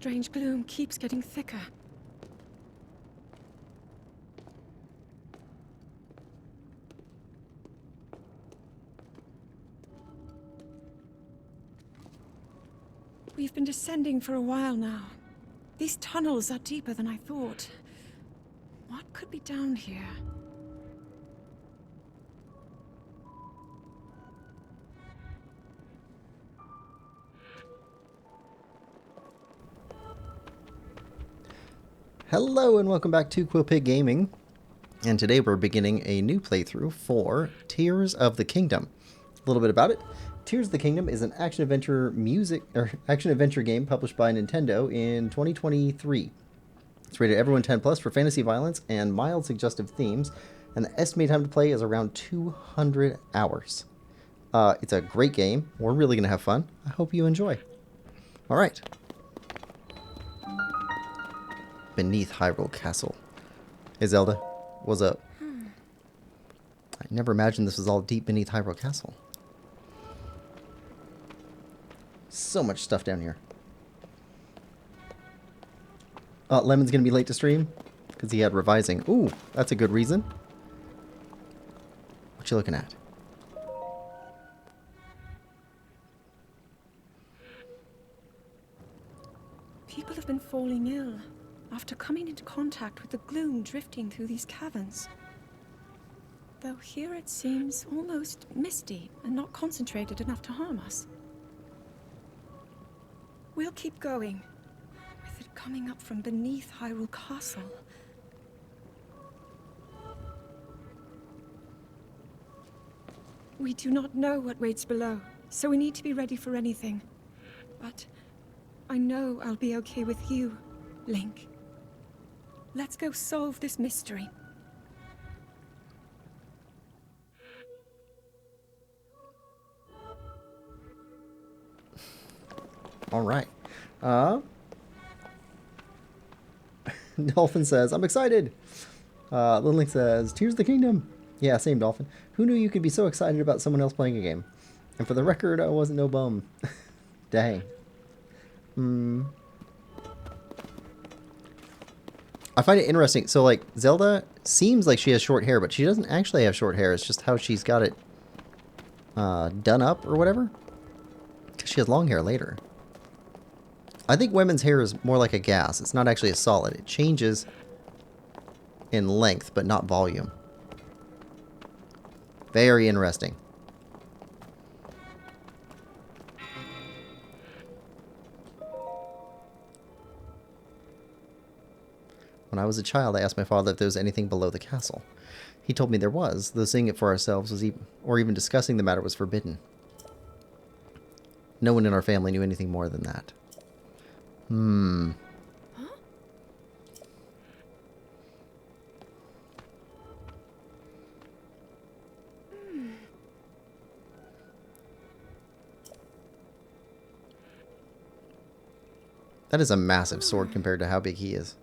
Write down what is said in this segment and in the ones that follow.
strange gloom keeps getting thicker. We've been descending for a while now. These tunnels are deeper than I thought. What could be down here? Hello and welcome back to Quillpig Gaming, and today we're beginning a new playthrough for Tears of the Kingdom. A little bit about it. Tears of the Kingdom is an action-adventure game published by Nintendo in 2023. It's rated everyone 10+ for fantasy violence and mild suggestive themes, and the estimated time to play is around 200 hours. It's a great game. We're really going to have fun. I hope you enjoy. Alright. Beneath Hyrule Castle. Hey Zelda, what's up? I never imagined this was all deep beneath Hyrule Castle. So much stuff down here. Lemon's gonna be late to stream because he had revising. Ooh, that's a good reason. What you looking at? People have been falling ill after coming into contact with the gloom drifting through these caverns. Though here it seems almost misty and not concentrated enough to harm us. We'll keep going, with it coming up from beneath Hyrule Castle. We do not know what waits below, so we need to be ready for anything. But I know I'll be okay with you, Link. Let's go solve this mystery. All right. Dolphin says, I'm excited. Link says, Tears of the Kingdom. Yeah, same Dolphin. Who knew you could be so excited about someone else playing a game? And for the record, I wasn't no bum. Dang. I find it interesting. So, like, Zelda seems like she has short hair, but she doesn't actually have short hair. It's just how she's got it done up or whatever. Because she has long hair later. I think women's hair is more like a gas. It's not actually a solid. It changes in length, but not volume. Very interesting. When I was a child, I asked my father if there was anything below the castle. He told me there was, though seeing it for ourselves was or even discussing the matter was forbidden. No one in our family knew anything more than that. Huh? That is a massive sword compared to how big he is.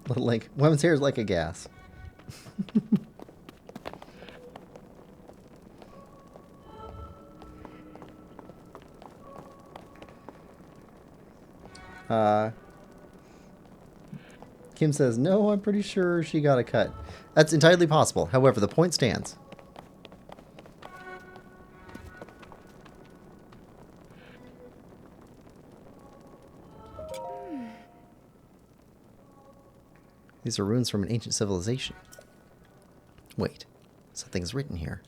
Little Link. Women's hair is like a gas. Kim says, no, I'm pretty sure she got a cut. That's entirely possible. However, the point stands. These are ruins from an ancient civilization. Wait, something's written here.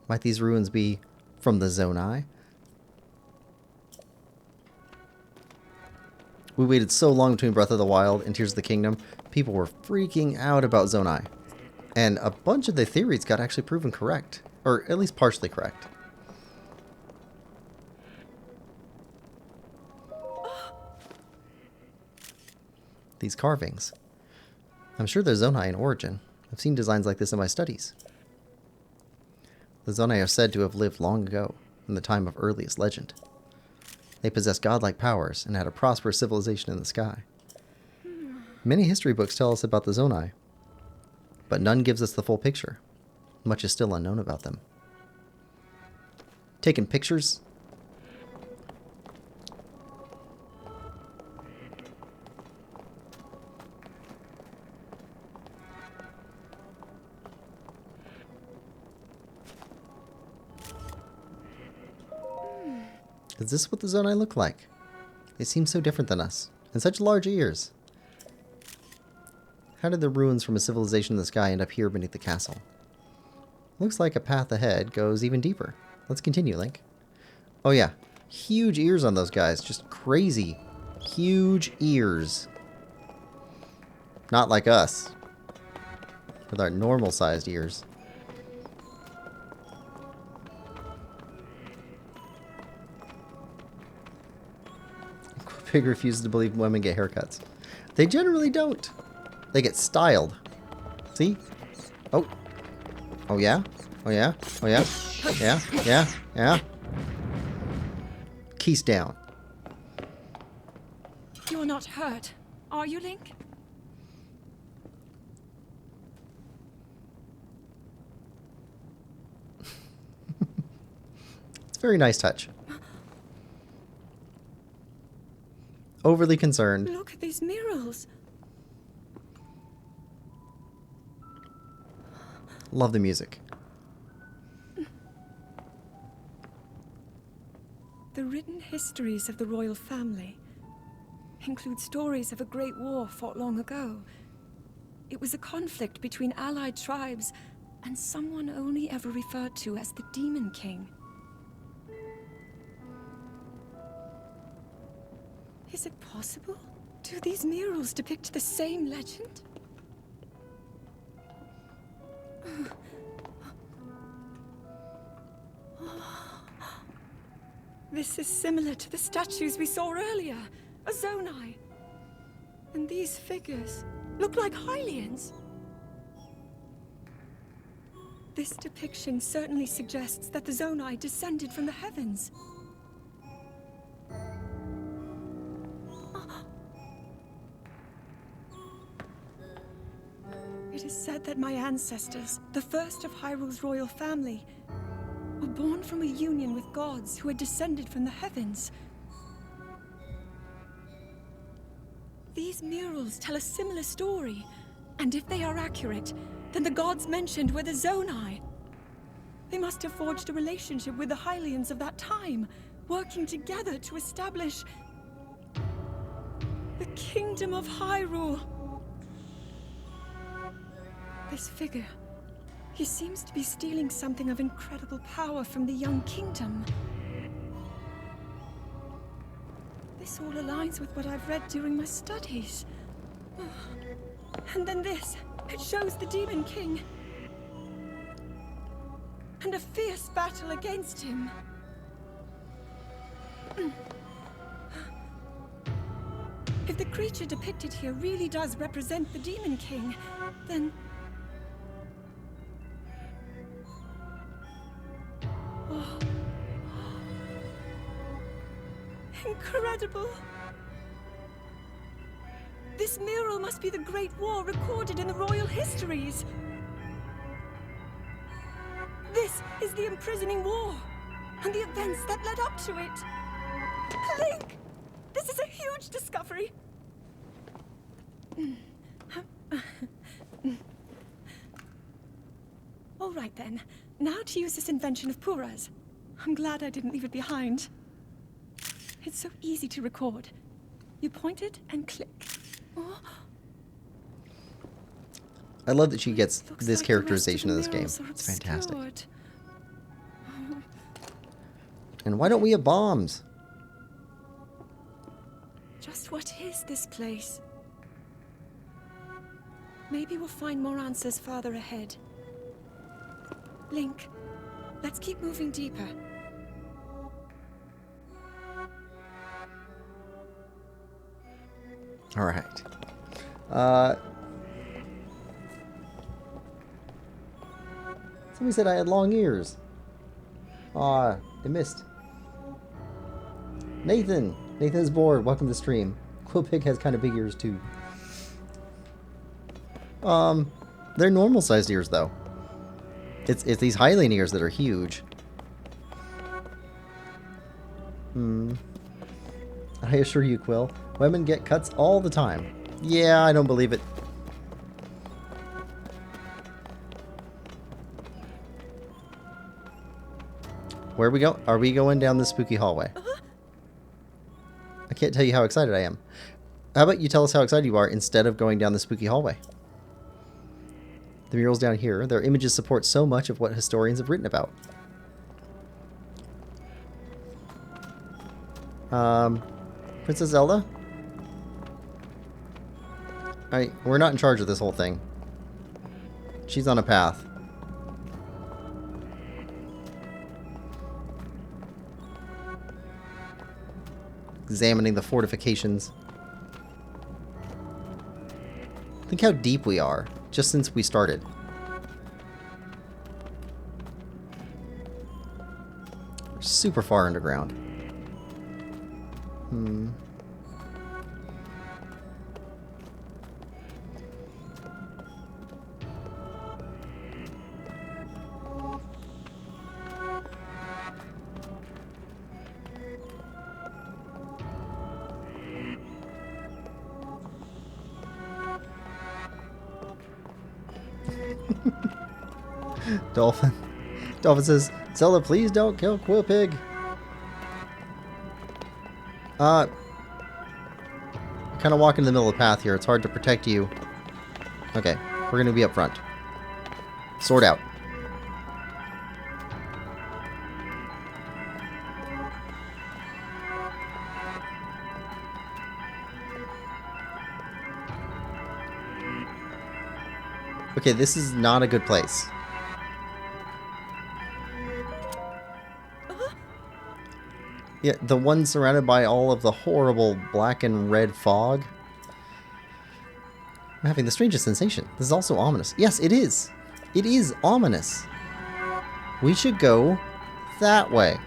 Might these ruins be from the Zonai? We waited so long between Breath of the Wild and Tears of the Kingdom. People were freaking out about Zonai. And a bunch of the theories got actually proven correct. Or at least partially correct. these carvings. I'm sure they're Zonai in origin. I've seen designs like this in my studies. The Zonai are said to have lived long ago, in the time of earliest legend. They possessed godlike powers and had a prosperous civilization in the sky. Many history books tell us about the Zonai, but none gives us the full picture. Much is still unknown about them. Taking pictures? Is this what the Zonai look like? They seem so different than us, and such large ears. How did the ruins from a civilization in the sky end up here beneath the castle? Looks like a path ahead goes even deeper. Let's continue, Link. Oh yeah, huge ears on those guys. Just crazy. Huge ears. Not like us. With our normal-sized ears. Pig refuses to believe women get haircuts. They generally don't. They get styled. See? Oh. Oh yeah? Oh yeah? Oh yeah? Yeah? Yeah? Yeah? Keys down. You're not hurt, are you, Link? It's a very nice touch. Overly concerned. Look at these murals. Love the music. The written histories of the royal family include stories of a great war fought long ago. It was a conflict between allied tribes and someone only ever referred to as the Demon King. Is it possible? Do these murals depict the same legend? This is similar to the statues we saw earlier, a Zonai. And these figures look like Hylians. This depiction certainly suggests that the Zonai descended from the heavens. It is said that my ancestors, the first of Hyrule's royal family, were born from a union with gods who had descended from the heavens. These murals tell a similar story, and if they are accurate, then the gods mentioned were the Zonai. They must have forged a relationship with the Hylians of that time, working together to establish the Kingdom of Hyrule. This figure, he seems to be stealing something of incredible power from the young kingdom. This all aligns with what I've read during my studies. And then this, it shows the Demon King. And a fierce battle against him. If the creature depicted here really does represent the Demon King, then... Oh. Incredible! This mural must be the Great War recorded in the royal histories. This is the imprisoning war, and the events that led up to it. Link! This is a huge discovery! All right then, now to use this invention of Pura's. I'm glad I didn't leave it behind. It's so easy to record. You point it and click. Oh. I love that she gets Looks this like characterization the of this game. rest of the It's murals are fantastic. obscured. And why don't we have bombs? Just what is this place? Maybe we'll find more answers farther ahead. Link, let's keep moving deeper. All right. Somebody said I had long ears. Aw, I missed. Nathan! Nathan is bored. Welcome to the stream. Quillpig has kind of big ears too. They're normal sized ears though. It's these Hylian ears that are huge. I assure you, Quill, women get cuts all the time. Yeah, I don't believe it. Where we go? Are we going down the spooky hallway? I can't tell you how excited I am. How about you tell us how excited you are instead of going down the spooky hallway? The murals down here, their images support so much of what historians have written about. Princess Zelda? Alright, we're not in charge of this whole thing. She's on a path. Examining the fortifications. Think how deep we are, just since we started. We're super far underground. Dolphin. Dolphin says, Zelda, please don't kill Quillpig. Kind of walking in the middle of the path here. It's hard to protect you. Okay, we're going to be up front. Sword out. Okay, this is not a good place. Yeah, the one surrounded by all of the horrible black and red fog. I'm having the strangest sensation. This is also ominous. Yes, it is. It is ominous. We should go that way.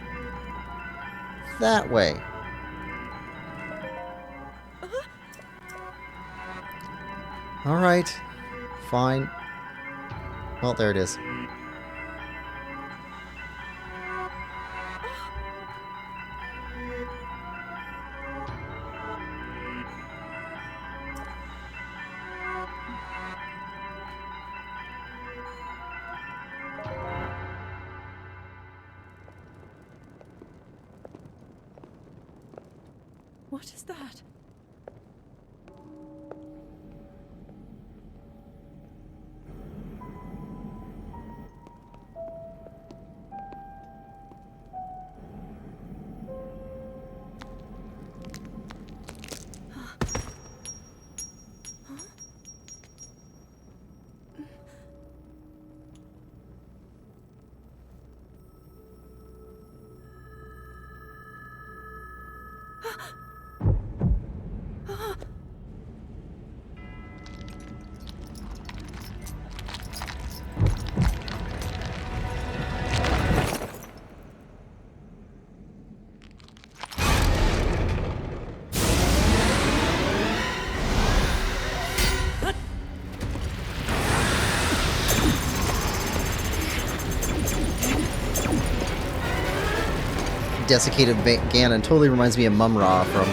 That way. Alright. Fine. Well, there it is. What is that? Desiccated Ganon totally reminds me of Mumra from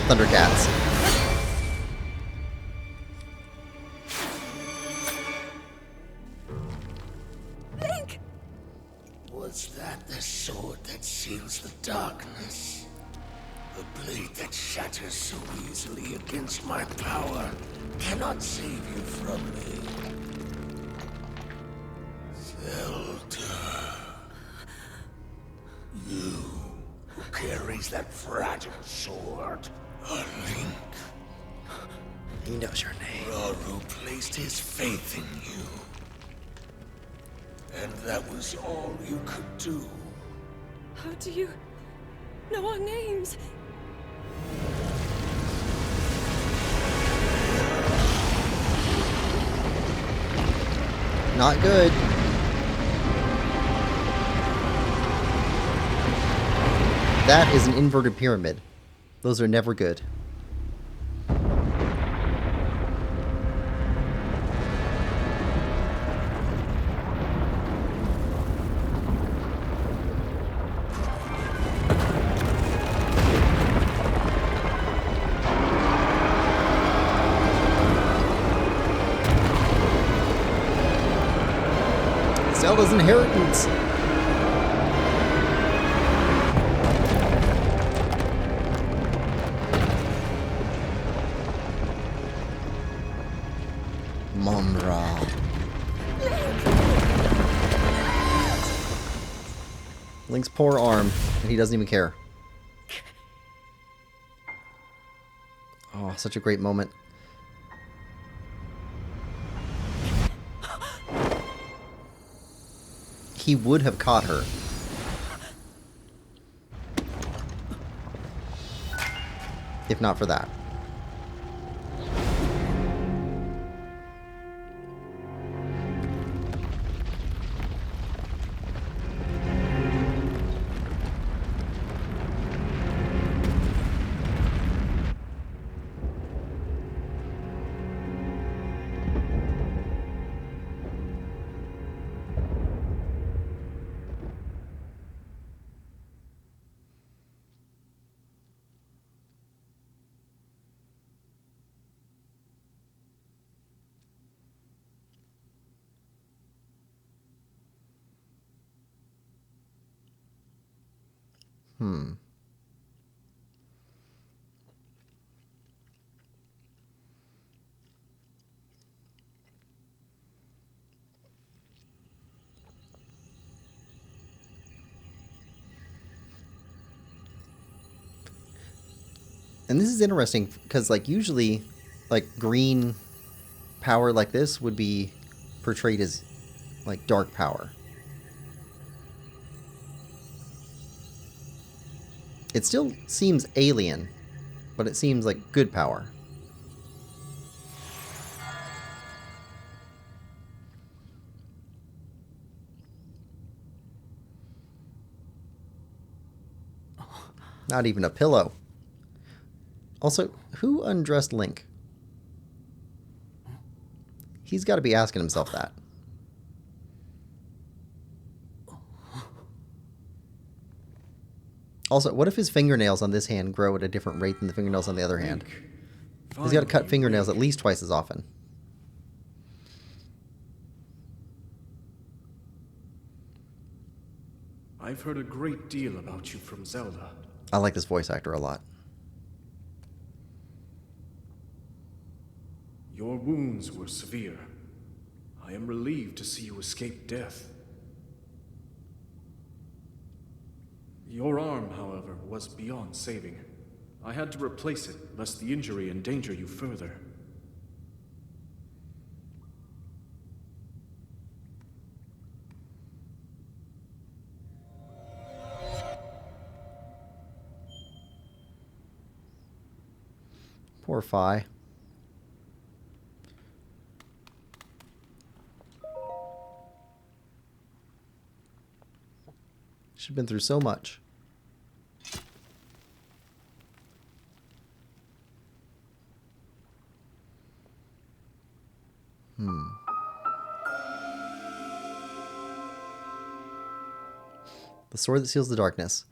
Thundercats. Link! Was that the sword that seals the darkness? The blade that shatters so easily against my power cannot save you from me. Zelda. You who carries that fragile sword. A Link. He knows your name. Raru placed his faith in you. And that was all you could do. How do you know our names? not good. That is an inverted pyramid. Those are never good. Zelda's inheritance. Mumra. Link's poor arm, and he doesn't even care. Oh, such a great moment. He would have caught her. If not for that. And this is interesting because, like, usually, like, green power like this would be portrayed as, like, dark power. It still seems alien, but it seems like good power. Not even a pillow. Also, who undressed Link? He's got to be asking himself that. Also, what if his fingernails on this hand grow at a different rate than the fingernails on the other hand? He's got to cut fingernails at least twice as often. I've heard a great deal about you from Zelda. I like this voice actor a lot. Your wounds were severe. I am relieved to see you escape death. Your arm, however, was beyond saving. I had to replace it, lest the injury endanger you further. Poor Fi. She's been through so much. The sword that seals the darkness.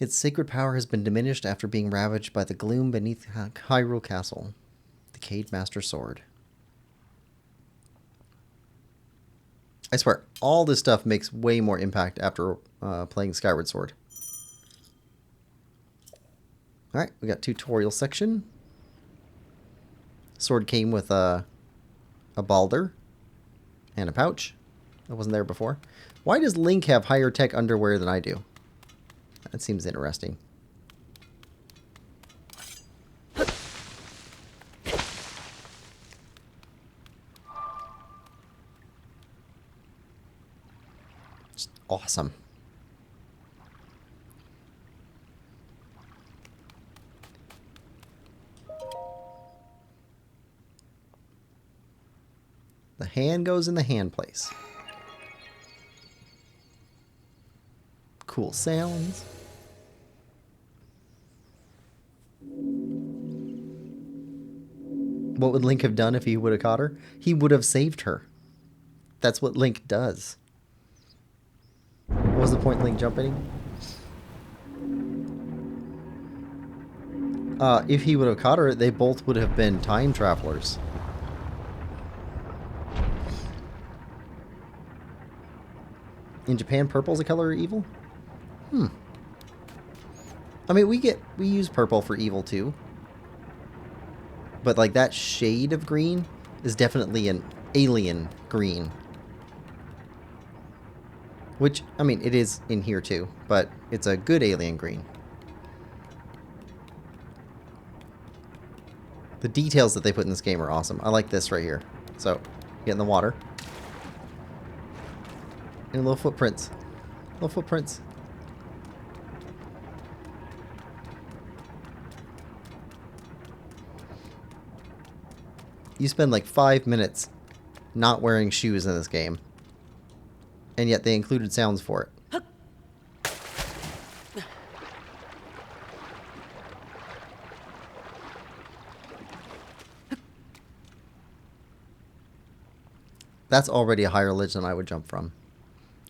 Its sacred power has been diminished after being ravaged by the gloom beneath Hyrule Castle. The Cade Master Sword. I swear, all this stuff makes way more impact after playing Skyward Sword. Alright, we got tutorial section. Sword came with a balder and a pouch. That wasn't there before. Why does Link have higher tech underwear than I do? That seems interesting. Just awesome. The hand goes in the hand place. Cool sounds. What would Link have done if he would have caught her? He would have saved her. That's what Link does. What was the point Link jumping? If he would have caught her, they both would have been time travelers. In Japan, purple's a color of evil? I mean, we use purple for evil too. But like that shade of green is definitely an alien green. Which, I mean, it is in here too, but it's a good alien green. The details that they put in this game are awesome. I like this right here. So, get in the water. And little footprints. Little footprints. You spend like 5 minutes not wearing shoes in this game. And yet they included sounds for it. That's already a higher ledge than I would jump from.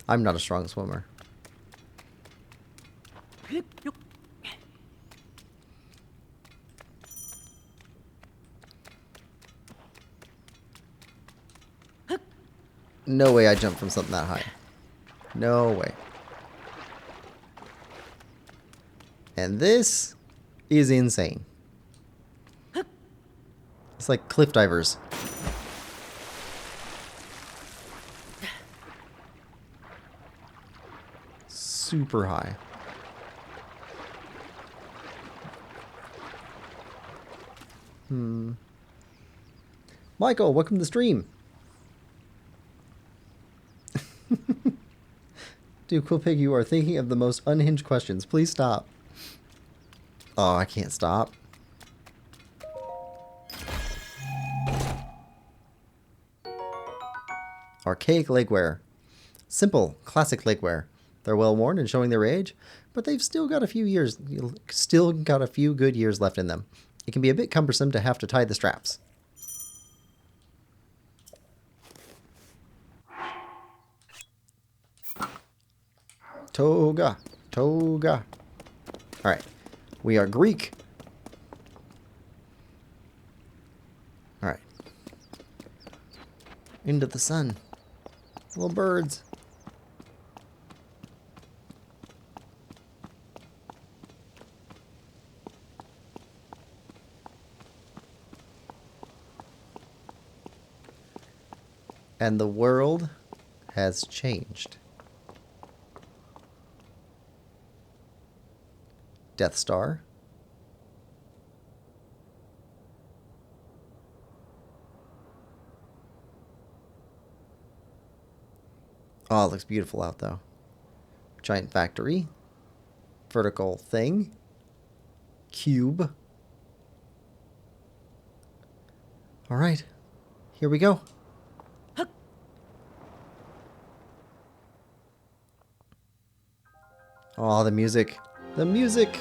I'm not a strong swimmer. No way I jump from something that high. No way. And this is insane. It's like cliff divers. Super high. Michael, welcome to the stream. Dude, Quillpig, you are thinking of the most unhinged questions. Please stop. Oh, I can't stop. Archaic legwear. Simple, classic legwear. They're well worn and showing their age, but they've still got a few good years left in them. It can be a bit cumbersome to have to tie the straps. Toga. Toga. Alright. We are Greek. Alright. Into the sun. Little birds. And the world has changed. Death Star. Oh, it looks beautiful out though. Giant factory. Vertical thing. Cube. Alright. Here we go. Oh, the music. The music.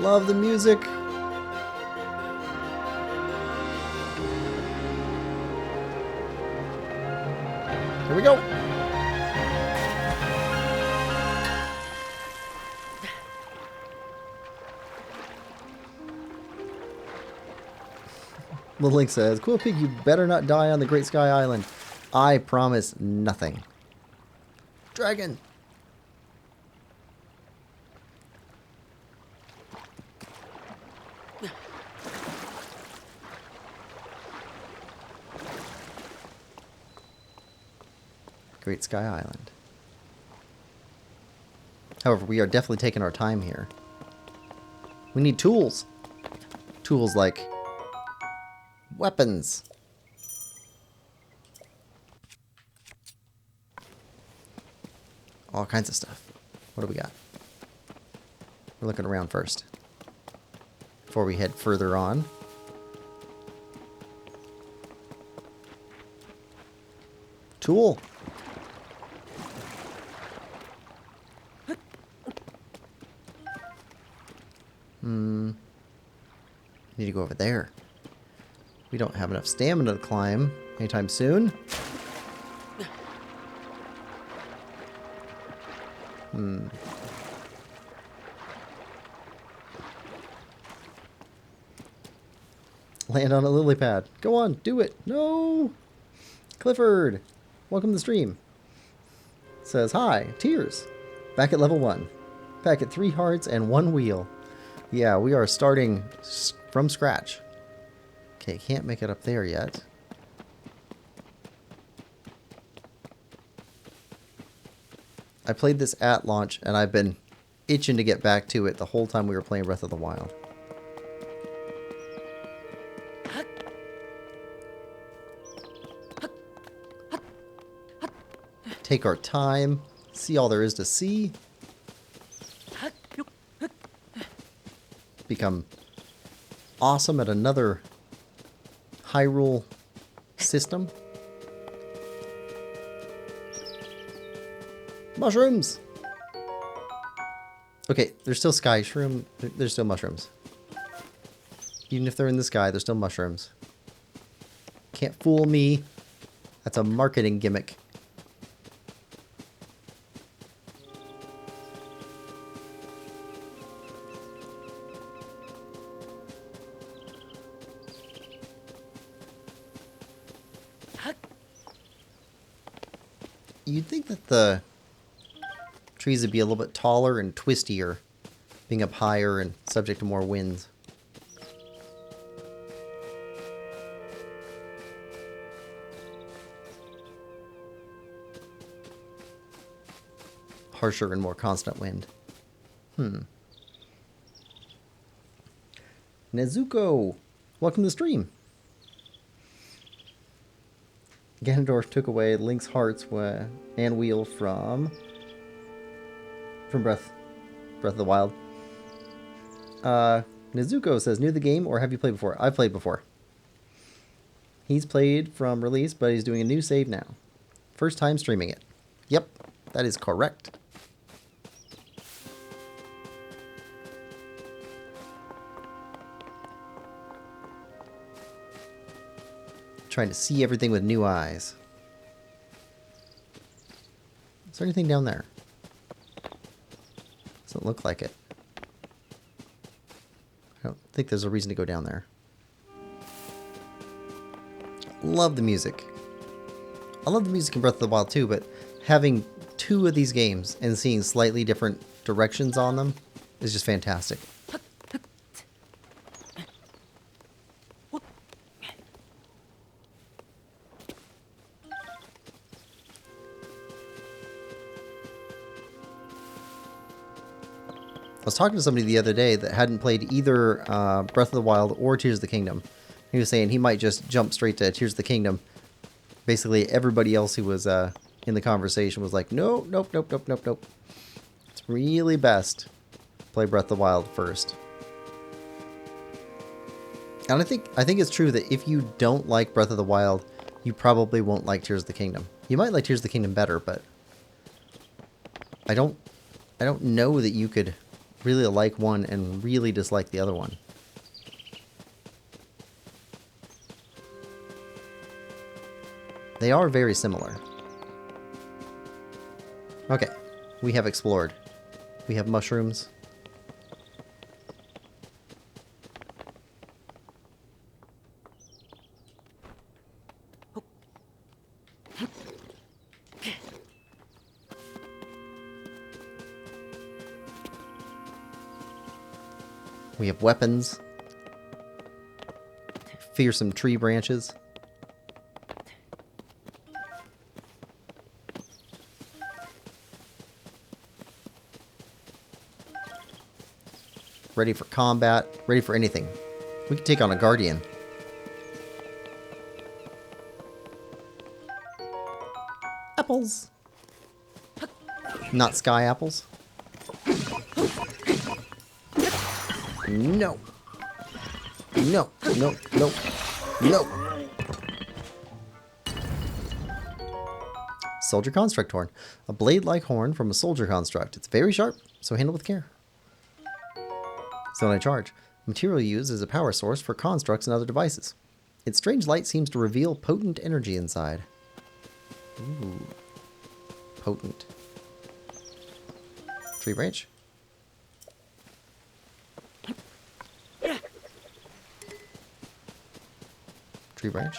Love the music. Here we go. The link says, Quillpig, you better not die on the Great Sky Island. I promise nothing. Dragon! Great Sky Island. However, we are definitely taking our time here. We need tools. Tools like weapons. All kinds of stuff. What do we got? We're looking around first before we head further on. Tool. Need to go over there. We don't have enough stamina to climb anytime soon. Land on a lily pad. Go on, do it. No! Clifford, welcome to the stream. Says, hi, Tears. Back at level 1. Back at 3 hearts and 1 wheel. Yeah, we are starting from scratch. Okay, can't make it up there yet. I played this at launch, and I've been itching to get back to it the whole time we were playing Breath of the Wild. Take our time, see all there is to see. Become awesome at another Hyrule system. Mushrooms! Okay, there's still sky shroom. There's still mushrooms. Even if they're in the sky, there's still mushrooms. Can't fool me. That's a marketing gimmick. You'd think that the trees would be a little bit taller and twistier, being up higher and subject to more winds. Harsher and more constant wind. Nezuko, welcome to the stream. Ganondorf took away Link's hearts and wheel from Breath of the Wild. Nezuko says, new to the game or have you played before? I've played before. He's played from release, but he's doing a new save now. First time streaming it. Yep, that is correct. Trying to see everything with new eyes. Is there anything down there? Doesn't look like it. I don't think there's a reason to go down there. Love the music. I love the music in Breath of the Wild too, but having 2 of these games and seeing slightly different directions on them is just fantastic. I was talking to somebody the other day that hadn't played either Breath of the Wild or Tears of the Kingdom. He was saying he might just jump straight to Tears of the Kingdom. Basically, everybody else who was in the conversation was like, nope. It's really best play Breath of the Wild first. And I think it's true that if you don't like Breath of the Wild, you probably won't like Tears of the Kingdom. You might like Tears of the Kingdom better, but I don't know that you could really like one and really dislike the other one. They are very similar. Okay, we have explored. We have mushrooms. We have weapons. Fearsome tree branches. Ready for combat. Ready for anything. We can take on a guardian. Apples. Not sky apples. No. No. No. No. No. Soldier construct horn. A blade-like horn from a soldier construct. It's very sharp, so handle with care. Zonai charge. Material used as a power source for constructs and other devices. Its strange light seems to reveal potent energy inside. Ooh. Potent. Tree branch. Tree branch.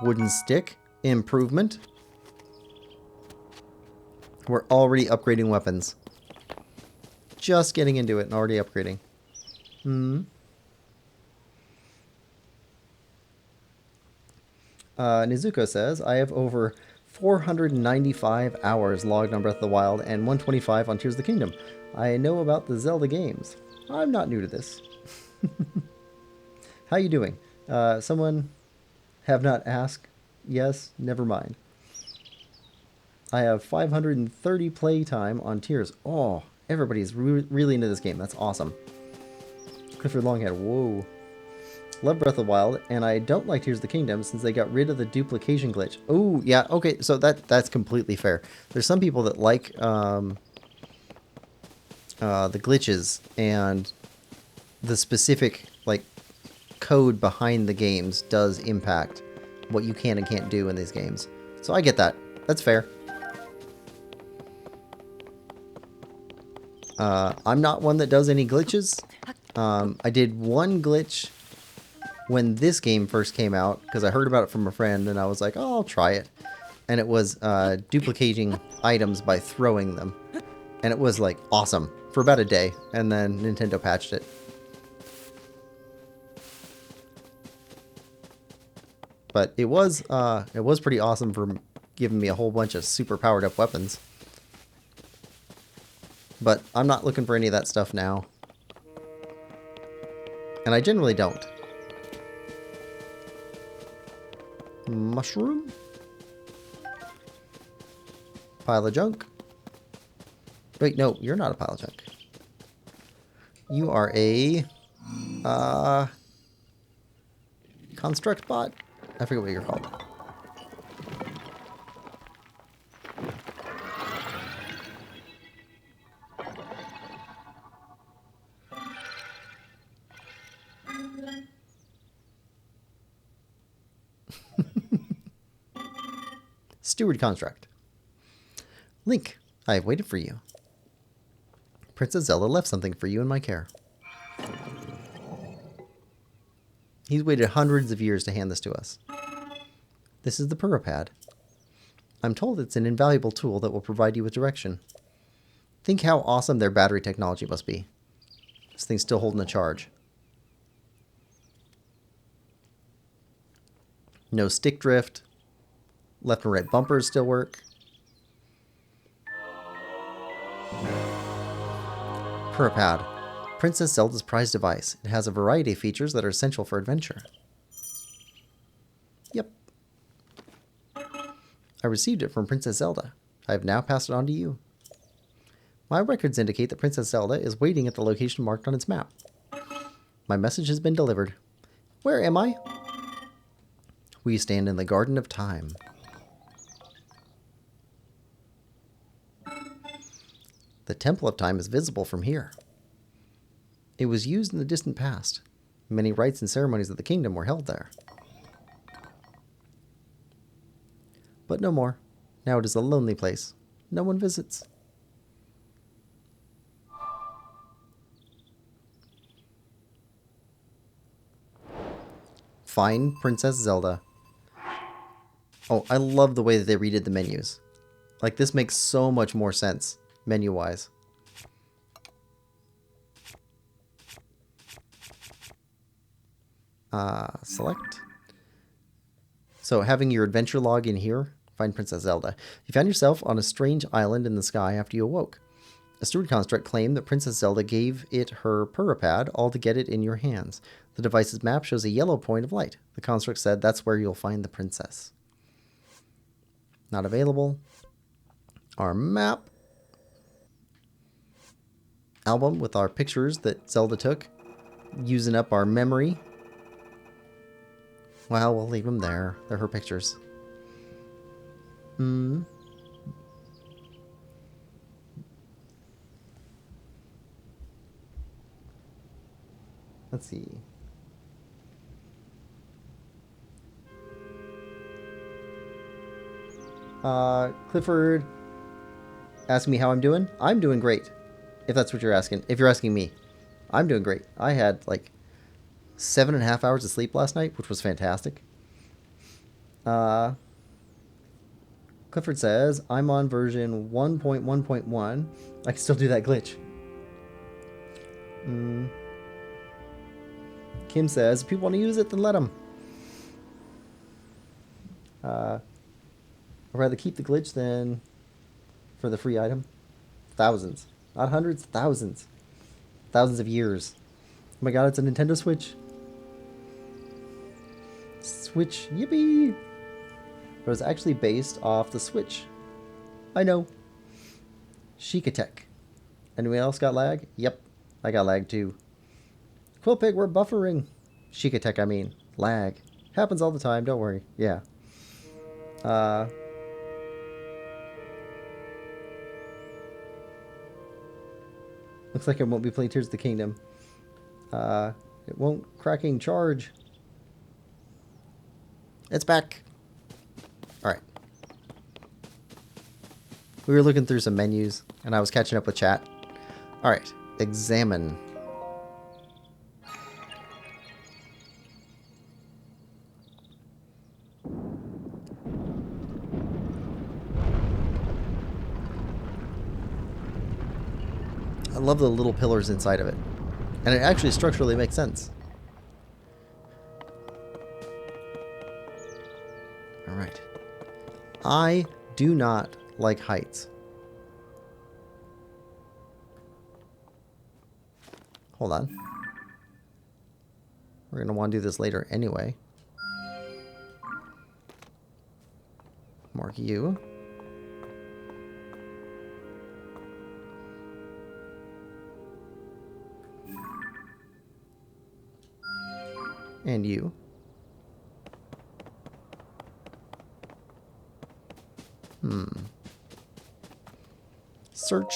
Wooden stick. Improvement. We're already upgrading weapons. Just getting into it and already upgrading. Nizuko says, I have over 495 hours logged on Breath of the Wild and 125 on Tears of the Kingdom. I know about the Zelda games. I'm not new to this. How you doing? Someone have not asked? Yes, never mind. I have 530 playtime on Tears. Oh, everybody's really into this game. That's awesome. Clifford Longhead, whoa. Love Breath of the Wild, and I don't like Tears of the Kingdom since they got rid of the duplication glitch. Oh, yeah, okay, so that's completely fair. There's some people that like the glitches and the specific like code behind the games does impact what you can and can't do in these games. So I get that. That's fair. I'm not one that does any glitches. I did one glitch when this game first came out, because I heard about it from a friend, and I was like, oh, I'll try it. And it was duplicating items by throwing them. And it was, like, awesome for about a day, and then Nintendo patched it. But it was pretty awesome for giving me a whole bunch of super powered up weapons. But I'm not looking for any of that stuff now. And I generally don't. Mushroom? Pile of junk? Wait, no, you're not a pile of junk. You are a... construct bot? I forget what you're called. Steward construct. Link, I have waited for you. Princess Zelda left something for you in my care. He's waited hundreds of years to hand this to us. This is the Purapad. I'm told it's an invaluable tool that will provide you with direction. Think how awesome their battery technology must be. This thing's still holding a charge. No stick drift. Left and right bumpers still work. Purapad. Princess Zelda's prized device. It has a variety of features that are essential for adventure. Yep. I received it from Princess Zelda. I have now passed it on to you. My records indicate that Princess Zelda is waiting at the location marked on its map. My message has been delivered. Where am I? We stand in the Garden of Time. The Temple of Time is visible from here. It was used in the distant past. Many rites and ceremonies of the kingdom were held there. But no more. Now it is a lonely place. No one visits. Find Princess Zelda. Oh, I love the way that they redid the menus. Like, this makes so much more sense, menu-wise. Select. So, having your adventure log in here, find Princess Zelda. You found yourself on a strange island in the sky after you awoke. A steward construct claimed that Princess Zelda gave it her Purapad, all to get it in your hands. The device's map shows a yellow point of light. The construct said that's where you'll find the princess. Not available. Our map. Album with our pictures that Zelda took. Using up our memory. Well, we'll leave them there. They're her pictures. Let's see. Clifford asking me how I'm doing. I'm doing great. If that's what you're asking. If you're asking me. I'm doing great. I had like 7.5 hours of sleep last night, which was fantastic. Clifford says, I'm on version 1.1.1. I can still do that glitch. Kim says, if people want to use it, then let them. I'd rather keep the glitch than for the free item. Thousands. Not hundreds, thousands. Thousands of years. Oh my god, it's a Nintendo Switch. Switch, yippee! But it was actually based off the Switch. I know. Shikatek. Anyone else got lag? Yep, I got lag too. Quillpig, we're buffering. Shikatek, I mean. Lag. Happens all the time, don't worry. Yeah. Looks like it won't be playing Tears of the Kingdom. It won't cracking charge. It's back. Alright. We were looking through some menus, and I was catching up with chat. Alright. Examine. I love the little pillars inside of it. And it actually structurally makes sense. Alright. I do not like heights. Hold on. We're going to want to do this later anyway. Mark you. And you. Search.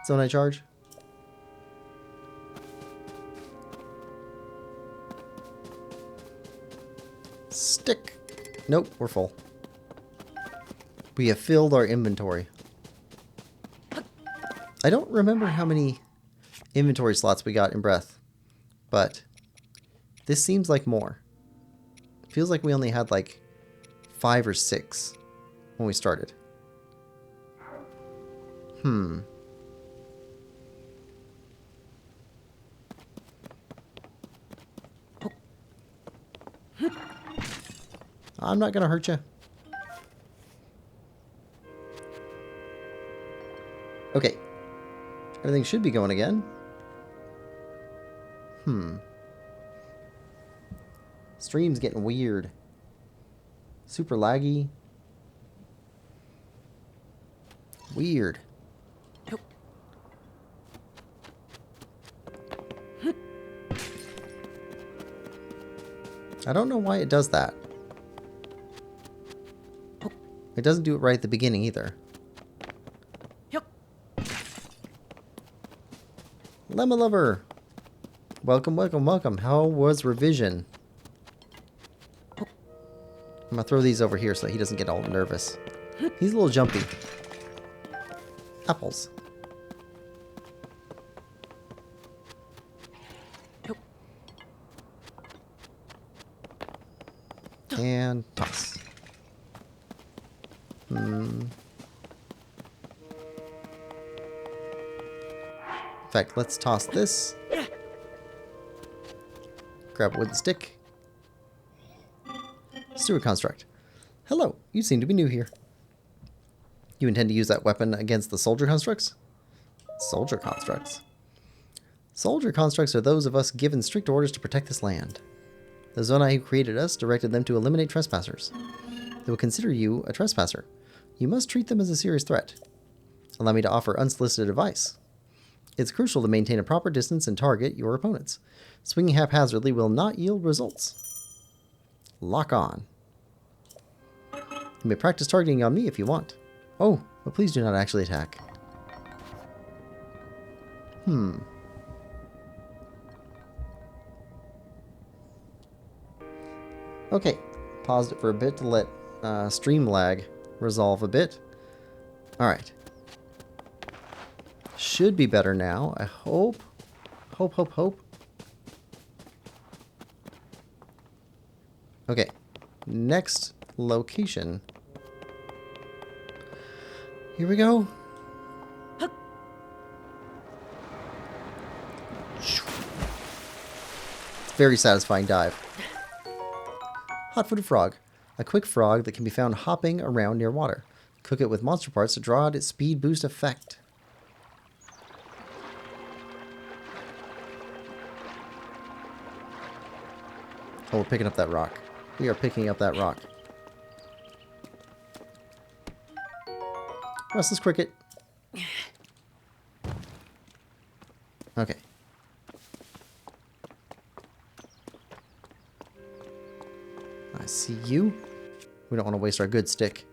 Zone I charge. Stick. Nope, we're full. We have filled our inventory. I don't remember how many inventory slots we got in Breath, but this seems like more. Feels like we only had like 5 or 6 when we started. I'm not gonna hurt you. Okay. Everything should be going again. Stream's getting weird. Super laggy. Weird. I don't know why it does that. It doesn't do it right at the beginning either. Lemon Lover! Welcome, welcome, welcome. How was revision? I'm gonna throw these over here so that he doesn't get all nervous. He's a little jumpy. Apples. And toss. fact, let's toss this. Grab a wooden stick. Steward construct. Hello, you seem to be new here. You intend to use that weapon against the soldier constructs? Soldier constructs. Soldier constructs are those of us given strict orders to protect this land. The Zonai who created us directed them to eliminate trespassers. They will consider you a trespasser. You must treat them as a serious threat. Allow me to offer unsolicited advice. It's crucial to maintain a proper distance and target your opponents. Swinging haphazardly will not yield results. Lock on. You may practice targeting on me if you want. Oh, but please do not actually attack. Okay, paused it for a bit to let stream lag resolve a bit. Alright. Should be better now, I hope. Hope. Okay, next location. Here we go. Very satisfying dive. Hot-footed frog. A quick frog that can be found hopping around near water. Cook it with monster parts to draw out its speed boost effect. Oh, we're picking up that rock. We are picking up that rock. Restless cricket. Okay. I see you. We don't want to waste our good stick.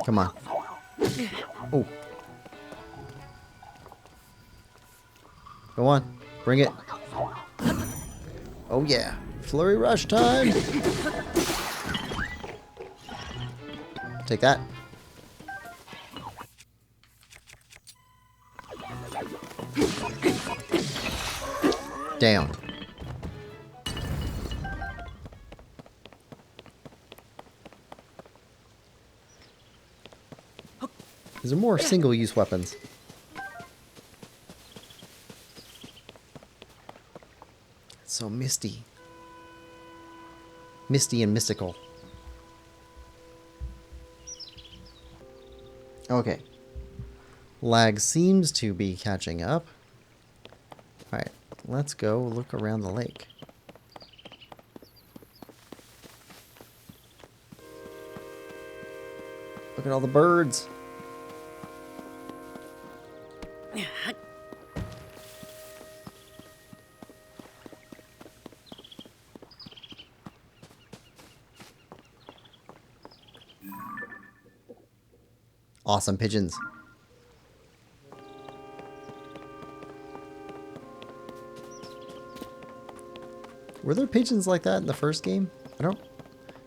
Come on. Oh. Go on. Bring it. Oh yeah. Flurry rush time. Take that. Down. These are more single-use weapons. It's so misty. Misty and mystical. Okay. Lag seems to be catching up. Alright, let's go look around the lake. Look at all the birds. Awesome pigeons. Were there pigeons like that in the first game? I don't...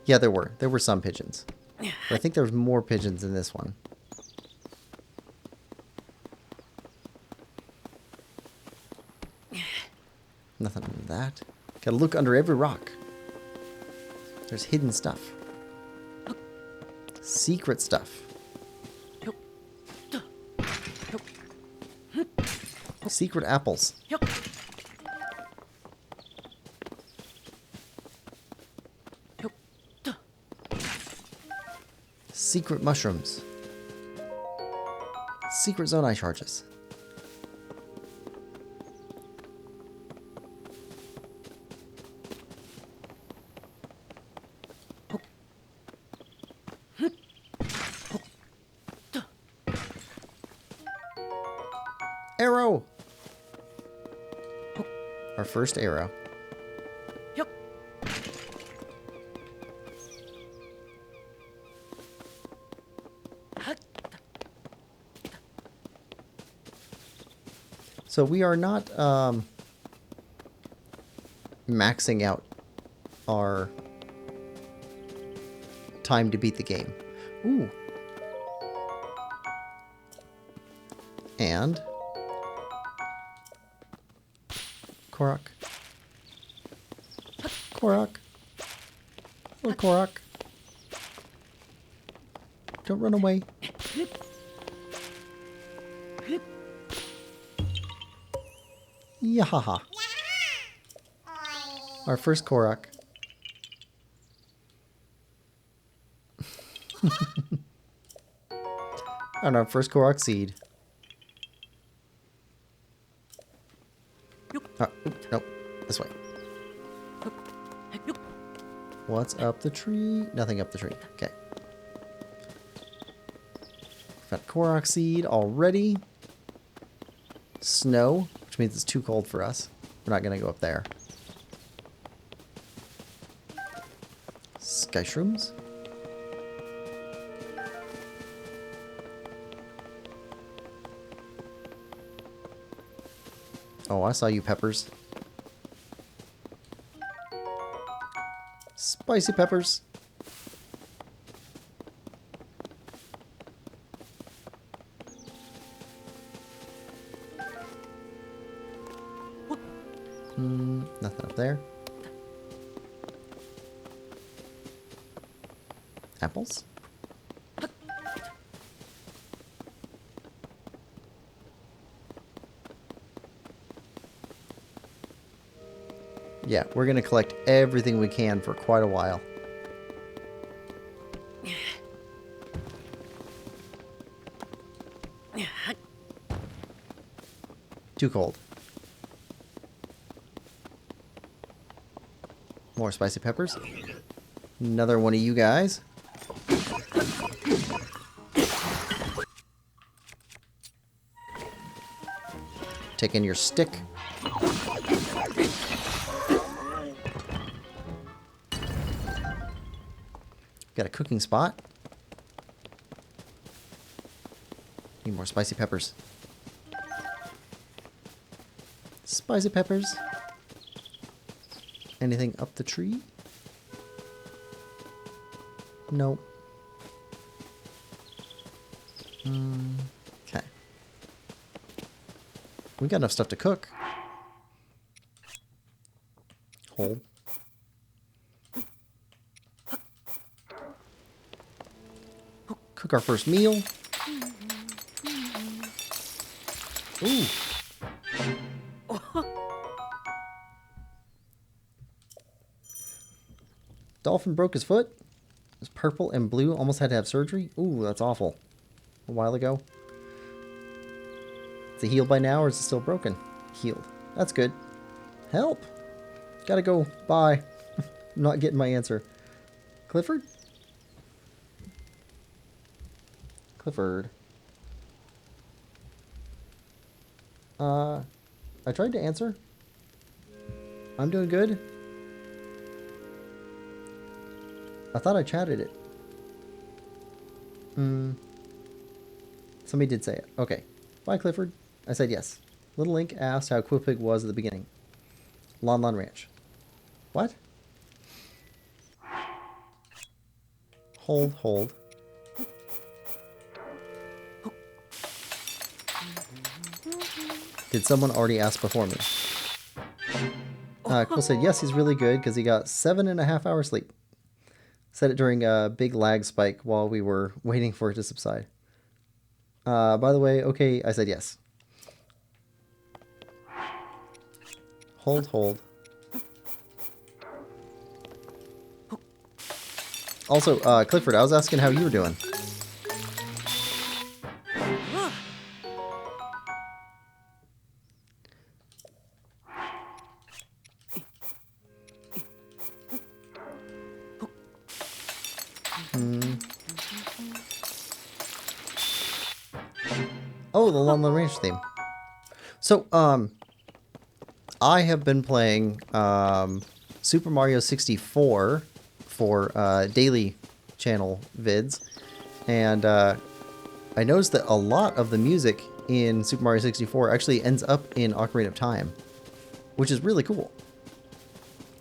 Yeah, there were. There were some pigeons. But I think there's more pigeons in this one. Nothing under that. Gotta look under every rock. There's hidden stuff. Secret stuff. Secret apples. Secret mushrooms. Secret Zonai charges. Arrow! Our first arrow. So we are not maxing out our time to beat the game. Ooh. And Korok. Korok. Little Korok. Don't run away. Yahaha. Our first Korok. And our first Korok seed. Oh, nope. This way. What's up the tree? Nothing up the tree. Okay. Got Korok seed already. Snow, which means it's too cold for us. We're not going to go up there. Sky shrooms. Oh, I saw you, Peppers. Spicy peppers. Nothing up there. Apples? Yeah, we're going to collect everything we can for quite a while. Too cold. More spicy peppers. Another one of you guys. Take in your stick. Got a cooking spot. Need more spicy peppers. Spicy peppers. Anything up the tree? Nope. Okay. We got enough stuff to cook. Hold. Cook our first meal. Ooh. Dolphin broke his foot. It was purple and blue. Almost had to have surgery. Ooh, that's awful. A while ago. Is it healed by now or is it still broken? Healed. That's good. Help. Gotta go. Bye. I'm not getting my answer. Clifford? Clifford. I tried to answer. I'm doing good. I thought I chatted it. Somebody did say it. Okay. Bye, Clifford. I said yes. Little Link asked how Quillpig was at the beginning. Lon Lon Ranch. What? Hold. Did someone already ask before me? Quill said yes, he's really good because he got 7.5 hours sleep. Said it during a big lag spike while we were waiting for it to subside. By the way, okay, I said yes. Hold. Also, Clifford, I was asking how you were doing. Oh, the Lon Lon Ranch theme. So, I have been playing Super Mario 64 for daily channel vids, and I noticed that a lot of the music in Super Mario 64 actually ends up in Ocarina of Time, which is really cool.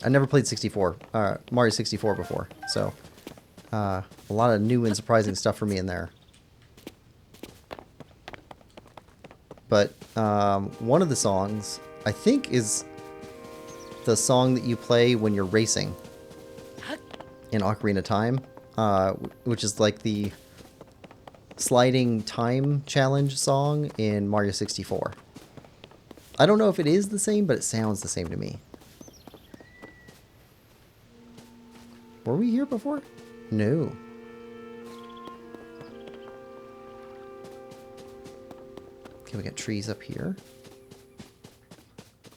I never played Mario 64 before, so a lot of new and surprising stuff for me in there. But one of the songs, I think, is the song that you play when you're racing in Ocarina of Time, which is like the sliding time challenge song in Mario 64. I don't know if it is the same, but it sounds the same to me. Were we here before? No. Okay, we got trees up here.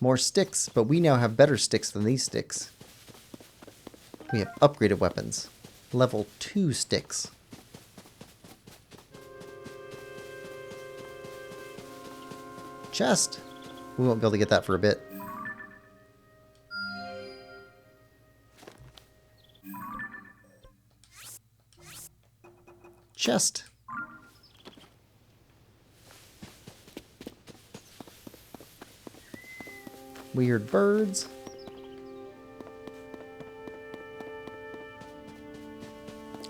More sticks, but we now have better sticks than these sticks. We have upgraded weapons. Level 2 sticks. Chest. We won't be able to get that for a bit. Chest. Weird birds.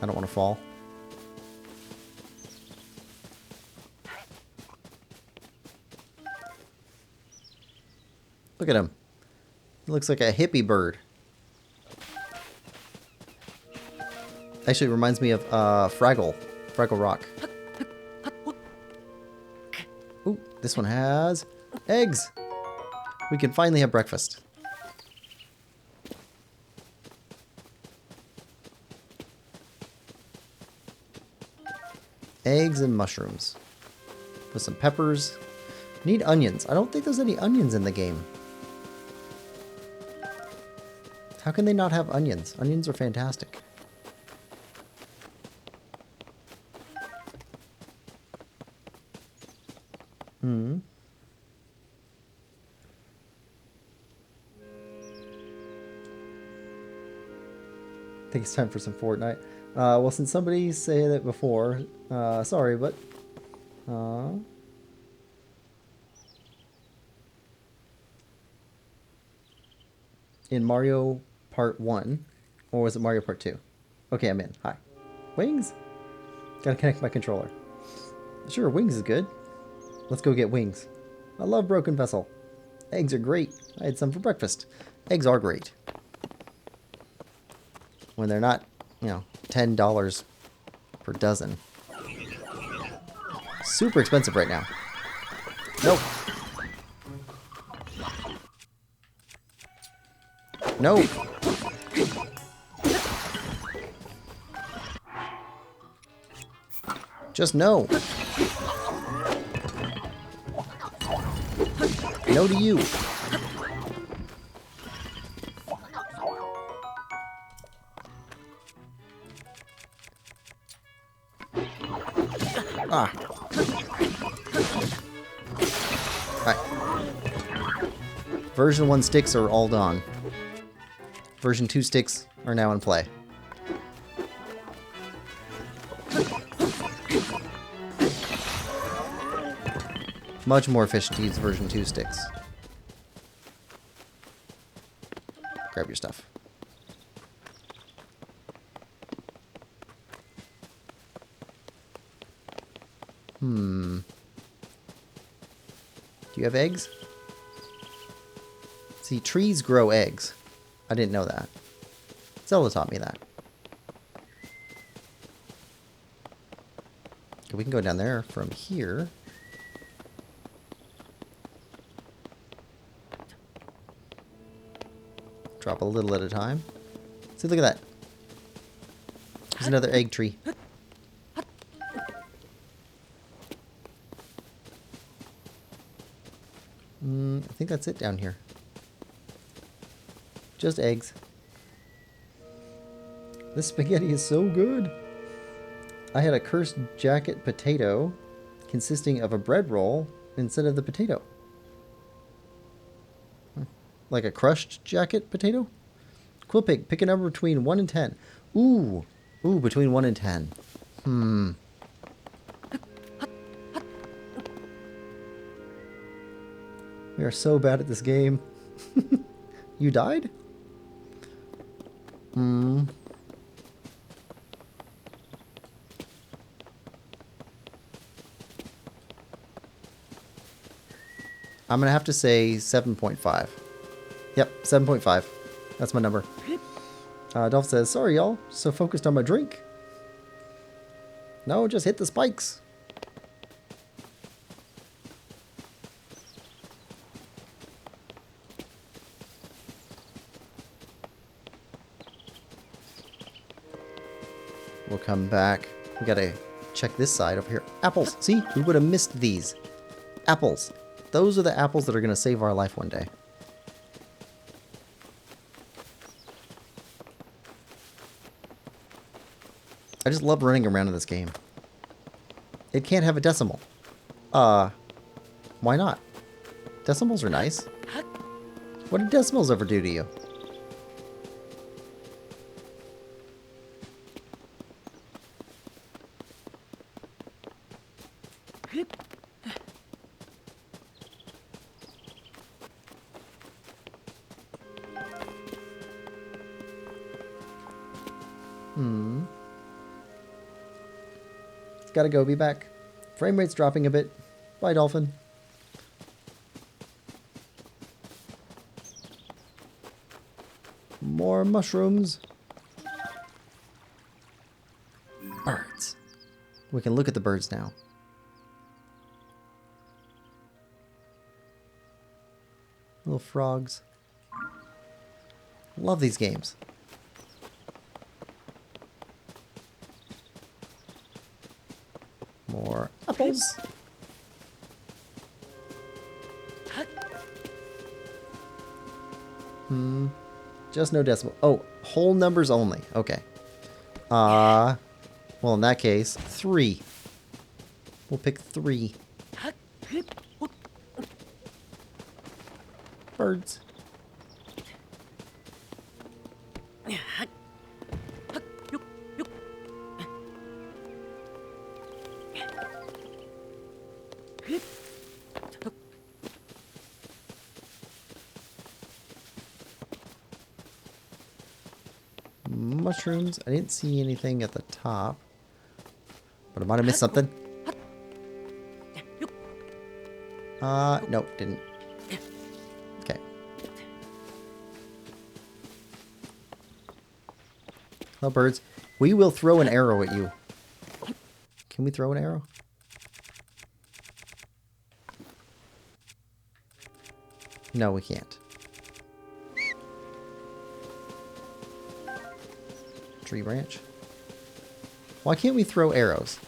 I don't want to fall. Look at him. He looks like a hippie bird. Actually, it reminds me of Fraggle Rock. Ooh, this one has eggs. We can finally have breakfast. Eggs and mushrooms. With some peppers. Need onions. I don't think there's any onions in the game. How can they not have onions? Onions are fantastic. I think it's time for some Fortnite. Well, since somebody said it before, sorry, but... in Mario Part 1, or was it Mario Part 2? Okay, I'm in. Hi. Wings? Gotta connect my controller. Sure, wings is good. Let's go get wings. I love Broken Vessel. Eggs are great. I had some for breakfast. Eggs are great. When they're not, you know, $10 per dozen. Super expensive right now. Nope. No. Just no. No to you. Ah. Alright. Version 1 sticks are all gone. Version 2 sticks are now in play. Much more efficient to use version 2 sticks. Grab your stuff. Do you have eggs? See, trees grow eggs. I didn't know that. Zelda taught me that. Okay, we can go down there from here. Drop a little at a time. See, look at that. There's another egg tree. I think that's it down here. Just eggs. This spaghetti is so good. I had a cursed jacket potato consisting of a bread roll instead of the potato. Like a crushed jacket potato? Quillpig, pick a number between 1 and 10. Ooh. Ooh, between 1 and 10. We are so bad at this game. You died? I'm gonna have to say 7.5. Yep, 7.5. That's my number. Dolph says, sorry y'all, so focused on my drink. No, just hit the spikes. We'll come back. We gotta check this side over here. Apples. See? We would have missed these. Apples. Those are the apples that are gonna save our life one day. I just love running around in this game. It can't have a decimal. Why not? Decimals are nice. What did decimals ever do to you? Gotta go, be back. Frame rate's dropping a bit. Bye, dolphin. More mushrooms. Birds. We can look at the birds now. Little frogs. Love these games. More apples. Just no decimal. Oh, whole numbers only. Okay. Well, in that case, 3. We'll pick 3. Birds. Mushrooms. I didn't see anything at the top, but I might have missed something. Nope, didn't. Okay. Hello, birds. We will throw an arrow at you. Can we throw an arrow? No, we can't. Tree branch. Why can't we throw arrows?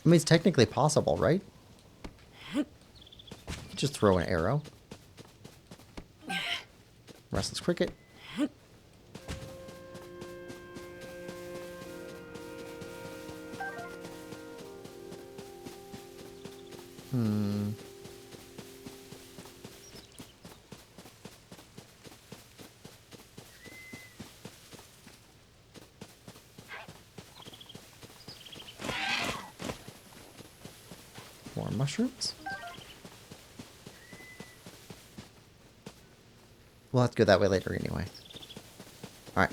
I mean, it's technically possible, right? Just throw an arrow. Restless cricket. More mushrooms. We'll have to go that way later anyway. Alright.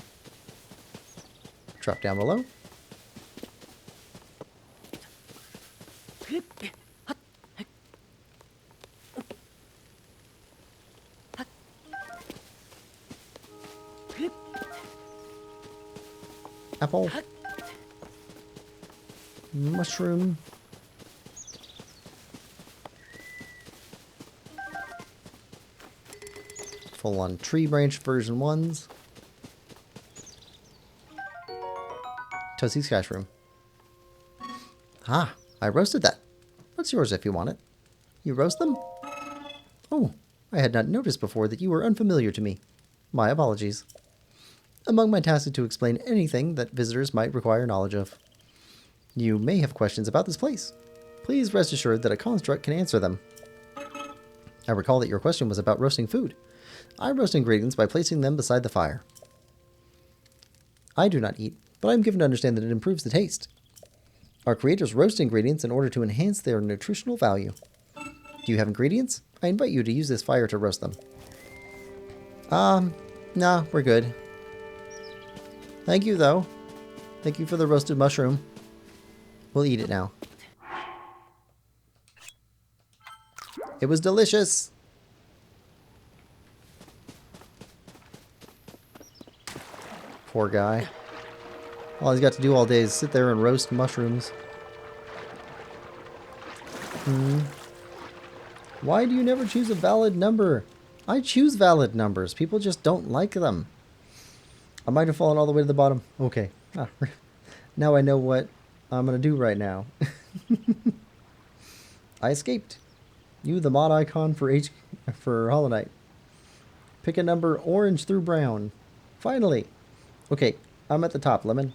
Drop down below. Apple. Mushroom. Full on tree branch version 1s. Toasty Sky Shroom. Ah, I roasted that. What's yours if you want it? You roast them? Oh, I had not noticed before that you were unfamiliar to me. My apologies. Among my tasks is to explain anything that visitors might require knowledge of. You may have questions about this place. Please rest assured that a construct can answer them. I recall that your question was about roasting food. I roast ingredients by placing them beside the fire. I do not eat, but I am given to understand that it improves the taste. Our creators roast ingredients in order to enhance their nutritional value. Do you have ingredients? I invite you to use this fire to roast them. Nah, we're good. Thank you, though. Thank you for the roasted mushroom. We'll eat it now. It was delicious. Poor guy. All he's got to do all day is sit there and roast mushrooms. Why do you never choose a valid number? I choose valid numbers. People just don't like them. I might have fallen all the way to the bottom. Okay. Ah, now I know what I'm going to do right now. I escaped. You, the mod icon for Hollow Knight. Pick a number orange through brown. Finally. Okay, I'm at the top, Lemon.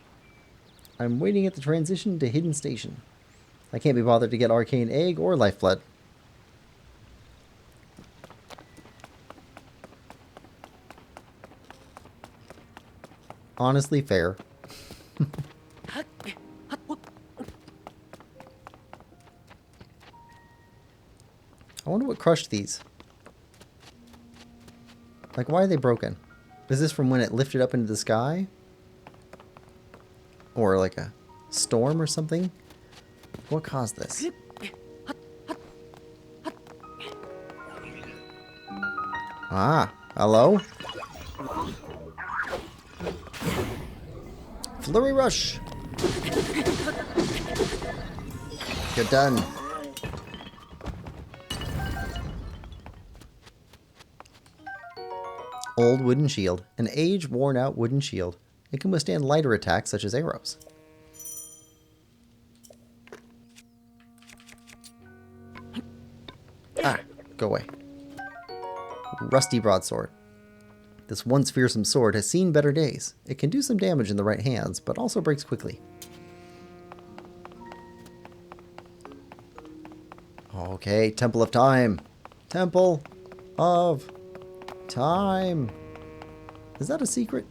I'm waiting at the transition to Hidden Station. I can't be bothered to get Arcane Egg or Lifeblood. Honestly, fair. I wonder what crushed these. Like, why are they broken? Is this from when it lifted up into the sky? Or like a storm or something? What caused this? Ah, hello? Flurry Rush! You're done. Old wooden shield. An age-worn-out wooden shield. It can withstand lighter attacks such as arrows. Ah, go away. Rusty broadsword. This once fearsome sword has seen better days. It can do some damage in the right hands, but also breaks quickly. Okay, Temple of Time. Temple of Time. Is that a secret?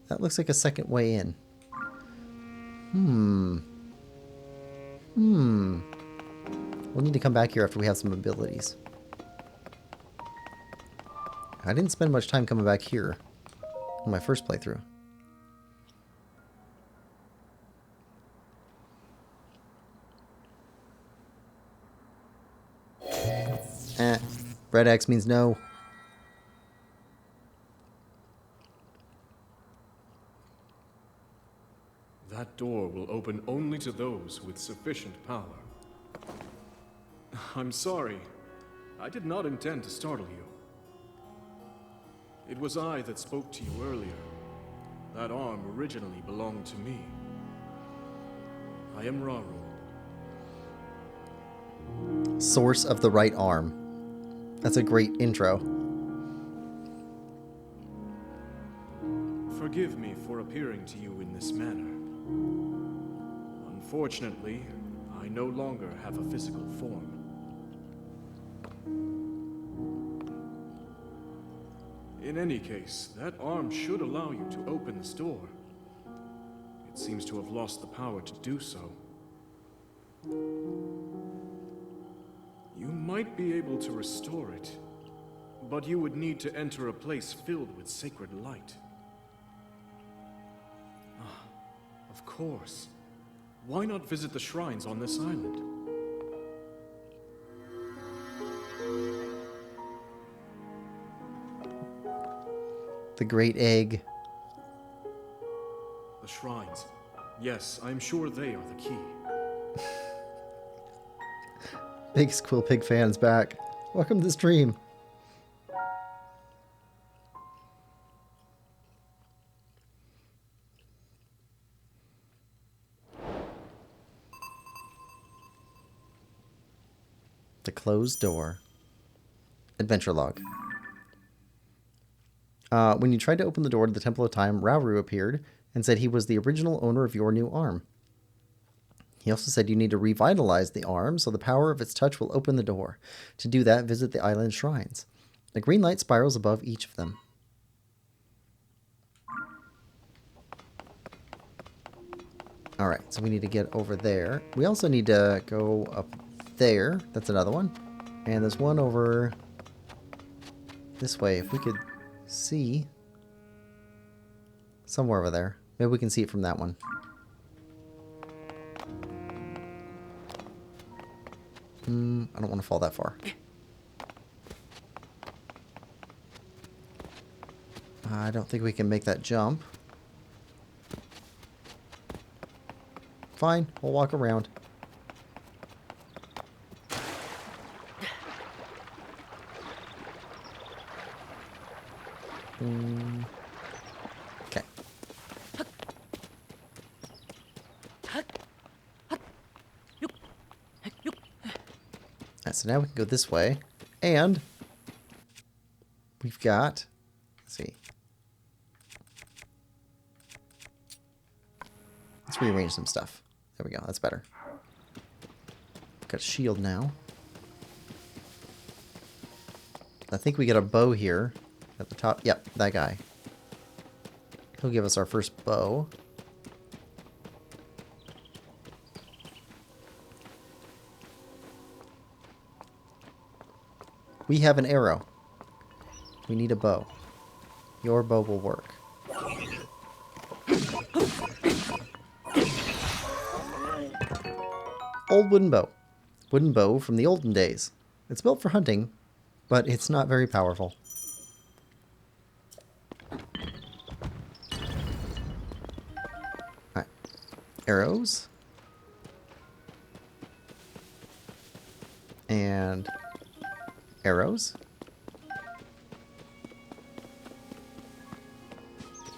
That looks like a second way in. We'll need to come back here after we have some abilities. I didn't spend much time coming back here on my first playthrough. Red X means no. That door will open only to those with sufficient power. I'm sorry. I did not intend to startle you. It was I that spoke to you earlier. That arm originally belonged to me. I am Raru. Source of the right arm. That's a great intro. Forgive me for appearing to you in this manner. Unfortunately, I no longer have a physical form. In any case, that arm should allow you to open this door. It seems to have lost the power to do so. You might be able to restore it, but you would need to enter a place filled with sacred light. Ah, of course. Why not visit the shrines on this island? The Great Egg. The shrines. Yes, I'm sure they are the key. Big Quillpig fans back. Welcome to the stream. The closed door. Adventure log. When you tried to open the door to the Temple of Time, Rauru appeared and said he was the original owner of your new arm. He also said you need to revitalize the arm so the power of its touch will open the door. To do that, visit the island shrines. A green light spirals above each of them. Alright, so we need to get over there. We also need to go up there. That's another one. And there's one over this way. If we could see somewhere over there. Maybe we can see it from that one. I don't want to fall that far. I don't think we can make that jump. Fine, we'll walk around. Okay. Alright, so now we can go this way. And we've got, let's see. Let's rearrange some stuff. There we go, that's better. Got a shield now. I think we get a bow here at the top. Yep, that guy. He'll give us our first bow. We have an arrow. We need a bow. Your bow will work. Old wooden bow. Wooden bow from the olden days. It's built for hunting, but it's not very powerful. Alright. Arrows. And arrows.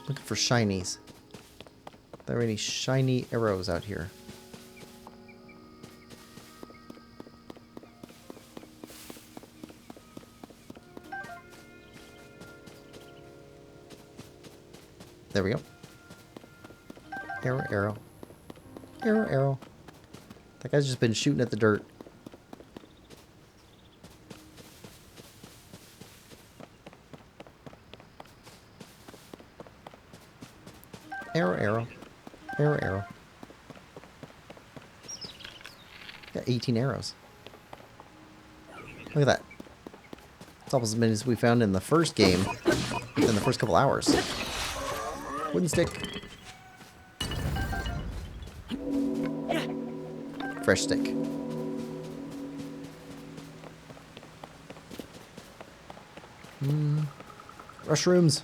Looking for shinies. Are there any shiny arrows out here? There we go. Arrow, arrow. Arrow, arrow. That guy's just been shooting at the dirt. Arrow, arrow. Arrow, arrow. Got 18 arrows. Look at that. It's almost as many as we found in the first game within the first couple hours. Wooden stick. Fresh stick. Mushrooms.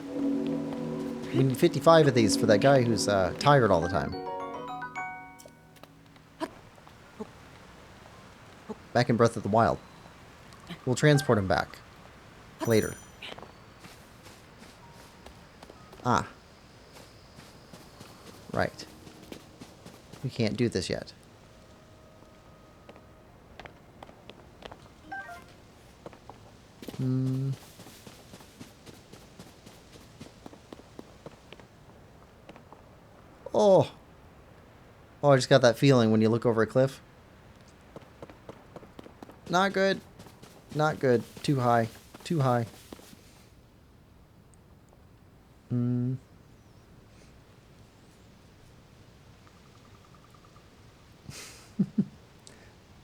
We need 55 of these for that guy who's tired all the time. Back in Breath of the Wild. We'll transport him back. Later. Ah. Right. We can't do this yet. Oh. Oh, I just got that feeling when you look over a cliff. Not good. Not good. Too high. Too high.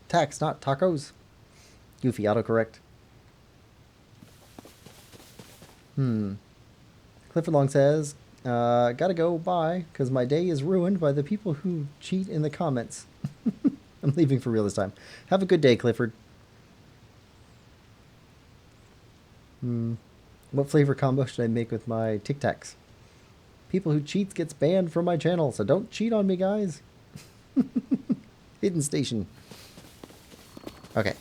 Tax, not tacos. Goofy autocorrect. Clifford Long says, gotta go, bye, because my day is ruined by the people who cheat in the comments. I'm leaving for real this time. Have a good day, Clifford. What flavor combo should I make with my Tic Tacs? People who cheats gets banned from my channel, so don't cheat on me, guys. Hidden station. Okay.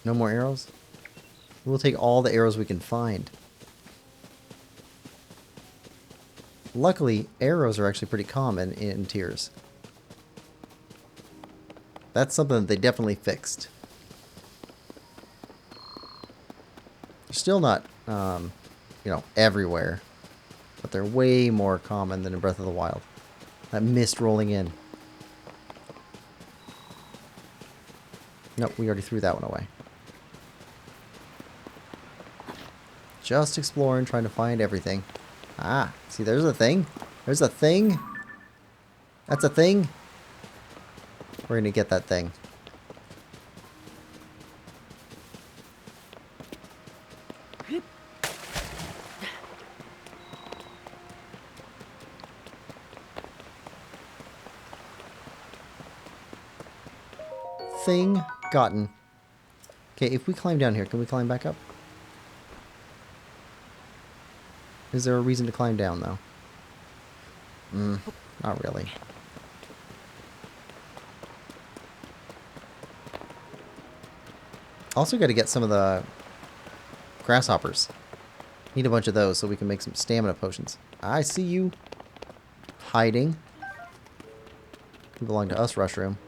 No more arrows? We'll take all the arrows we can find. Luckily, arrows are actually pretty common in tiers. That's something that they definitely fixed. They're still not, you know, everywhere. But they're way more common than in Breath of the Wild. That mist rolling in. Nope, we already threw that one away. Just exploring, trying to find everything. Ah, see, there's a thing. There's a thing. That's a thing. We're gonna get that thing. Thing gotten. Okay, if we climb down here, can we climb back up? Is there a reason to climb down, though? Not really. Also got to get some of the grasshoppers. Need a bunch of those so we can make some stamina potions. I see you. Hiding. You belong to us, Rushroom.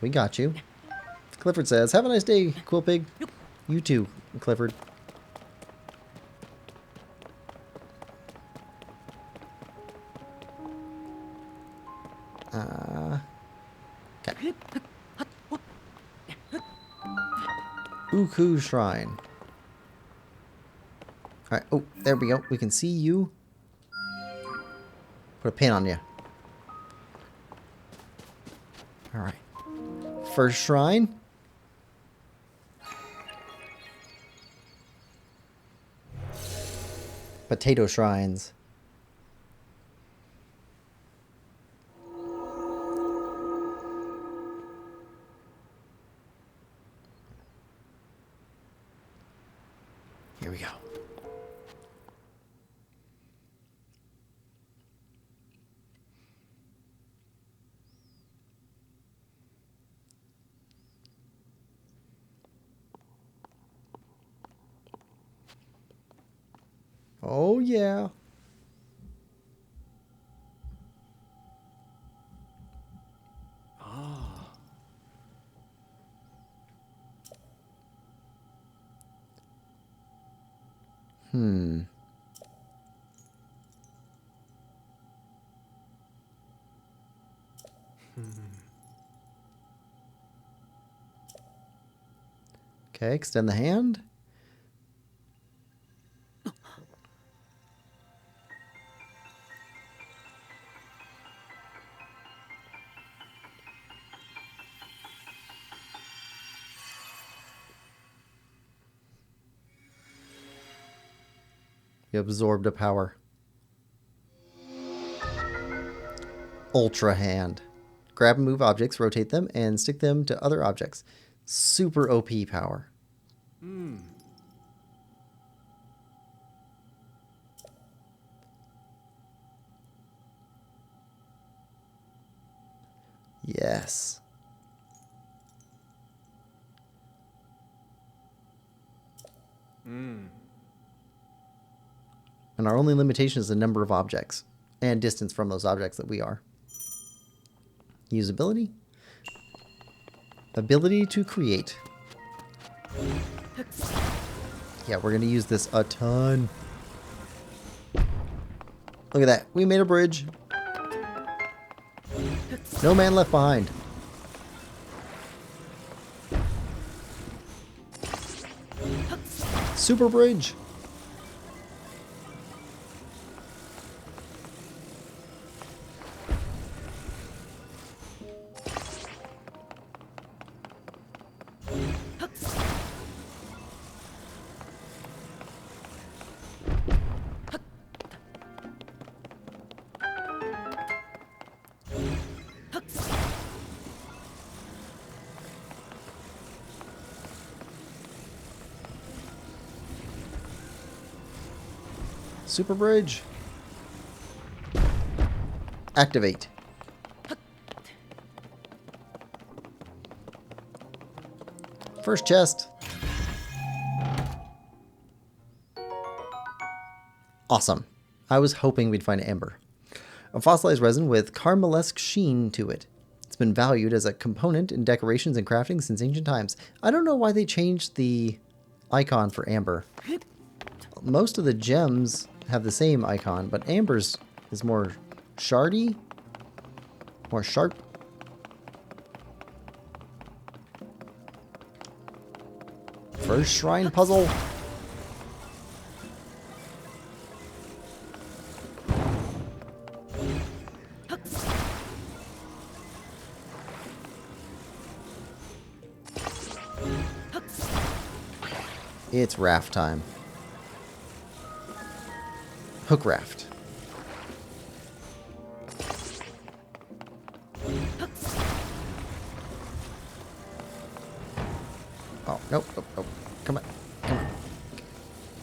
We got you. Clifford says, have a nice day, Quillpig. You too, Clifford. Okay. Uku Shrine. Alright, oh, there we go. We can see you. Put a pin on you. Alright. First shrine. Potato shrines. Here we go. Oh, yeah. Ah. Okay, extend the hand. You absorbed a power. Ultra hand. Grab and move objects, rotate them, and stick them to other objects. Super OP power. Yes. And our only limitation is the number of objects and distance from those objects that we are. Usability. Ability to create. Yeah, we're going to use this a ton. Look at that. We made a bridge. No man left behind. Super bridge. Super bridge. Activate. First chest. Awesome. I was hoping we'd find amber. A fossilized resin with caramelsque sheen to it. It's been valued as a component in decorations and crafting since ancient times. I don't know why they changed the icon for amber. Most of the gems have the same icon, but amber's is more shardy, more sharp. First shrine puzzle. It's raft time. Hook raft. Nope, nope, nope. Come on. Come on.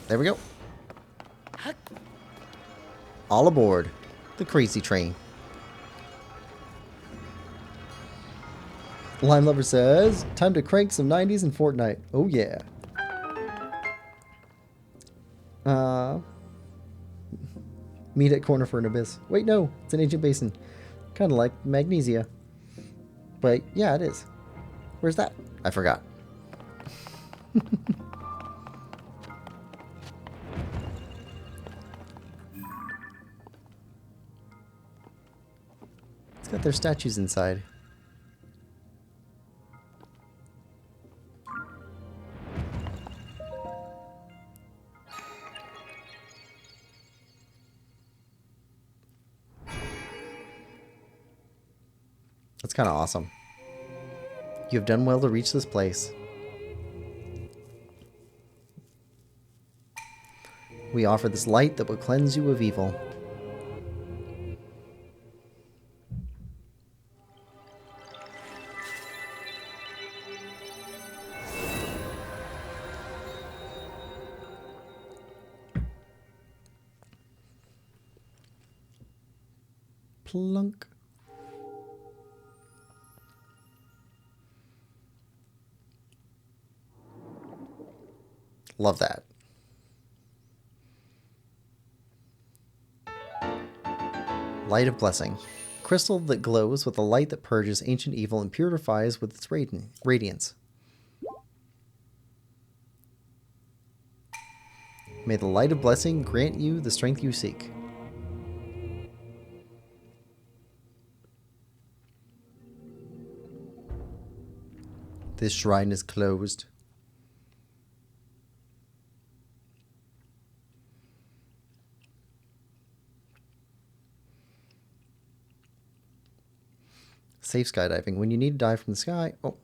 There we go. All aboard the crazy train. Lime Lover says, time to crank some 90s in Fortnite. Oh yeah. Meet at corner for an abyss. Wait, no, it's an ancient basin. Kind of like Magnesia. But yeah, it is. Where's that? I forgot. It's got their statues inside. That's kind of awesome. You have done well to reach this place. We offer this light that will cleanse you of evil. Plunk. Love that. Light of Blessing. Crystal that glows with a light that purges ancient evil and purifies with its radiance. May the Light of Blessing grant you the strength you seek. This shrine is closed. Safe skydiving. When you need to dive from the sky... Oh,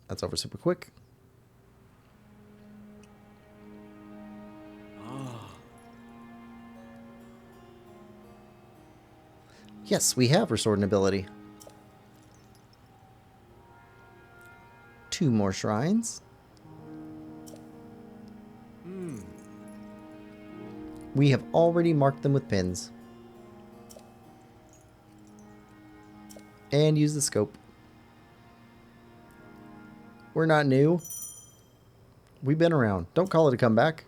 that's over super quick. Yes, we have restored an ability. 2 more shrines. We have already marked them with pins. And use the scope. We're not new. We've been around. Don't call it a comeback.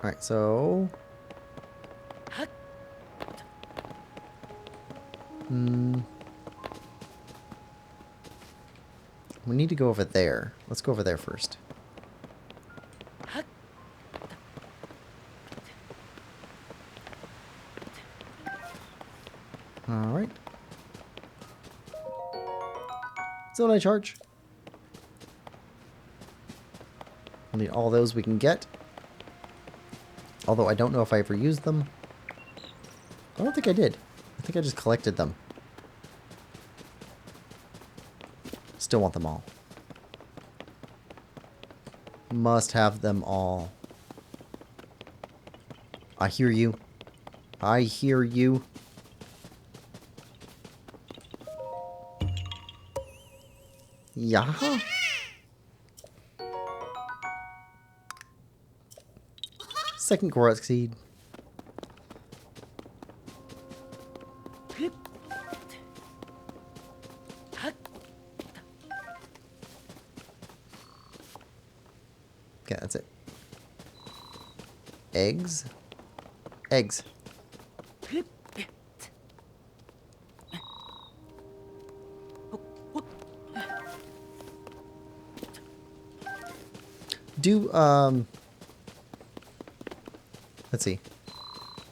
Alright, so... we need to go over there. Let's go over there first. Alright. Still no charge. We'll need all those we can get. Although I don't know if I ever used them. I don't think I did. I think I just collected them. Still want them all. Must have them all. I hear you. I hear you. Yeah. Second Korok seed. Okay, that's it. Eggs. Eggs. Do, let's see.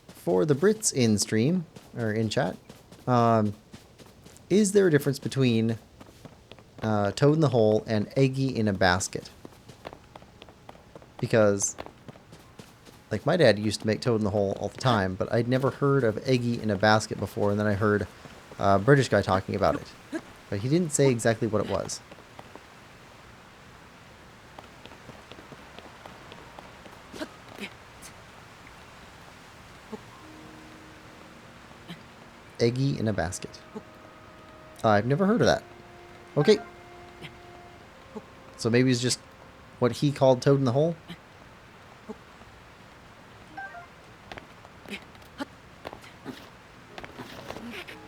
For the Brits in stream, or in chat, is there a difference between Toad in the Hole and Eggy in a Basket? Because, like, my dad used to make Toad in the Hole all the time, but I'd never heard of Eggy in a Basket before, and then I heard a British guy talking about it. But he didn't say exactly what it was. Eggy in a Basket. I've never heard of that. Okay. So maybe it's just what he called Toad in the Hole?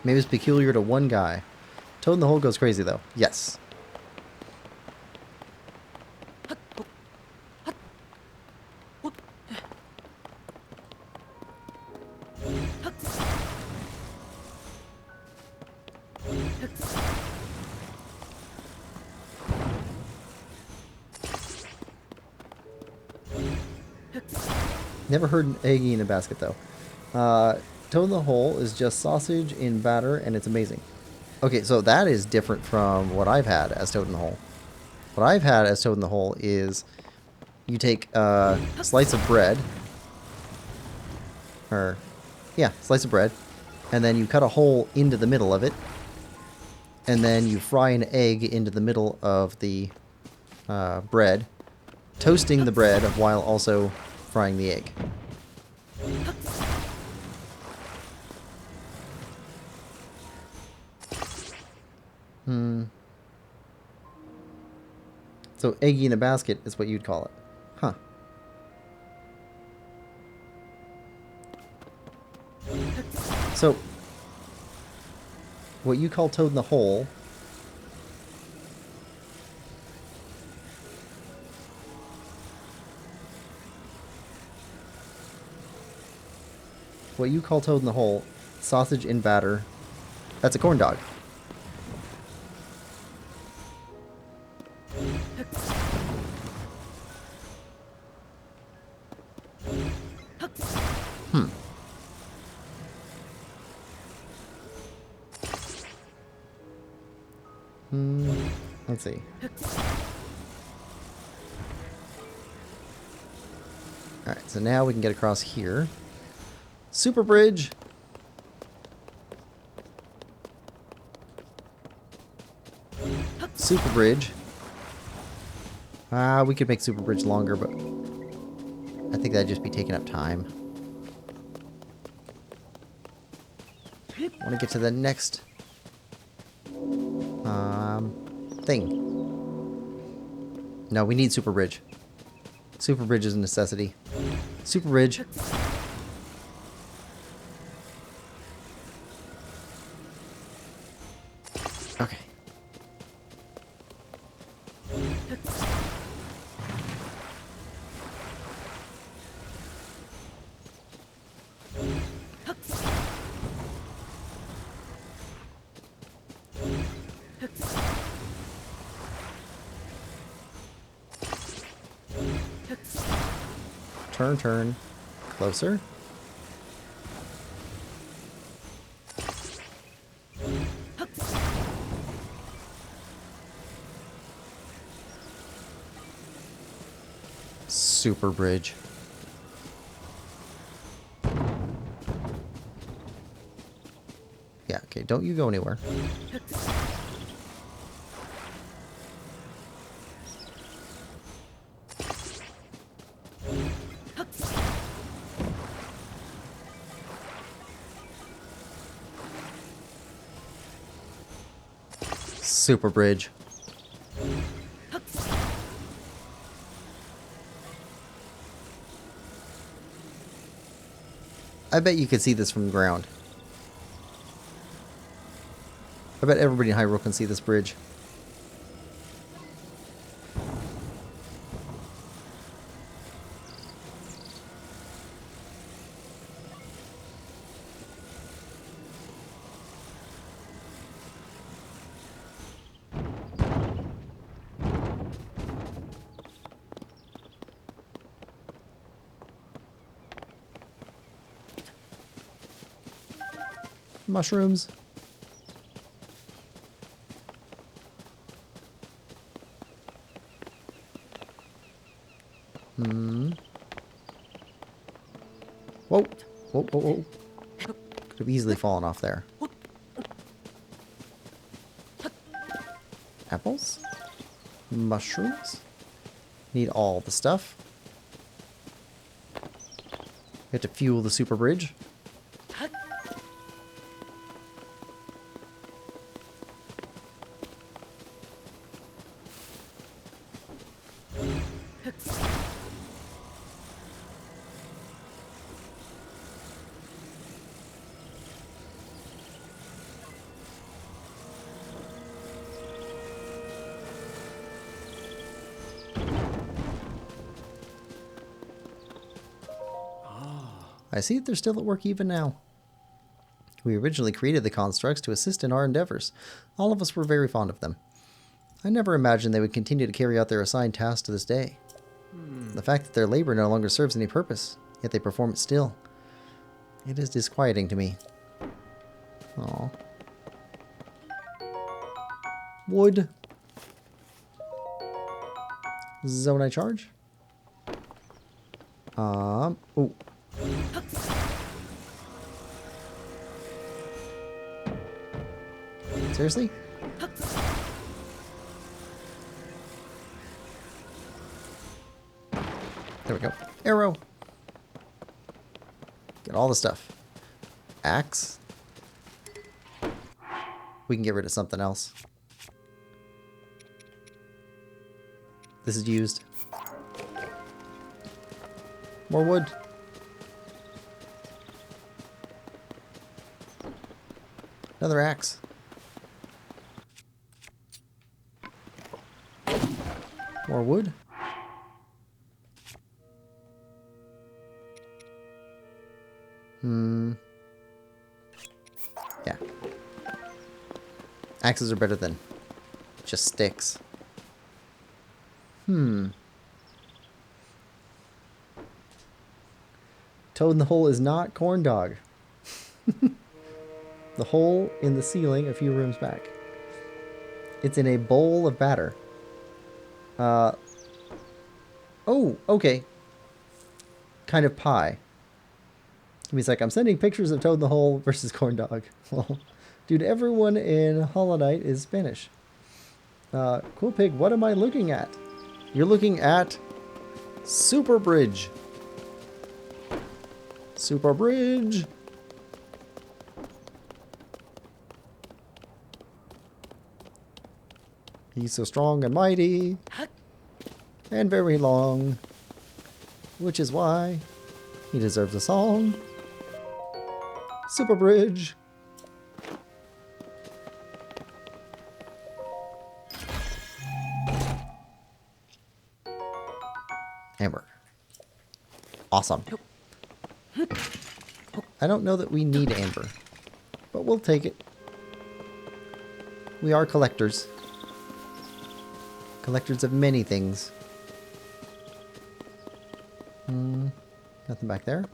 Maybe it's peculiar to one guy. Toad in the Hole goes crazy, though. Yes. Never heard an eggy in a basket, though. Toad in the Hole is just sausage in batter, and it's amazing. Okay, so that is different from what I've had as Toad in the Hole. What I've had as Toad in the Hole is you take a slice of bread, slice of bread, and then you cut a hole into the middle of it, and then you fry an egg into the middle of the bread, toasting the bread while also frying the egg. So eggy in a basket is what you'd call it. Huh. So, what you call Toad in the Hole sausage in batter, that's a corn dog. Let's see. Alright, so now we can get across here. Super bridge! Super bridge. We could make super bridge longer, but I think that'd just be taking up time. I want to get to the next thing. No, we need super bridge. Super bridge is a necessity. Super bridge. Okay. Turn. Closer. Super bridge. Yeah, okay, don't you go anywhere. Super bridge. I bet you could see this from the ground. I bet everybody in Hyrule can see this bridge. Mushrooms. Whoa. Whoa. Could have easily fallen off there. Apples. Mushrooms. Need all the stuff. We have to fuel the super bridge. I see that they're still at work even now. We originally created the constructs to assist in our endeavors. All of us were very fond of them. I never imagined they would continue to carry out their assigned tasks to this day. The fact that their labor no longer serves any purpose, yet they perform it still. It is disquieting to me. Aww. Wood. Zonai charge. Oh. Seriously? There we go. Arrow. Get all the stuff. Axe. We can get rid of something else. This is used. More wood. Another axe. More wood. Yeah. Axes are better than just sticks. Toad in the hole is not corn dog. The hole in the ceiling a few rooms back. It's in a bowl of batter. Oh, okay. Kind of pie. He's like, I'm sending pictures of Toad in the Hole versus Corn Dog. Well, dude, everyone in Hollow Knight is Spanish. Quillpig, what am I looking at? You're looking at Super Bridge. Super Bridge. He's so strong and mighty. And very long. Which is why he deserves a song. Super Bridge. Amber. Awesome. I don't know that we need amber, but we'll take it. We are collectors. Collectors of many things. Nothing back there.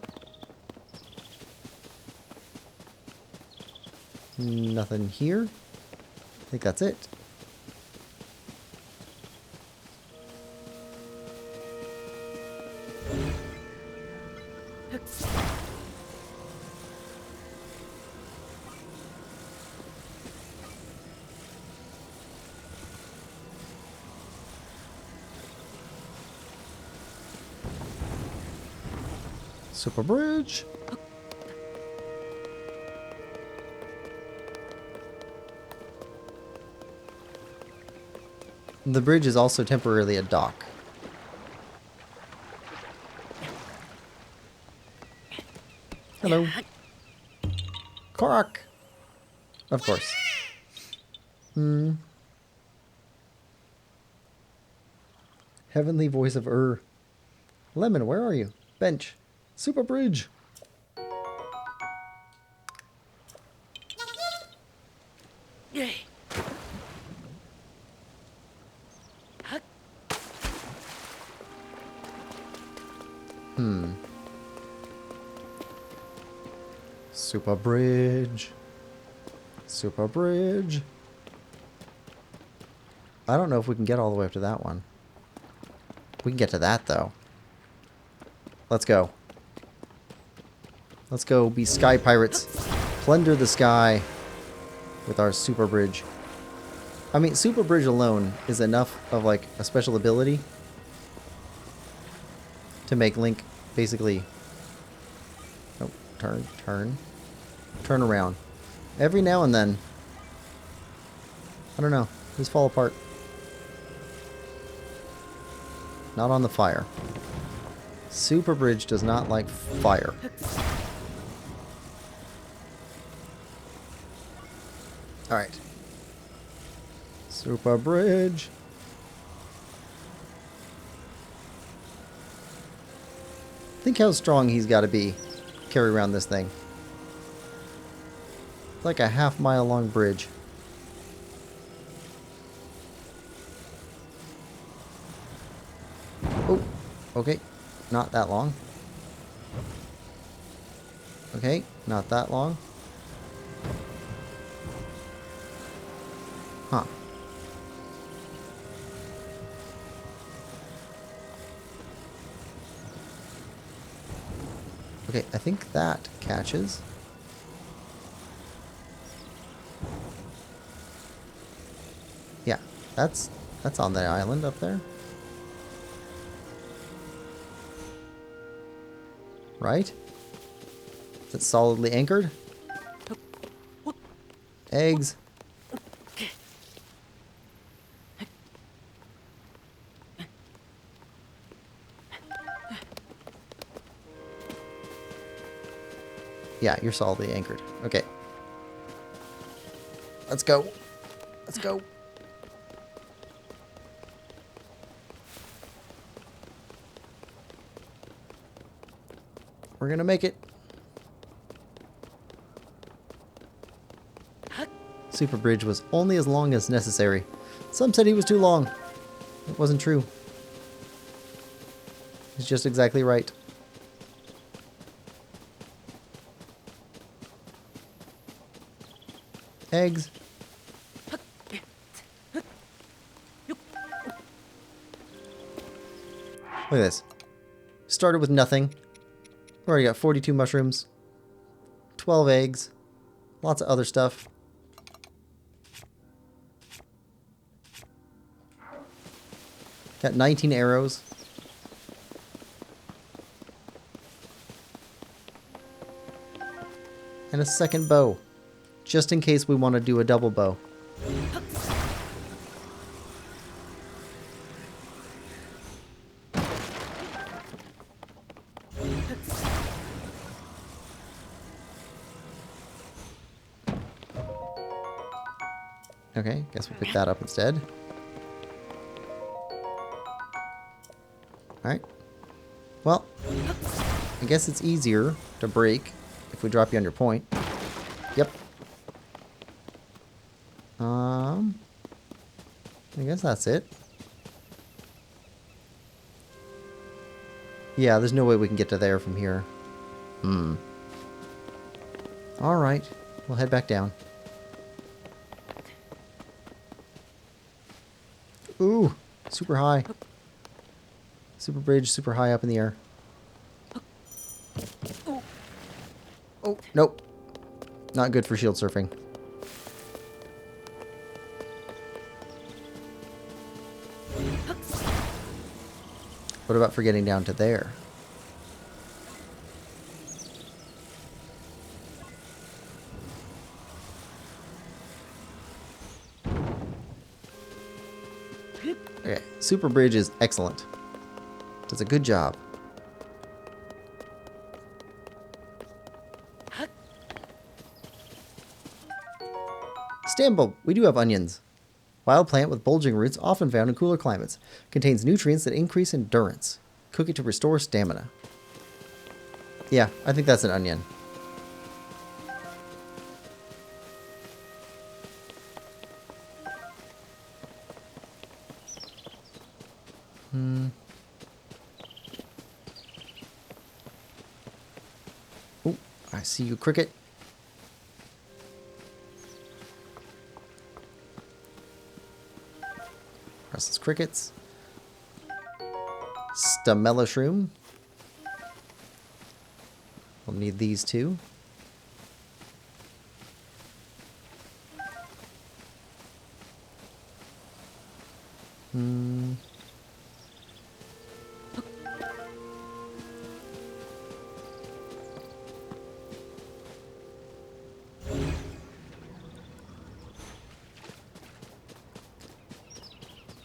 Nothing here. I think that's it. Super Bridge. The bridge is also temporarily a dock. Hello. Korok. Of course. Heavenly voice of Lemon, where are you? Bench. Super Bridge. Super Bridge. Super Bridge. I don't know if we can get all the way up to that one. We can get to that, though. Let's go. Let's go be sky pirates. Plunder the sky with our Super Bridge. I mean, Super Bridge alone is enough of, like, a special ability to make Link basically... Oh, turn around. Every now and then. I don't know. Just fall apart. Not on the fire. Super Bridge does not like fire. Alright. Super Bridge. Think how strong he's got to be carry around this thing. It's like a half-mile long bridge. Oh, okay. Not that long. Okay, not that long. Huh. Okay, I think that catches. Yeah, that's on the island up there. Right? Is it solidly anchored? Eggs. Yeah, you're solidly anchored. Okay. Let's go. Let's go. We're gonna make it. Super Bridge was only as long as necessary. Some said he was too long. It wasn't true. He's just exactly right. Eggs. Look at this. Started with nothing. Already got 42 mushrooms, 12 eggs, lots of other stuff. Got 19 arrows. And a second bow, just in case we want to do a double bow. Okay, guess we'll pick that up instead. Alright. Well, I guess it's easier to break if we drop you on your point. Yep. I guess that's it. Yeah, there's no way we can get to there from here. Alright, we'll head back down. Ooh, super high. Super bridge, super high up in the air. Oh, nope. Not good for shield surfing. What about for getting down to there? Okay, super bridge is excellent. Does a good job. Stamble, we do have onions. Wild plant with bulging roots, often found in cooler climates. Contains nutrients that increase endurance. Cook it to restore stamina. Yeah, I think that's an onion. Oh, I see you, cricket. Restless crickets. Stamella shroom. We'll need these two.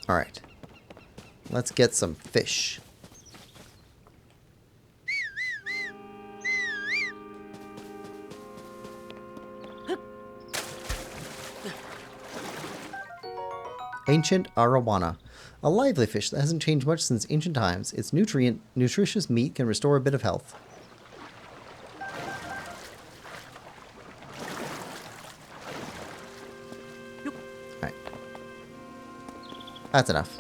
All right. Let's get some fish. Ancient arowana. A lively fish that hasn't changed much since ancient times. Its nutritious meat can restore a bit of health. That's enough.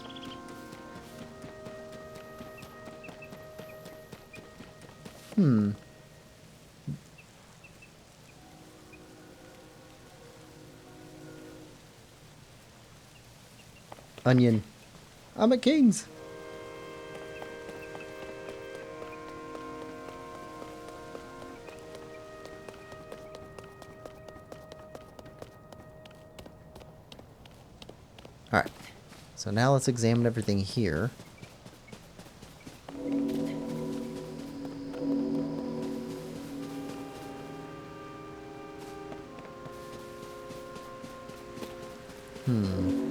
Onion. I'm at King's. Alright. So now let's examine everything here. Hmm.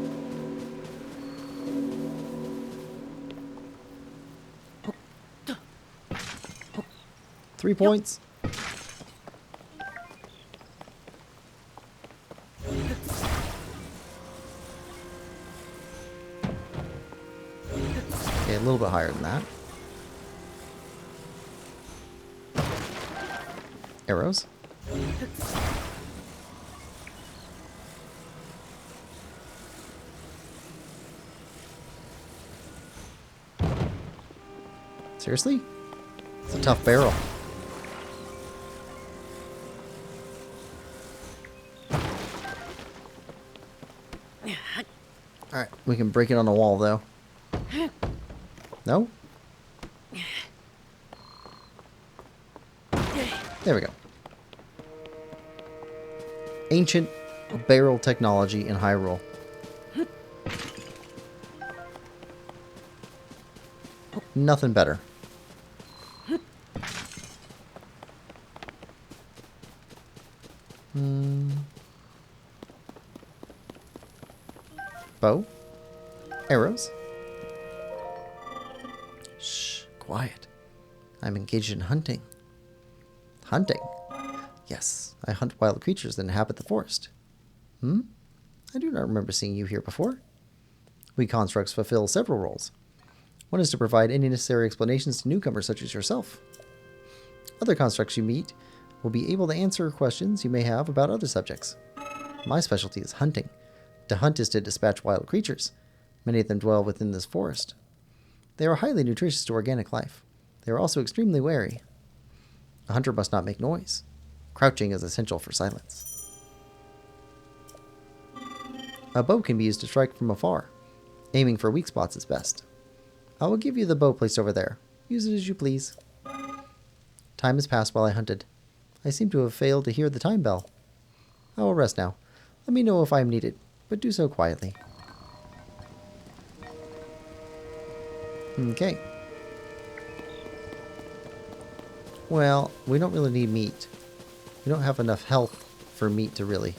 3 points. Okay, a little bit higher than that. Arrows. Seriously? It's a tough barrel. Alright, we can break it on the wall though. No? There we go. Ancient barrel technology in Hyrule. Nothing better. Bow. Arrows. Shh, quiet. I'm engaged in hunting. Hunting? Yes, I hunt wild creatures that inhabit the forest. I do not remember seeing you here before. We constructs fulfill several roles. One is to provide any necessary explanations to newcomers such as yourself. Other constructs you meet will be able to answer questions you may have about other subjects. My specialty is hunting. To hunt is to dispatch wild creatures. Many of them dwell within this forest. They are highly nutritious to organic life. They are also extremely wary. A hunter must not make noise. Crouching is essential for silence. A bow can be used to strike from afar. Aiming for weak spots is best. I will give you the bow placed over there. Use it as you please. Time has passed while I hunted. I seem to have failed to hear the time bell. I will rest now. Let me know if I am needed, but do so quietly. Okay. Well, we don't really need meat. We don't have enough health for meat to really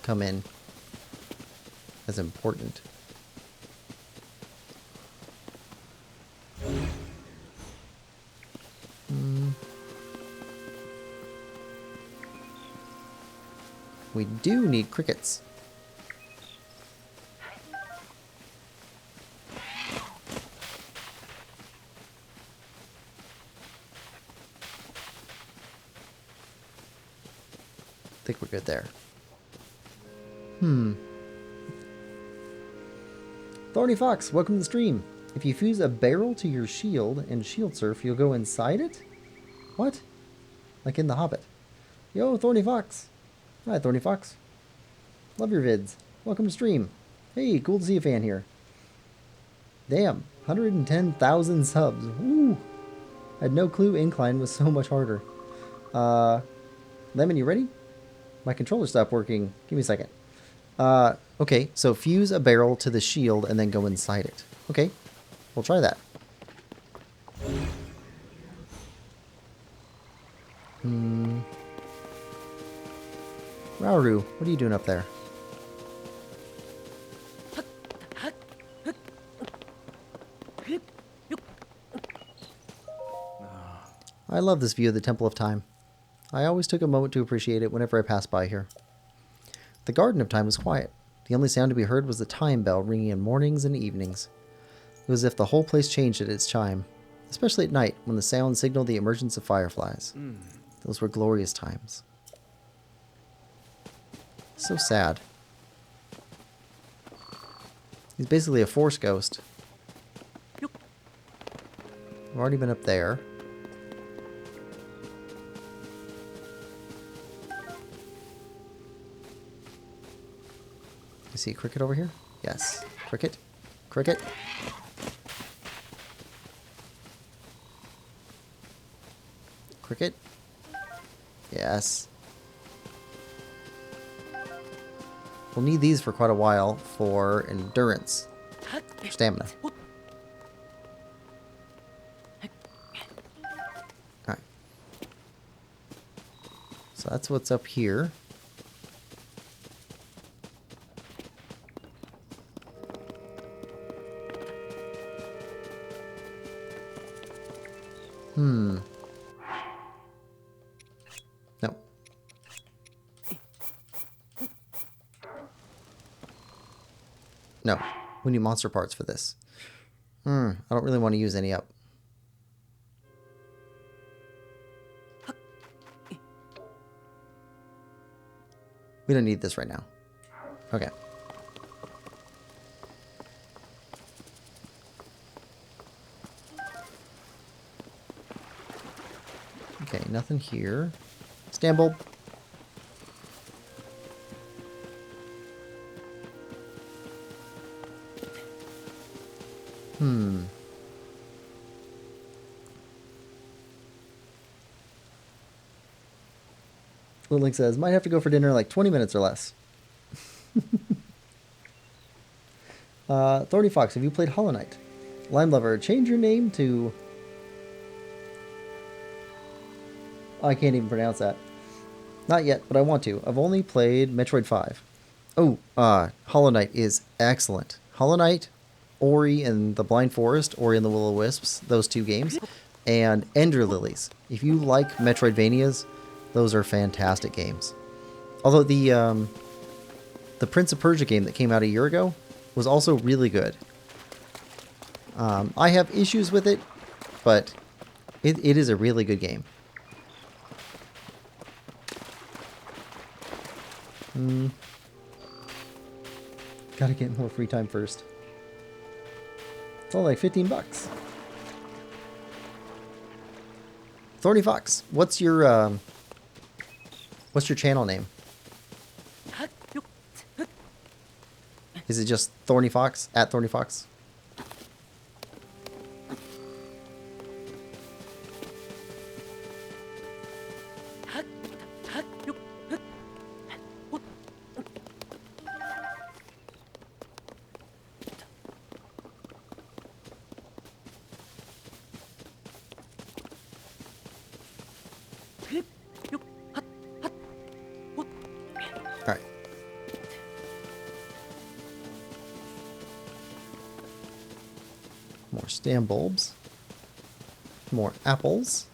come in as important. We do need crickets. I think we're good there. Thorny Fox, welcome to the stream. If you fuse a barrel to your shield and shield surf, you'll go inside it? What? Like in The Hobbit. Yo, Thorny Fox. Hi, Thorny Fox. Love your vids. Welcome to stream. Hey, cool to see a fan here. Damn, 110,000 subs. Woo! I had no clue incline was so much harder. Lemon, you ready? My controller stopped working. Give me a second. Okay, so fuse a barrel to the shield and then go inside it. Okay, we'll try that. Rauru, what are you doing up there? I love this view of the Temple of Time. I always took a moment to appreciate it whenever I passed by here. The Garden of Time was quiet. The only sound to be heard was the time bell ringing in mornings and evenings. It was as if the whole place changed at its chime, especially at night when the sound signaled the emergence of fireflies. Those were glorious times. So sad. He's basically a force ghost. I've already been up there. You see a cricket over here? Yes. Cricket. Cricket. Cricket. Yes. We'll need these for quite a while for endurance. Stamina. Alright. So that's what's up here. No. No. We need monster parts for this. I don't really want to use any up. We don't need this right now. Okay. Okay, nothing here. Stand bulb. Little Link says, might have to go for dinner in like 20 minutes or less. Thorny Fox, have you played Hollow Knight? Lime Lover, change your name to... I can't even pronounce that. Not yet, but I want to. I've only played Metroid 5. Oh, Hollow Knight is excellent. Hollow Knight, Ori and the Blind Forest, Ori and the Will-O-Wisps, those two games, and Ender Lilies. If you like Metroidvanias, those are fantastic games. Although the Prince of Persia game that came out a year ago was also really good. I have issues with it, but it is a really good game. Gotta get more free time first. It's only like 15 bucks. Thorny Fox, what's your channel name? Is it just Thorny Fox? At Thorny Fox? Alright. More stand bulbs. More apples.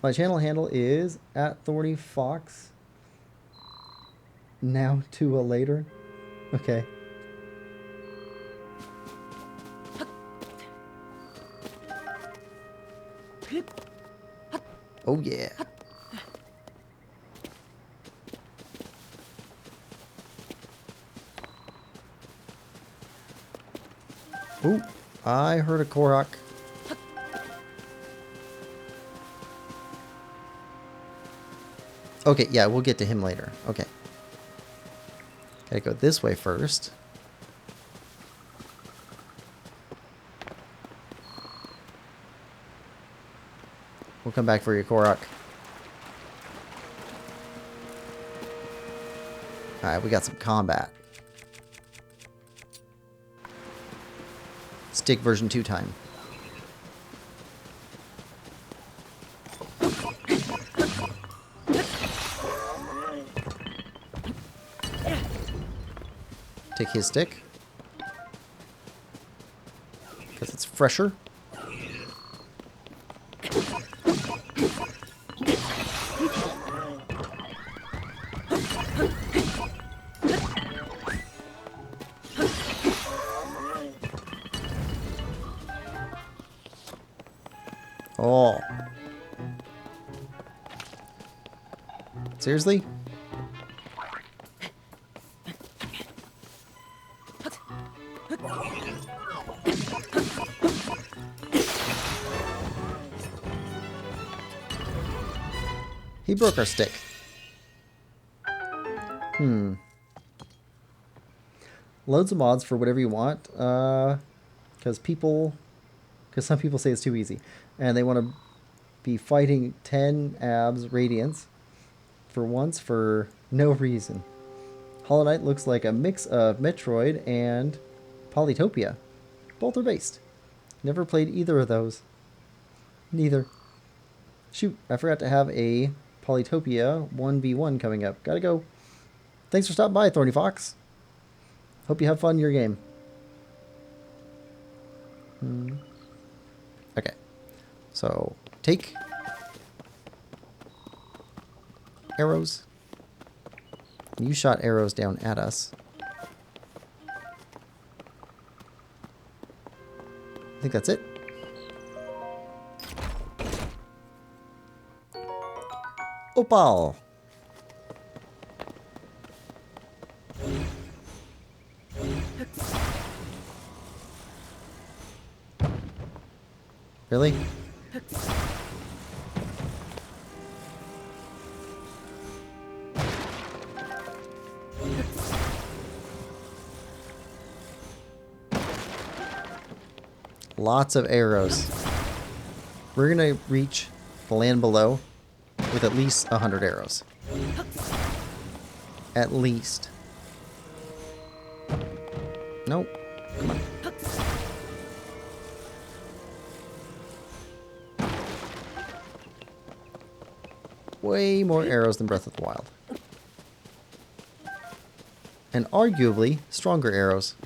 My channel handle is at Thorny Fox. Now to a later. Okay. Oh yeah. Ooh, I heard a Korok. Okay, yeah, we'll get to him later. Okay. Gotta go this way first. We'll come back for your Korok. Alright, we got some combat. Stick version 2 time. Take his stick. Because it's fresher. Oh. Seriously? He broke our stick. Loads of mods for whatever you want. Because some people say it's too easy. And they want to be fighting 10 abs radiance for once for no reason. Hollow Knight looks like a mix of Metroid and Polytopia. Both are based. Never played either of those. Neither. Shoot, I forgot to have a Polytopia 1v1 coming up. Gotta go. Thanks for stopping by, Thorny Fox. Hope you have fun in your game. Okay. So, take arrows. You shot arrows down at us. I think that's it. Opal. Really? Lots of arrows. We're gonna reach the land below with at least 100 arrows. At least. Nope. Come on. Way more arrows than Breath of the Wild. And arguably stronger arrows.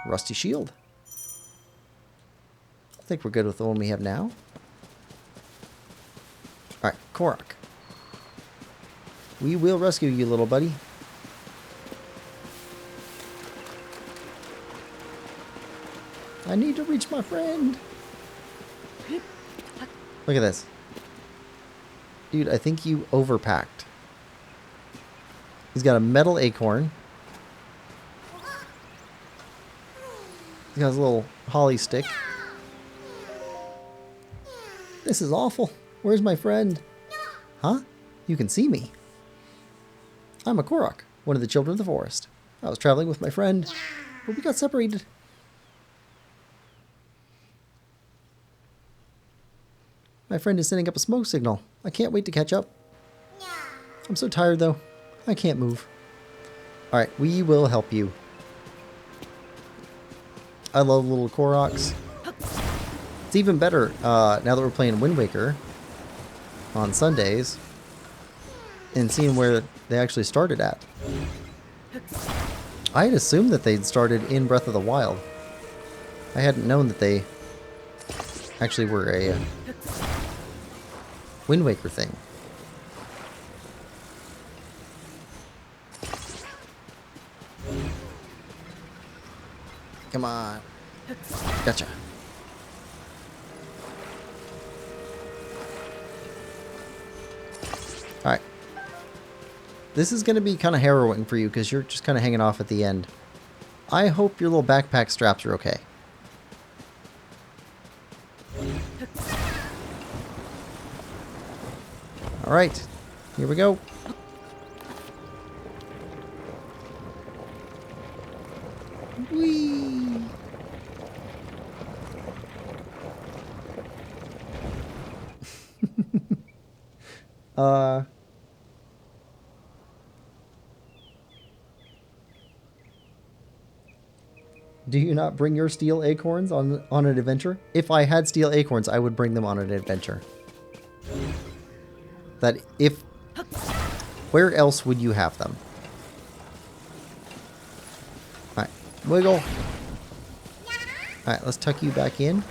Rusty shield. I think we're good with the one we have now. Alright, Korok. We will rescue you, little buddy. I need to reach my friend. Look at this. Dude, I think you overpacked. He's got a metal acorn. He's got his little holly stick. This is awful. Where's my friend? Huh? You can see me. I'm a Korok, one of the children of the forest. I was traveling with my friend, but we got separated. My friend is sending up a smoke signal. I can't wait to catch up. I'm so tired, though. I can't move. Alright, we will help you. I love little Koroks. It's even better now that we're playing Wind Waker on Sundays and seeing where they actually started at. I had assumed that they'd started in Breath of the Wild. I hadn't known that they actually were a Wind Waker thing. Come on. Gotcha. Alright. This is going to be kind of harrowing for you because you're just kind of hanging off at the end. I hope your little backpack straps are okay. Alright. Here we go. Whee! Do you not bring your steel acorns on an adventure? If I had steel acorns, I would bring them on an adventure. Where else would you have them? Alright, wiggle. Alright, let's tuck you back in.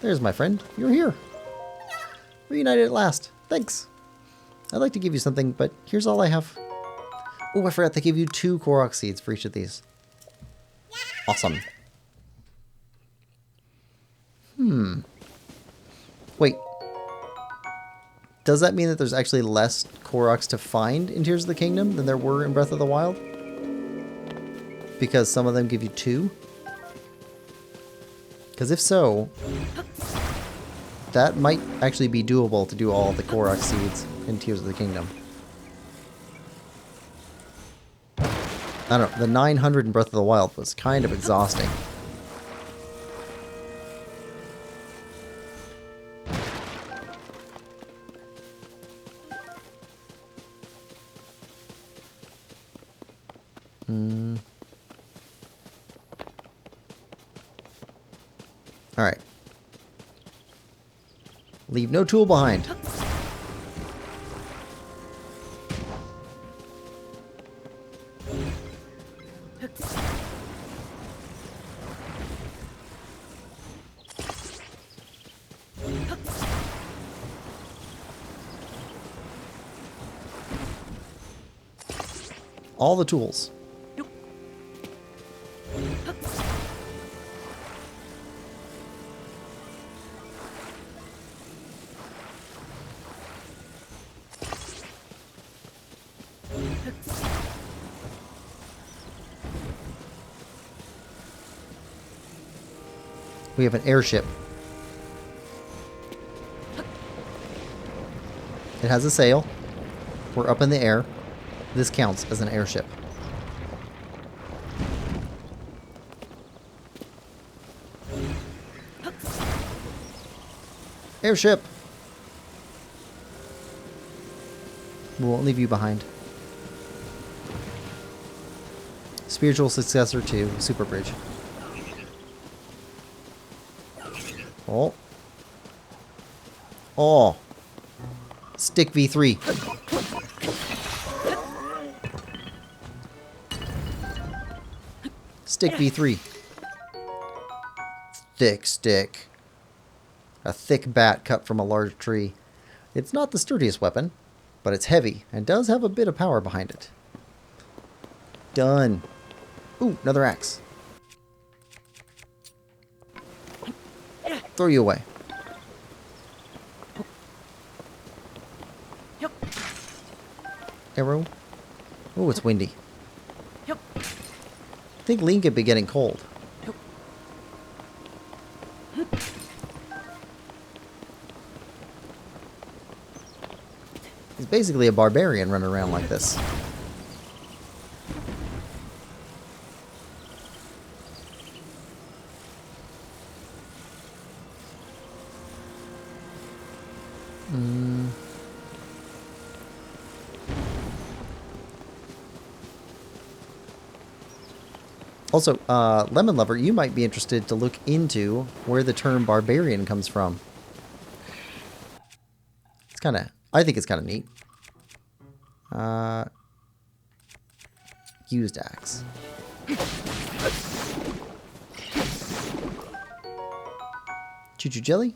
There's my friend. You're here. Reunited at last. Thanks. I'd like to give you something, but here's all I have. Oh, I forgot they give you 2 Korok seeds for each of these. Awesome. Wait. Does that mean that there's actually less Koroks to find in Tears of the Kingdom than there were in Breath of the Wild? Because some of them give you 2? Because if so, that might actually be doable to do all the Korok seeds in Tears of the Kingdom. I don't know, the 900 in Breath of the Wild was kind of exhausting. Alright. Leave no tool behind. All the tools. We have an airship. It has a sail. We're up in the air. This counts as an airship. Airship! We won't leave you behind. Spiritual successor to Super Bridge. Oh. Oh. Stick V3. Stick V3. Thick stick. A thick bat cut from a large tree. It's not the sturdiest weapon, but it's heavy and does have a bit of power behind it. Done. Ooh, another axe. Throw you away. Arrow. Oh, it's windy. I think Link could be getting cold. He's basically a barbarian running around like this. Also, Lemon Lover, you might be interested to look into where the term barbarian comes from. It's kind of, I think it's kind of neat. Used axe. Choo-choo jelly?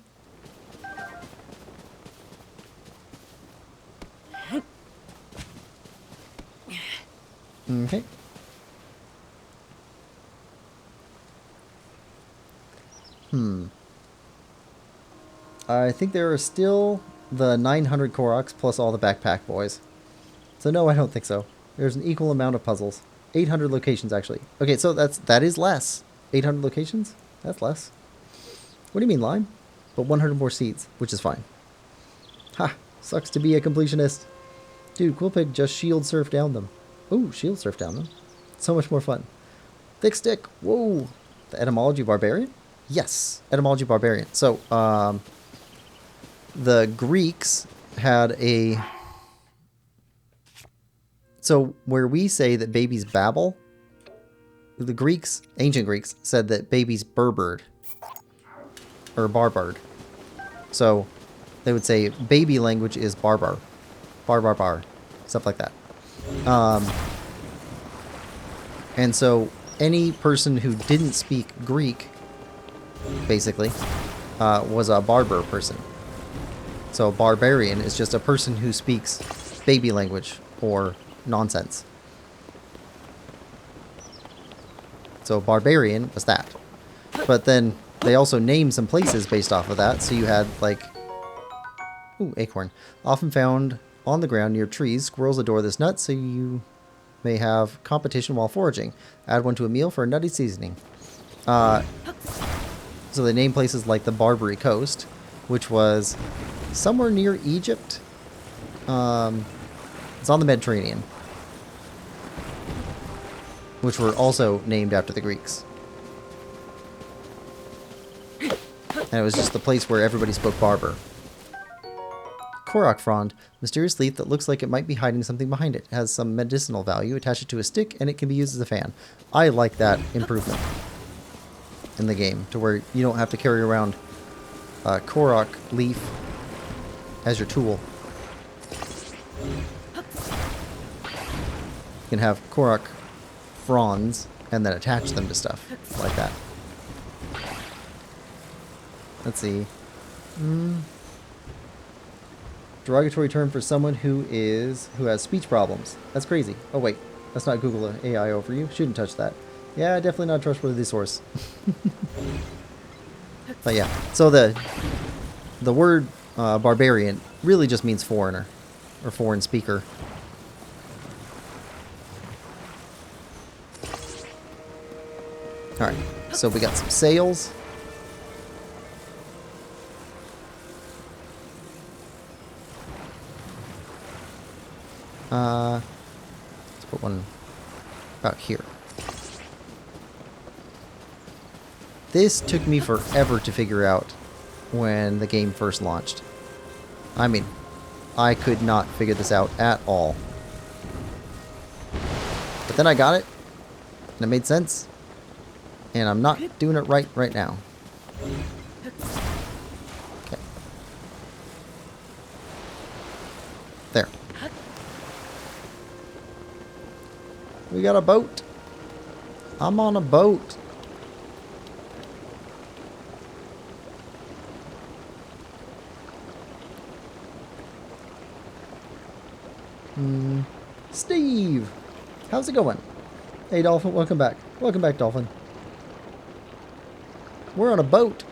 Okay. I think there are still the 900 Koroks plus all the backpack boys. So no, I don't think so. There's an equal amount of puzzles. 800 locations, actually. Okay, so that is less. 800 locations? That's less. What do you mean, Lime? But 100 more seeds, which is fine. Ha! Sucks to be a completionist. Dude, Quillpig just shield surf down them. Ooh, shield surf down them. So much more fun. Thick stick. Whoa! The etymology barbarian? Yes, etymology barbarian. So, the Greeks had a... So, where we say that babies babble, the Greeks, ancient Greeks, said that babies burbered. Or barbard. So, they would say baby language is barbar. Bar. Stuff like that. And so, any person who didn't speak Greek, basically, was a barbar person. So a barbarian is just a person who speaks baby language or nonsense. So barbarian was that. But then they also named some places based off of that. So you had like, Ooh, acorn. Often found on the ground near trees. Squirrels adore this nut, so you may have competition while foraging. Add one to a meal for a nutty seasoning. So they name places like the Barbary Coast, which was somewhere near Egypt. It's on the Mediterranean, which were also named after the Greeks. And it was just the place where everybody spoke Barber. Korok frond, mysterious leaf that looks like it might be hiding something behind it. It has some medicinal value. Attach it to a stick and it can be used as a fan. I like that improvement in the game, to where you don't have to carry around a Korok leaf as your tool. You can have Korok fronds and then attach them to stuff like that. Let's see. Derogatory term for someone who has speech problems. That's crazy. Oh wait, that's not Google AI over you. Shouldn't touch that. Yeah, definitely not a trustworthy source. But yeah, so the word barbarian really just means foreigner or foreign speaker. All right, so we got some sails. Let's put one about here. This took me forever to figure out when the game first launched. I mean, I could not figure this out at all. But then I got it, and it made sense. And I'm not doing it right now. Okay. There. We got a boat. I'm on a boat. Steve! How's it going? Hey, Dolphin, welcome back. Welcome back, Dolphin. We're on a boat.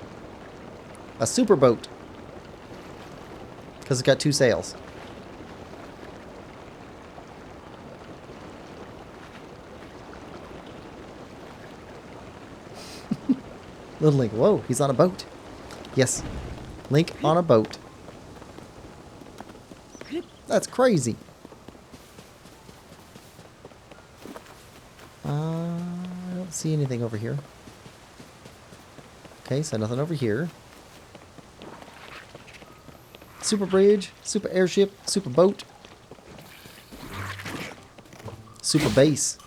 A super boat. Because it's got 2 sails. Little Link, whoa, he's on a boat. Yes, Link on a boat. That's crazy. I don't see anything over here. Okay, so nothing over here. Super bridge, super airship, super boat. Super base.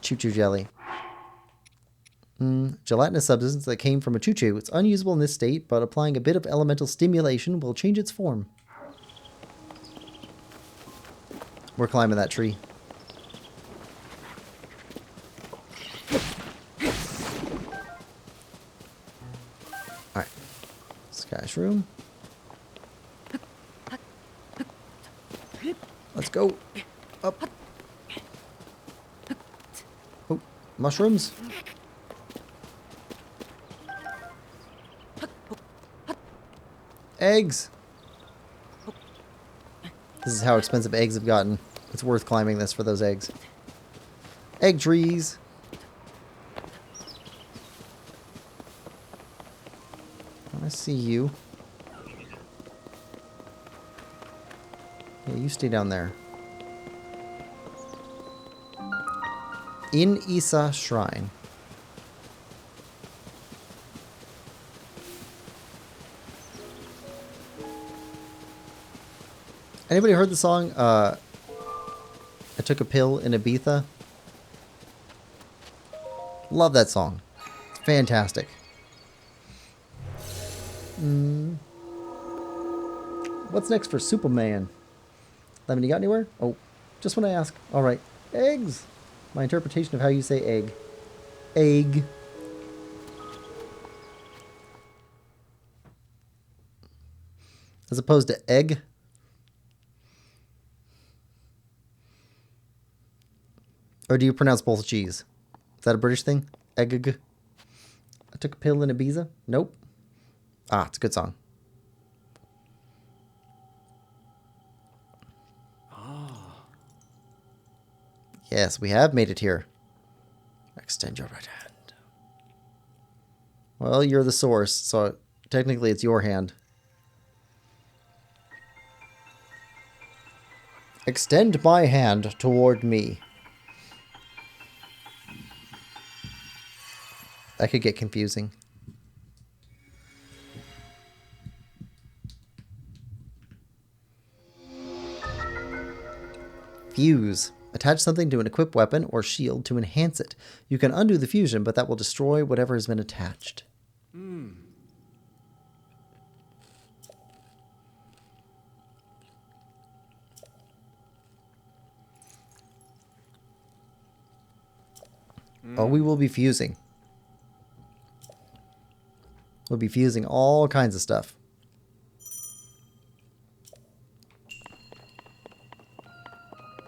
Choo-choo jelly. Gelatinous substance that came from a choo-choo. It's unusable in this state, but applying a bit of elemental stimulation will change its form. We're climbing that tree. Alright. Sky shroom. Let's go. Up. Oh, mushrooms. Eggs. This is how expensive eggs have gotten. It's worth climbing this for those eggs. Egg trees. I see you. Yeah, you stay down there. In Isa Shrine. Anybody heard the song, I Took a Pill in Ibiza? Love that song. It's fantastic. What's next for Superman? Lemon, you got anywhere? Oh, just want to ask. All right. Eggs. My interpretation of how you say egg. Egg. As opposed to egg. Or do you pronounce both G's? Is that a British thing? Egg. took a pill in Ibiza. Nope. Ah, it's a good song. Yes, we have made it here. Extend your right hand. Well, you're the source, so technically it's your hand. Extend my hand toward me. That could get confusing. Fuse. Attach something to an equipped weapon or shield to enhance it. You can undo the fusion, but that will destroy whatever has been attached. Oh, we will be fusing. We'll be fusing all kinds of stuff.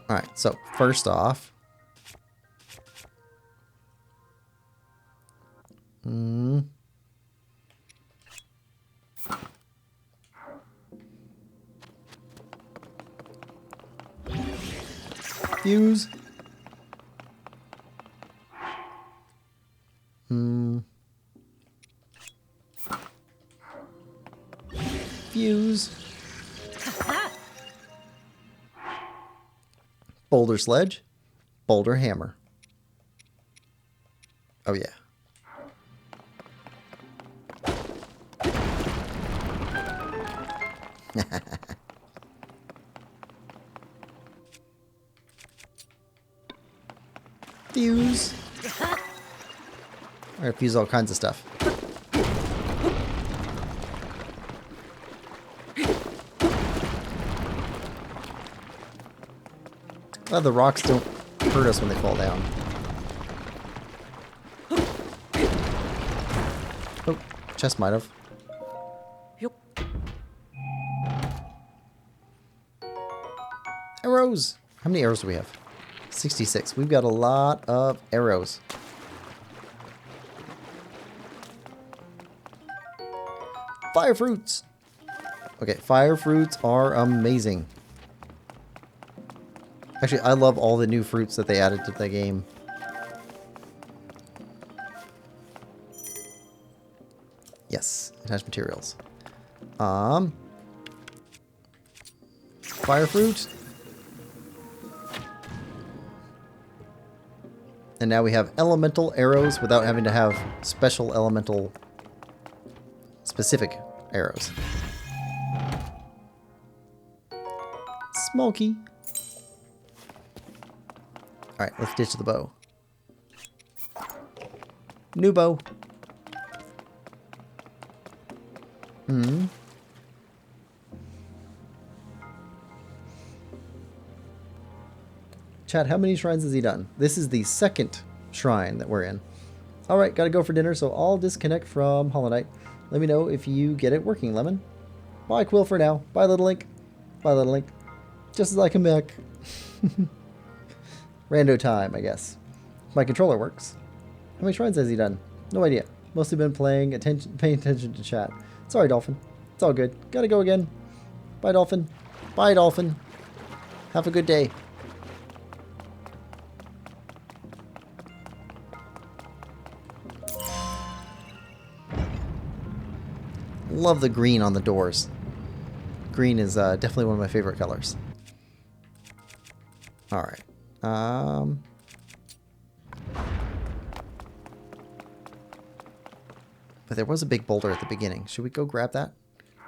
Alright, so first off, fuse. Fuse. Boulder sledge. Boulder hammer. Oh yeah. Fuse. Alright, fuse all kinds of stuff. Glad the rocks don't hurt us when they fall down. Oh, chest might have. Arrows! How many arrows do we have? 66. We've got a lot of arrows. Fire fruits! Okay, fire fruits are amazing. Actually, I love all the new fruits that they added to the game. Yes, attached materials. Fire fruit. And now we have elemental arrows without having to have special elemental specific arrows. Smoky. Alright, let's ditch the bow. New bow. Chat, how many shrines has he done? This is the second shrine that we're in. Alright, gotta go for dinner, so I'll disconnect from Hollow Knight. Let me know if you get it working, Lemon. Bye, Quill, for now. Bye, Little Link. Bye, Little Link. Just as I come back. Rando time, I guess. My controller works. How many shrines has he done? No idea. Mostly been paying attention to chat. Sorry, Dolphin. It's all good. Gotta go again. Bye, Dolphin. Bye, Dolphin. Have a good day. Love the green on the doors. Green is definitely one of my favorite colors. Alright. But there was a big boulder at the beginning. Should we go grab that?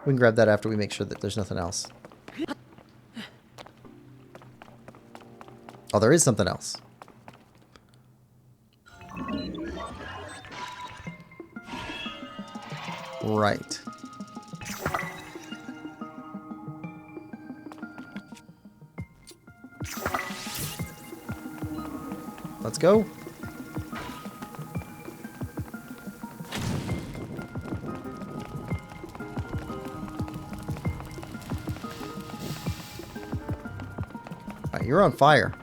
We can grab that after we make sure that there's nothing else. Oh, there is something else. Right. Let's go. Alright, you're on fire.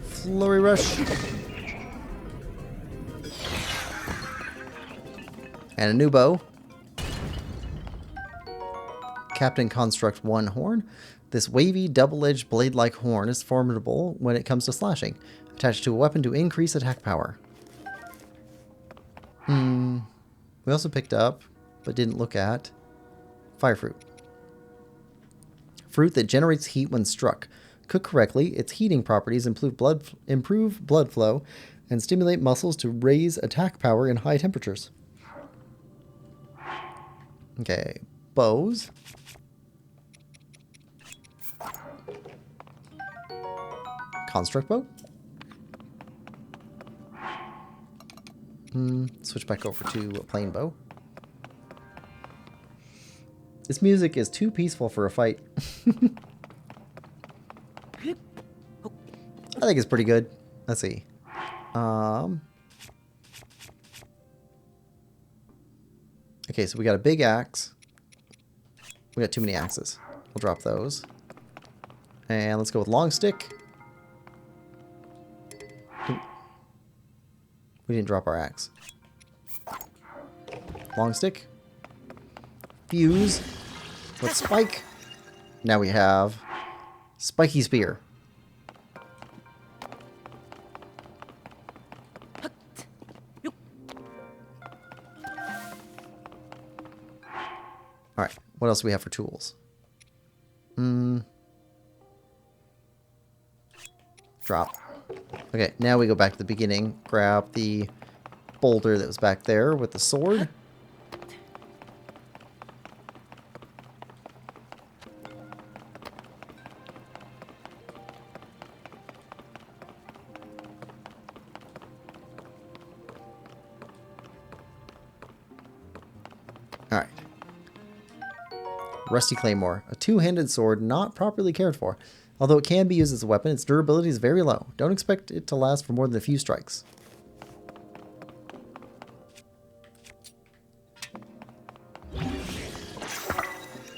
Flurry rush. And a new bow. Captain Construct 1 horn. This wavy, double-edged blade-like horn is formidable when it comes to slashing. Attached to a weapon to increase attack power. We also picked up, but didn't look at, fire fruit. Fruit that generates heat when struck. Cooked correctly, its heating properties improve blood flow and stimulate muscles to raise attack power in high temperatures. Okay, bows. Construct bow. Switch back over to a plain bow. This music is too peaceful for a fight. I think it's pretty good. Let's see. Okay, so we got a big axe. We got too many axes. We'll drop those. And let's go with long stick. We didn't drop our axe. Long stick. Fuse. Let's spike. Now we have spiky spear. Alright, what else do we have for tools? Drop. Okay, now we go back to the beginning. Grab the boulder that was back there with the sword. Alright. Rusty Claymore. A two-handed sword not properly cared for. Although it can be used as a weapon, its durability is very low. Don't expect it to last for more than a few strikes.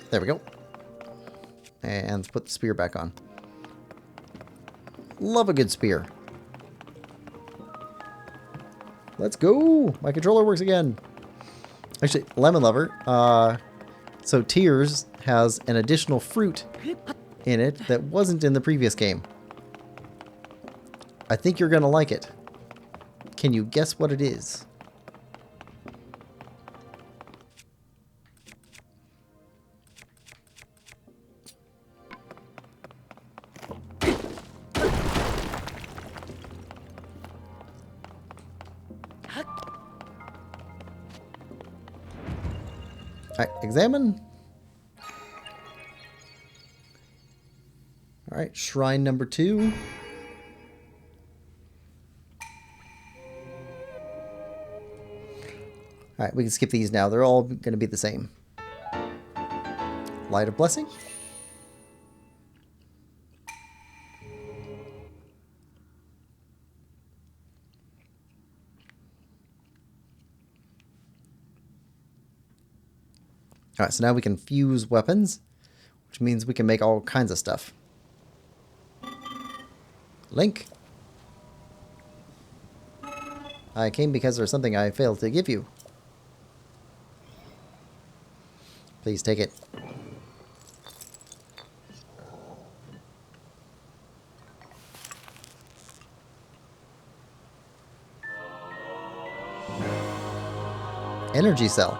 There we go. And let's put the spear back on. Love a good spear. Let's go! My controller works again. Actually, Lemon Lover. So Tears has an additional fruit in it that wasn't in the previous game. I think you're gonna like it. Can you guess what it is? Alright, examine. Alright, shrine number 2. Alright, we can skip these now. They're all going to be the same. Light of Blessing. Alright, so now we can fuse weapons, which means we can make all kinds of stuff. Link. I came because there's something I failed to give you. Please take it. Energy Cell.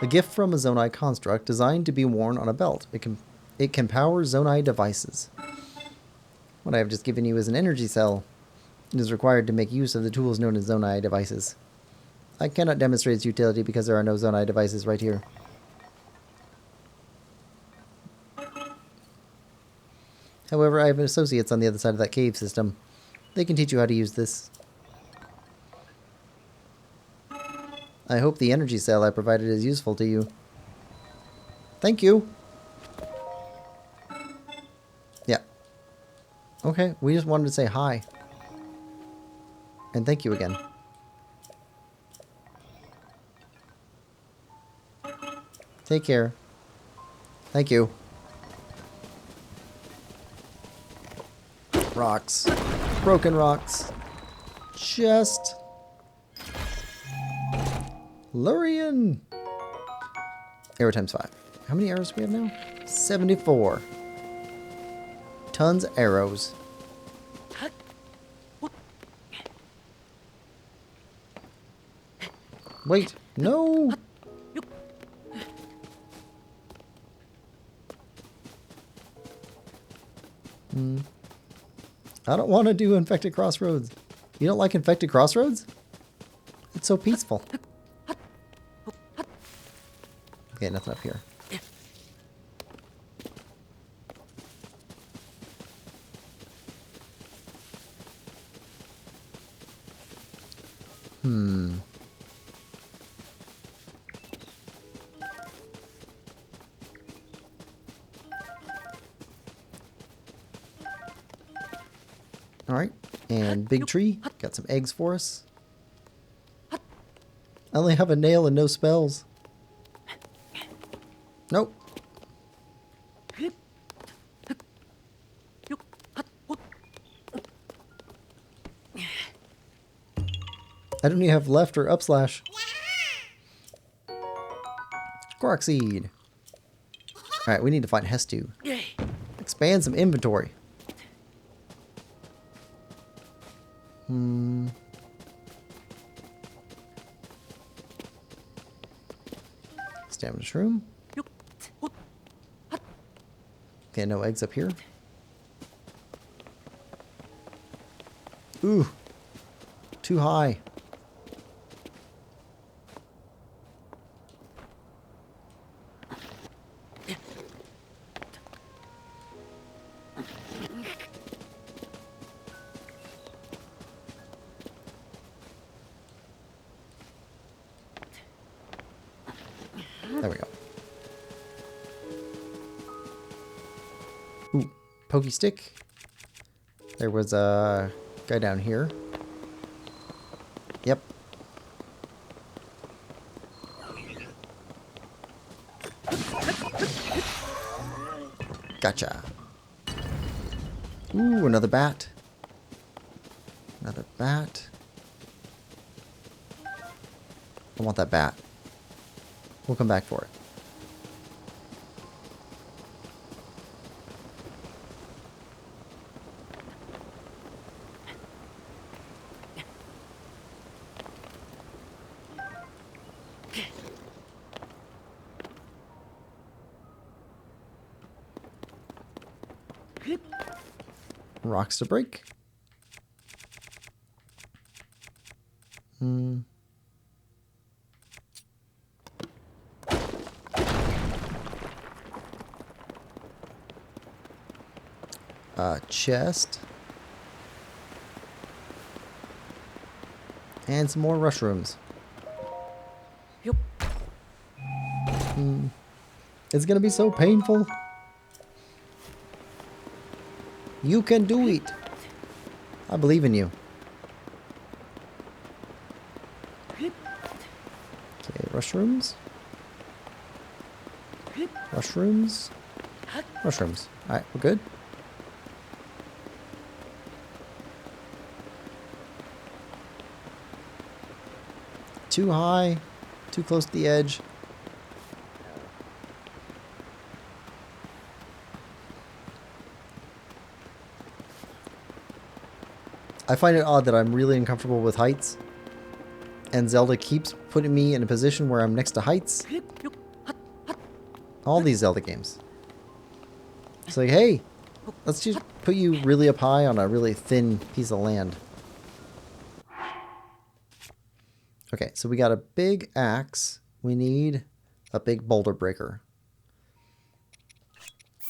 A gift from a Zonai construct designed to be worn on a belt. It can power Zonai devices. What I have just given you is an energy cell. It is required to make use of the tools known as Zonai devices. I cannot demonstrate its utility because there are no Zonai devices right here. However, I have associates on the other side of that cave system. They can teach you how to use this. I hope the energy cell I provided is useful to you. Thank you. Yeah. Okay, we just wanted to say hi. And thank you again. Take care. Thank you. Rocks. Broken rocks. Chest. Lurian. Arrow times 5. How many arrows do we have now? 74. Tons of arrows. Wait, no! I don't want to do Infected Crossroads. You don't like Infected Crossroads? It's so peaceful. Okay, nothing up here. Alright, and big tree. Got some eggs for us. I only have a nail and no spells. Nope. I don't even have left or up slash. Quark seed. Alright, we need to find Hestu. Expand some inventory. Stamina shroom. Okay, no eggs up here. Ooh. Too high. There we go. Ooh, pokey stick. There was a guy down here. Yep. Gotcha. Ooh, another bat. Another bat. I want that bat. We'll come back for it. Rocks to break. Chest. And some more mushrooms. Yep. It's gonna be so painful. You can do it. I believe in you. Okay, mushrooms. Mushrooms. Mushrooms. Alright, we're good. Too high. Too close to the edge. I find it odd that I'm really uncomfortable with heights. And Zelda keeps putting me in a position where I'm next to heights. All these Zelda games. It's like, hey, let's just put you really up high on a really thin piece of land. Okay, so we got a big axe. We need a big boulder breaker.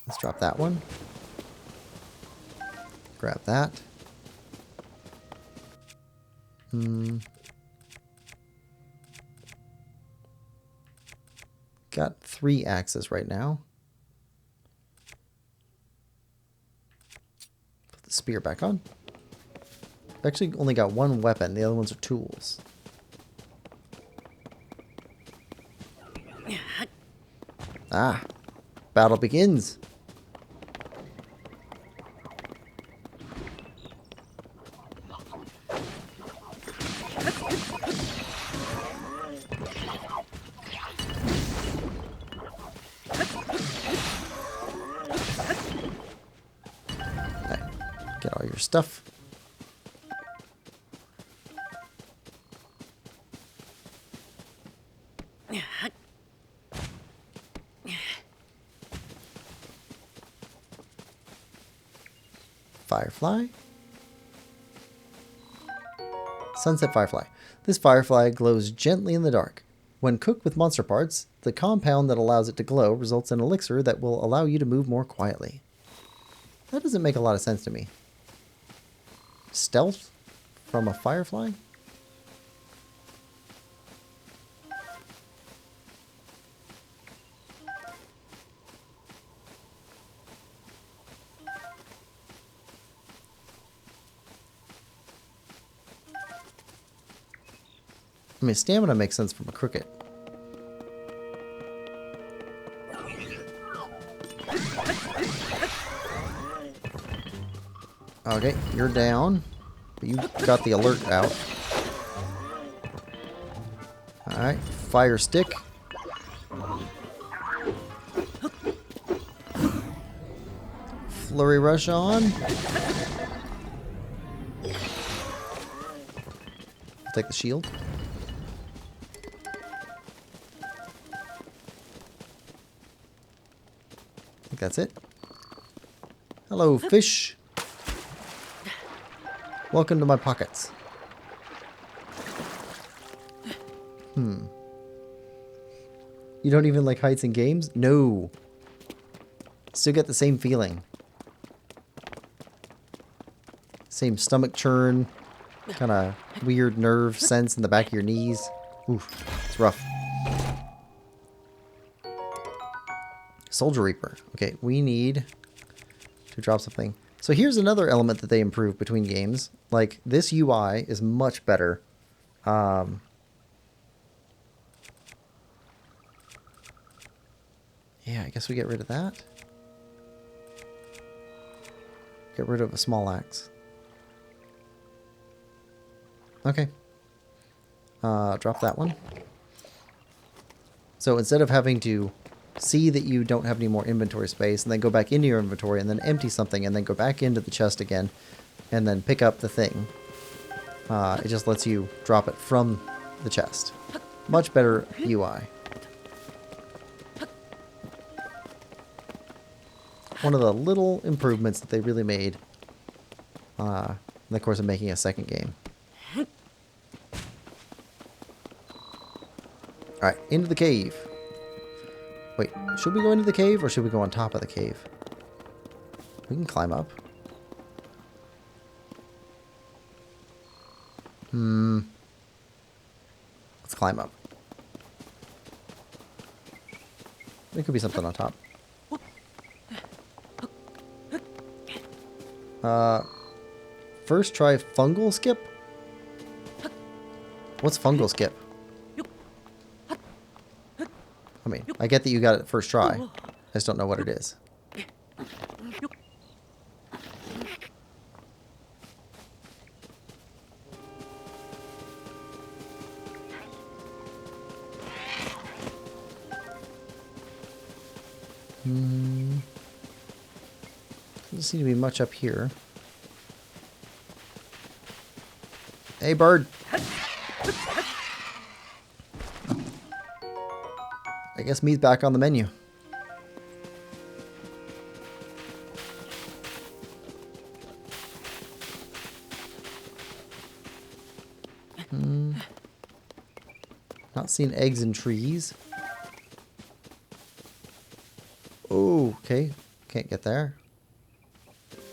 Let's drop that one. Grab that. Got 3 axes right now. Put the spear back on. I've actually only got 1 weapon. The other ones are tools. Ah, battle begins. Got all your stuff. Firefly. Sunset Firefly. This firefly glows gently in the dark. When cooked with monster parts, the compound that allows it to glow results in an elixir that will allow you to move more quietly. That doesn't make a lot of sense to me. Stealth from a firefly? I mean, stamina makes sense from a cricket. Okay, you're down. But you got the alert out. Alright, fire stick. Flurry rush on. Take the shield. I think that's it. Hello, fish. Welcome to my pockets. You don't even like heights in games? No. Still get the same feeling. Same stomach churn. Kind of weird nerve sense in the back of your knees. Oof, it's rough. Soldier Reaper. Okay, we need to drop something. So here's another element that they improved between games. Like, this UI is much better. Yeah, I guess we get rid of that. Get rid of a small axe. Okay. Drop that one. So instead of having to see that you don't have any more inventory space and then go back into your inventory and then empty something and then go back into the chest again and then pick up the thing, it just lets you drop it from the chest. Much better UI. One of the little improvements that they really made in the course of making a second game. Alright, into the cave. Wait, should we go into the cave or should we go on top of the cave? We can climb up. Let's climb up. There could be something on top. First try fungal skip? What's fungal skip? I mean, I get that you got it first try. I just don't know what it is. Doesn't seem to be much up here. Hey, bird. I guess meat's back on the menu. Not seeing eggs in trees. Oh, okay. Can't get there.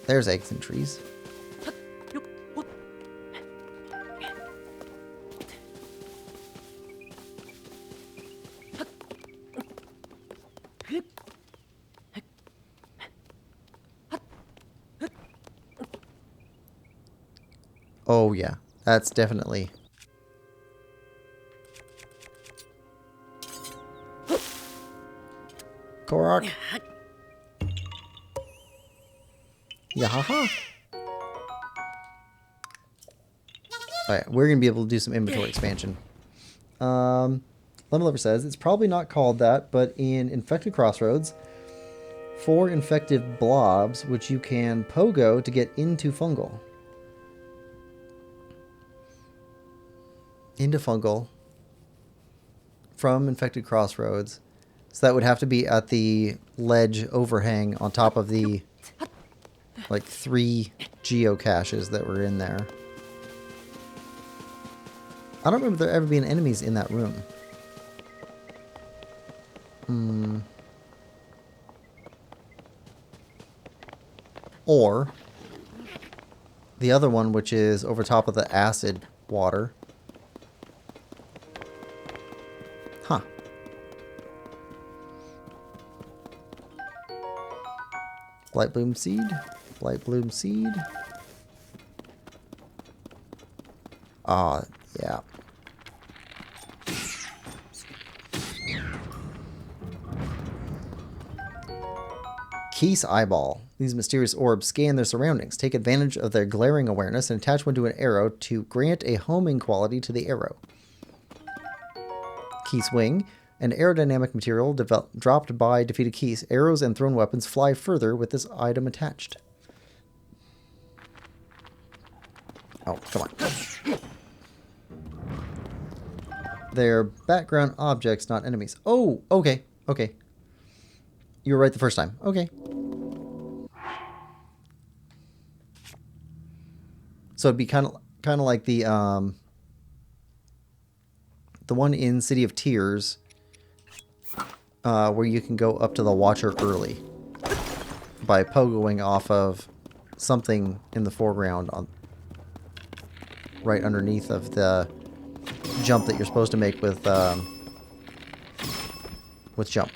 There's eggs in trees. Oh yeah, that's definitely... Korok. Yahaha. Alright, we're going to be able to do some inventory expansion. Lemon Lover says, it's probably not called that, but in Infected Crossroads, 4 infected blobs, which you can pogo to get into fungal. Into fungal from infected crossroads. So that would have to be at the ledge overhang on top of the like 3 geocaches that were in there. I don't remember there ever being enemies in that room. Or the other one, which is over top of the acid water. Huh. Blight bloom seed. Blight bloom seed. Ah, yeah. Keith's eyeball. These mysterious orbs scan their surroundings, take advantage of their glaring awareness, and attach one to an arrow to grant a homing quality to the arrow. Keith's wing. An aerodynamic material dropped by defeated Keith. Arrows and thrown weapons fly further with this item attached. Oh, come on. They're background objects, not enemies. Oh, okay. Okay. You were right the first time. Okay. So it'd be kind of like the one in City of Tears, where you can go up to the Watcher early by pogoing off of something in the foreground on right underneath of the jump that you're supposed to make with double jump.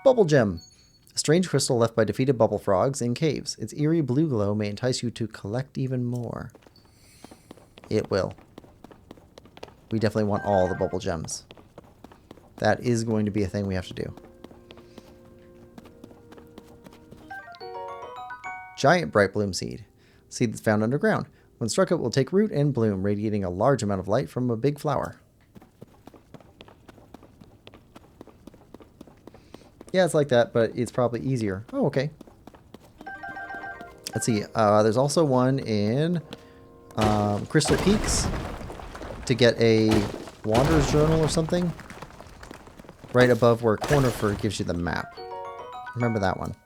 Bubble gem. A strange crystal left by defeated bubble frogs in caves. Its eerie blue glow may entice you to collect even more. It will. We definitely want all the bubble gems. That is going to be a thing we have to do. Giant bright bloom seed. Seed that's found underground. When struck, it will take root and bloom, radiating a large amount of light from a big flower. Yeah, it's like that, but it's probably easier. Oh, okay. Let's see. There's also one in Crystal Peaks to get a Wanderer's Journal or something. Right above where Cornifer gives you the map. Remember that one.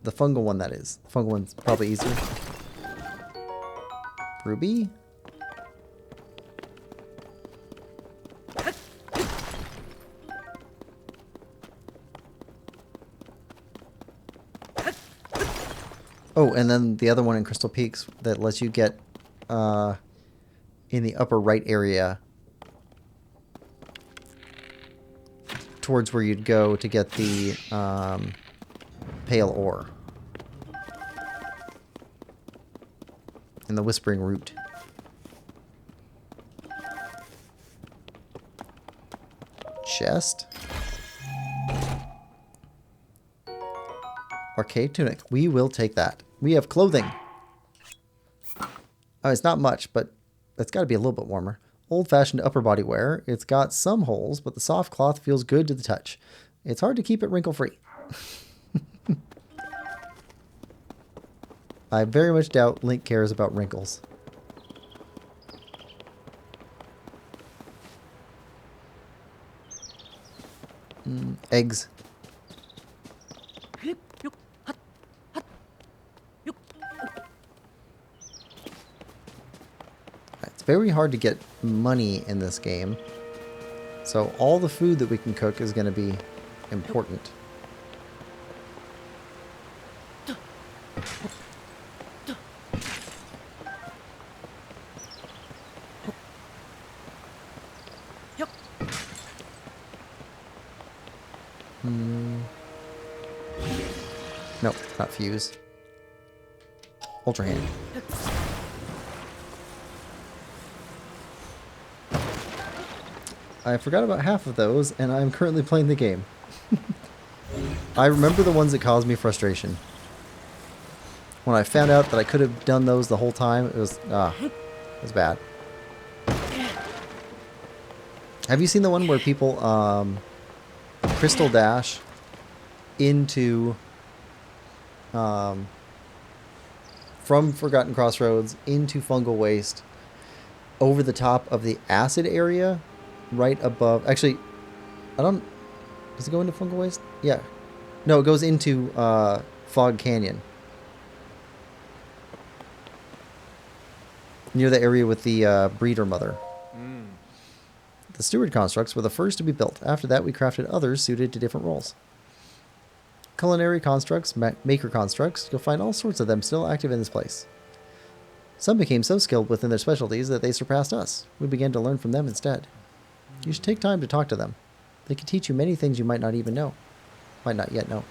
The fungal one, that is. The fungal one's probably easier. Ruby. Oh, and then the other one in Crystal Peaks that lets you get in the upper right area towards where you'd go to get the pale ore. And the Whispering Root. Chest. Arcade tunic. We will take that. We have clothing. Oh, it's not much, but it's got to be a little bit warmer. Old-fashioned upper body wear. It's got some holes, but the soft cloth feels good to the touch. It's hard to keep it wrinkle-free. I very much doubt Link cares about wrinkles. Eggs. It's very hard to get money in this game. So all the food that we can cook is going to be important. Nope, not fuse. Ultra hand. I forgot about half of those, and I'm currently playing the game. I remember the ones that caused me frustration. When I found out that I could have done those the whole time, it was bad. Have you seen the one where people crystal dash into from Forgotten Crossroads into Fungal Waste over the top of the acid area right above? Actually, I don't... Does it go into Fungal Waste? Yeah. No, it goes into Fog Canyon. Near the area with the breeder mother. The steward constructs were the first to be built. After that, we crafted others suited to different roles. Culinary constructs, maker constructs, you'll find all sorts of them still active in this place. Some became so skilled within their specialties that they surpassed us. We began to learn from them instead. You should take time to talk to them. They can teach you many things you might not even know. Might not yet know.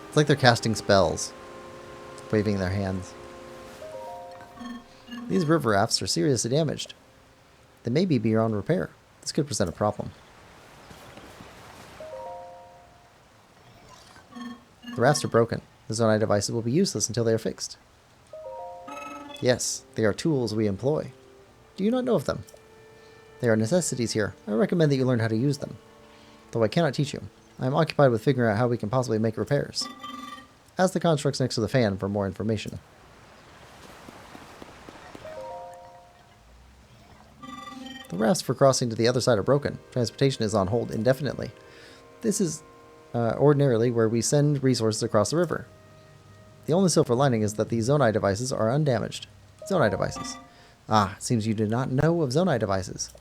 It's like they're casting spells, waving their hands. These river rafts are seriously damaged. They may be beyond repair. This could present a problem. The rafts are broken. The Zonai devices will be useless until they are fixed. Yes, they are tools we employ. Do you not know of them? They are necessities here. I recommend that you learn how to use them. Though I cannot teach you. I am occupied with figuring out how we can possibly make repairs. Ask the constructs next to the fan for more information. The rafts for crossing to the other side are broken. Transportation is on hold indefinitely. This is ordinarily where we send resources across the river. The only silver lining is that the Zonai devices are undamaged. Zonai devices. Ah, it seems you do not know of Zonai devices.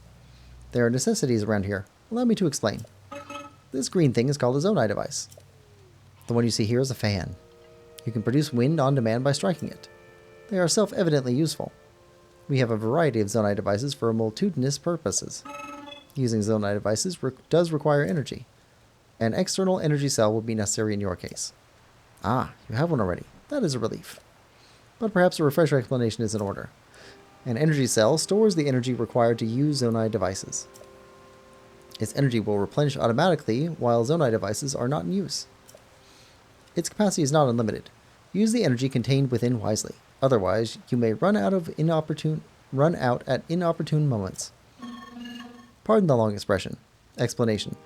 There are necessities around here. Allow me to explain. This green thing is called a Zonai device. The one you see here is a fan. You can produce wind on demand by striking it. They are self-evidently useful. We have a variety of Zonai devices for multitudinous purposes. Using Zonai devices does require energy. An external energy cell will be necessary in your case. Ah, you have one already. That is a relief. But perhaps a refresher explanation is in order. An energy cell stores the energy required to use Zonai devices. Its energy will replenish automatically while Zonai devices are not in use. Its capacity is not unlimited. Use the energy contained within wisely. Otherwise, you may run out at inopportune moments. Pardon the long explanation.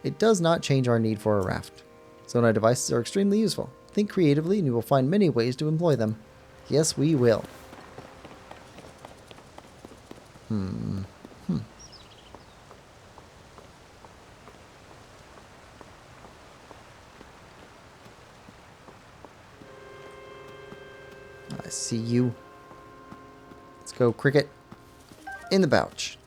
It does not change our need for a raft. Zonai devices are extremely useful. Think creatively and you will find many ways to employ them. Yes, we will. I see you. Let's go, cricket. In the pouch.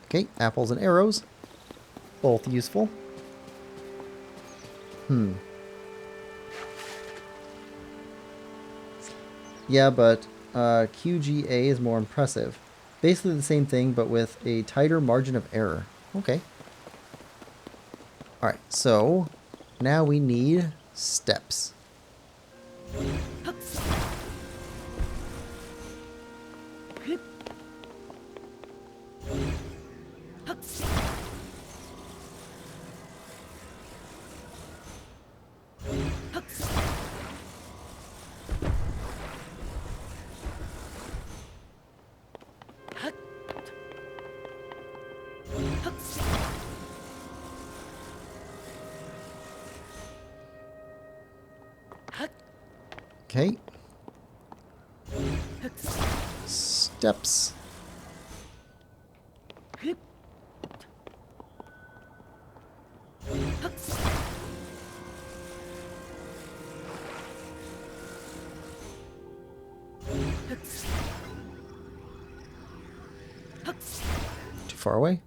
Okay, apples and arrows. Both useful. Yeah, but QGA is more impressive. Basically the same thing, but with a tighter margin of error. Okay. Alright, so now we need steps. Okay. Steps. Too far away?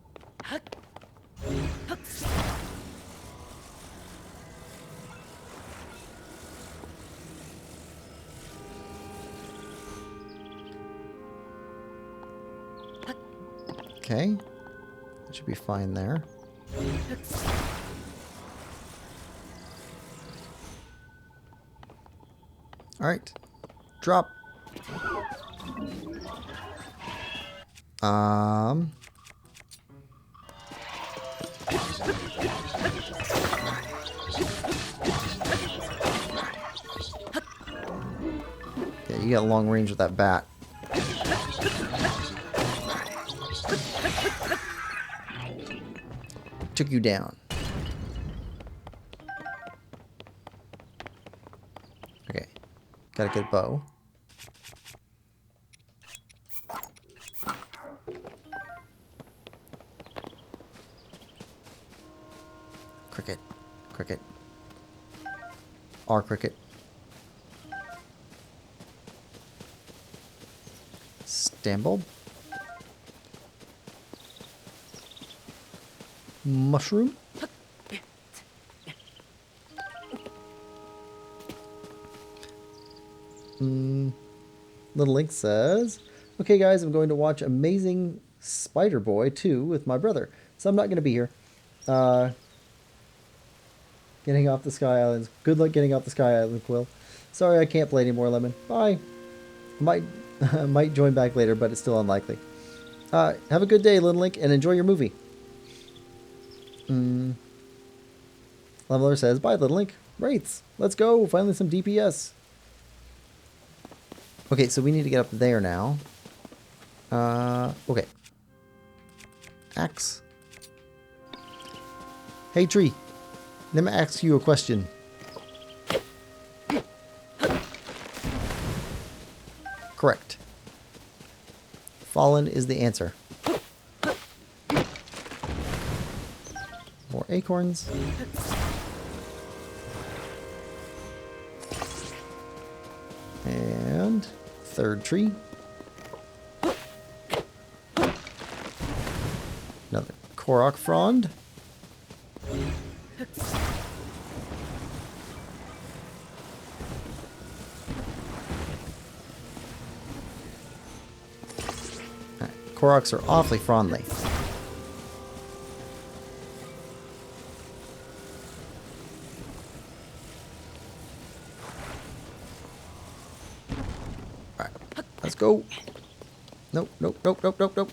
Okay. That should be fine there. Alright. Drop. Um. Yeah, you got long range with that bat. Took you down. Okay. Got a good bow. Cricket. Cricket. R cricket. Stamble. Mushroom. Little Link says, okay guys, I'm going to watch Amazing Spider Boy 2 with my brother. So I'm not going to be here. Getting off the Sky Islands. Good luck getting off the Sky Island, Quill. Sorry I can't play anymore, Lemon. Bye. I might join back later, but it's still unlikely. Have a good day, Little Link, and enjoy your movie. Leveler says, bye, Little Link. Wraiths. Let's go. Finally some DPS. Okay, so we need to get up there now. Okay. Axe. Hey, tree. Let me ask you a question. Correct. Fallen is the answer. More acorns. And third tree. Another Korok frond. Koroks are awfully frondly. Alright, let's go. Nope, nope, nope, nope, nope, nope.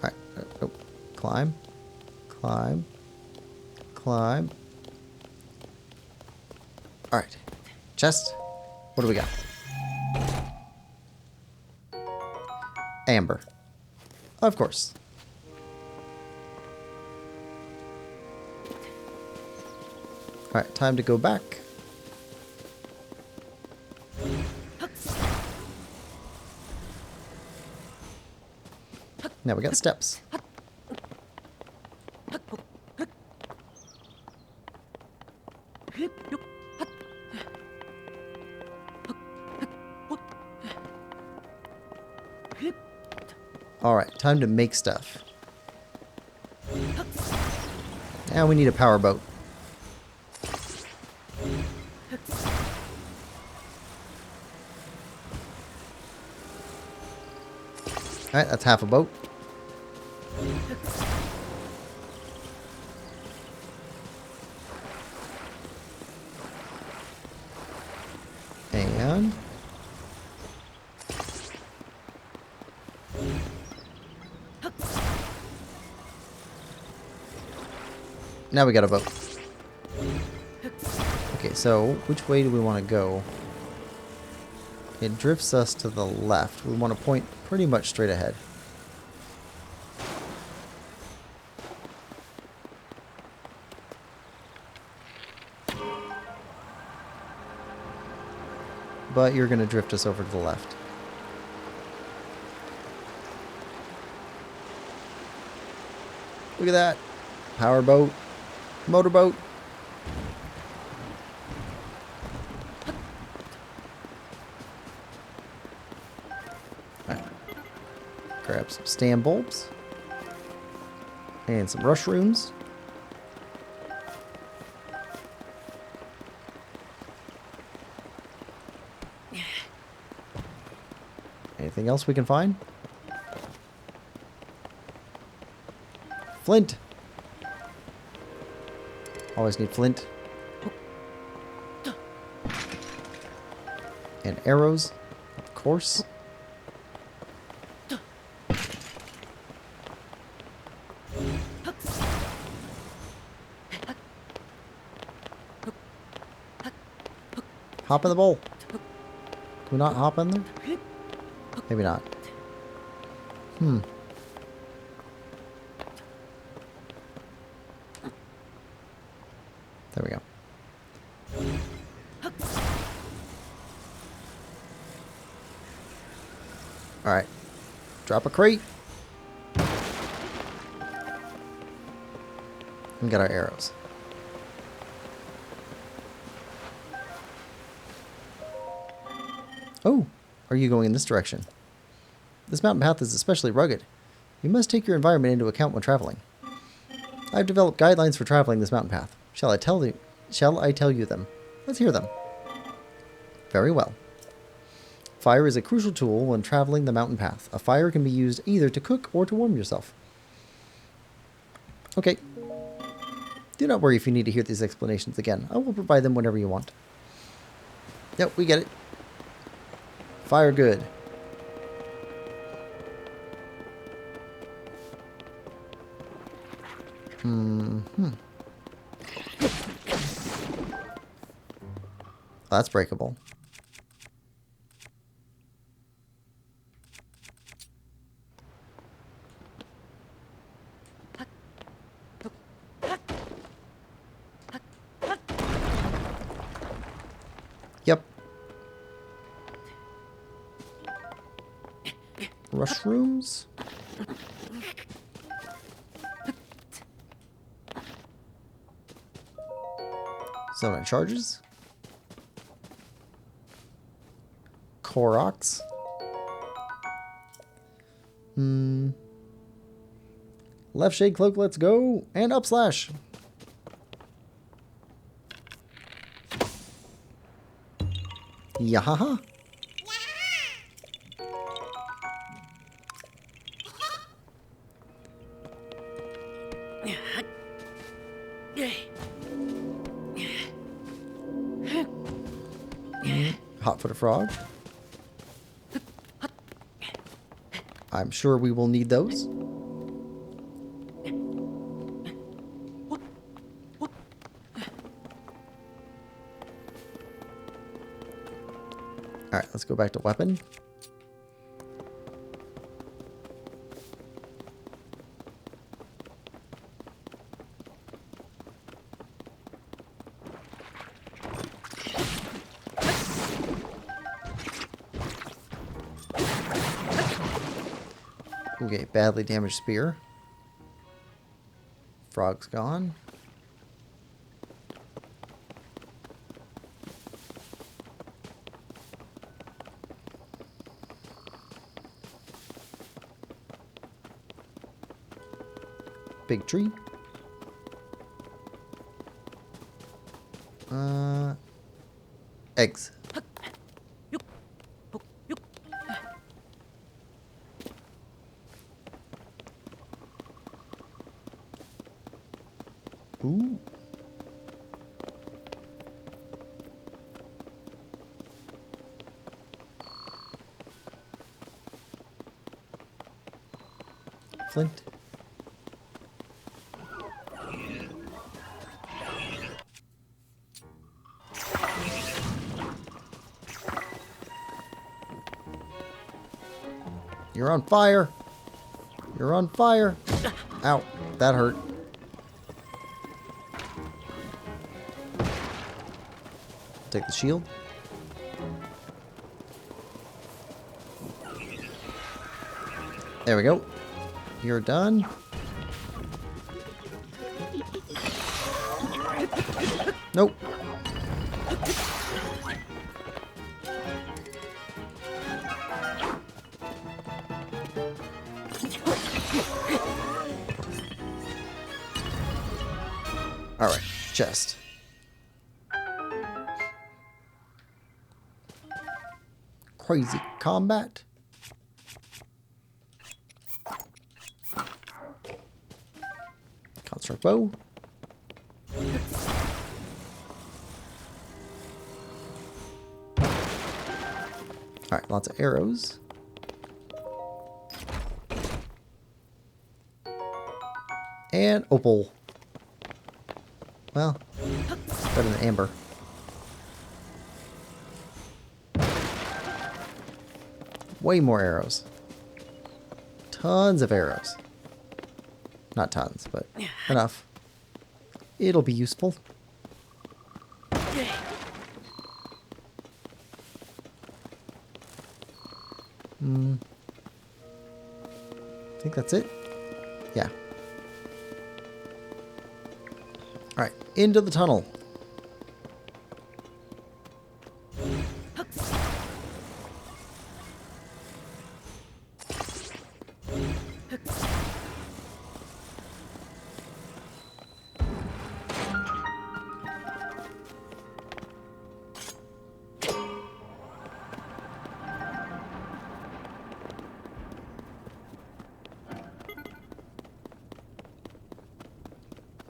Alright, nope. Climb. Climb. Climb. Alright. Chest. What do we got? Amber. Of course. Alright, time to go back. Now we got steps. Alright, time to make stuff. Now we need a power boat. Alright, that's half a boat. And now we got a boat. Okay, so which way do we want to go? It drifts us to the left. We want to point pretty much straight ahead. But you're going to drift us over to the left. Look at that. Power boat. Motorboat. Right. Grab some stand bulbs. And some mushrooms. Anything else we can find? Flint. Always need flint. And arrows, of course. Hop in the bowl. Can we not hop in there? Maybe not. There we go. Alright. Drop a crate. And get our arrows. Oh, are you going in this direction? This mountain path is especially rugged. You must take your environment into account when traveling. I've developed guidelines for traveling this mountain path. Shall I tell you them? Let's hear them. Very well. Fire is a crucial tool when traveling the mountain path. A fire can be used either to cook or to warm yourself. Okay. Do not worry if you need to hear these explanations again. I will provide them whenever you want. Yep, we get it. Fire good. Oh, that's breakable. Yep. Mushrooms. Sonar charges. Koroks. Left shade cloak, let's go. And up slash. Yahaha. Hot-footed frog. I'm sure we will need those. Alright, let's go back to weapon. Okay, badly damaged spear. Frog's gone. Big tree. Eggs. Ooh. Flint. You're on fire. You're on fire. Ow, that hurt. Take the shield. There we go. You're done. Nope. All right, chest. Crazy combat. Construct bow. Alright, lots of arrows. And opal. Well, better than amber. Way more arrows. Tons of arrows. Not tons, but enough. It'll be useful. I think that's it. Yeah. Alright, into the tunnel.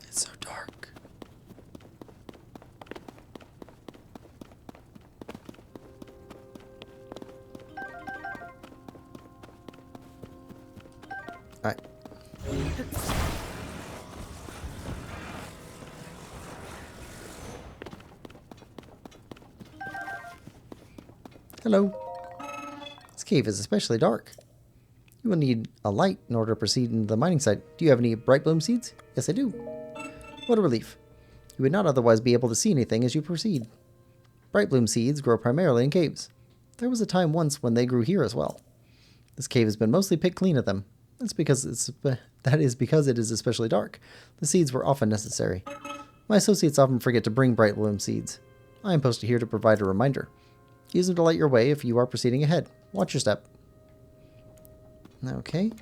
It's so dark. All right. Hello. This cave is especially dark. You will need a light in order to proceed into the mining site. Do you have any bright bloom seeds? Yes, I do. What a relief. You would not otherwise be able to see anything as you proceed. Bright bloom seeds grow primarily in caves. There was a time once when they grew here as well. This cave has been mostly picked clean of them. That is because it is especially dark. The seeds were often necessary. My associates often forget to bring bright bloom seeds. I am posted here to provide a reminder. Use them to light your way if you are proceeding ahead. Watch your step. Okay.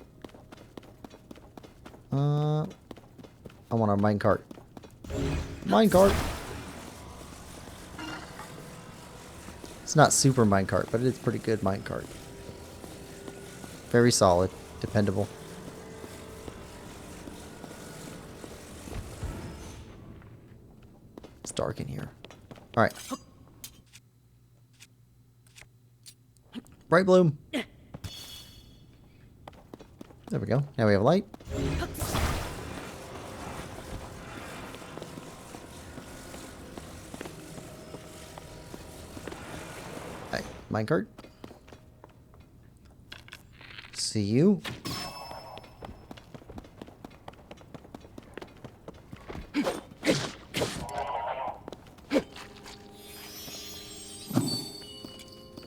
I want our minecart. Minecart! It's not super minecart, but it's pretty good minecart. Very solid. Dependable. It's dark in here. Alright. Bright bloom. There we go. Now we have light. Alright, minecart. See you.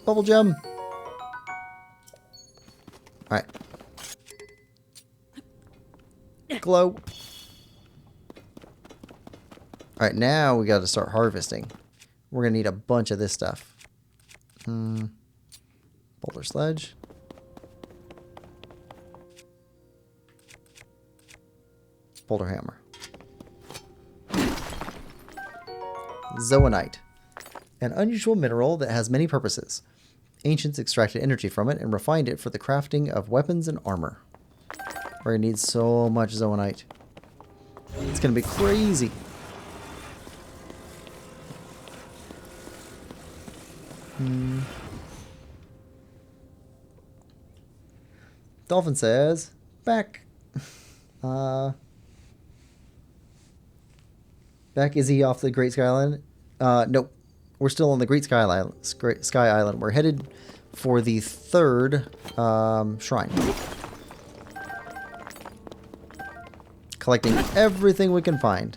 Bubble gem. Alright. Glow. Alright, now we got to start harvesting. We're going to need a bunch of this stuff. Boulder sledge. Boulder hammer. Zoanite. An unusual mineral that has many purposes. Ancients extracted energy from it and refined it for the crafting of weapons and armor. We're going to need so much zoanite. It's going to be crazy. Dolphin says, back. Back, is he off the Great Sky Island? Nope. We're still on the Great Sky Island. We're headed for the third shrine. Collecting everything we can find.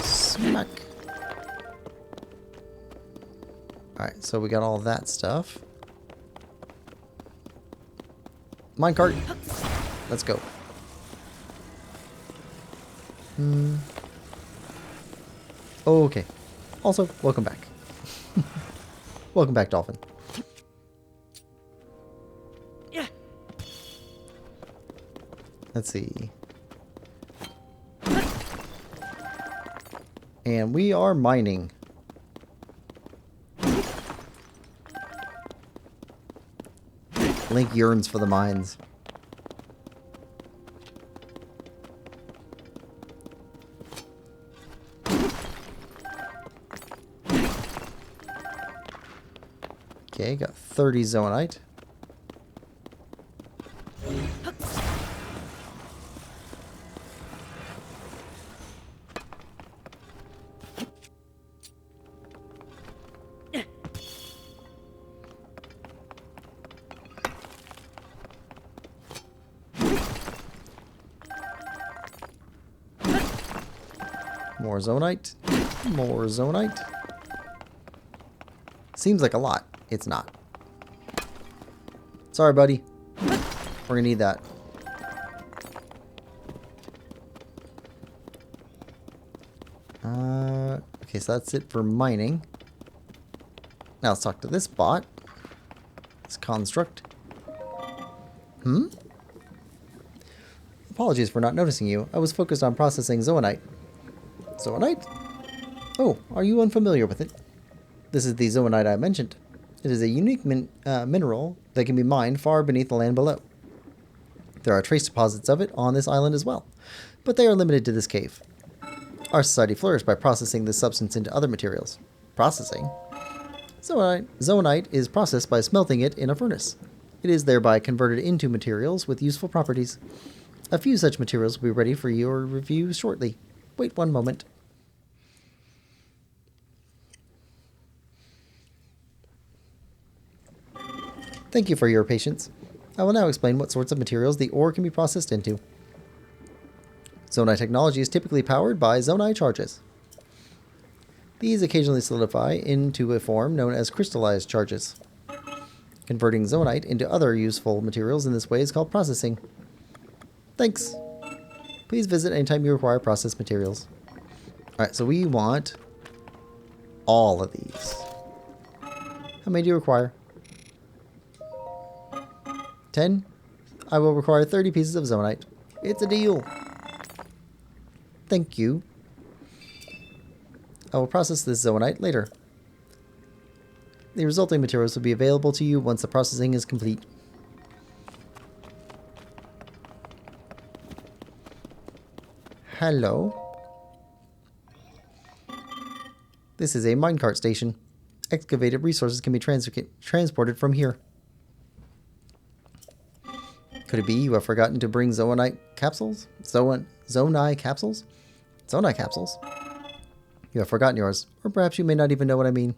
Smack. Alright, so we got all that stuff. Minecart. Let's go. Okay. Also, welcome back. Welcome back, Dolphin. Yeah. Let's see. And we are mining. Link yearns for the mines. Okay, got 30 Zonite. More Zonite. More Zonite. Seems like a lot. It's not. Sorry, buddy. We're gonna need that. Okay, so that's it for mining. Now let's talk to this bot. This construct. Apologies for not noticing you. I was focused on processing Zoanite. Zoanite? Oh, are you unfamiliar with it? This is the Zoanite I mentioned. It is a unique mineral that can be mined far beneath the land below. There are trace deposits of it on this island as well, but they are limited to this cave. Our society flourished by processing this substance into other materials. Processing? Zoanite is processed by smelting it in a furnace. It is thereby converted into materials with useful properties. A few such materials will be ready for your review shortly. Wait one moment. Thank you for your patience. I will now explain what sorts of materials the ore can be processed into. Zonai technology is typically powered by Zonai charges. These occasionally solidify into a form known as crystallized charges. Converting Zonite into other useful materials in this way is called processing. Thanks. Please visit anytime you require processed materials. Alright, so we want all of these. How many do you require? 10? I will require 30 pieces of Zonite. It's a deal. Thank you. I will process this Zonite later. The resulting materials will be available to you once the processing is complete. Hello. This is a minecart station. Excavated resources can be transported from here. Could it be you have forgotten to bring Zonite capsules? Zonai capsules? Zonai capsules? You have forgotten yours, or perhaps you may not even know what I mean.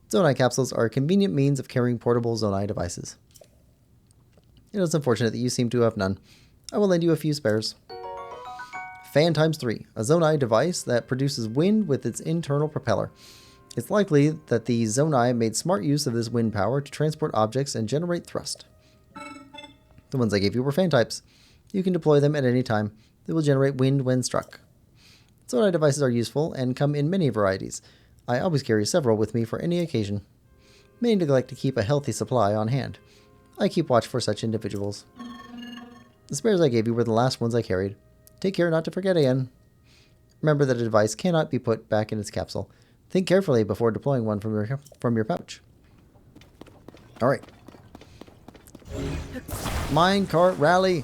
Zonai capsules are a convenient means of carrying portable Zonai devices. It is unfortunate that you seem to have none. I will lend you a few spares. Fan times 3, a Zonai device that produces wind with its internal propeller. It's likely that the Zonai made smart use of this wind power to transport objects and generate thrust. The ones I gave you were fan types. You can deploy them at any time. They will generate wind when struck. Zonai devices are useful and come in many varieties. I always carry several with me for any occasion. Many neglect to keep a healthy supply on hand. I keep watch for such individuals. The spares I gave you were the last ones I carried. Take care not to forget again. Remember that a device cannot be put back in its capsule. Think carefully before deploying one from your pouch. Alright. Minecart rally.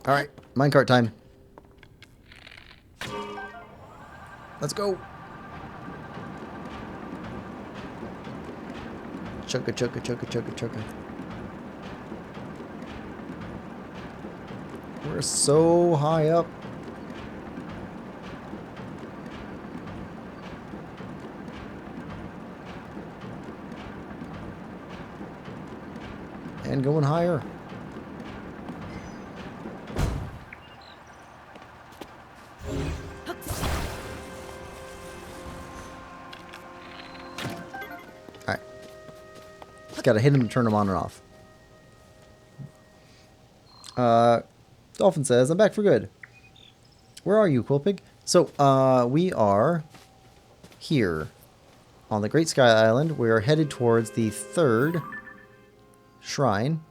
Alright, minecart time. Let's go. Chugga, chugga, chugga, chugga, chugga. We're so high up. And going higher. Alright. Just gotta hit him to turn him on and off. Dolphin says, I'm back for good. Where are you, Quillpig? So, we are here on the Great Sky Island. We are headed towards the 3rd shrine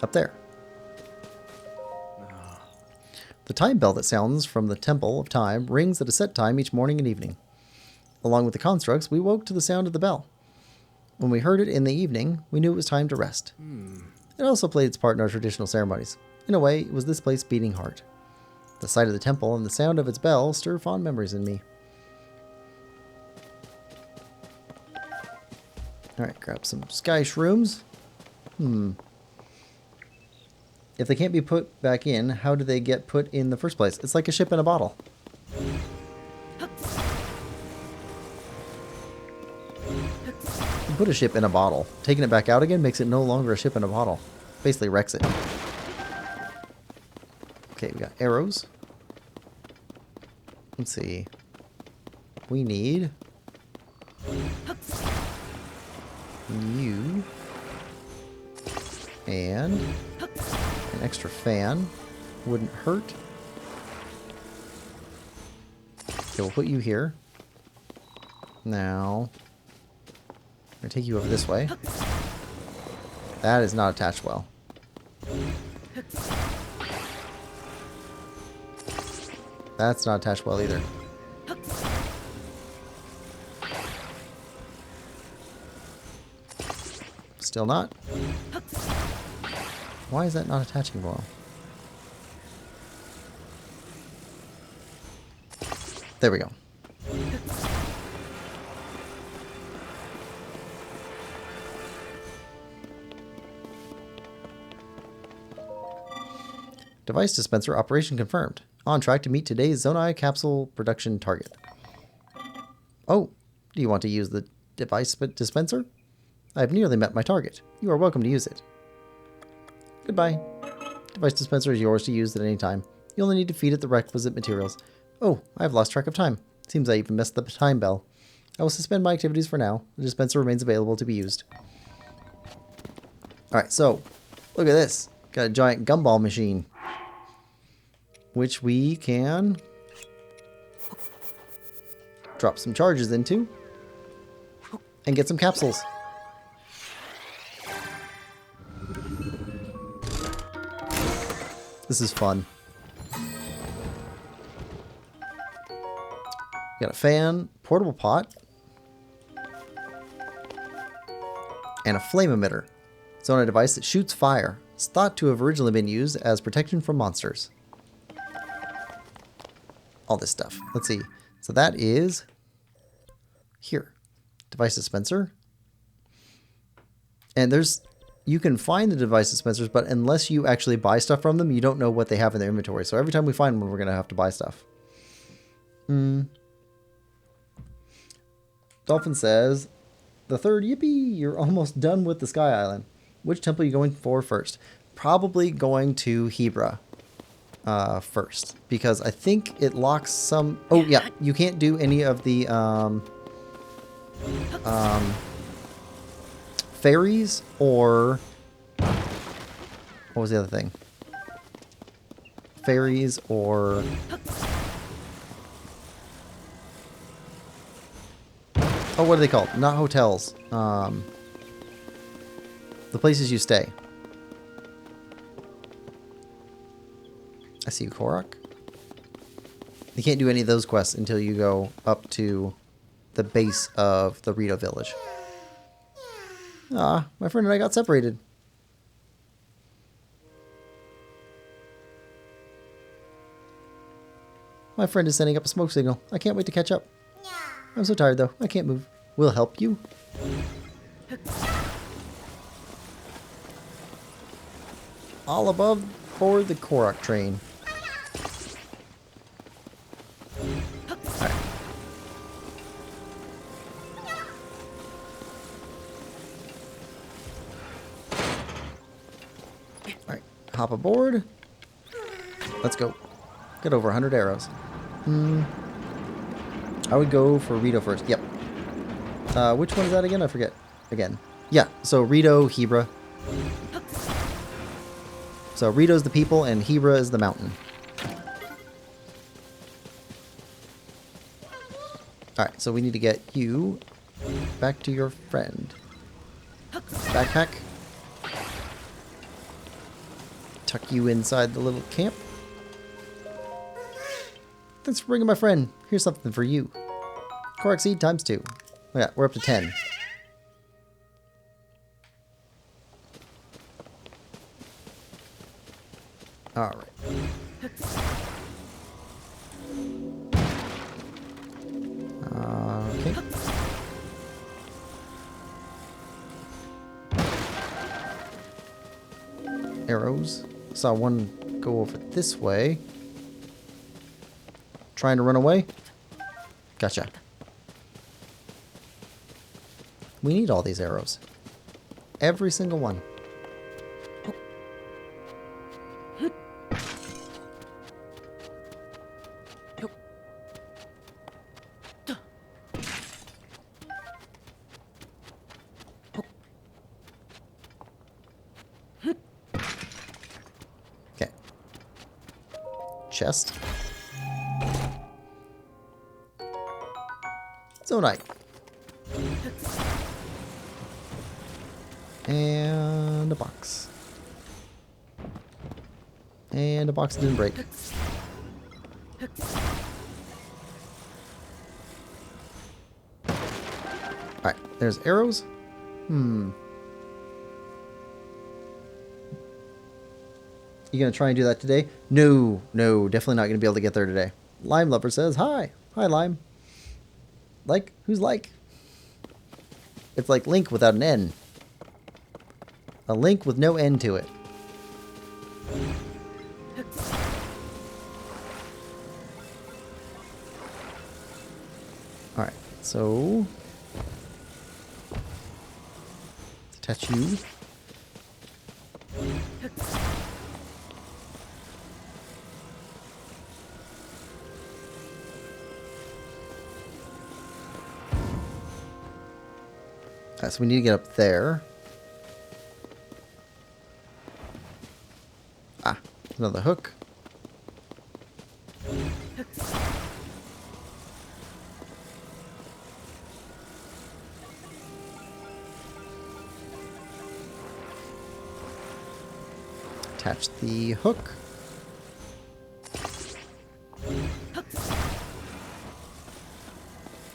up there. The time bell that sounds from the Temple of Time rings at a set time each morning and evening. Along with the constructs, we woke to the sound of the bell. When we heard it in the evening, we knew it was time to rest. It also played its part in our traditional ceremonies. In a way, it was this place's beating heart. The sight of the temple and the sound of its bell stir fond memories in me. Alright, grab some sky shrooms. If they can't be put back in, how do they get put in the first place? It's like a ship in a bottle. You put a ship in a bottle. Taking it back out again makes it no longer a ship in a bottle. Basically wrecks it. Okay, we got arrows. Let's see. We need you and an extra fan. Wouldn't hurt. Okay, we'll put you here. Now, I'm going to take you over this way. That is not attached well. That's not attached well either. Still not. Why is that not attaching well? There we go. Device dispenser operation confirmed. On track to meet today's Zonai capsule production target. Oh, do you want to use the device dispenser? I have nearly met my target. You are welcome to use it. Goodbye. Device dispenser is yours to use at any time. You only need to feed it the requisite materials. Oh, I have lost track of time. Seems I even missed the time bell. I will suspend my activities for now. The dispenser remains available to be used. Alright, so, look at this. Got a giant gumball machine. Which we can drop some charges into and get some capsules. This is fun. Got a fan, portable pot, and a flame emitter. It's on a device that shoots fire. It's thought to have originally been used as protection from monsters. All this stuff. Let's see. So that is here. Device dispenser. And you can find the device dispensers, but unless you actually buy stuff from them, you don't know what they have in their inventory. So every time we find one, we're going to have to buy stuff. Dolphin says, the third, yippee, you're almost done with the Sky Island. Which temple are you going for first? Probably going to Hebra. First, because I think it locks some. Oh yeah, you can't do any of the fairies or what was the other thing? Fairies or oh, what are they called? Not hotels. The places you stay. I see you, Korok. You can't do any of those quests until you go up to the base of the Rito village. Ah, my friend and I got separated. My friend is sending up a smoke signal. I can't wait to catch up. I'm so tired though. I can't move. We'll help you. All above board the Korok train. Alright, hop aboard. Let's go. Get over 100 arrows. I would go for Rito first. Yep. Which one is that again? I forget. Again. Yeah, so Rito, Hebra. So Rito's the people and Hebra is the mountain. Alright, so we need to get you back to your friend. Backpack. Tuck you inside the little camp. Thanks for bringing my friend. Here's something for you. Korok seed times 2. Oh yeah, we're up to 10. Alright. arrows. Saw one go over this way. Trying to run away. Gotcha. We need all these arrows. Every single one. Okay. Chest. Zonite. And a box. And a box that didn't break. Alright, there's arrows. You gonna try and do that today? No, definitely not gonna be able to get there today. Lime Lover says, hi. Hi, Lime. Like? Who's like? It's like Link without an N. A link with no end to it. Alright, so... attach you. Alright, so we need to get up there. Ah, another hook. Attach the hook.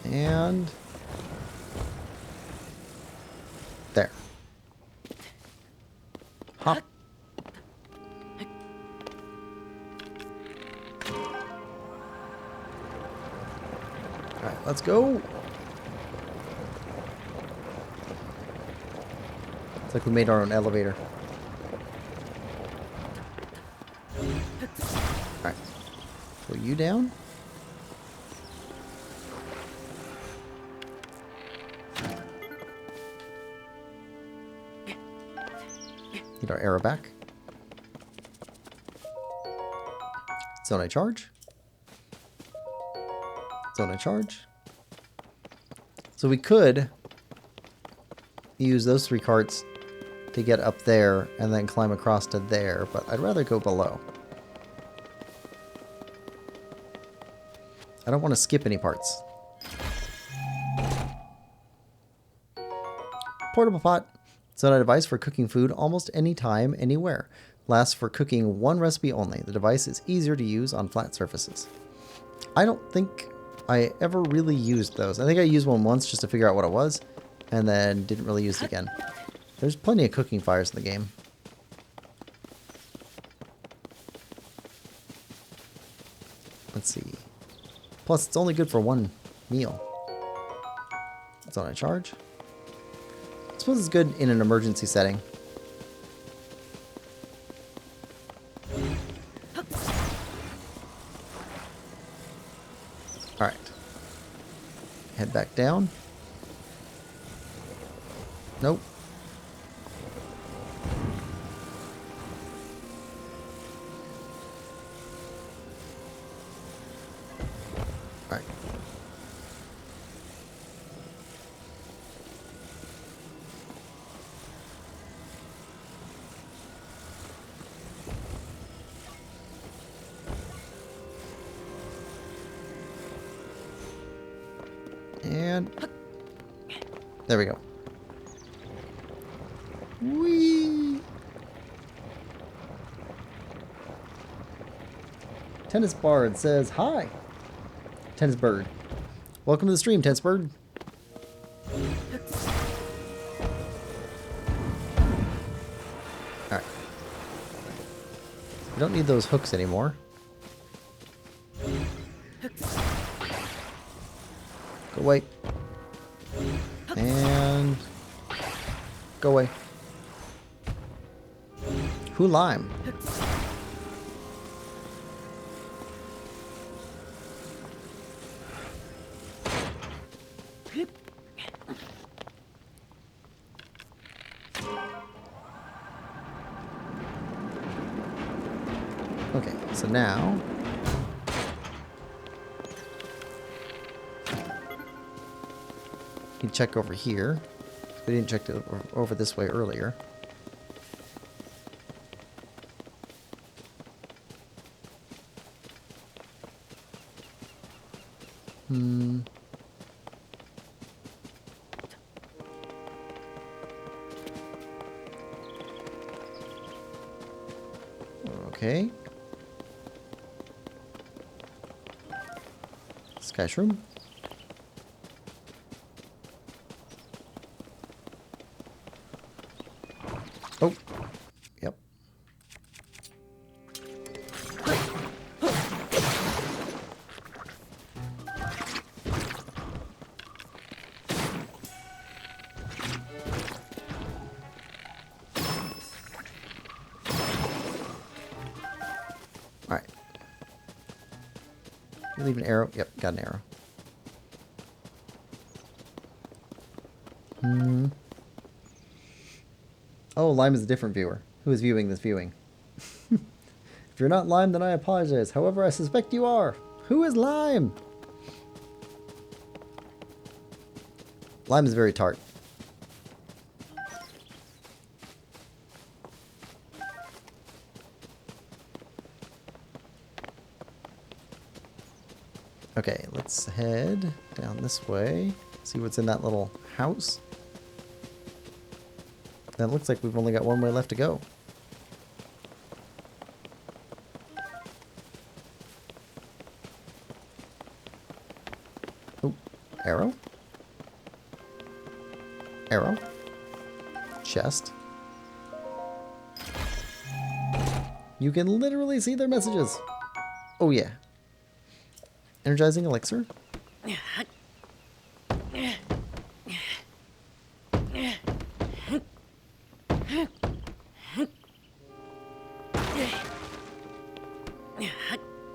And there. Hop. Alright, let's go. It's like we made our own elevator. Alright. Pull you down. Need our arrow back. Zone charge. Zone charge. So we could use those 3 carts to get up there and then climb across to there, but I'd rather go below. I don't want to skip any parts. Portable pot. It's not a device for cooking food almost any time, anywhere. Lasts for cooking 1 recipe only. The device is easier to use on flat surfaces. I don't think I ever really used those. I think I used one once just to figure out what it was, and then didn't really use it again. There's plenty of cooking fires in the game. Let's see. Plus, it's only good for 1 meal. It's on a charge. I suppose it's good in an emergency setting. Alright. Head back down. Nope. Alright. And there we go. Whee! Tennis Bard says hi. Tennis Bird. Welcome to the stream, Tennis Bird. Alright. We don't need those hooks anymore. Go away. And go away. Who lime? Okay, so now you check over here. We didn't check it over this way earlier. Okay. Sky shroom. Oh. Yep. Alright. You leave an arrow? Yep, got an arrow. Oh, Lime is a different viewer. Who is viewing this viewing? If you're not Lime, then I apologize. However, I suspect you are. Who is Lime? Lime is very tart. Okay, let's head down this way. See what's in that little house. And it looks like we've only got one way left to go. Oh, arrow. Arrow. Chest. You can literally see their messages. Oh yeah. Energizing elixir.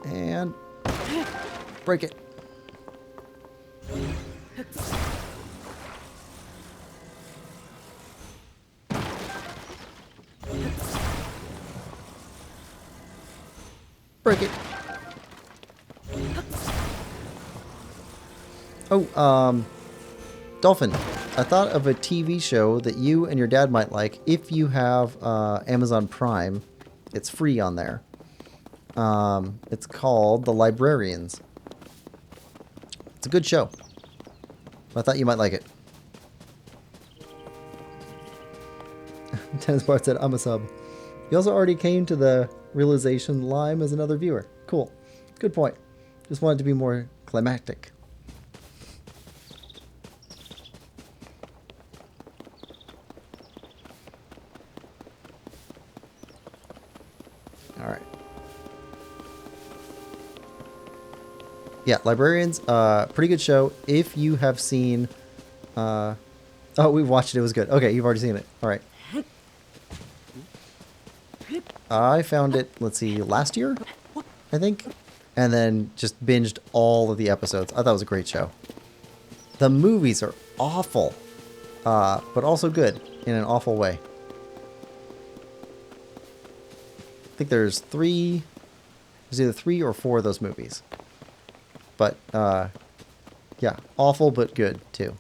And break it. Break it. Oh, Dolphin, I thought of a TV show that you and your dad might like if you have Amazon Prime. It's free on there. It's called The Librarians. It's a good show. I thought you might like it. Tennis Bart said, I'm a sub. You also already came to the realization Lime is another viewer. Cool. Good point. Just wanted to be more climactic. Alright. Yeah, Librarians, pretty good show. If you have seen... oh, we've watched it. It was good. Okay, you've already seen it. Alright. I found it, let's see, last year, I think. And then just binged all of the episodes. I thought it was a great show. The movies are awful, but also good in an awful way. I think there's either 3 or 4 of those movies. But, yeah, awful but good, too.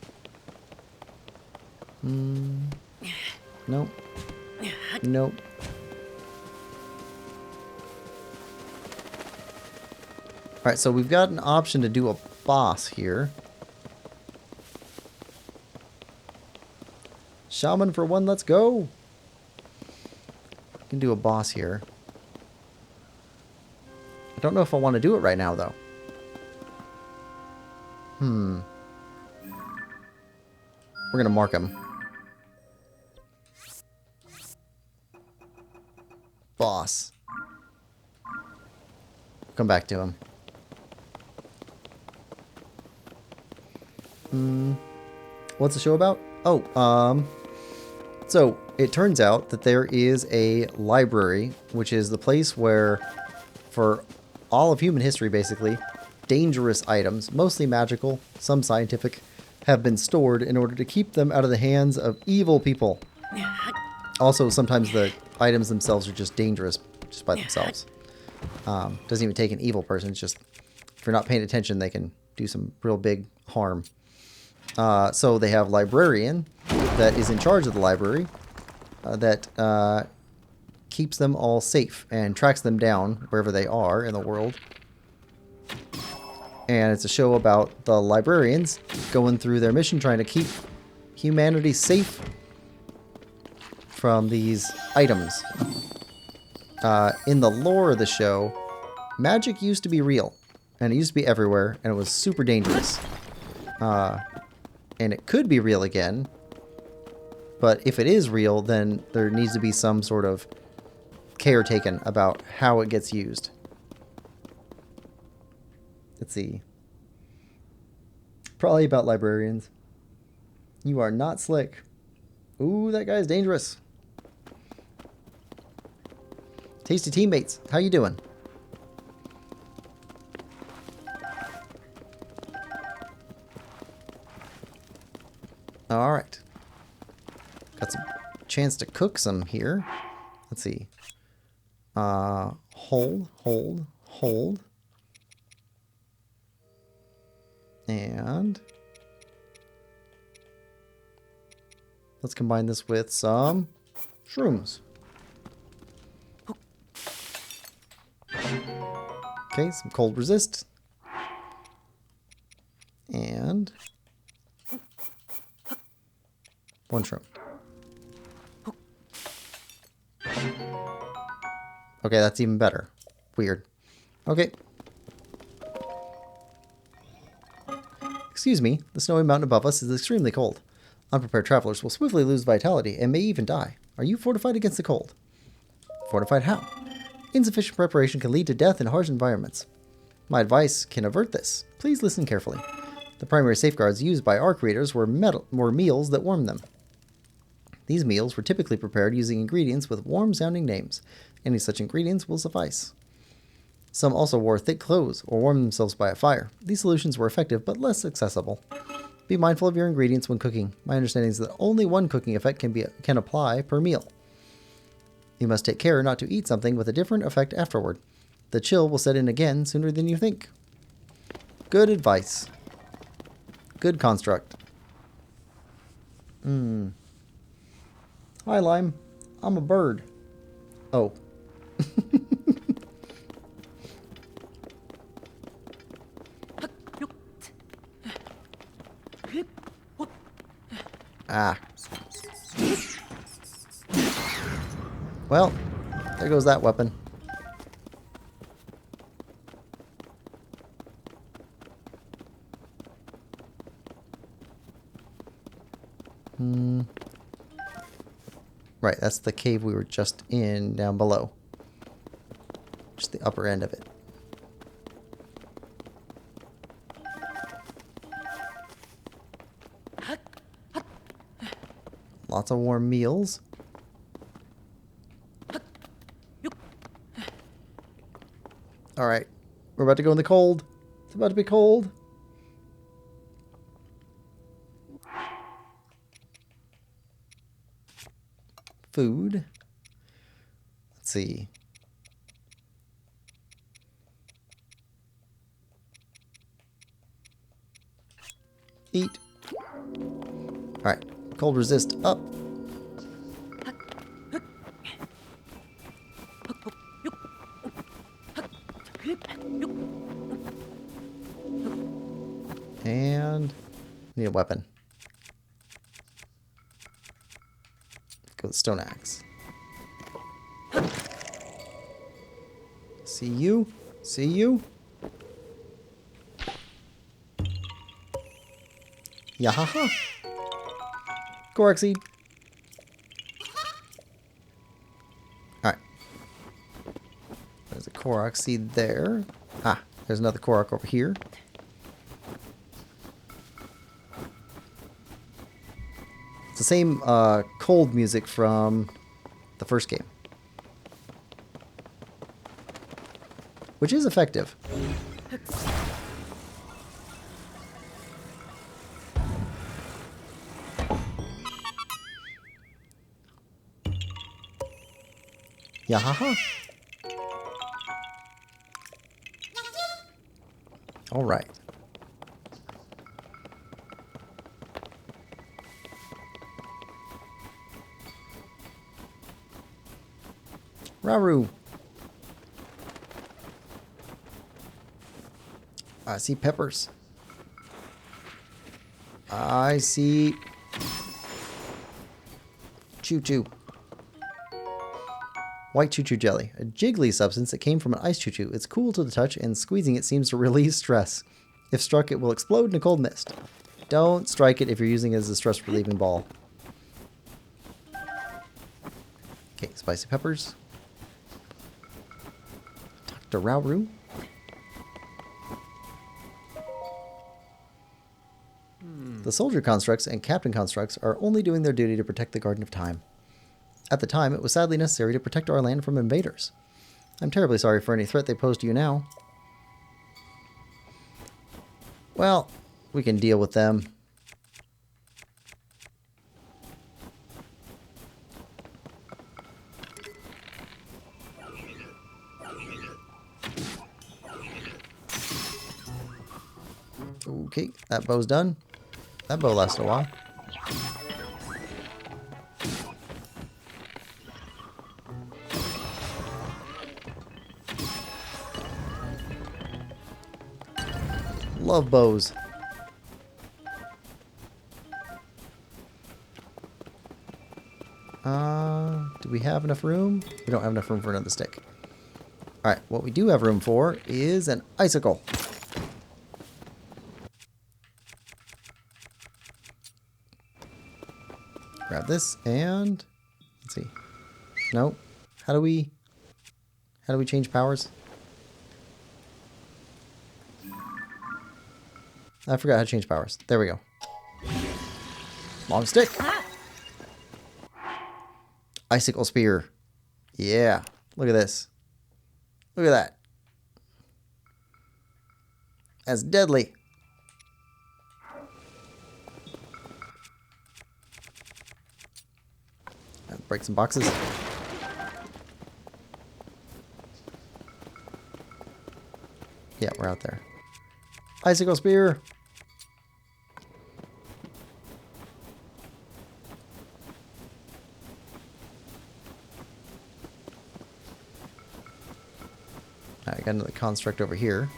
Nope. Nope. Alright, so we've got an option to do a boss here. Shaman for 1, let's go! We can do a boss here. I don't know if I want to do it right now, though. We're gonna mark him. Boss. Come back to him. What's the show about? Oh, So, it turns out that there is a library, which is the place where, for all of human history basically, dangerous items, mostly magical, some scientific, have been stored in order to keep them out of the hands of evil people. Also, sometimes the items themselves are just dangerous just by themselves. Doesn't even take an evil person, it's just, if you're not paying attention, they can do some real big harm. So they have a librarian that is in charge of the library that keeps them all safe and tracks them down wherever they are in the world. And it's a show about the librarians going through their mission trying to keep humanity safe from these items. In the lore of the show, magic used to be real. And it used to be everywhere, and it was super dangerous. And it could be real again. But if it is real, then there needs to be some sort of care taken about how it gets used. Let's see. Probably about librarians. You are not slick. Ooh, that guy's dangerous. Tasty teammates, how you doing? Alright. Got some chance to cook some here. Let's see. Hold. And let's combine this with some shrooms. Okay, some cold resist. And one shroom. Okay, that's even better. Weird. Okay. Excuse me, the snowy mountain above us is extremely cold. Unprepared travelers will swiftly lose vitality and may even die. Are you fortified against the cold? Fortified how? Insufficient preparation can lead to death in harsh environments. My advice can avert this. Please listen carefully. The primary safeguards used by our creators were meals that warmed them. These meals were typically prepared using ingredients with warm-sounding names. Any such ingredients will suffice. Some also wore thick clothes or warmed themselves by a fire. These solutions were effective but less accessible. Be mindful of your ingredients when cooking. My understanding is that only one cooking effect can apply per meal. You must take care not to eat something with a different effect afterward. The chill will set in again sooner than you think. Good advice. Good construct. Hi, Lime. I'm a bird. Oh. Ah. Well, there goes that weapon. Right, that's the cave we were just in down below. Just the upper end of it. Lots of warm meals. Alright, we're about to go in the cold. It's about to be cold. Food. Let's see. Eat. Alright, cold resist up. And need a weapon. Go with stone axe. See you. See you. Yahaha. Korok seed. Alright. There's a Korok seed there. Ah, there's another Korok over here. It's a same cold music from the first game, which is effective. Yahaha. All right. Raru. I see peppers. I see choo-choo. White choo-choo jelly, a jiggly substance that came from an ice choo-choo. It's cool to the touch, and squeezing it seems to release stress. If struck, it will explode in a cold mist. Don't strike it if you're using it as a stress-relieving ball. Okay, spicy peppers. Talk to Rauru. The soldier constructs and captain constructs are only doing their duty to protect the Garden of Time. At the time, it was sadly necessary to protect our land from invaders. I'm terribly sorry for any threat they pose to you now. Well, we can deal with them. Okay, that bow's done. That bow lasted a while. Love bows. Do we have enough room? We don't have enough room for another stick. Alright, what we do have room for is an icicle. Grab this and let's see. No. How do we change powers? I forgot how to change powers. There we go. Long stick. Icicle spear. Yeah. Look at this. Look at that. That's deadly. Break some boxes. Yeah, we're out there. Icicle spear. I got another construct over here.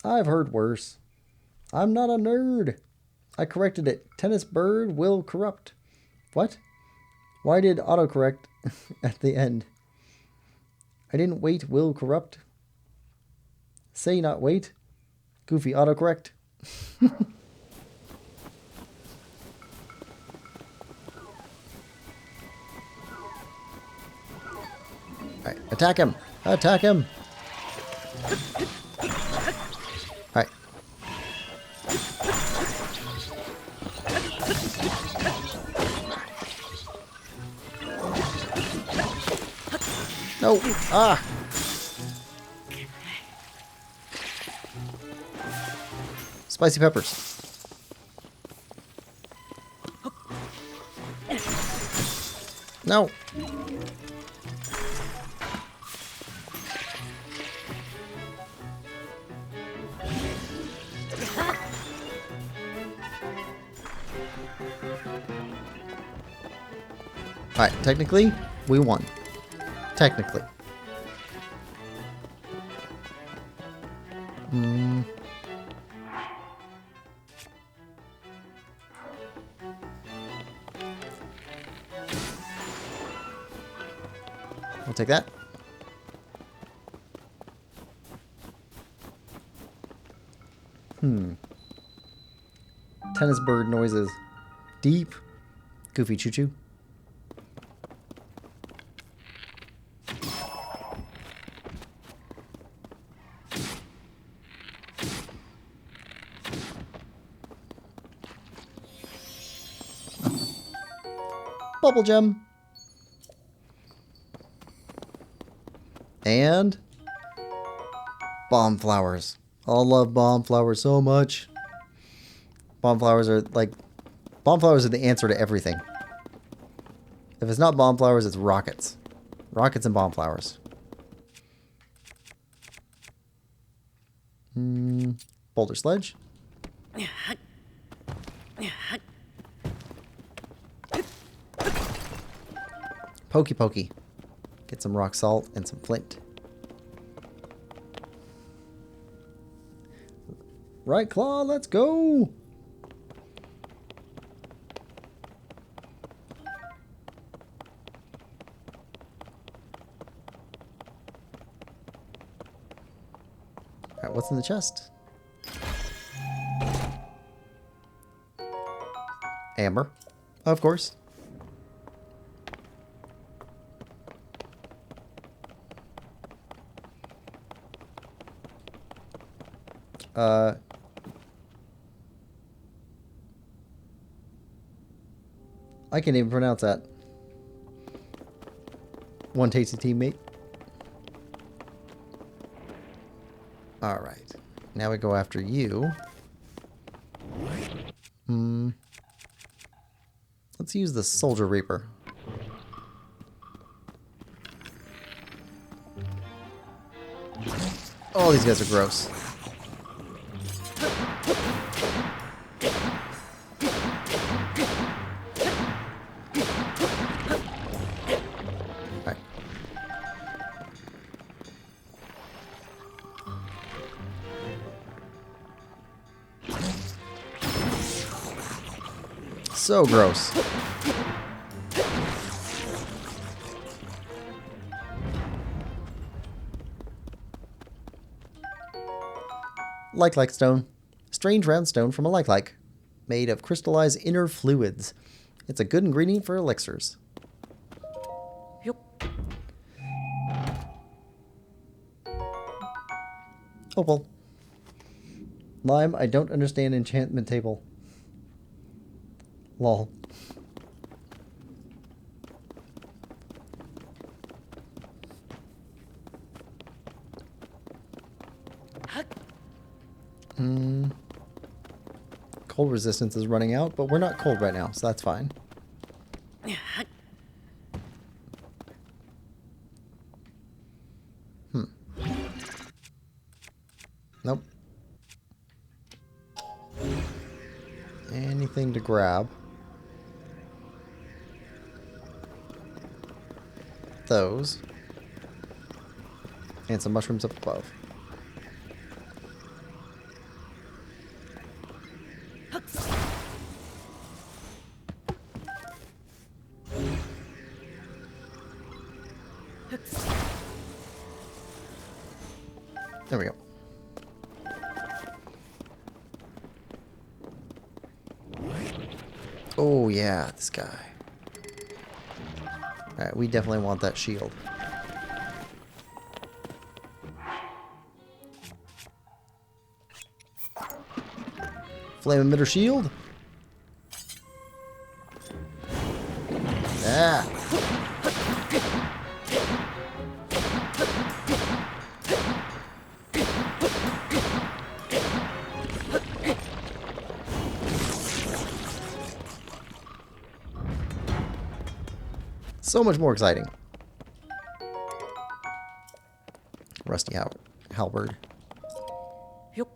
I've heard worse. I'm not a nerd. I corrected it. Tennis bird will corrupt. What? Why did autocorrect at the end? I didn't wait will corrupt. Say not wait. Goofy autocorrect. Alright, attack him! Attack him! Alright. No! Ah! Spicy peppers. No! Alright, technically, we won. Technically. We'll take that. Tennis bird noises. Deep. Goofy choo-choo. Bubble gem. And bomb flowers. I love bomb flowers so much. Bomb flowers are the answer to everything. If it's not bomb flowers, it's rockets. Rockets and bomb flowers. Boulder sledge. Pokey pokey. Get some rock salt and some flint. Right claw, let's go. Alright, what's in the chest? Amber, of course. I can't even pronounce that. One tasty teammate. Alright. Now we go after you. Let's use the Soldier Reaper. Oh, these guys are gross. Alright. So gross. Like stone. Strange round stone from a like. Made of crystallized inner fluids. It's a good ingredient for elixirs. Yup. Opal. Lime, I don't understand enchantment table. Lol. Cold resistance is running out, but we're not cold right now, so that's fine. Nope. Anything to grab. Those. And some mushrooms up above. There we go. Oh yeah, this guy. Alright, we definitely want that shield. Flame emitter shield. Ah. So much more exciting. Rusty halberd. Yup.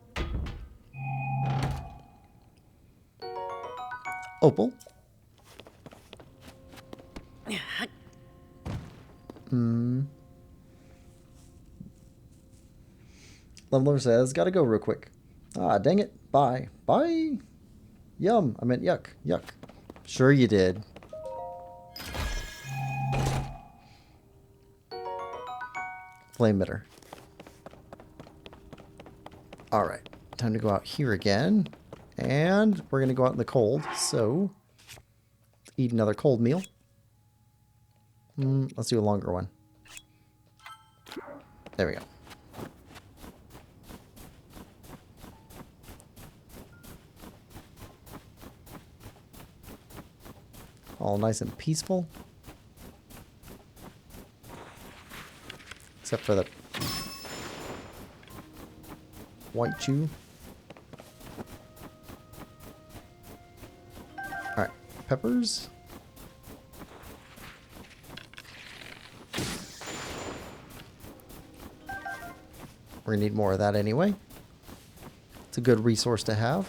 Opal. Leveler says, gotta go real quick. Ah, dang it. Bye. Bye. Yum. I meant yuck. Yuck. Sure you did. Flame emitter. Alright. Time to go out here again. And we're going to go out in the cold. So, eat another cold meal. Let's do a longer one. There we go. All nice and peaceful. Except for the white chew. Alright, peppers. We're gonna need more of that anyway. It's a good resource to have.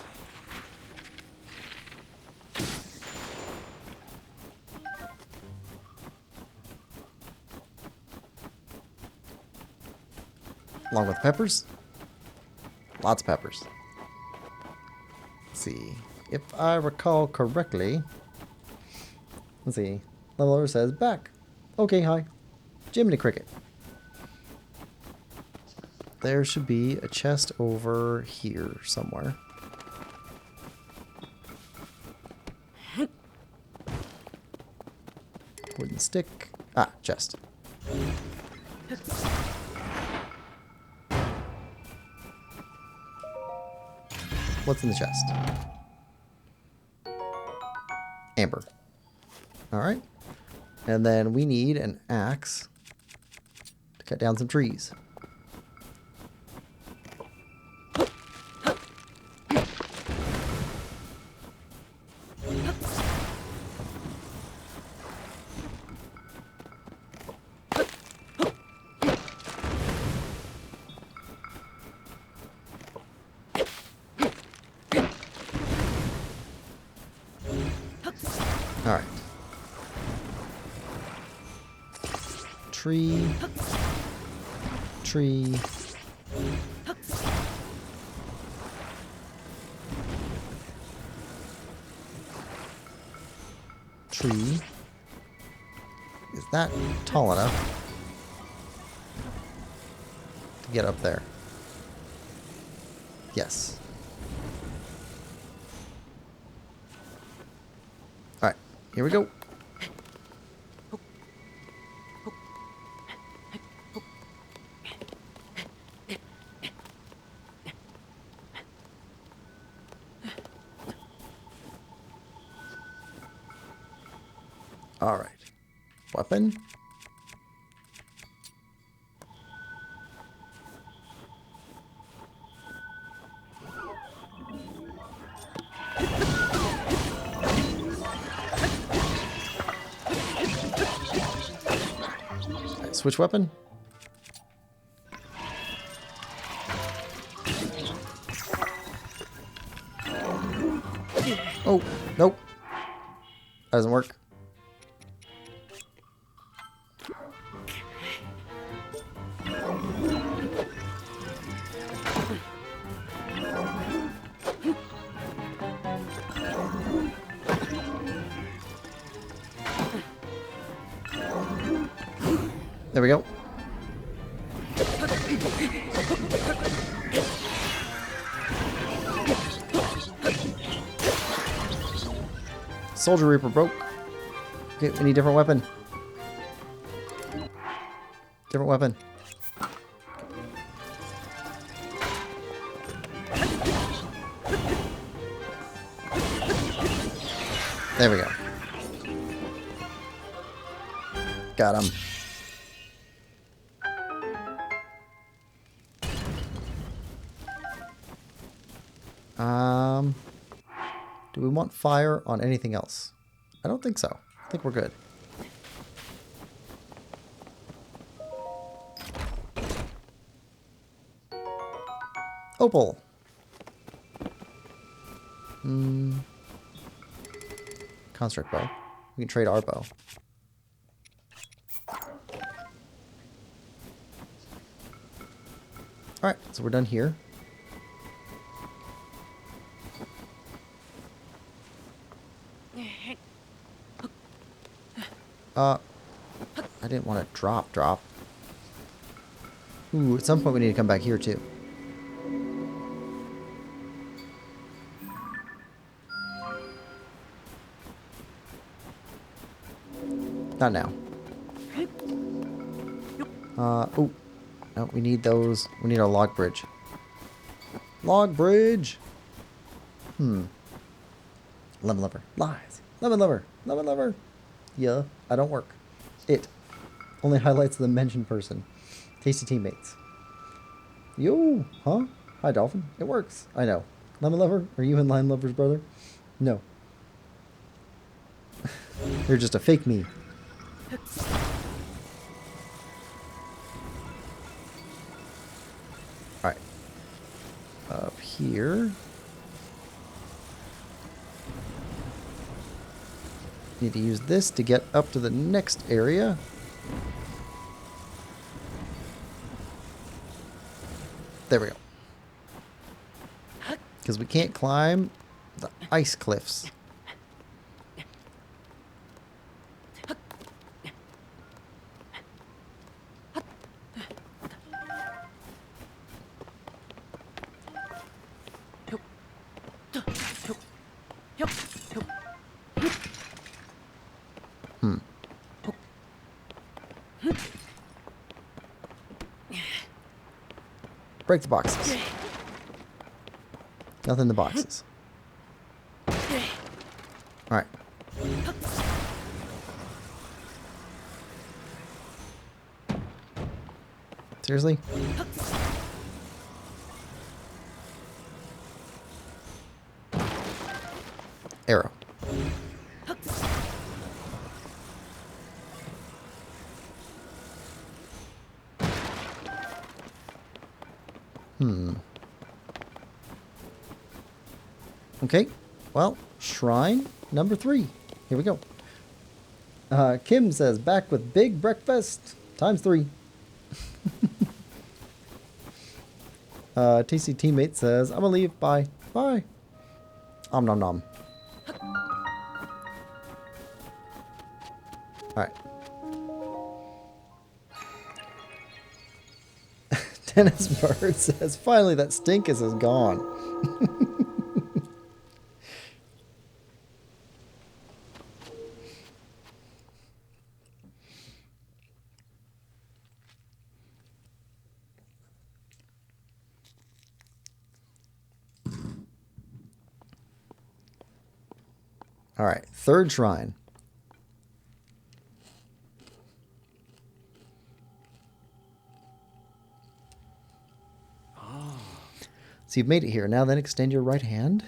Along with peppers. Lots of peppers. Let's see. If I recall correctly. Let's see. Leveler says back. Okay, hi. Jiminy Cricket. There should be a chest over here somewhere. Wooden stick. Ah, chest. What's in the chest? Amber. Alright. And then we need an axe to cut down some trees. Alright. Tree. Tree. Tree. Is that tall enough to get up there? Yes. Alright, here we go. Alright. Weapon. Alright, switch weapon. Oh, nope. That doesn't work. There we go. Soldier Reaper broke. Okay, we need a different weapon. Different weapon. There we go. Got him. Do we want fire on anything else? I don't think so. I think we're good. Opal. Construct bow. We can trade our bow. Alright, so we're done here. I didn't want to drop. Ooh, at some point we need to come back here too. Not now. Oh. No, we need those. We need our log bridge. Log bridge! Lemon lover. Lies. Lemon lover. Lemon lover. Yeah, I don't work. It only highlights the mentioned person. Tasty teammates. Yo, huh? Hi, Dolphin. It works. I know. Lemon lover, are you in Line Lover's brother? No. You're just a fake me. Alright. Up here. Need to use this to get up to the next area. There we go. Because we can't climb the ice cliffs. Break the boxes. Nothing in the boxes. Alright. Seriously? Arrow. Okay, well, shrine number 3. Here we go. Kim says, back with big breakfast times 3. TC teammate says, I'm gonna leave. Bye. Bye. Om nom nom. Alright. Dennis Bird says, finally that stinkus is gone. Alright, 3rd shrine. So you've made it here. Now then extend your right hand.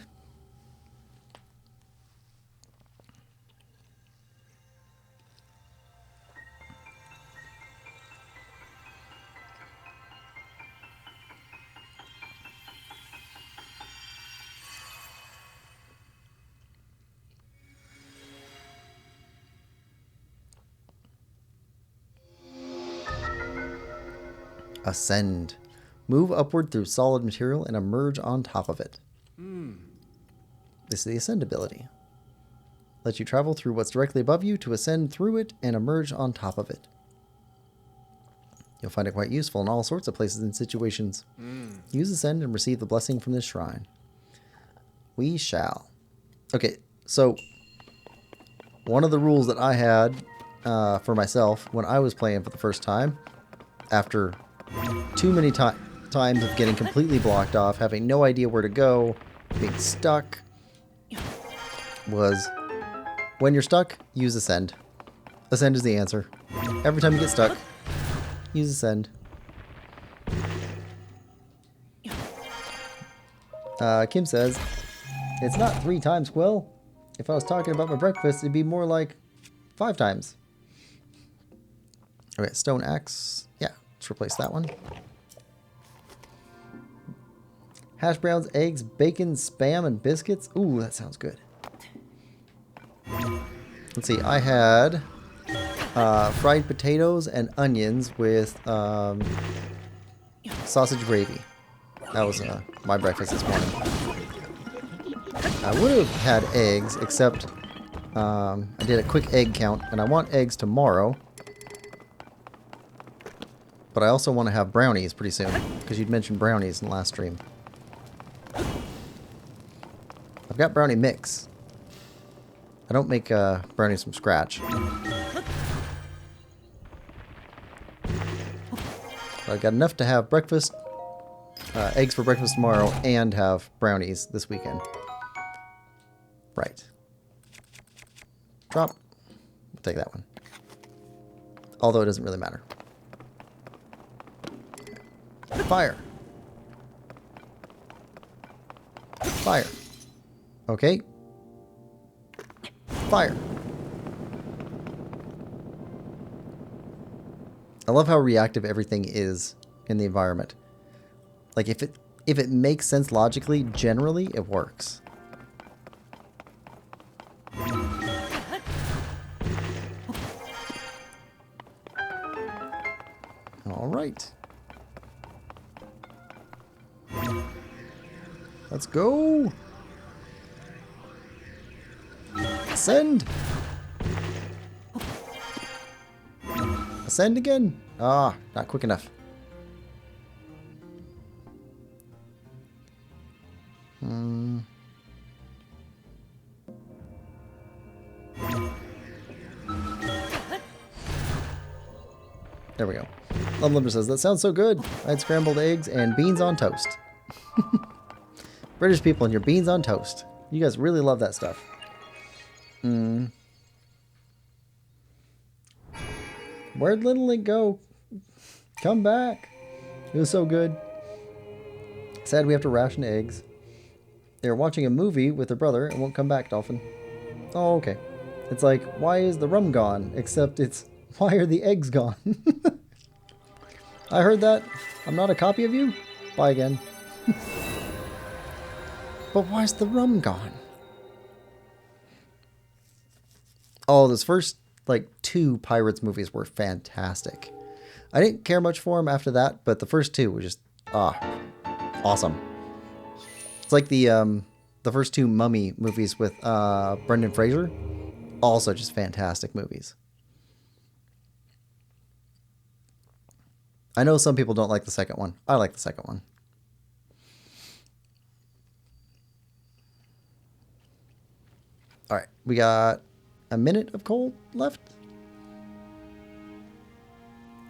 Ascend. Move upward through solid material and emerge on top of it. This is the Ascend ability. Lets you travel through what's directly above you to ascend through it and emerge on top of it. You'll find it quite useful in all sorts of places and situations. Use Ascend and receive the blessing from this shrine. We shall. Okay, so one of the rules that I had for myself when I was playing for the first time, after too many times of getting completely blocked off, having no idea where to go, being stuck, was when you're stuck, use Ascend. Ascend is the answer. Every time you get stuck, use Ascend. Kim says, it's not 3 times, Quill. If I was talking about my breakfast, it'd be more like 5 times. Okay, stone axe. Yeah, let's replace that one. Hash browns, eggs, bacon, spam, and biscuits. Ooh, that sounds good. Let's see, I had fried potatoes and onions with sausage gravy. That was my breakfast this morning. I would have had eggs, except I did a quick egg count, and I want eggs tomorrow. But I also want to have brownies pretty soon, because you'd mentioned brownies in the last stream. I've got brownie mix. I don't make brownies from scratch. But I've got enough to have breakfast, eggs for breakfast tomorrow, and have brownies this weekend. Right. Drop. We'll take that one. Although it doesn't really matter. Fire. Fire. Okay. Fire. I love how reactive everything is in the environment. Like if it makes sense logically, generally it works. All right. Let's go. Ascend. Ascend again. Ah, not quick enough. There we go. Lumber says, that sounds so good. I had scrambled eggs and beans on toast. British people and your beans on toast. You guys really love that stuff. Where'd Little Link go? Come back. It was so good. Sad we have to ration eggs. They're watching a movie with their brother and won't come back, Dolphin. Oh, okay. It's like, why is the rum gone? Except it's, why are the eggs gone? I heard that. I'm not a copy of you. Bye again. But why's the rum gone? Oh, those first, like, 2 Pirates movies were fantastic. I didn't care much for them after that, but the first 2 were just, awesome. It's like the first 2 Mummy movies with Brendan Fraser. Also just fantastic movies. I know some people don't like the second one. I like the second one. All right, we got a minute of coal left.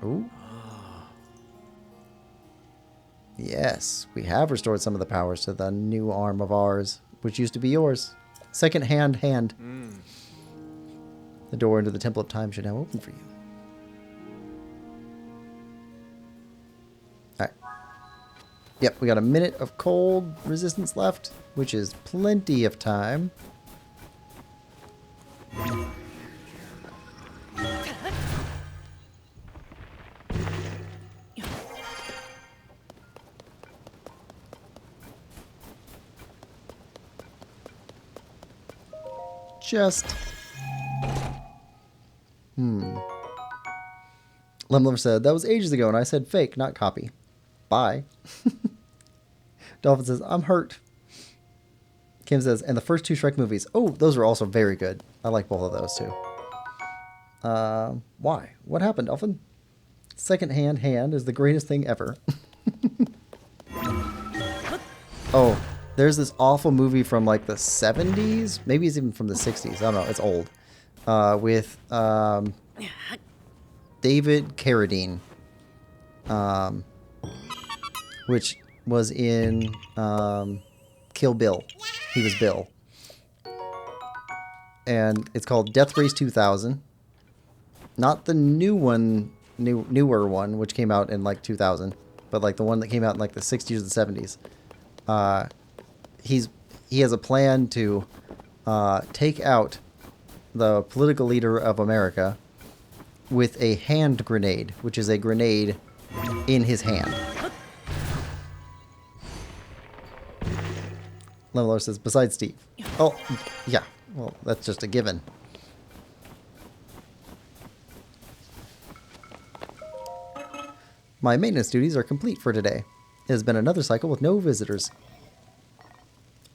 Ooh. Yes, we have restored some of the powers to the new arm of ours, which used to be yours. Second hand. The door into the Temple of Time should now open for you. Alright. Yep, we got a minute of cold resistance left, which is plenty of time. Just... Lemlover said, that was ages ago, and I said fake, not copy. Bye. Dolphin says, I'm hurt. Kim says, and the first 2 Shrek movies. Oh, those were also very good. I like both of those, too. Why? What happened, Dolphin? Second hand is the greatest thing ever. Oh, there's this awful movie from, like, the 70s? Maybe it's even from the 60s. I don't know. It's old. With, David Carradine, which was in Kill Bill. He was Bill. And it's called Death Race 2000. Not the new one, newer one, which came out in like 2000, but like the one that came out in like the 60s or the 70s. He has a plan to take out the political leader of America with a hand grenade, which is a grenade in his hand. Leveler says, besides Steve. Oh, yeah. Well, that's just a given. My maintenance duties are complete for today. It has been another cycle with no visitors.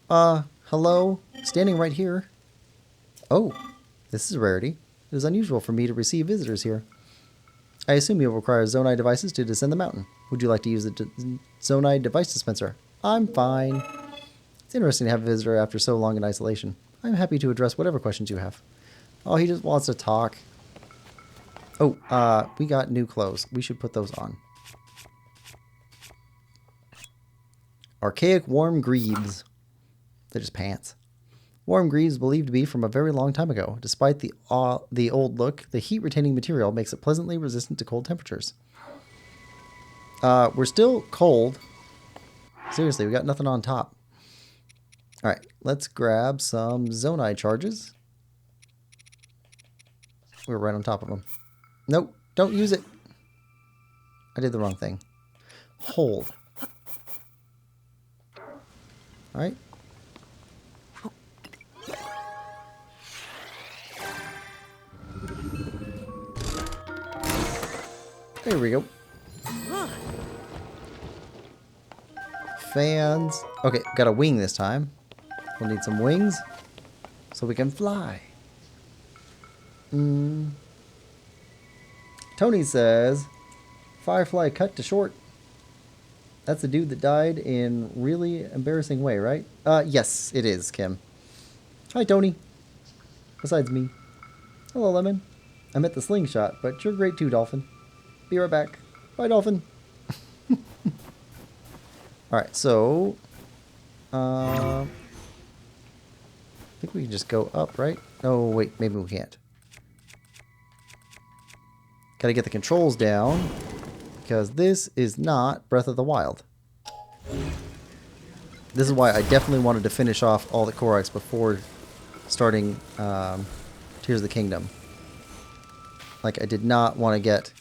Hello? Standing right here. Oh, this is a rarity. It is unusual for me to receive visitors here. I assume you'll require Zonai devices to descend the mountain. Would you like to use the Zonai device dispenser? I'm fine. It's interesting to have a visitor after so long in isolation. I'm happy to address whatever questions you have. Oh, he just wants to talk. Oh, we got new clothes. We should put those on. Archaic warm greaves. They're just pants. Warm green is believed to be from a very long time ago. Despite the old look, the heat-retaining material makes it pleasantly resistant to cold temperatures. We're still cold. Seriously, we got nothing on top. Alright, let's grab some Zonai charges. We're right on top of them. Nope, don't use it. I did the wrong thing. Hold. Alright. There we go. Fans. Okay, got a wing this time. We'll need some wings so we can fly. Tony says, Firefly cut to short. That's the dude that died in really embarrassing way, right? Yes, it is, Kim. Hi, Tony. Besides me. Hello, Lemon. I'm at the slingshot, but you're great too, Dolphin. Be right back. Bye, Dolphin. Alright, so... I think we can just go up, right? Oh, wait, maybe we can't. Gotta get the controls down, because this is not Breath of the Wild. This is why I definitely wanted to finish off all the Koroks before starting Tears of the Kingdom. Like, I did not want to get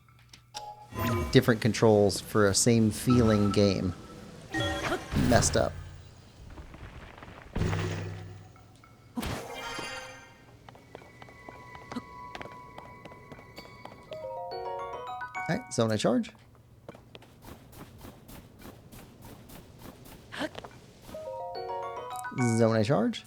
different controls for a same feeling game messed up. Alright, Zonai charge. Zonai charge.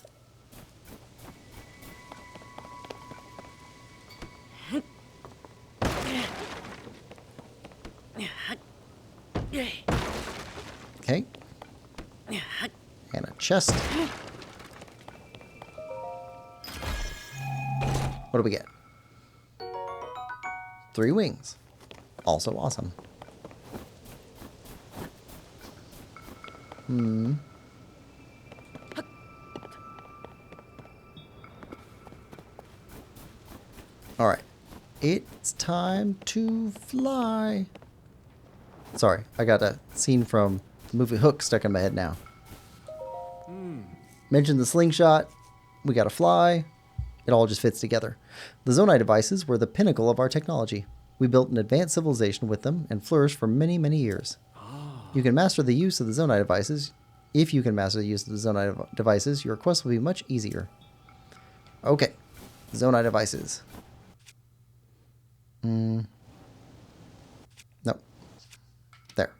Okay. And a chest. What do we get? 3 wings. Also awesome. Alright. It's time to fly. Sorry, I got a scene from the movie Hook stuck in my head now. Mentioned the slingshot. We gotta fly. It all just fits together. The Zonai devices were the pinnacle of our technology. We built an advanced civilization with them and flourished for many, many years. You can master the use of the Zonai devices. If you can master the use of the Zonai devices, your quest will be much easier. Okay. Zonai devices. Nope. There.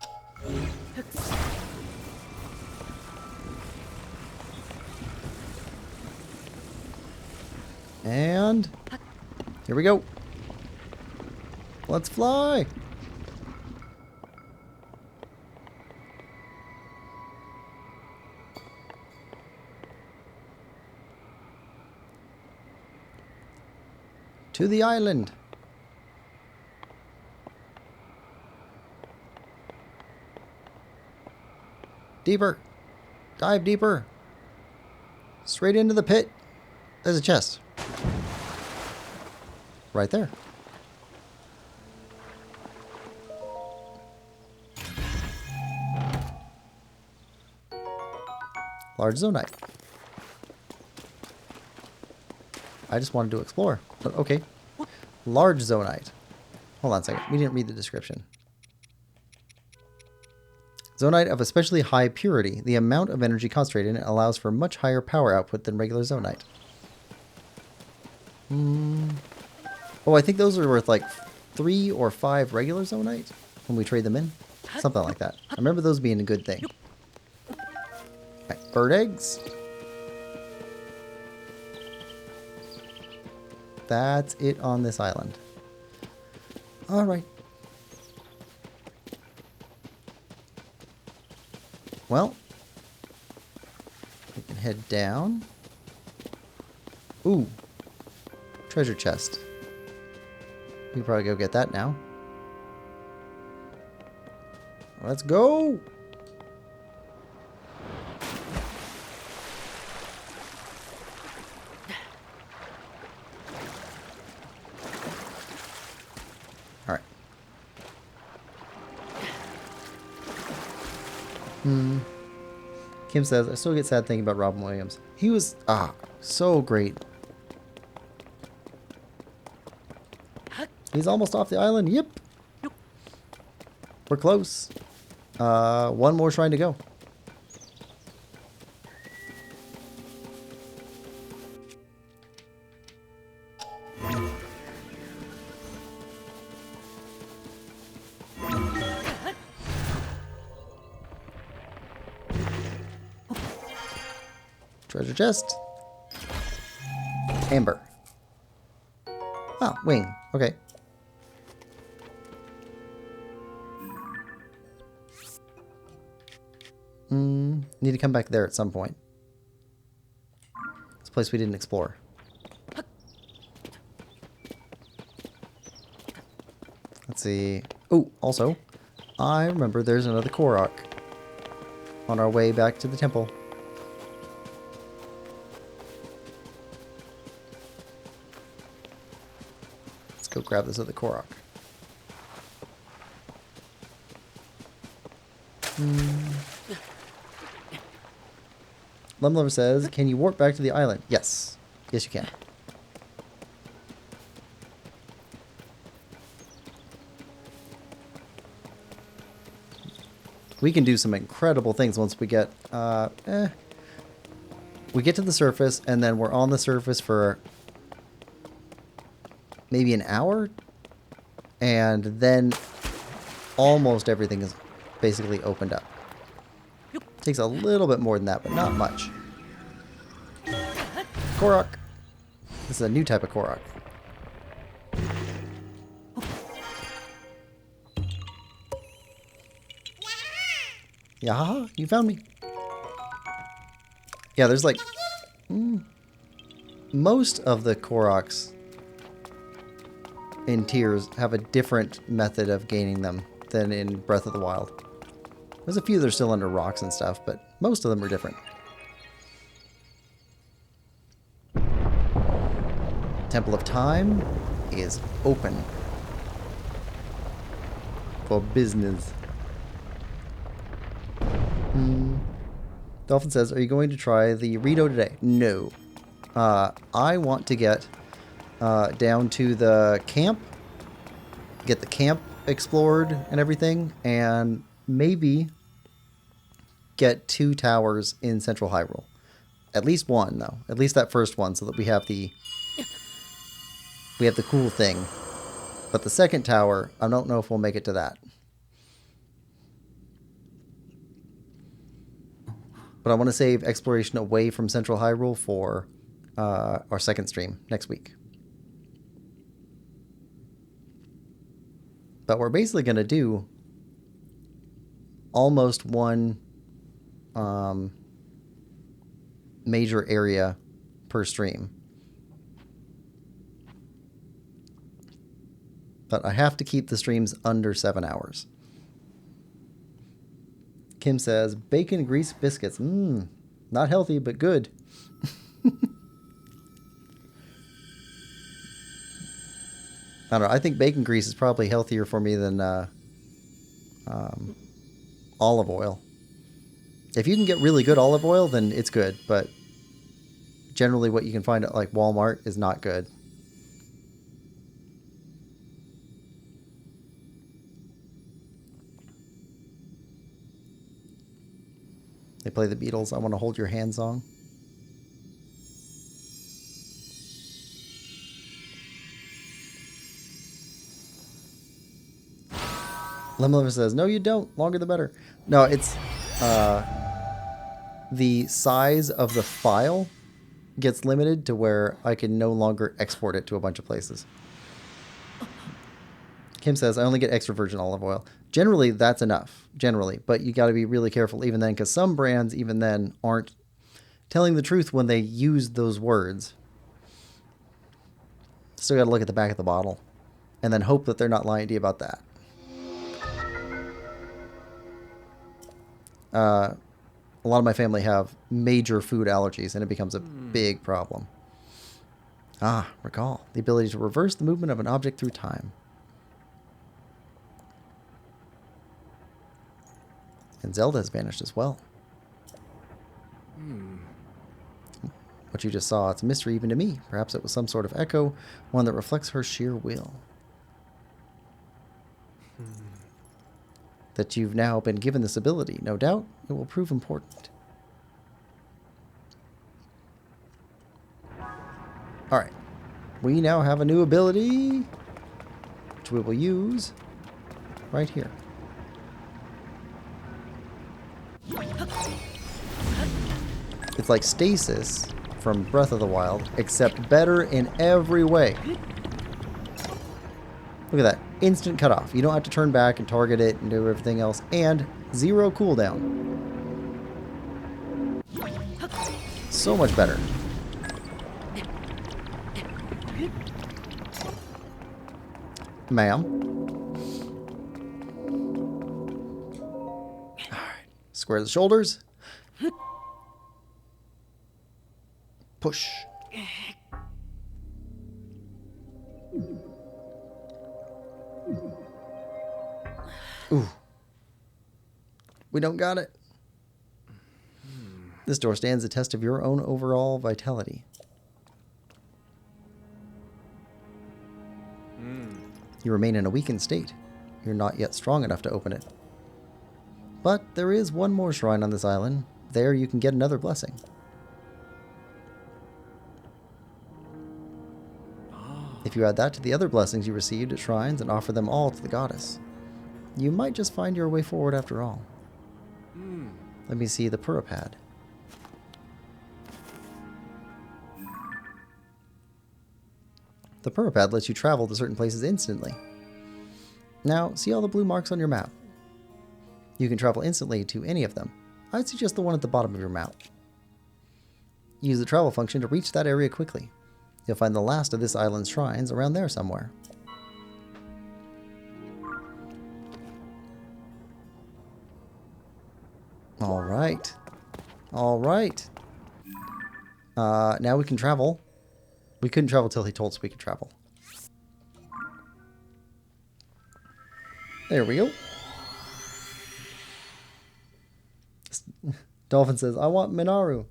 And here we go. Let's fly. To the island. Deeper. Dive deeper. Straight into the pit. There's a chest. Right there. Large Zonite. I just wanted to explore. But okay. Large Zonite. Hold on a second. We didn't read the description. Zonite of especially high purity. The amount of energy concentrated in it allows for much higher power output than regular Zonite. Oh, I think those are worth like 3 or 5 regular Zonite when we trade them in. Something like that. I remember those being a good thing. Right, bird eggs. That's it on this island. Alright. Well, we can head down. Ooh. Treasure chest. We can probably go get that now. Let's go! Kim says, I still get sad thinking about Robin Williams. He was, so great. He's almost off the island. Yep. We're close. One more shrine to go. Treasure chest. Amber. Oh, wing. Okay. Need to come back there at some point. It's a place we didn't explore. Let's see. Oh, also, I remember there's another Korok on our way back to the temple. Let's go grab this other Korok. Lemlover says, can you warp back to the island? Yes. Yes, you can. We can do some incredible things once we get, we get to the surface, and then we're on the surface for maybe an hour, and then almost everything is basically opened up. Takes a little bit more than that, but not much. Korok. This is a new type of Korok. Yeah, you found me. Yeah, there's like... most of the Koroks in Tears have a different method of gaining them than in Breath of the Wild. There's a few that are still under rocks and stuff, but most of them are different. Temple of Time is open for business. Dolphin says, are you going to try the Rito today? No. I want to get down to the camp, get the camp explored and everything, and maybe get 2 towers in Central Hyrule. At least one, though. At least that first one, so that we have the cool thing. But the second tower, I don't know if we'll make it to that. But I want to save exploration away from Central Hyrule for our second stream next week. But we're basically going to do almost one major area per stream. But I have to keep the streams under 7 hours. Kim says, bacon grease biscuits. Not healthy, but good. I don't know. I think bacon grease is probably healthier for me than olive oil. If you can get really good olive oil, then it's good. But generally what you can find at like Walmart is not good. They play the Beatles, I Want to Hold Your Hand song. Lemlover says, no, you don't. Longer the better. No, it's the size of the file gets limited to where I can no longer export it to a bunch of places. Kim says, I only get extra virgin olive oil. Generally, that's enough. Generally. But you got to be really careful even then, because some brands, even then, aren't telling the truth when they use those words. Still got to look at the back of the bottle. And then hope that they're not lying to you about that. A lot of my family have major food allergies, and it becomes a big problem. Recall. The ability to reverse the movement of an object through time. And Zelda has vanished as well. What you just saw, it's a mystery even to me. Perhaps it was some sort of echo, one that reflects her sheer will. That you've now been given this ability. No doubt, it will prove important. Alright. We now have a new ability, which we will use right here. It's like stasis from Breath of the Wild, except better in every way. Look at that. Instant cutoff. You don't have to turn back and target it and do everything else. And 0 cooldown. So much better. Ma'am. Alright. Square the shoulders. Push. Ooh. We don't got it. This door stands a test of your own overall vitality. You remain in a weakened state. You're not yet strong enough to open it. But there is one more shrine on this island. There you can get another blessing. If you add that to the other blessings you received at shrines and offer them all to the goddess, you might just find your way forward after all. Let me see the Purapad. The Purapad lets you travel to certain places instantly. Now, see all the blue marks on your map? You can travel instantly to any of them. I'd suggest the one at the bottom of your map. Use the travel function to reach that area quickly. You'll find the last of this island's shrines around there somewhere. Alright. Alright. Now we can travel. We couldn't travel till he told us we could travel. There we go. Dolphin says, I want Minaru.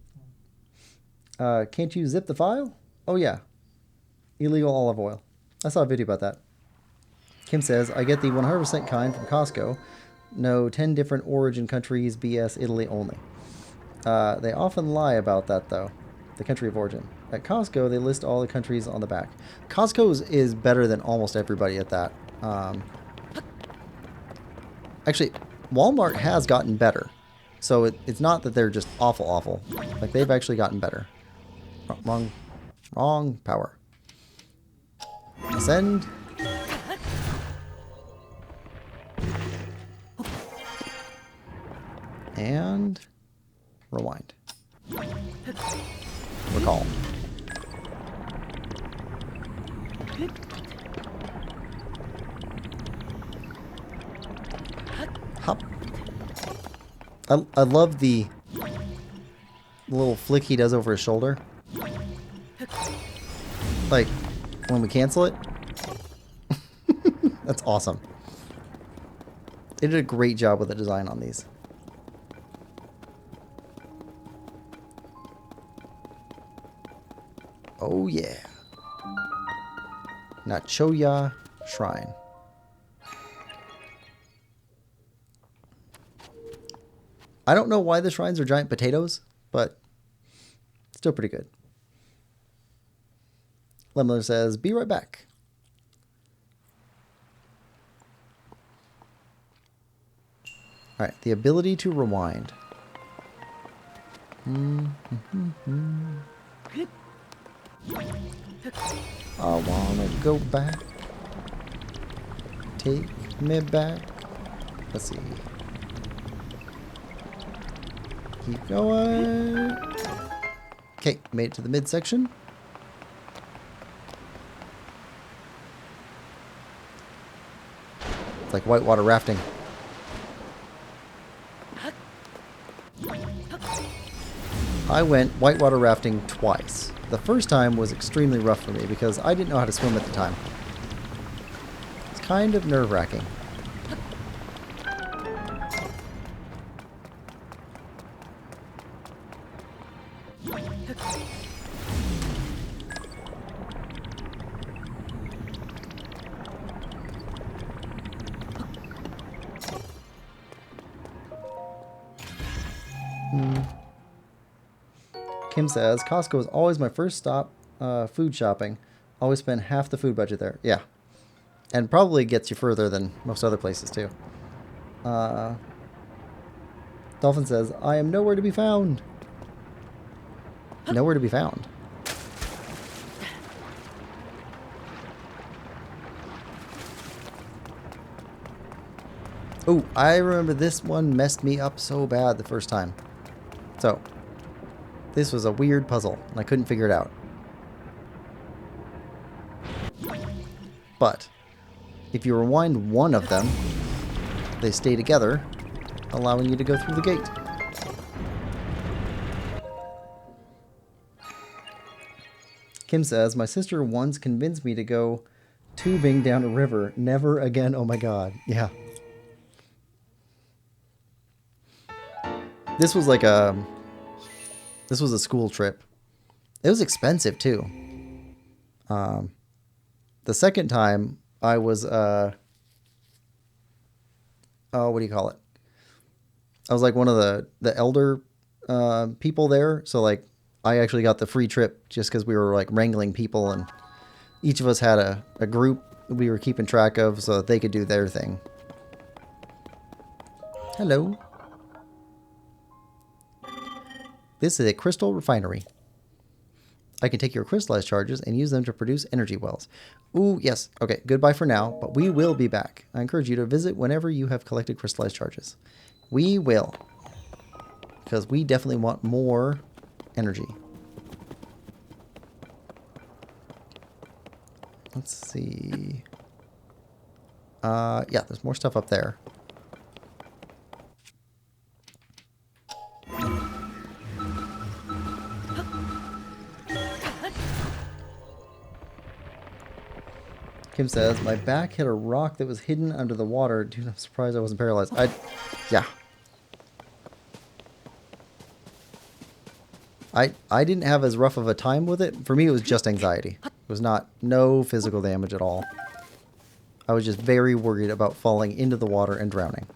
Can't you zip the file? Oh yeah. Illegal olive oil. I saw a video about that. Kim says, I get the 100% kind from Costco. No 10 different origin countries, BS, Italy only. They often lie about that though. The country of origin. At Costco, they list all the countries on the back. Costco is better than almost everybody at that. Actually, Walmart has gotten better. So it's not that they're just awful. Like, they've actually gotten better. Wrong power. Ascend. And rewind. Recall. Hop. I love the little flick he does over his shoulder. Like, when we cancel it. That's awesome. They did a great job with the design on these. Oh yeah. Nachoya Shrine. I don't know why the shrines are giant potatoes, but still pretty good. Lemler says, be right back. Alright, the ability to rewind. I wanna go back. Take me back. Let's see. Keep going. Okay, made it to the midsection. It's like whitewater rafting. I went whitewater rafting twice. The first time was extremely rough for me because I didn't know how to swim at the time. It's kind of nerve-wracking. Kim says, Costco is always my first stop food shopping. Always spend half the food budget there. Yeah. And probably gets you further than most other places, too. Dolphin says, I am nowhere to be found. Nowhere to be found. Oh, I remember this one messed me up so bad the first time. So, this was a weird puzzle, and I couldn't figure it out. But, if you rewind one of them, they stay together, allowing you to go through the gate. Kim says, my sister once convinced me to go tubing down a river. Never again. Oh my god. Yeah. This was like a... This was a school trip. It was expensive, too. The second time, I was... oh, what do you call it? I was like one of the elder people there. So, like, I actually got the free trip just because we were, like, wrangling people. And each of us had a group we were keeping track of so that they could do their thing. Hello. This is a crystal refinery. I can take your crystallized charges and use them to produce energy wells. Ooh, yes. Okay, goodbye for now, but we will be back. I encourage you to visit whenever you have collected crystallized charges. We will. Because we definitely want more energy. Let's see. Yeah, there's more stuff up there. Kim says, my back hit a rock that was hidden under the water. Dude, I'm surprised I wasn't paralyzed. Yeah. I didn't have as rough of a time with it. For me, it was just anxiety. It was no physical damage at all. I was just very worried about falling into the water and drowning.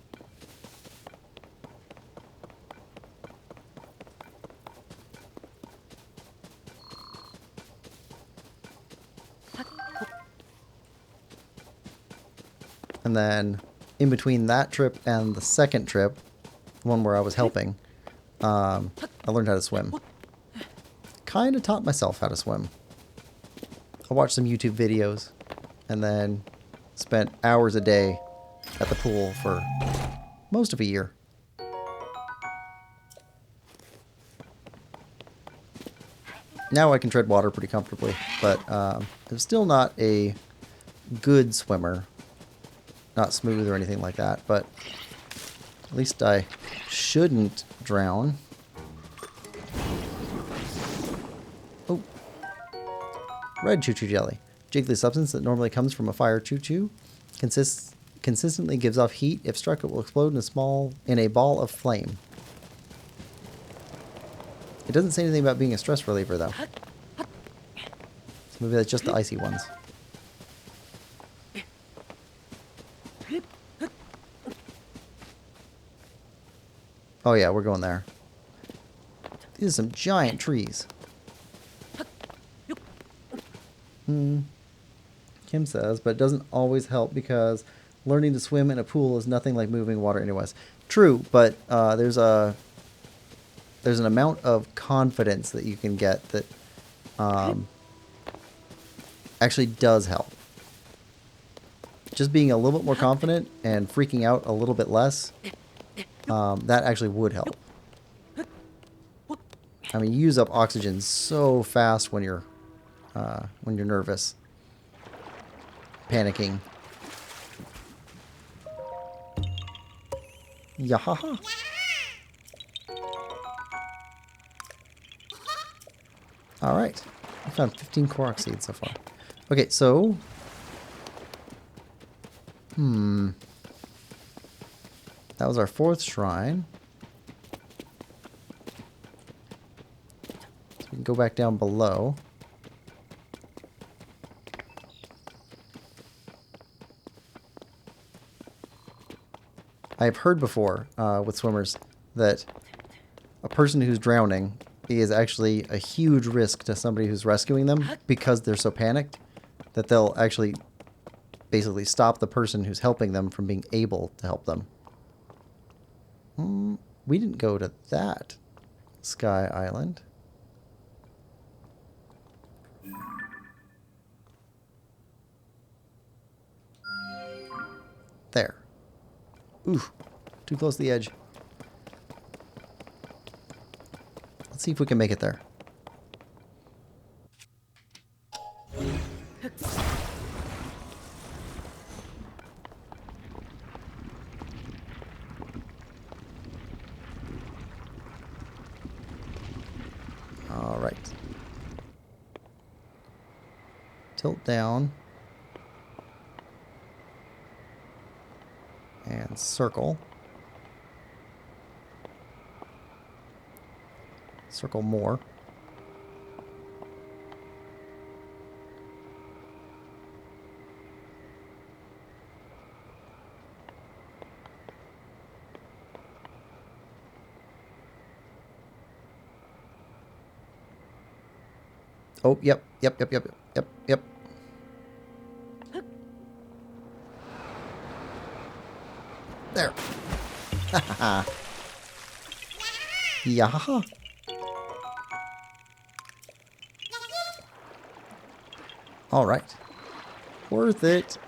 And then in between that trip and the second trip, the one where I was helping, I learned how to swim. Kind of taught myself how to swim. I watched some YouTube videos and then spent hours a day at the pool for most of a year. Now I can tread water pretty comfortably, but I'm still not a good swimmer. Not smooth or anything like that, but at least I shouldn't drown. Oh. Red choo-choo jelly. Jiggly substance that normally comes from a fire choo-choo. Consistently gives off heat. If struck, it will explode in a ball of flame. It doesn't say anything about being a stress reliever, though. So maybe that's just the icy ones. Oh yeah, we're going there. These are some giant trees. Kim says, but it doesn't always help because learning to swim in a pool is nothing like moving water anyways. True, but there's an amount of confidence that you can get that actually does help. Just being a little bit more confident and freaking out a little bit less, that actually would help. I mean, you use up oxygen so fast when you're nervous, panicking. Yahaha. All right, I found 15 Korok seeds so far. Okay, so that was our 4th shrine. So we can go back down below. I've heard before with swimmers that a person who's drowning is actually a huge risk to somebody who's rescuing them because they're so panicked that they'll actually basically stop the person who's helping them from being able to help them. We didn't go to that Sky Island. There. Ooh, too close to the edge. Let's see if we can make it there. All right. Tilt down. And circle. Circle more. Oh, yep. There. Yeah. All right. Worth it.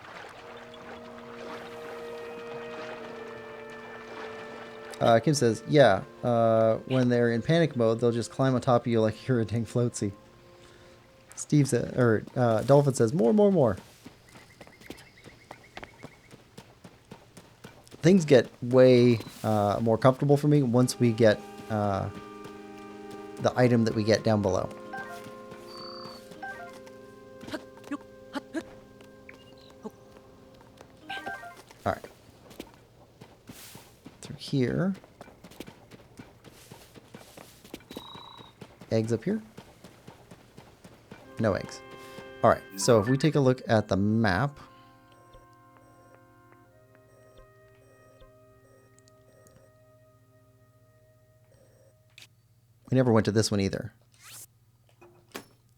Kim says, yeah, when they're in panic mode, they'll just climb on top of you like you're a dang floatsy. Steve said, or Dolphin says, more. Things get way more comfortable for me once we get the item that we get down below. All right. Through here. Eggs up here? No eggs. All right. So if we take a look at the map. We never went to this one either.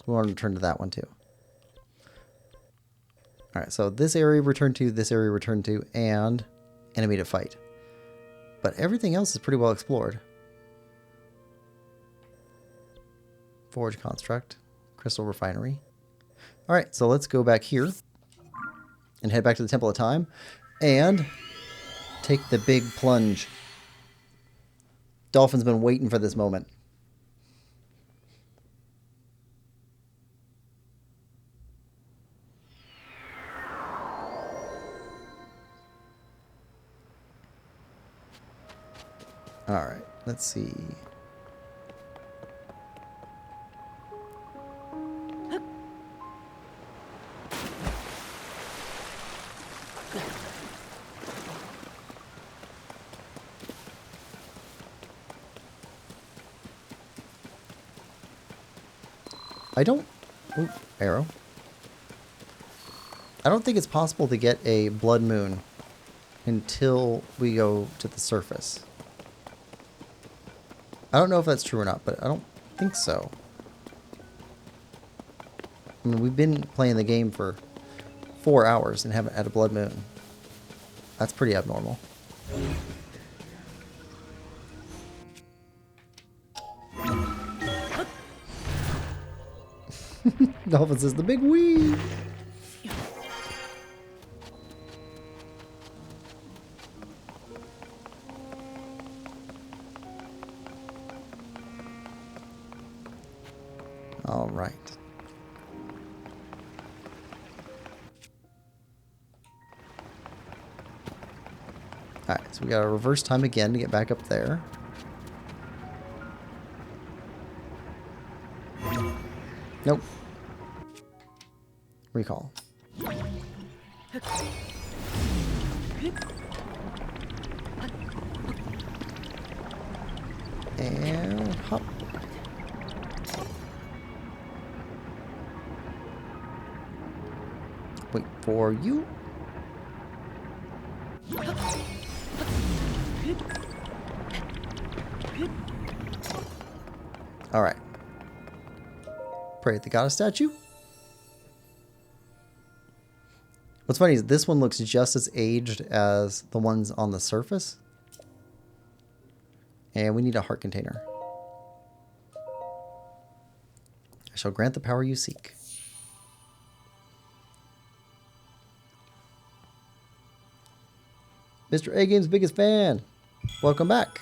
We want to return to that one too. All right, so this area return to, this area return to, and enemy to fight. But everything else is pretty well explored. Forge construct, crystal refinery. All right, so let's go back here and head back to the Temple of Time and take the big plunge. Dolphin's been waiting for this moment. All right, let's see. Ooh, arrow. I don't think it's possible to get a blood moon until we go to the surface. I don't know if that's true or not, but I don't think so. I mean, we've been playing the game for 4 hours and haven't had a blood moon. That's pretty abnormal. Dolphin says the big wee. All right. All right, so we got to reverse time again to get back up there. Nope. Recall. And hop. Wait for you. Alright. Pray at the goddess statue. What's funny is this one looks just as aged as the ones on the surface. And we need a heart container. I shall grant the power you seek. Mr. A Game's biggest fan. Welcome back.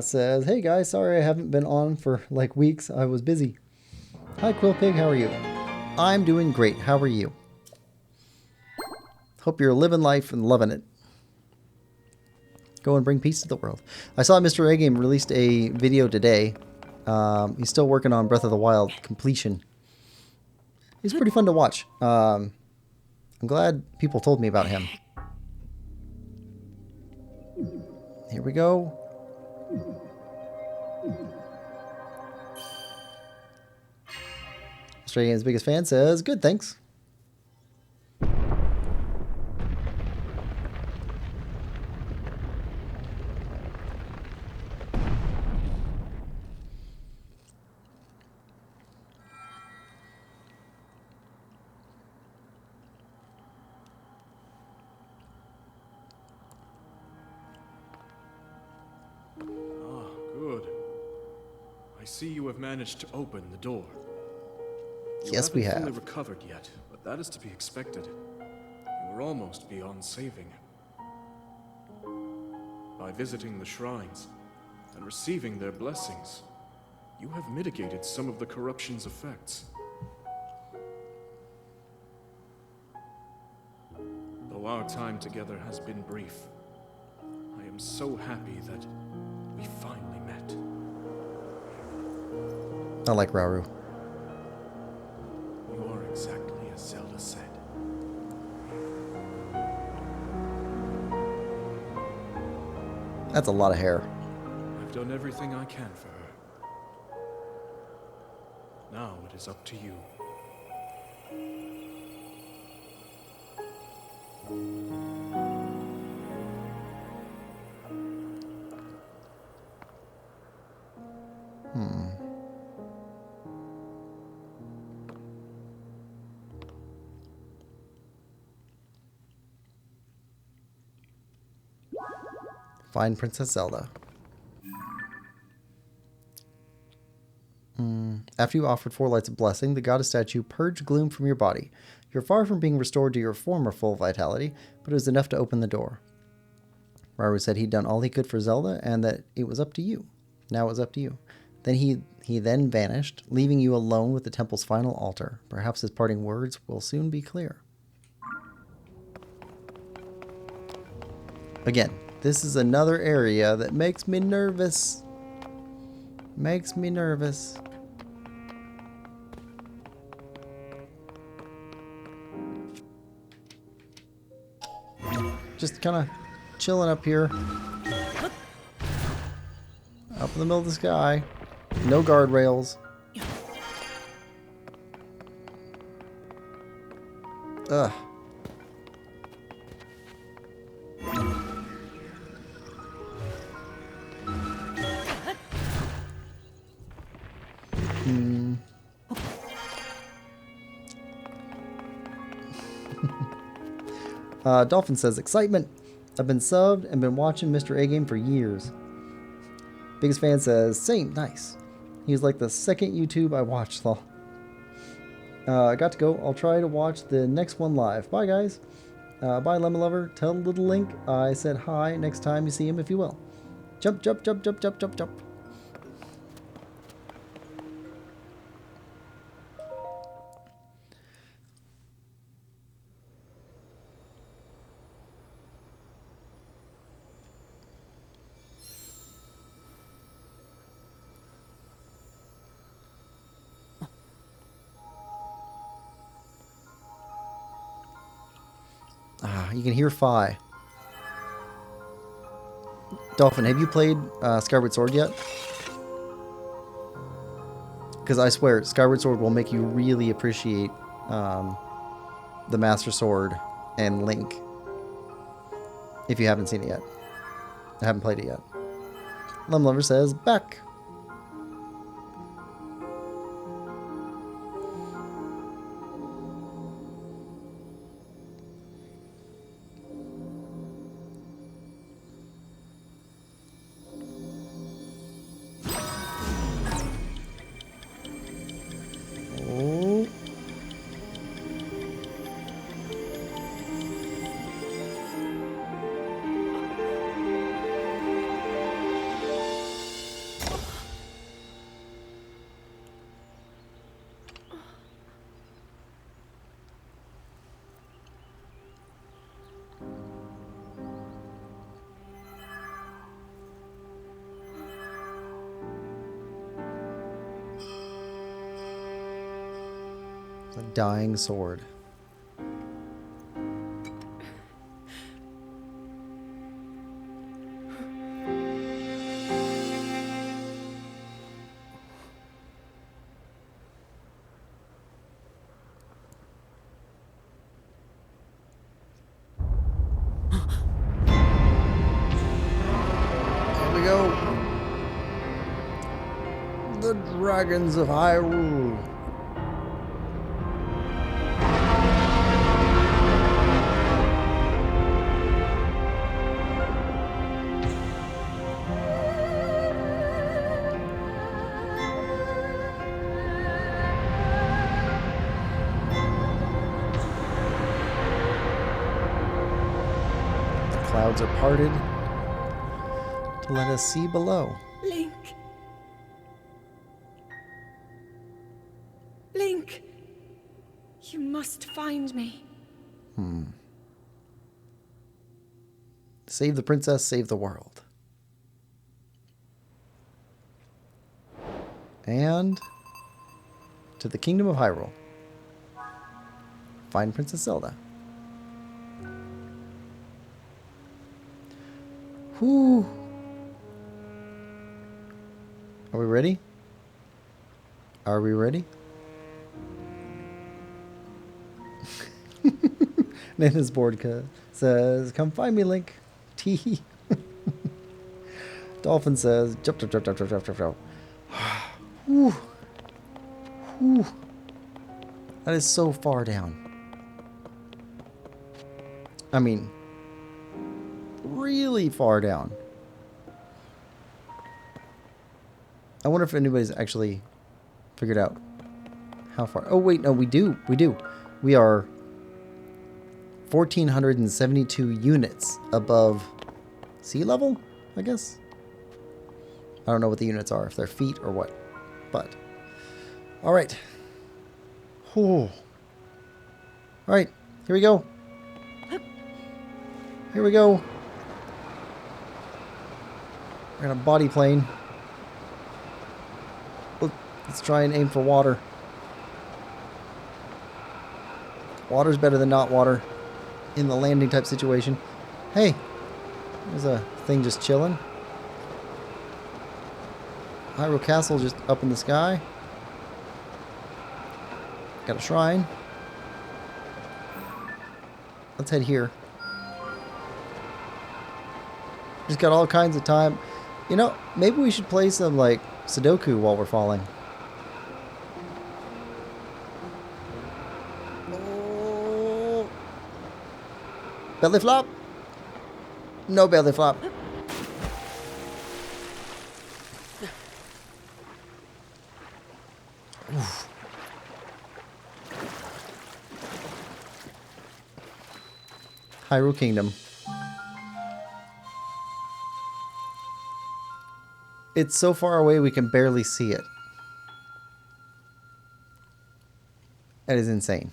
Says, hey guys, sorry I haven't been on for like weeks. I was busy. Hi Quillpig, how are you? I'm doing great. How are you? Hope you're living life and loving it. Go and bring peace to the world. I saw Mr. A Game released a video today. He's still working on Breath of the Wild completion. He's pretty fun to watch. I'm glad people told me about him. Here we go. Mr. A Game's biggest fan says, good, thanks. I see you have managed to open the door. Yes, we have. You haven't fully recovered yet, but that is to be expected. You were almost beyond saving. By visiting the shrines and receiving their blessings, you have mitigated some of the corruption's effects. Though our time together has been brief, I am so happy that we finally met. I like Rauru. You are exactly as Zelda said. That's a lot of hair. I've done everything I can for her. Now it is up to you. Find Princess Zelda. After you offered 4 lights of blessing, the goddess statue purged gloom from your body. You're far from being restored to your former full vitality, but it was enough to open the door. Rauru said he'd done all he could for Zelda and that it was up to you. Now it was up to you. Then he then vanished, leaving you alone with the temple's final altar. Perhaps his parting words will soon be clear. Again, this is another area that makes me nervous. Makes me nervous. Just kind of chilling up here. Up in the middle of the sky. No guardrails. Ugh. Dolphin says, excitement. I've been subbed and been watching Mr. A Game for years. Biggest fan says, same, nice. He's like the second YouTube I watched, lol. I got to go. I'll try to watch the next one live. Bye, guys. Bye, Lemon Lover. Tell Little Link I said hi next time you see him, if you will. Jump, jump, jump, jump, jump, jump, jump. You can hear Fi. Dolphin, have you played Skyward Sword yet? Because I swear, Skyward Sword will make you really appreciate the Master Sword and Link. If you haven't seen it yet. I haven't played it yet. Lemlover says, back. Oh. A dying sword. Here we go. The Dragons of Hyrule. Clouds are parted to let us see below. Link. Link. You must find me. Save the princess, save the world. And to the Kingdom of Hyrule. Find Princess Zelda. Whew. Are we ready? Are we ready? Nathan's board says, come find me, Link. Tee. Dolphin says, jump, jump, jump, jump, jump, jump, jump, jump. Whew. Whew. That is so far down. I mean, really far down. I wonder if anybody's actually figured out how far. Oh, wait, no, we do. We do. We are 1,472 units above sea level, I guess. I don't know what the units are, if they're feet or what. But, all right. Whew. All right, here we go. Here we go. We're gonna body plane. Let's try and aim for water. Water's better than not water in the landing type situation. Hey, there's a thing just chilling. Hyrule Castle just up in the sky. Got a shrine. Let's head here. Just got all kinds of time. You know, maybe we should play some, like, Sudoku while we're falling. Oh. Belly flop? No belly flop. Oof. Hyrule Kingdom. It's so far away we can barely see it. That is insane.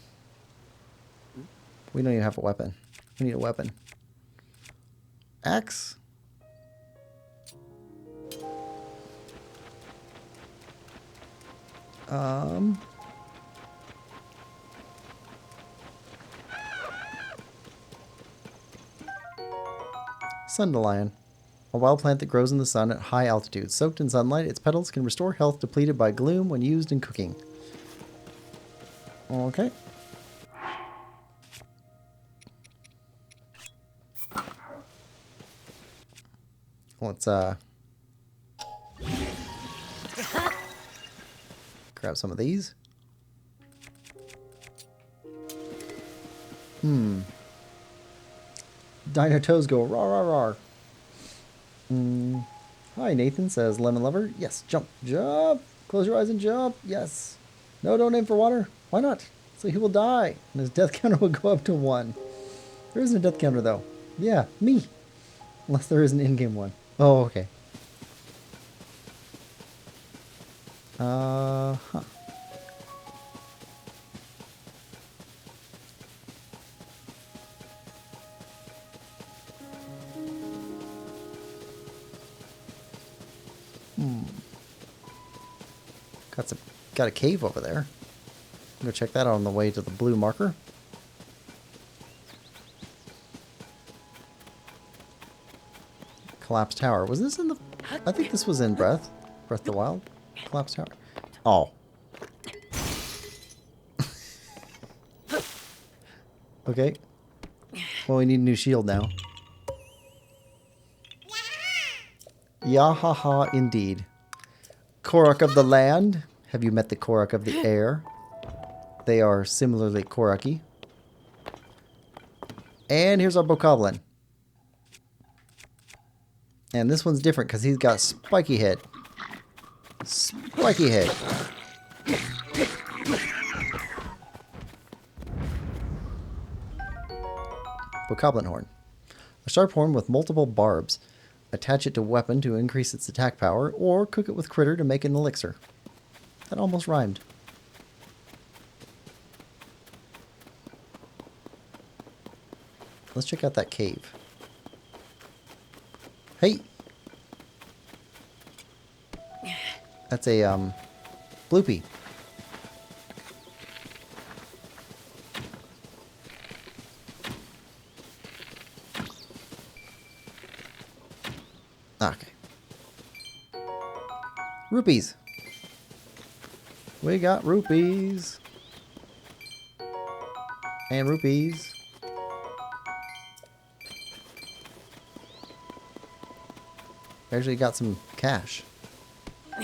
We don't even have a weapon. We need a weapon. Axe? Sundelion. A wild plant that grows in the sun at high altitude. Soaked in sunlight, its petals can restore health depleted by gloom when used in cooking. Okay. Let's grab some of these. Dino toes go rawr, rawr, rawr. Hi, Nathan, says Lemon Lover. Yes, jump. Jump. Close your eyes and jump. Yes. No, don't aim for water. Why not? So he will die, and his death counter will go up to 1. There isn't a death counter, though. Yeah, me. Unless there is an in-game one. Oh, okay. Huh. Got a cave over there. Go check that out on the way to the blue marker. Collapsed tower. Was this in the... I think this was in Breath of the Wild. Collapsed tower. Oh. Okay. Well, we need a new shield now. Yahaha, indeed. Korok of the land. Have you met the Korok of the air? They are similarly Korok-y. And here's our Bokoblin. And this one's different because he's got spiky head. Spiky head. Bokoblin horn. A sharp horn with multiple barbs. Attach it to weapon to increase its attack power, or cook it with critter to make an elixir. That almost rhymed. Let's check out that cave. Hey! That's a, bloopy. Okay. Rupees. We got rupees. And rupees. We actually got some cash.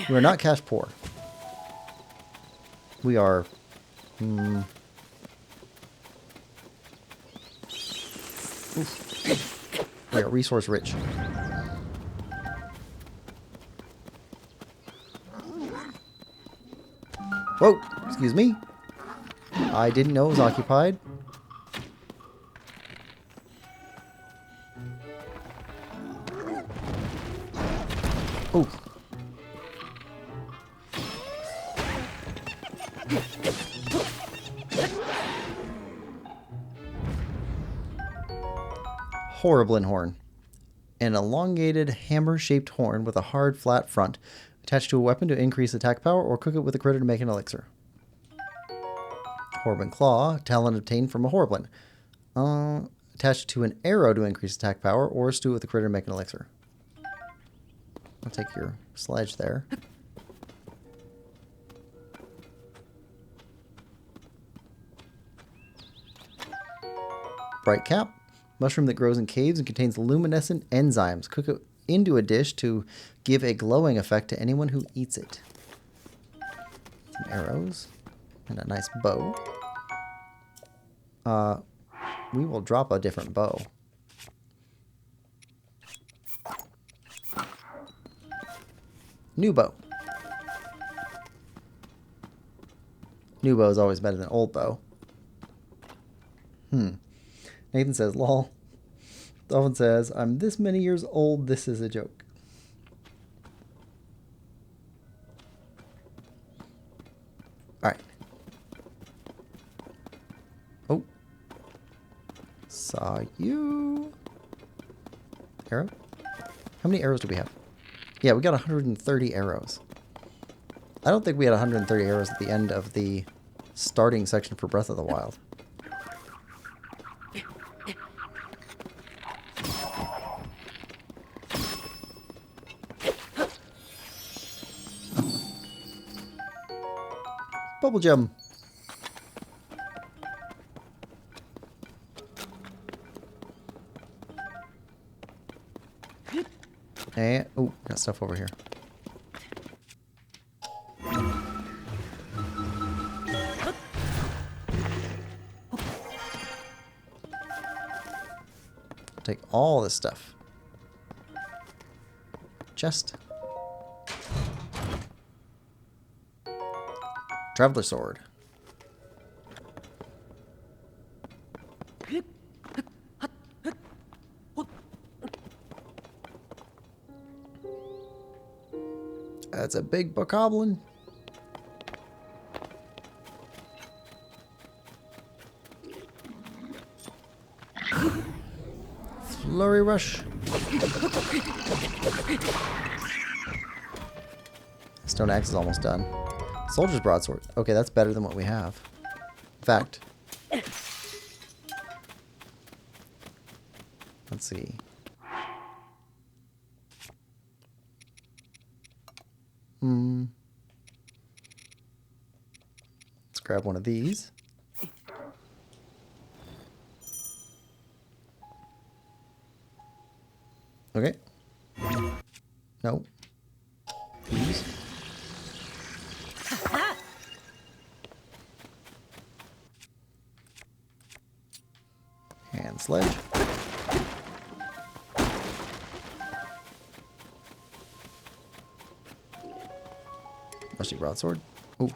We're not cash poor. We are... we are resource rich. Whoa! Excuse me. I didn't know it was occupied. Oh. Horriblin horn. An elongated hammer-shaped horn with a hard, flat front. Attached to a weapon to increase attack power, or cook it with a critter to make an elixir. Horriblin claw. Talent obtained from a Horriblin. Attached to an arrow to increase attack power, or stew it with a critter to make an elixir. I'll take your sledge there. Bright cap. Mushroom that grows in caves and contains luminescent enzymes. Cook it into a dish to give a glowing effect to anyone who eats it. Some arrows. And a nice bow. We will drop a different bow. New bow. New bow is always better than old bow. Nathan says, lol. Dolphin says, I'm this many years old, this is a joke. Alright. Oh. Saw you. Arrow? How many arrows do we have? Yeah, we got 130 arrows. I don't think we had 130 arrows at the end of the starting section for Breath of the Wild. Bubble gem. And, oh, got stuff over here. Take all this stuff. Chest. Traveler sword. That's a big bokoblin. Flurry rush. Stone axe is almost done. Soldier's broadsword. Okay, that's better than what we have. In fact, let's see. Let's grab one of these. Okay. No. These. Hand sledge. Rusty broadsword. Ooh.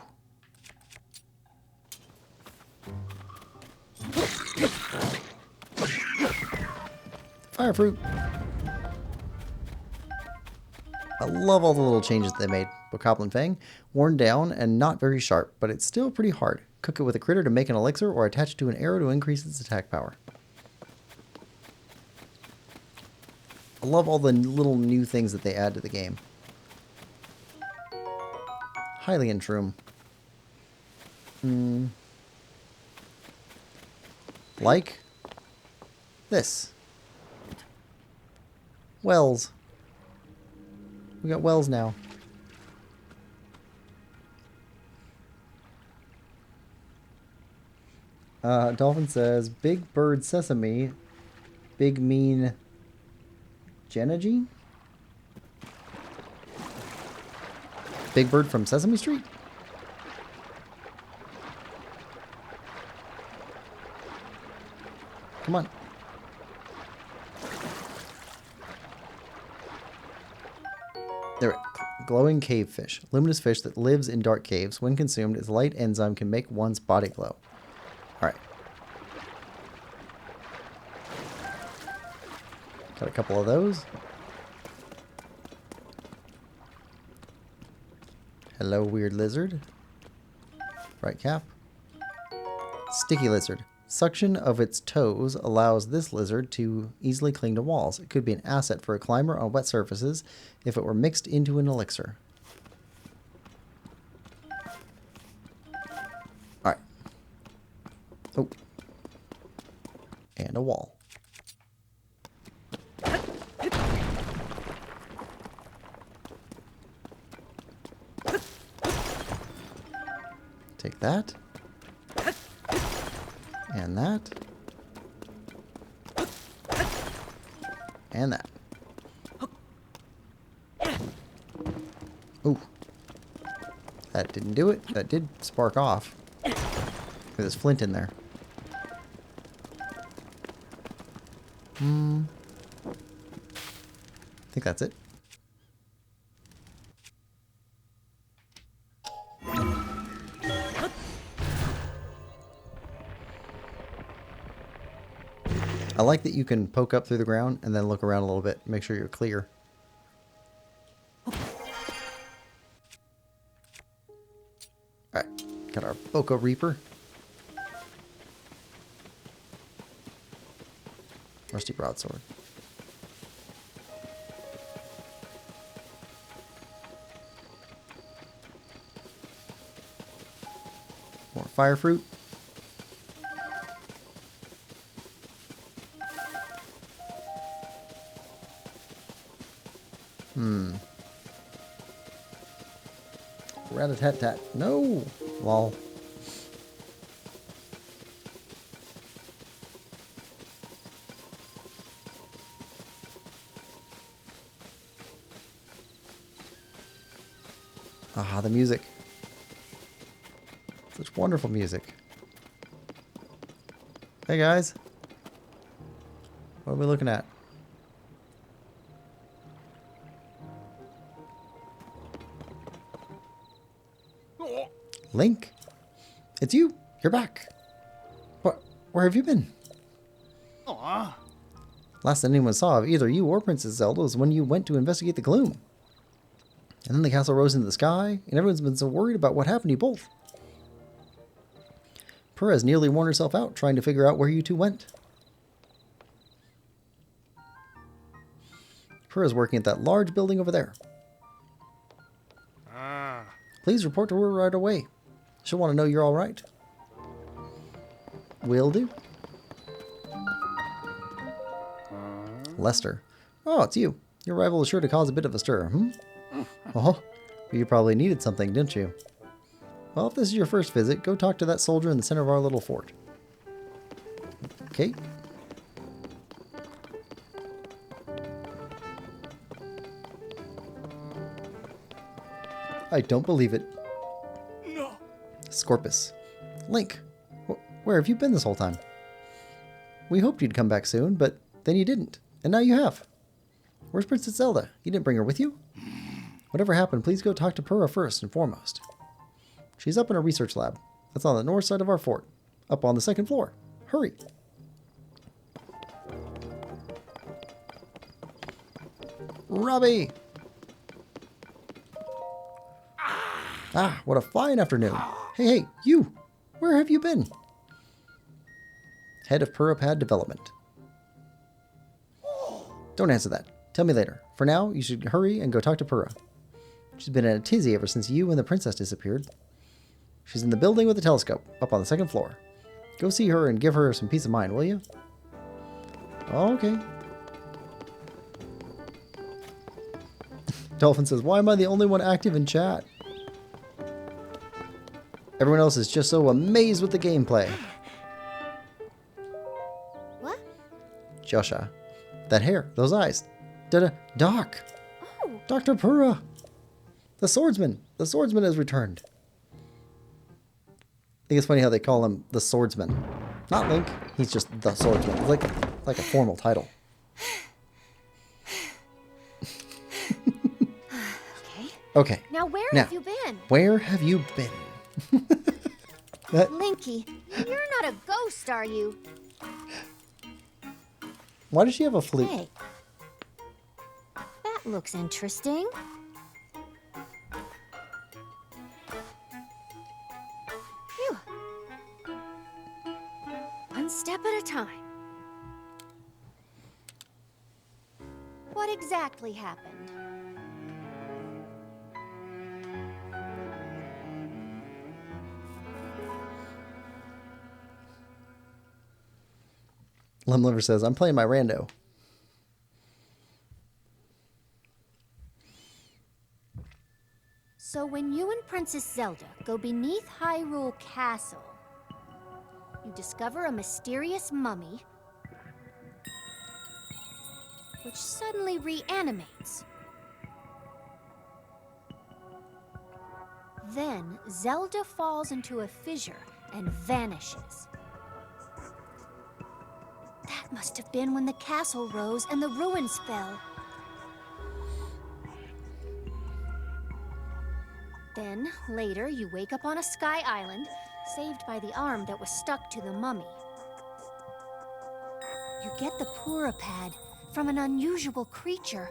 Fire fruit. I love all the little changes they made. Bokoblin Fang, worn down and not very sharp, but it's still pretty hard. Cook it with a critter to make an elixir or attach it to an arrow to increase its attack power. I love all the little new things that they add to the game. Hylian Shroom. Like this. Wells. We got wells now. Dolphin says, Big Bird Sesame, Big Mean Genagine? Big Bird from Sesame Street? Come on. There, glowing cave fish. Luminous fish that lives in dark caves. When consumed, its light enzyme can make one's body glow. Alright. Got a couple of those. Hello, weird lizard. Right cap. Sticky lizard. Suction of its toes allows this lizard to easily cling to walls. It could be an asset for a climber on wet surfaces if it were mixed into an elixir. Alright. Oh. And a wall. Take that. And that. And that. Ooh. That didn't do it. That did spark off. There's flint in there. I think that's it. I like that you can poke up through the ground and then look around a little bit, make sure you're clear. Alright, got our Boko Reaper. Rusty Broadsword. More Fire Fruit. Rat-a-tat-tat. No! Lol. Ah, the music. Such wonderful music. Hey guys. What are we looking at? Link? It's you. You're back. Where have you been? Aww. Last anyone saw of either you or Princess Zelda was when you went to investigate the gloom. And then the castle rose into the sky, and everyone's been so worried about what happened to you both. Perez nearly worn herself out trying to figure out where you two went. Perez working at that large building over there. Please report to her right away. She'll want to know you're all right. Will do. Lester. Oh, it's you. Your arrival is sure to cause a bit of a stir, hmm? Oh, you probably needed something, didn't you? Well, if this is your first visit, go talk to that soldier in the center of our little fort. Okay. I don't believe it. No. Scorpus. Link, where have you been this whole time? We hoped you'd come back soon, but then you didn't. And now you have. Where's Princess Zelda? You didn't bring her with you? Whatever happened, please go talk to Purah first and foremost. She's up in her research lab. That's on the north side of our fort. Up on the second floor. Hurry. Robbie! Ah, what a fine afternoon. Hey, you! Where have you been? Head of Purapad Development. Don't answer that. Tell me later. For now, you should hurry and go talk to Purah. She's been in a tizzy ever since you and the princess disappeared. She's in the building with the telescope, up on the second floor. Go see her and give her some peace of mind, will you? Okay. Dolphin says, why am I the only one active in chat? Everyone else is just so amazed with the gameplay. What? Joshua. That hair, those eyes. Doc. Oh. Dr. Purah. The swordsman. The swordsman has returned. I think it's funny how they call him the swordsman. Not Link. He's just the swordsman. It's like a formal title. Okay. Now where have you been? Where have you been? Linky, you're not a ghost, are you? Why does she have a flute? Hey. That looks interesting. Phew. One step at a time. What exactly happened? Lemliver says, I'm playing my rando. So when you and Princess Zelda go beneath Hyrule Castle, you discover a mysterious mummy which suddenly reanimates. Then Zelda falls into a fissure and vanishes. That must have been when the castle rose and the ruins fell. Then, later, you wake up on a sky island, saved by the arm that was stuck to the mummy. You get the Purapad from an unusual creature,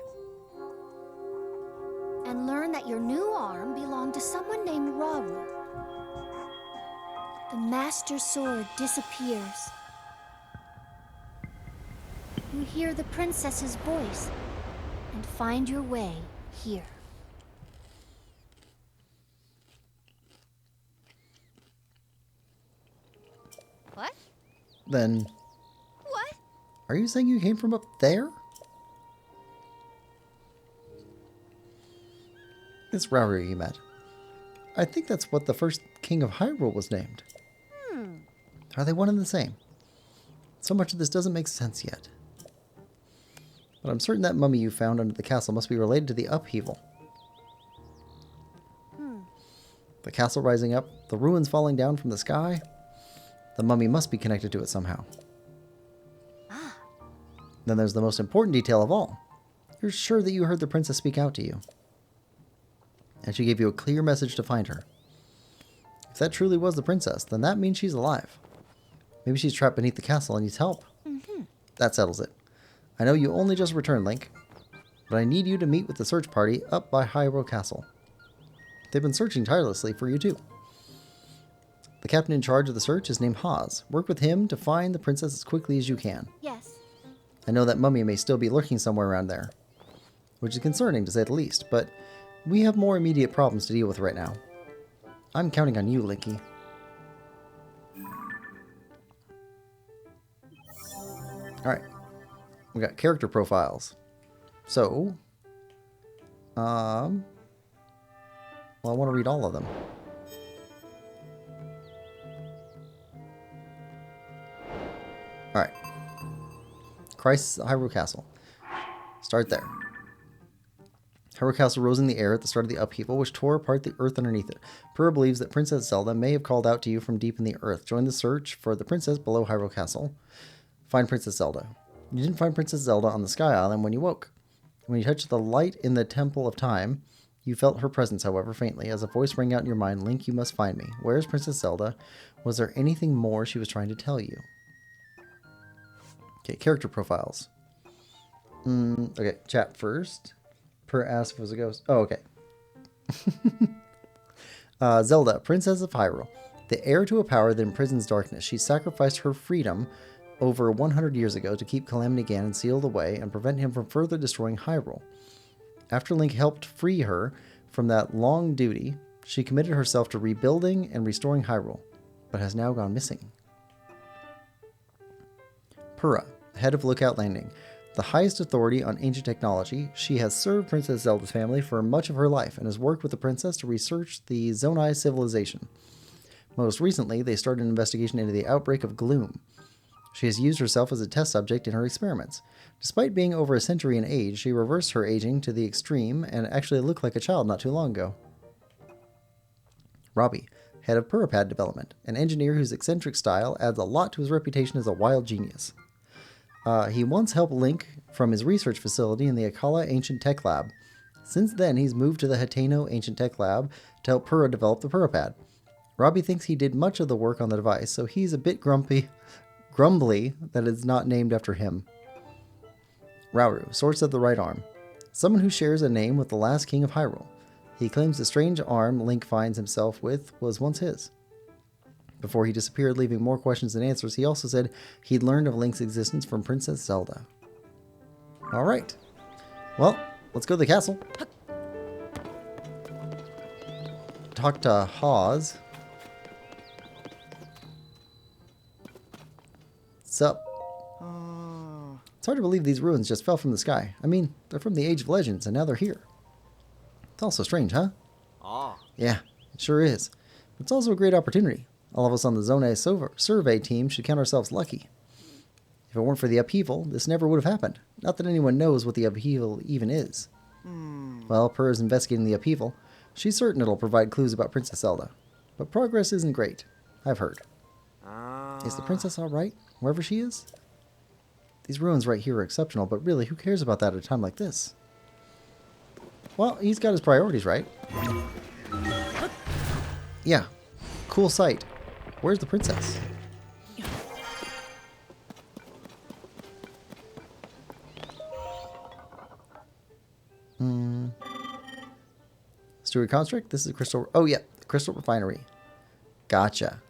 and learn that your new arm belonged to someone named Rauru. The Master Sword disappears. You hear the princess's voice and find your way here. What? Then, What? are you saying you came from up there? It's Rauru you met. I think that's what the first king of Hyrule was named. Are they one and the same? So much of this doesn't make sense yet. But I'm certain that mummy you found under the castle must be related to the upheaval. The castle rising up, the ruins falling down from the sky. The mummy must be connected to it somehow. Then there's the most important detail of all. You're sure that you heard the princess speak out to you. And she gave you a clear message to find her. If that truly was the princess, then that means she's alive. Maybe she's trapped beneath the castle and needs help. That settles it. I know you only just returned, Link, but I need you to meet with the search party up by Hyrule Castle. They've been searching tirelessly for you too. The captain in charge of the search is named Haz. Work with him to find the princess as quickly as you can. Yes. I know that mummy may still be lurking somewhere around there, which is concerning to say the least, but we have more immediate problems to deal with right now. I'm counting on you, Linky. Alright. We got character profiles. So, well, I want to read all of them. Alright. Crisis at Hyrule Castle. Start there. Hyrule Castle rose in the air at the start of the upheaval, which tore apart the earth underneath it. Purah believes that Princess Zelda may have called out to you from deep in the earth. Join the search for the princess below Hyrule Castle. Find Princess Zelda. You didn't find Princess Zelda on the Sky Island when you woke. When you touched the light in the Temple of Time, you felt her presence, however, faintly. As a voice rang out in your mind, Link, you must find me. Where is Princess Zelda? Was there anything more she was trying to tell you? Okay, character profiles. Okay, chat first. Per asked if it was a ghost. Oh, okay. Zelda, Princess of Hyrule. The heir to a power that imprisons darkness. She sacrificed her freedom over 100 years ago to keep Calamity Ganon sealed away and prevent him from further destroying Hyrule. After Link helped free her from that long duty, she committed herself to rebuilding and restoring Hyrule, but has now gone missing. Purah, head of Lookout Landing. The highest authority on ancient technology, she has served Princess Zelda's family for much of her life and has worked with the princess to research the Zonai civilization. Most recently, they started an investigation into the outbreak of gloom. She has used herself as a test subject in her experiments. Despite being over a century in age, she reversed her aging to the extreme and actually looked like a child not too long ago. Robbie, head of Purapad development, an engineer whose eccentric style adds a lot to his reputation as a wild genius. He once helped Link from his research facility in the Akala Ancient Tech Lab. Since then, he's moved to the Hateno Ancient Tech Lab to help Purah develop the Purapad. Robbie thinks he did much of the work on the device, so he's a bit grumbly that it's not named after him. Rauru, Swords of the Right Arm. Someone who shares a name with the last king of Hyrule. He claims the strange arm Link finds himself with was once his. Before he disappeared, leaving more questions than answers, he also said he'd learned of Link's existence from Princess Zelda. Alright. Well, let's go to the castle. Talk to Haz. Sup? It's hard to believe these ruins just fell from the sky. I mean, they're from the Age of Legends, and now they're here. It's also strange, huh? Yeah, it sure is. But it's also a great opportunity. All of us on the Zonai survey team should count ourselves lucky. If it weren't for the upheaval, this never would have happened. Not that anyone knows what the upheaval even is. Well, Purah's investigating the upheaval. She's certain it'll provide clues about Princess Zelda. But progress isn't great, I've heard. Is the princess alright, wherever she is? These ruins right here are exceptional, but really, who cares about that at a time like this? Well, he's got his priorities right. Yeah, cool sight. Where's the princess? Steward Construct? This is a crystal... Oh, yeah. Crystal Refinery. Gotcha.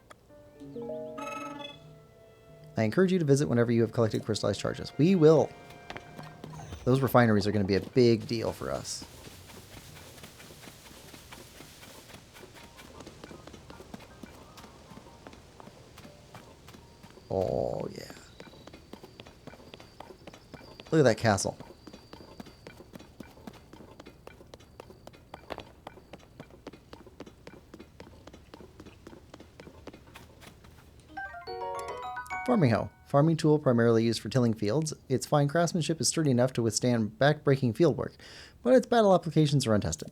I encourage you to visit whenever you have collected crystallized charges. We will. Those refineries are going to be a big deal for us. Oh, yeah. Look at that castle. Farming hoe. Farming tool primarily used for tilling fields. Its fine craftsmanship is sturdy enough to withstand back-breaking fieldwork, but its battle applications are untested.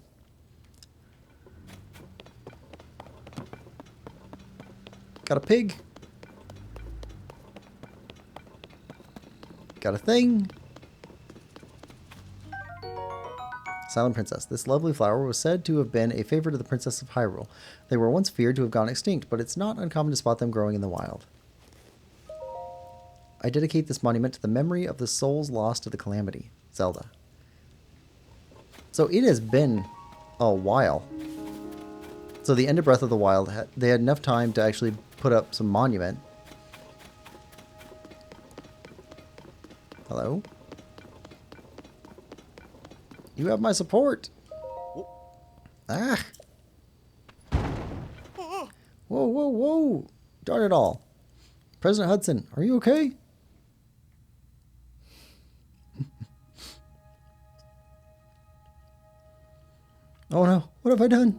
Got a pig. Got a thing. Silent Princess. This lovely flower was said to have been a favorite of the Princess of Hyrule. They were once feared to have gone extinct, but it's not uncommon to spot them growing in the wild. I dedicate this monument to the memory of the souls lost to the calamity. Zelda. So it has been a while. So the end of Breath of the Wild, they had enough time to actually put up some monument. Hello? You have my support. Ah. Whoa, whoa, whoa. Darn it all. President Hudson, are you okay? Oh no, what have I done?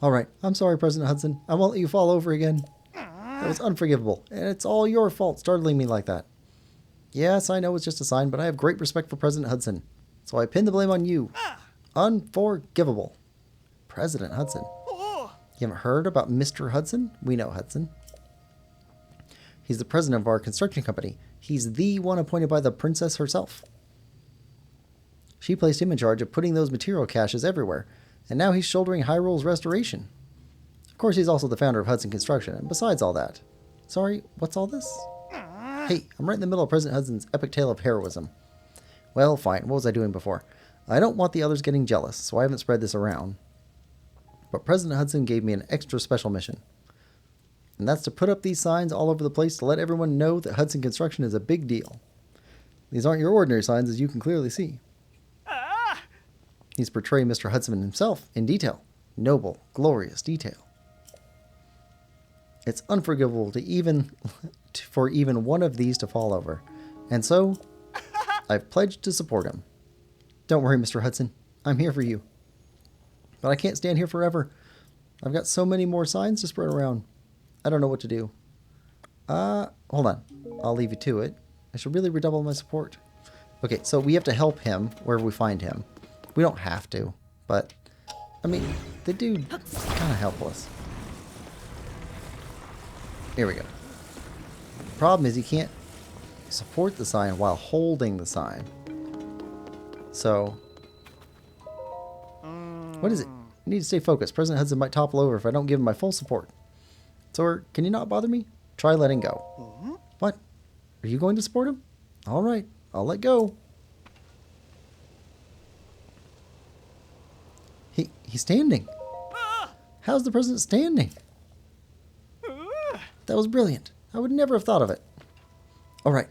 Alright, I'm sorry, President Hudson. I won't let you fall over again. That was unforgivable, and it's all your fault startling me like that. Yes, I know it's just a sign, but I have great respect for President Hudson, so I pin the blame on you. Unforgivable. President Hudson. You haven't heard about Mr. Hudson? We know Hudson. He's the president of our construction company. He's the one appointed by the princess herself. She placed him in charge of putting those material caches everywhere, and now he's shouldering Hyrule's restoration. Of course, he's also the founder of Hudson Construction, and besides all that... Sorry, what's all this? Hey, I'm right in the middle of President Hudson's epic tale of heroism. Well, fine, what was I doing before? I don't want the others getting jealous, so I haven't spread this around. But President Hudson gave me an extra special mission. And that's to put up these signs all over the place to let everyone know that Hudson Construction is a big deal. These aren't your ordinary signs, as you can clearly see. He's portraying Mr. Hudson himself in detail. Noble, glorious detail. It's unforgivable for even one of these to fall over. And so, I've pledged to support him. Don't worry, Mr. Hudson. I'm here for you. But I can't stand here forever. I've got so many more signs to spread around. I don't know what to do. Hold on. I'll leave you to it. I should really redouble my support. Okay, so we have to help him wherever we find him. We don't have to, but, I mean, the dude kind of helpless. Here we go. The problem is he can't support the sign while holding the sign. So, what is it? I need to stay focused. President Hudson might topple over if I don't give him my full support. Sir, can you not bother me? Try letting go. What? Are you going to support him? All right, I'll let go. He's standing. How's the president standing? That was brilliant. I would never have thought of it. All right,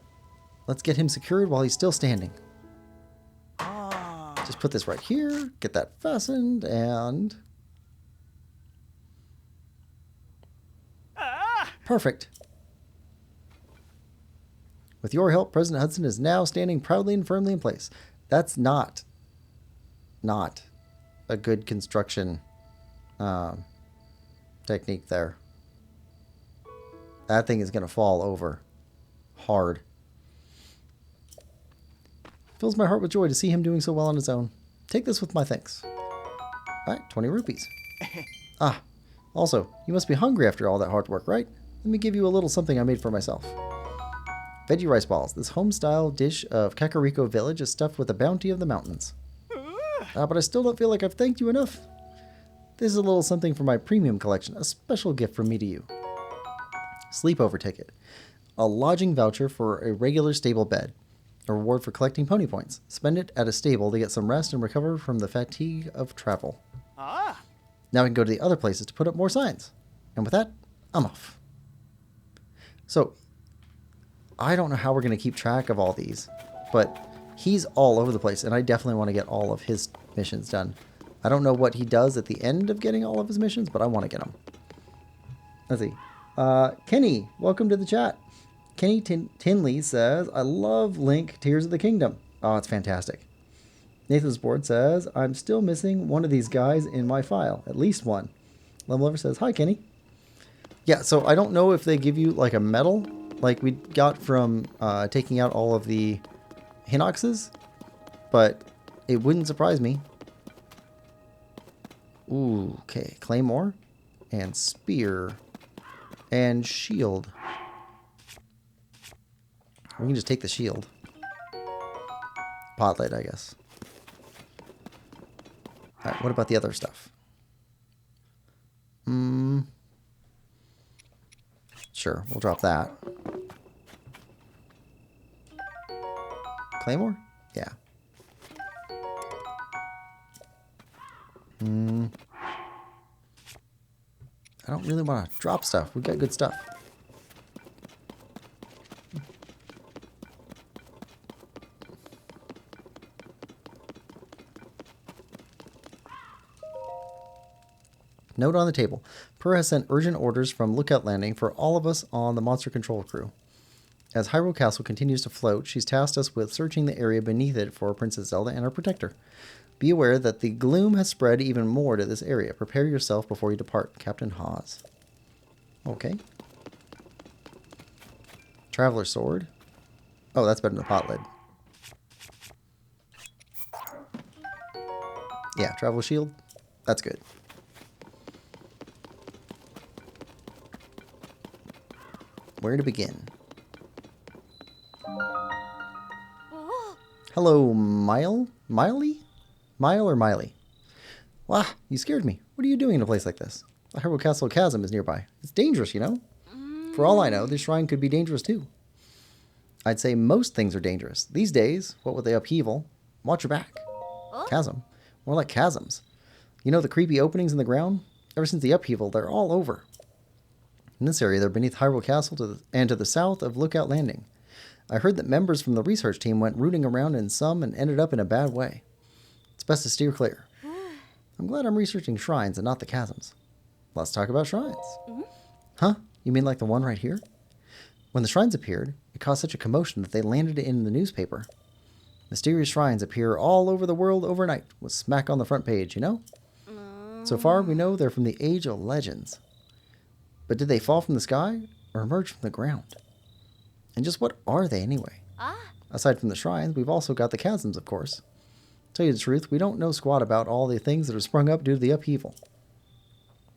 let's get him secured while he's still standing. Just put this right here, get that fastened, and... Perfect. With your help, President Hudson is now standing proudly and firmly in place. That's not a good construction technique there. That thing is going to fall over hard. Fills my heart with joy to see him doing so well on his own. Take this with my thanks. All right, 20 rupees. Also, you must be hungry after all that hard work, right? Let me give you a little something I made for myself. Veggie rice balls. This home-style dish of Kakariko Village is stuffed with the bounty of the mountains. But I still don't feel like I've thanked you enough. This is a little something for my premium collection, a special gift from me to you. Sleepover ticket. A lodging voucher for a regular stable bed. A reward for collecting pony points. Spend it at a stable to get some rest and recover from the fatigue of travel. Now we can go to the other places to put up more signs. And with that, I'm off. So, I don't know how we're going to keep track of all these, but he's all over the place, and I definitely want to get all of his missions done. I don't know what he does at the end of getting all of his missions, but I want to get them. Let's see. Kenny, welcome to the chat. Kenny Tinley says, I love Link Tears of the Kingdom. Oh, it's fantastic. Nathan's Board says, I'm still missing one of these guys in my file. At least one. Lemlover says, hi, Kenny. Yeah, so I don't know if they give you like a medal, like we got from taking out all of the Hinoxes, but it wouldn't surprise me. Ooh, okay. Claymore and spear and shield. We can just take the shield. Pot light, I guess. Alright, what about the other stuff? Sure, we'll drop that. Claymore? Yeah. I don't really want to drop stuff. We've got good stuff. Note on the table. Per has sent urgent orders from Lookout Landing for all of us on the Monster Control crew. As Hyrule Castle continues to float, she's tasked us with searching the area beneath it for Princess Zelda and her protector. Be aware that the gloom has spread even more to this area. Prepare yourself before you depart. Captain Hawes. Okay. Traveler Sword. Oh, that's better than the pot lid. Yeah, Traveler Shield. That's good. Where to begin? Hello, Miley? Mile or Miley? Wow, you scared me. What are you doing in a place like this? The Hyrule Castle Chasm is nearby. It's dangerous, you know? For all I know, this shrine could be dangerous too. I'd say most things are dangerous. These days, what with the upheaval, watch your back. Chasm. More like chasms. You know the creepy openings in the ground? Ever since the upheaval, they're all over. In this area, they're beneath Hyrule Castle and to the south of Lookout Landing. I heard that members from the research team went rooting around in some and ended up in a bad way. It's best to steer clear. I'm glad I'm researching shrines and not the chasms. Let's talk about shrines. Huh? You mean like the one right here? When the shrines appeared, it caused such a commotion that they landed in the newspaper. Mysterious shrines appear all over the world overnight, with smack on the front page, you know? So far, we know they're from the Age of Legends. But did they fall from the sky or emerge from the ground? And just what are they anyway? Aside from the shrines, we've also got the chasms, of course. To tell you the truth, we don't know squat about all the things that have sprung up due to the upheaval.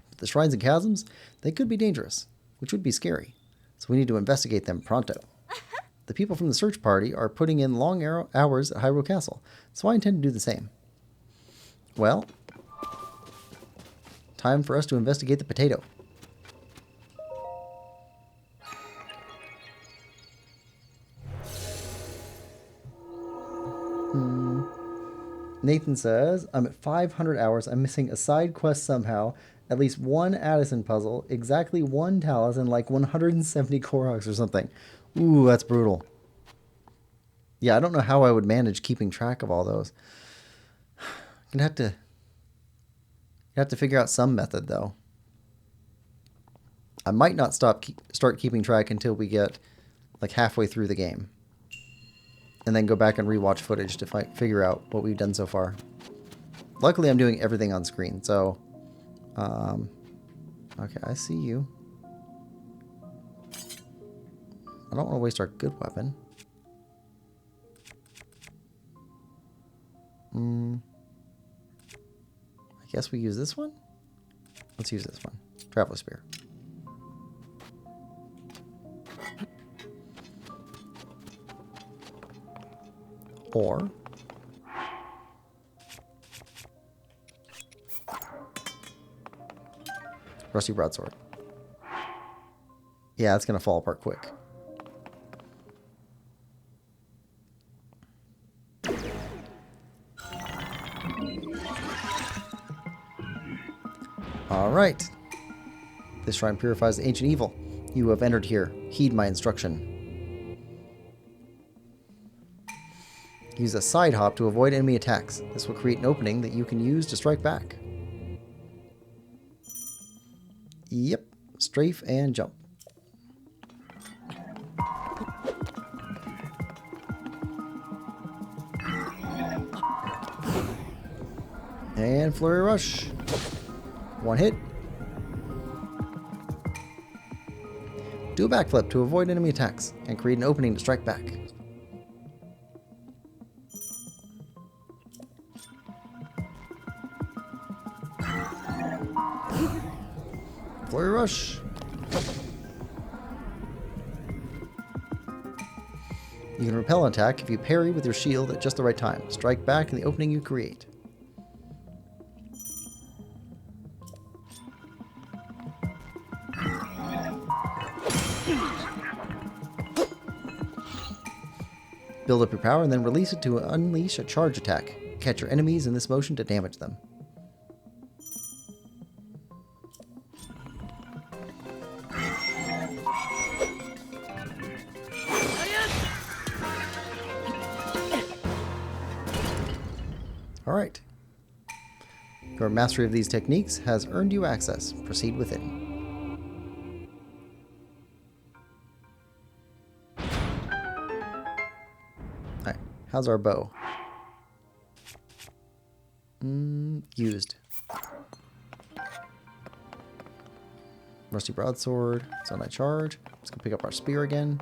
But the shrines and chasms, they could be dangerous, which would be scary. So we need to investigate them pronto. The people from the search party are putting in long hours at Hyrule Castle, so I intend to do the same. Well, time for us to investigate the potato. Nathan says, I'm at 500 hours. I'm missing a side quest somehow. At least one Addison puzzle, exactly one Talus, and like 170 Koroks or something. Ooh, that's brutal. Yeah, I don't know how I would manage keeping track of all those. I'm gonna have to figure out some method, though. I might not start keeping track until we get like halfway through the game. And then go back and rewatch footage to figure out what we've done so far. Luckily, I'm doing everything on screen, so... okay, I see you. I don't want to waste our good weapon. I guess we use this one? Let's use this one. Traveler Spear. Or Rusty Broadsword. Yeah, it's going to fall apart quick. Alright. This shrine purifies the ancient evil. You have entered here. Heed my instruction. Use a side hop to avoid enemy attacks. This will create an opening that you can use to strike back. Yep. Strafe and jump. And Flurry Rush. One hit. Do a backflip to avoid enemy attacks and create an opening to strike back. Flurry Rush. You can repel an attack if you parry with your shield at just the right time. Strike back in the opening you create. Build up your power and then release it to unleash a charge attack. Catch your enemies in this motion to damage them. Alright. Your mastery of these techniques has earned you access. Proceed within. Alright, how's our bow? Used. Rusty broadsword. Zonai charge. Let's go pick up our spear again.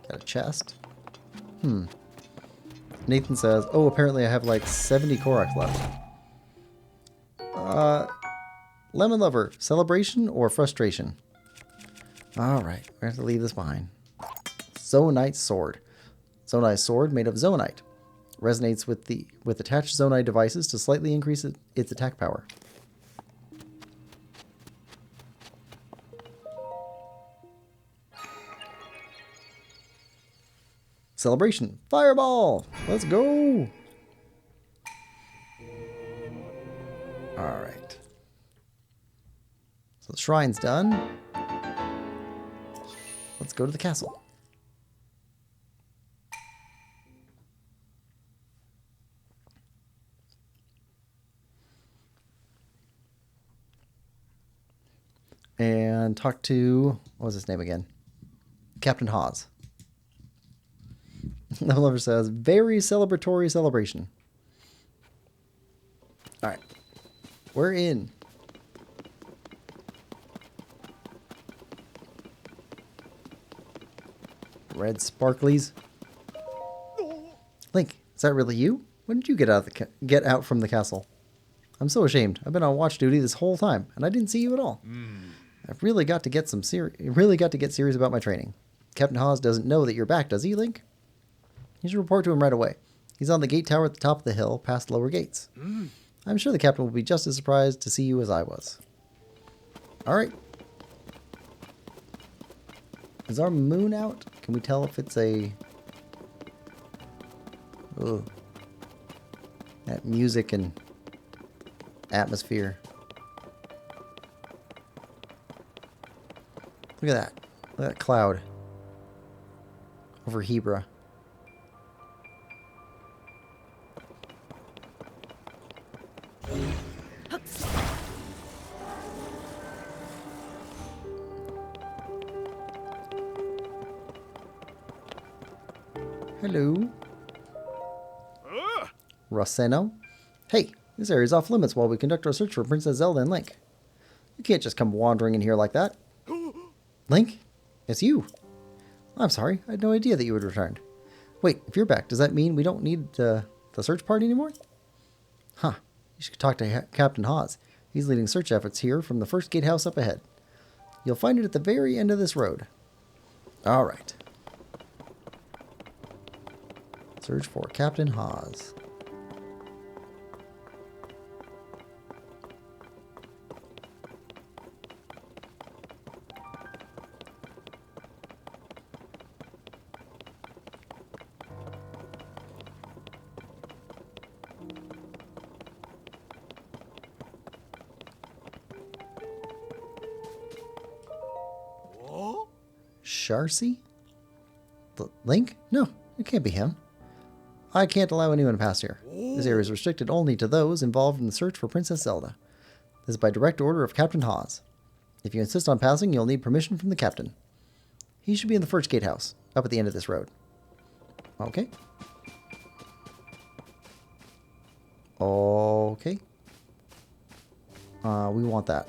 Got a chest. Nathan says, oh, apparently I have like 70 Korok left. Lemon Lover, celebration or frustration? Alright, we're going to have to leave this behind. Zonite sword. Zonite sword made of zonite. Resonates with attached zonite devices to slightly increase its attack power. Celebration. Fireball! Let's go! Alright. So the shrine's done. Let's go to the castle. And talk to... what was his name again? Captain Hawes. The lover says, very celebratory celebration. Alright. We're in. Red sparklies. Link, is that really you? When did you get out from the castle? I'm so ashamed. I've been on watch duty this whole time, and I didn't see you at all. I've really got to get serious about my training. Captain Hawes doesn't know that you're back, does he, Link? You should report to him right away. He's on the gate tower at the top of the hill, past lower gates. I'm sure the captain will be just as surprised to see you as I was. Alright. Is our moon out? Can we tell if it's a... oh. That music and atmosphere. Look at that. Look at that cloud. Over Hebra. Hello. Roseno. Hey, this area's off limits while we conduct our search for Princess Zelda and Link. You can't just come wandering in here like that. Link? It's you. I'm sorry, I had no idea that you had returned. Wait, if you're back, does that mean we don't need the search party anymore? Huh. You should talk to Captain Hawes. He's leading search efforts here from the first gatehouse up ahead. You'll find it at the very end of this road. Alright. Search for Captain Hawes. Sharcy? Link? No, it can't be him. I can't allow anyone past here. This area is restricted only to those involved in the search for Princess Zelda. This is by direct order of Captain Hawes. If you insist on passing, you'll need permission from the captain. He should be in the first gatehouse, up at the end of this road. Okay. Okay. We want that.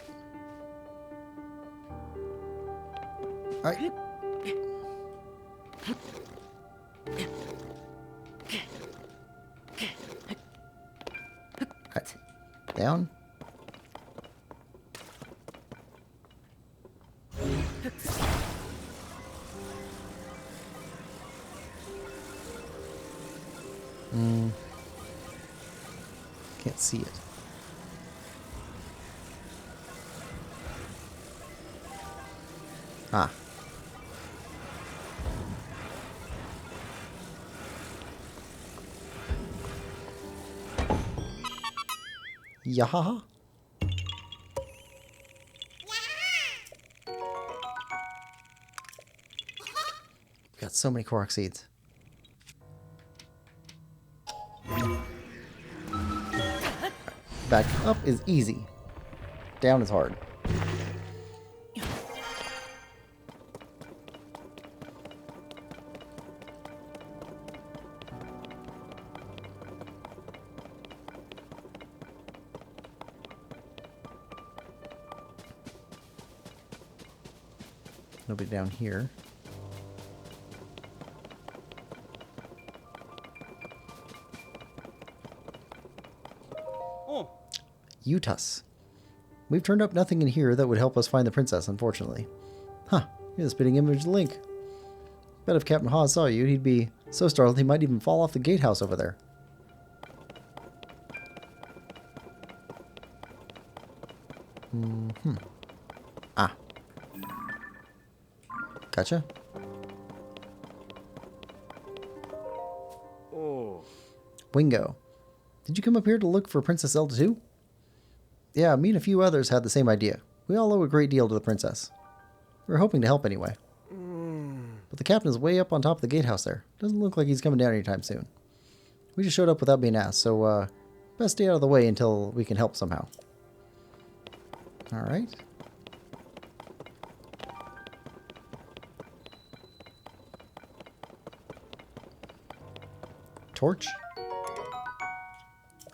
Alright. Right. Down. Can't see it. Ah. Yahaha. Got so many Korok seeds. Back up is easy. Down is hard. Nobody down here. Oh. Utas. We've turned up nothing in here that would help us find the princess, unfortunately. Huh. Here's the spitting image link. Bet if Captain Hawes saw you, he'd be so startled he might even fall off the gatehouse over there. Ah. Gotcha. Oh. Wingo. Did you come up here to look for Princess Zelda too? Yeah, me and a few others had the same idea. We all owe a great deal to the princess. We were hoping to help anyway. But the captain is way up on top of the gatehouse there. Doesn't look like he's coming down anytime soon. We just showed up without being asked, so best stay out of the way until we can help somehow. Alright. Torch.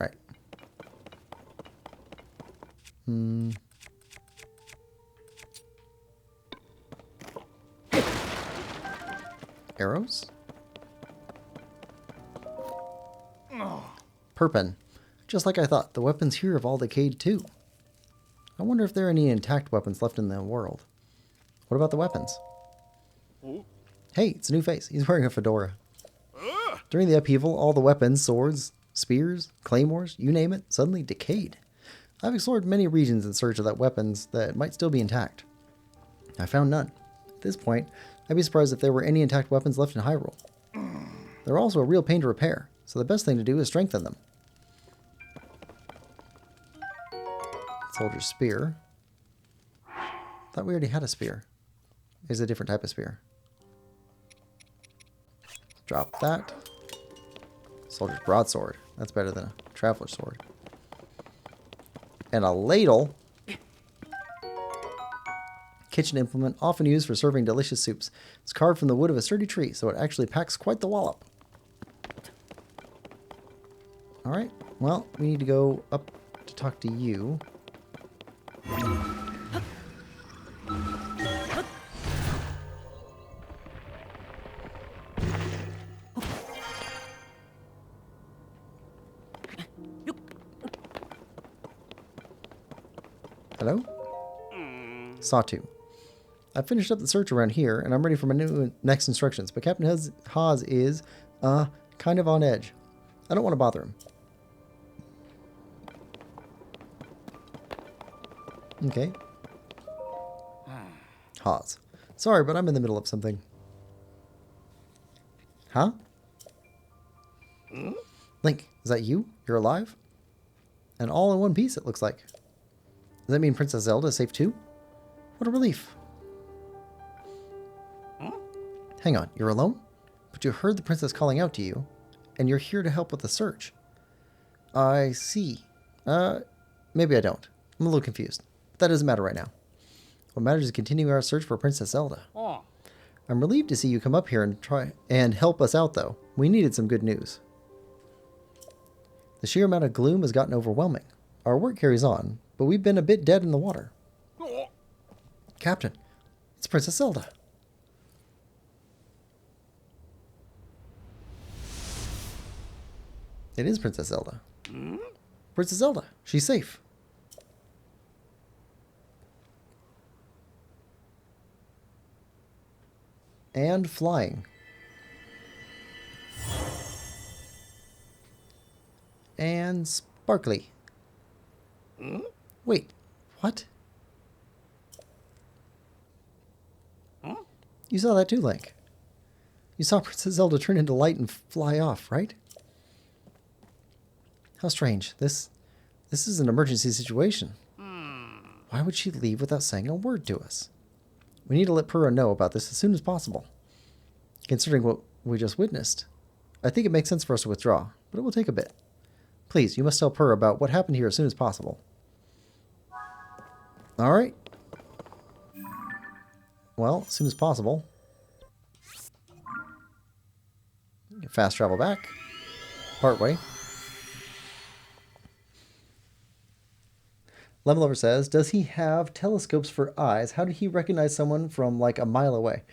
Right. Arrows? Perpin. Just like I thought, the weapons here have all decayed too. I wonder if there are any intact weapons left in the world. What about the weapons? Hey, it's a new face. He's wearing a fedora. During the upheaval, all the weapons, swords, spears, claymores, you name it, suddenly decayed. I've explored many regions in search of that weapons that might still be intact. I found none. At this point, I'd be surprised if there were any intact weapons left in Hyrule. They're also a real pain to repair, so the best thing to do is strengthen them. Soldier's spear. Thought we already had a spear. Here's a different type of spear. Drop that. Soldier's broadsword. That's better than a traveler's sword. And a ladle. Kitchen implement often used for serving delicious soups. It's carved from the wood of a sturdy tree, so it actually packs quite the wallop. Alright, well, we need to go up to talk to you. Hello? Sawtooth. I finished up the search around here, and I'm ready for my next instructions, but Captain Hawes is, kind of on edge. I don't want to bother him. Okay. Hawes. Sorry, but I'm in the middle of something. Huh? Link, is that you? You're alive? And all in one piece, it looks like. Does that mean Princess Zelda is safe too? What a relief. Hang on, you're alone? But you heard the princess calling out to you, and you're here to help with the search. I see. Maybe I don't. I'm a little confused. But that doesn't matter right now. What matters is continuing our search for Princess Zelda. Oh. I'm relieved to see you come up here and try and help us out, though. We needed some good news. The sheer amount of gloom has gotten overwhelming. Our work carries on, but we've been a bit dead in the water. Oh. Captain, it's Princess Zelda. It is Princess Zelda. Princess Zelda. She's safe. And flying. And sparkly. Wait, what? You saw that too, Link. You saw Princess Zelda turn into light and fly off, right? How strange. This is an emergency situation. Why would she leave without saying a word to us? We need to let Purah know about this as soon as possible. Considering what we just witnessed, I think it makes sense for us to withdraw, but it will take a bit. Please, you must tell Purah about what happened here as soon as possible. Alright. Well, as soon as possible. Fast travel back. Partway. Lemon Lover says, does he have telescopes for eyes? How did he recognize someone from like a mile away?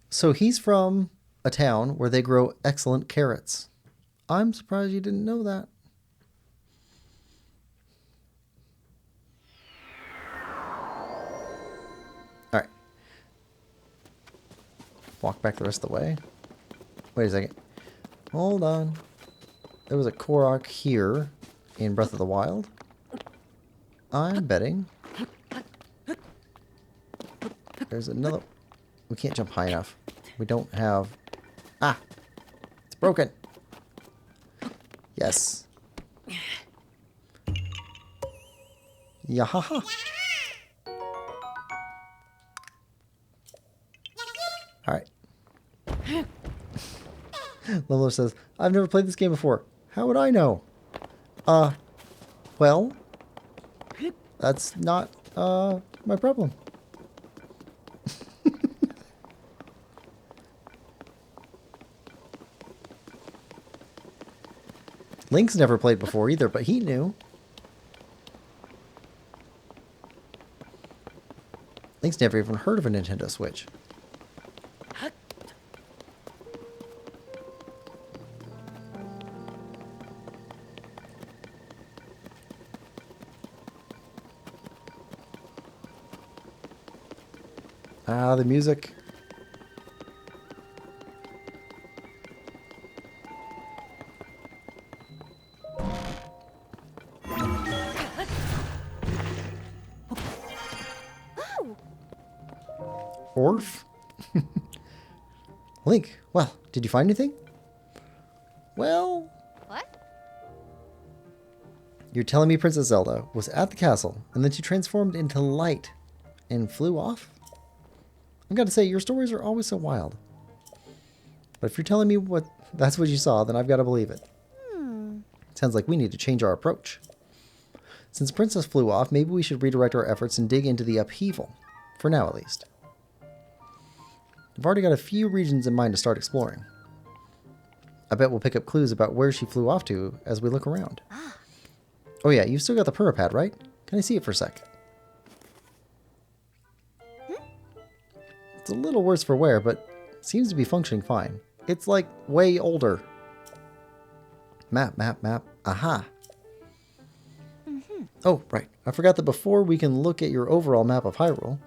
So he's from a town where they grow excellent carrots. I'm surprised you didn't know that. Alright. Walk back the rest of the way. Wait a second. Hold on. There was a Korok here in Breath of the Wild. I'm betting. There's another. We can't jump high enough. We don't have. Ah! It's broken. Yes. Yahaha. Alright. Lolo says, I've never played this game before. How would I know? Well, that's not, my problem. Link's never played before either, but he knew. Link's never even heard of a Nintendo Switch. Ah, the music. Orf? Link, well, did you find anything? Well... What? You're telling me Princess Zelda was at the castle, and then she transformed into light and flew off? I've got to say, your stories are always so wild. But if you're telling me that's what you saw, then I've got to believe it. Sounds like we need to change our approach. Since Princess flew off, maybe we should redirect our efforts and dig into the upheaval. For now, at least. I've already got a few regions in mind to start exploring. I bet we'll pick up clues about where she flew off to as we look around. Oh yeah, you've still got the Purah pad, right? Can I see it for a sec? It's a little worse for wear, but seems to be functioning fine. It's like way older. Map, map, map. Aha. Oh, right. I forgot that before we can look at your overall map of Hyrule,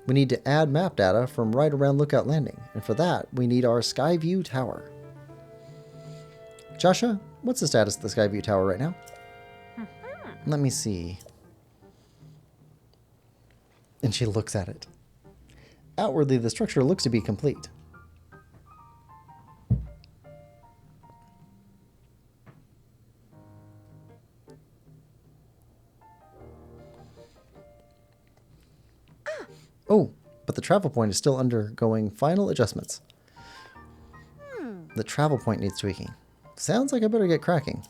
we need to add map data from right around Lookout Landing. And for that, we need our Skyview Tower. Joshua, what's the status of the Skyview Tower right now? Let me see. And she looks at it. Outwardly, the structure looks to be complete. Oh, but the travel point is still undergoing final adjustments. The travel point needs tweaking. Sounds like I better get cracking.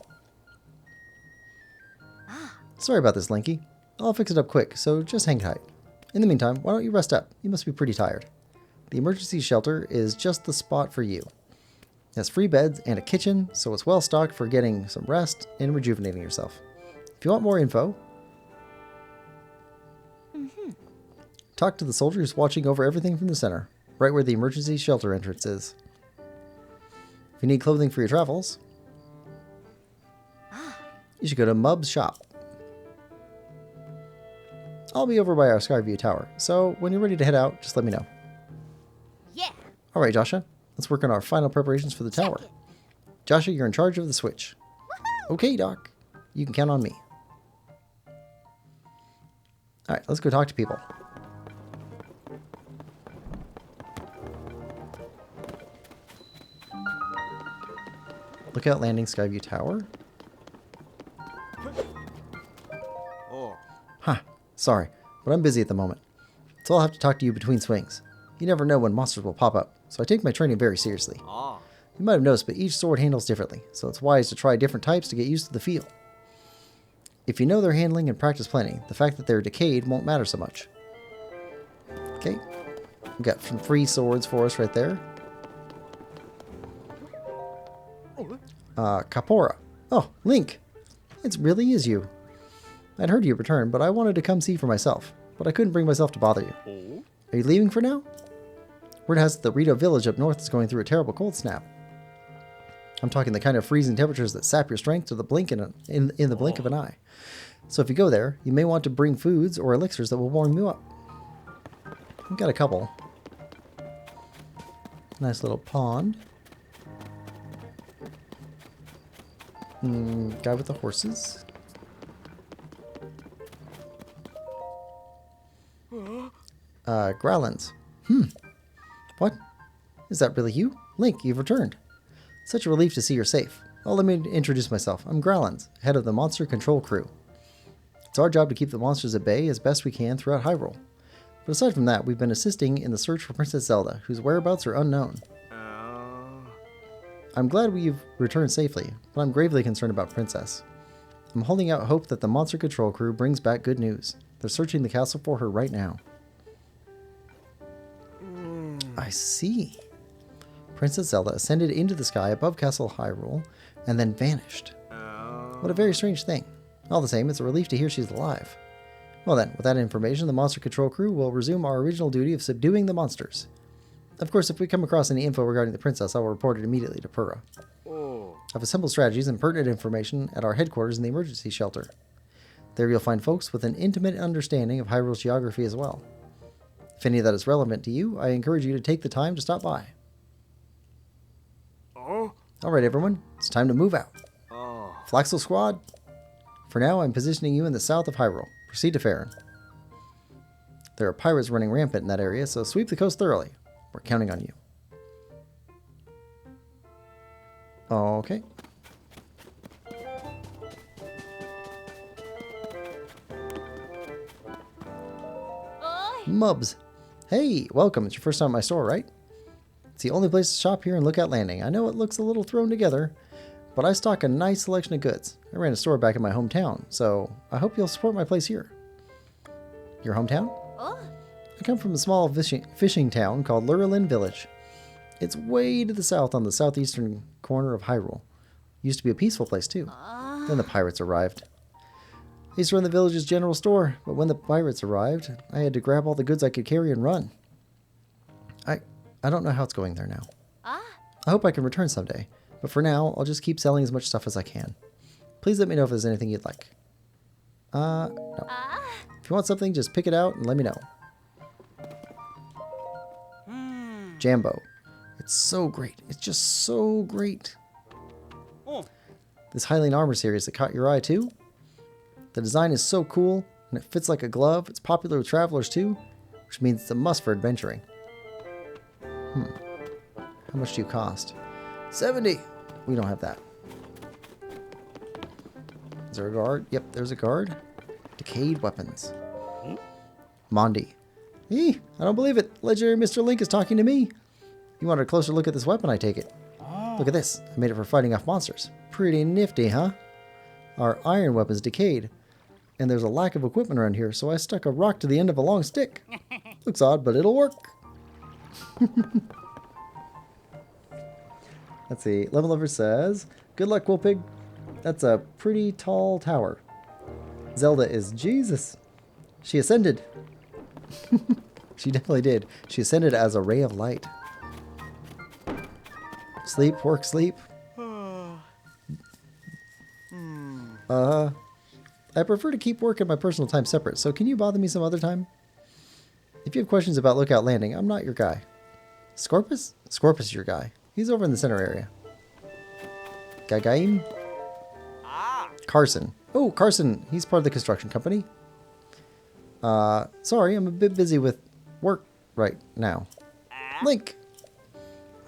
Sorry about this, Linky. I'll fix it up quick, so just hang tight. In the meantime, why don't you rest up? You must be pretty tired. The emergency shelter is just the spot for you. It has free beds and a kitchen, so it's well stocked for getting some rest and rejuvenating yourself. If you want more info, talk to the soldier who's watching over everything from the center, right where the emergency shelter entrance is. If you need clothing for your travels, you should go to Mub's shop. I'll be over by our Skyview Tower, so when you're ready to head out, just let me know. Yeah. Alright, Joshua, let's work on our final preparations for the tower. Joshua, you're in charge of the switch. Okay, Doc. You can count on me. Alright, let's go talk to people. Lookout Landing, Skyview Tower. Oh. Huh, sorry, but I'm busy at the moment. So I'll have to talk to you between swings. You never know when monsters will pop up, so I take my training very seriously. Ah. You might have noticed, but each sword handles differently, so it's wise to try different types to get used to the feel. If you know their handling and practice plenty, the fact that they're decayed won't matter so much. Okay, we got some free swords for us right there. Kapora. Oh, Link. It really is you. I'd heard you return, but I wanted to come see for myself, but I couldn't bring myself to bother you. Are you leaving for now? Word has it the Rito village up north is going through a terrible cold snap. I'm talking the kind of freezing temperatures that sap your strength to the blink in the blink of an eye. So if you go there, you may want to bring foods or elixirs that will warm you up. I've got a couple. Nice little pond. Guy with the horses. Growlins. What? Is that really you? Link, you've returned. Such a relief to see you're safe. Oh, let me introduce myself. I'm Growlins, head of the Monster Control Crew. It's our job to keep the monsters at bay as best we can throughout Hyrule. But aside from that, we've been assisting in the search for Princess Zelda, whose whereabouts are unknown. I'm glad we've returned safely, but I'm gravely concerned about Princess. I'm holding out hope that the Monster Control Crew brings back good news. They're searching the castle for her right now. I see. Princess Zelda ascended into the sky above Castle Hyrule and then vanished. What a very strange thing. All the same, it's a relief to hear she's alive. Well then, with that information, the Monster Control Crew will resume our original duty of subduing the monsters. Of course, if we come across any info regarding the princess, I will report it immediately to Purah. I've assembled strategies and pertinent information at our headquarters in the emergency shelter. There you'll find folks with an intimate understanding of Hyrule's geography as well. If any of that is relevant to you, I encourage you to take the time to stop by. Alright everyone, it's time to move out. Flaxel Squad, for now I'm positioning you in the south of Hyrule. Proceed to Faron. There are pirates running rampant in that area, so sweep the coast thoroughly. We're counting on you. Okay. Mubs. Hey, welcome. It's your first time at my store, right? It's the only place to shop here in Lookout Landing. I know it looks a little thrown together, but I stock a nice selection of goods. I ran a store back in my hometown, so I hope you'll support my place here. Your hometown? I come from a small fishing town called Lurelin Village. It's way to the south on the southeastern corner of Hyrule. Used to be a peaceful place too. Then the pirates arrived. I used to run the village's general store, but when the pirates arrived, I had to grab all the goods I could carry and run. I don't know how it's going there now. I hope I can return someday, but for now, I'll just keep selling as much stuff as I can. Please let me know if there's anything you'd like. No. If you want something, just pick it out and let me know. Jambo. It's so great. It's just so great. This Hylian armor series that caught your eye too? The design is so cool, and it fits like a glove. It's popular with travelers too, which means it's a must for adventuring. How much do you cost? 70! We don't have that. Is there a guard? Yep, there's a guard. Decayed weapons. Mondi. I don't believe it. Legendary Mr. Link is talking to me. You wanted a closer look at this weapon, I take it. Look at this. I made it for fighting off monsters. Pretty nifty, huh? Our iron weapon's decayed, and there's a lack of equipment around here, so I stuck a rock to the end of a long stick. Looks odd, but it'll work. Let's see. Level Lover says, good luck, Quillpig. That's a pretty tall tower. Zelda is Jesus. She ascended. She definitely did. She ascended as a ray of light. Sleep, work, sleep. I prefer to keep work and my personal time separate, so can you bother me some other time? If you have questions about Lookout Landing, I'm not your guy. Scorpus? Scorpus is your guy. He's over in the center area. Gagaim? Carson. Oh, Carson. He's part of the construction company. Sorry, I'm a bit busy with work right now. Link!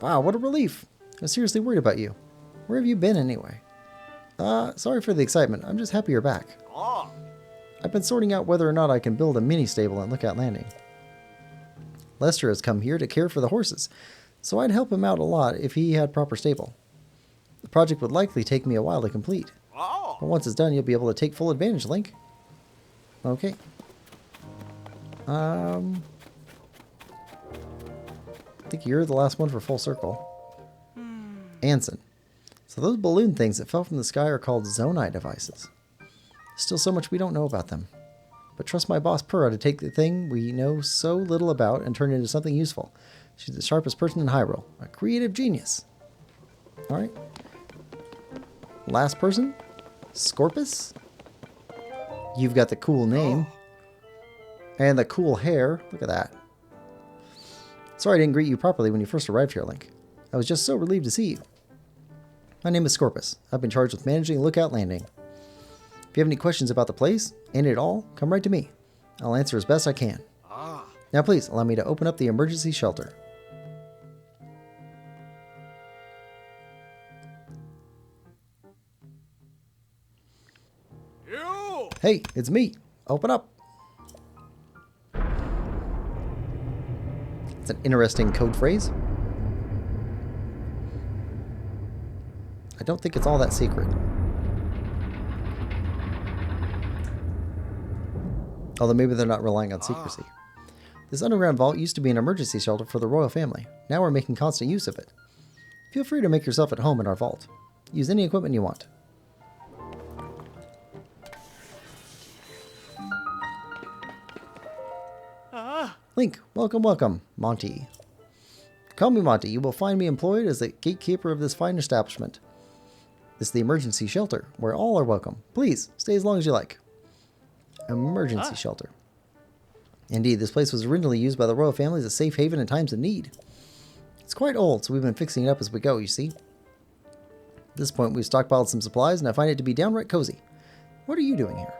Wow, what a relief. I was seriously worried about you. Where have you been anyway? Sorry for the excitement. I'm just happy you're back. I've been sorting out whether or not I can build a mini stable at Lookout Landing. Lester has come here to care for the horses, so I'd help him out a lot if he had proper stable. The project would likely take me a while to complete. But once it's done, you'll be able to take full advantage, Link. Okay. I think you're the last one for full circle. Anson. So those balloon things that fell from the sky are called Zonai devices. Still so much we don't know about them. But trust my boss Purra to take the thing we know so little about and turn it into something useful. She's the sharpest person in Hyrule. A creative genius. Alright. Last person? Scorpus? You've got the cool name. And the cool hair. Look at that. Sorry I didn't greet you properly when you first arrived here, Link. I was just so relieved to see you. My name is Scorpus. I've been charged with managing Lookout Landing. If you have any questions about the place, and it all, come right to me. I'll answer as best I can. Now please, allow me to open up the emergency shelter. Hey, it's me. Open up. It's an interesting code phrase. I don't think it's all that secret. Although maybe they're not relying on secrecy. This underground vault used to be an emergency shelter for the royal family. Now we're making constant use of it. Feel free to make yourself at home in our vault. Use any equipment you want. Link, welcome, welcome, Monty. Call me Monty. You will find me employed as the gatekeeper of this fine establishment. This is the emergency shelter, where all are welcome. Please, stay as long as you like. Emergency shelter. Indeed, this place was originally used by the royal family as a safe haven in times of need. It's quite old, so we've been fixing it up as we go, you see. At this point, we've stockpiled some supplies, and I find it to be downright cozy. What are you doing here?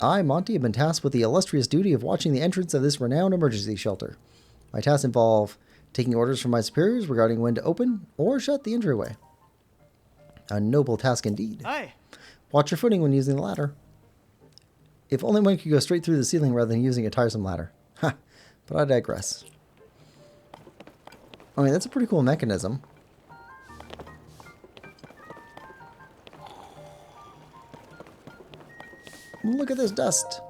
I, Monty, have been tasked with the illustrious duty of watching the entrance of this renowned emergency shelter. My tasks involve taking orders from my superiors regarding when to open or shut the entryway. A noble task indeed. Watch your footing when using the ladder. If only one could go straight through the ceiling rather than using a tiresome ladder. Ha! But I digress. I mean, that's a pretty cool mechanism. Look at this dust.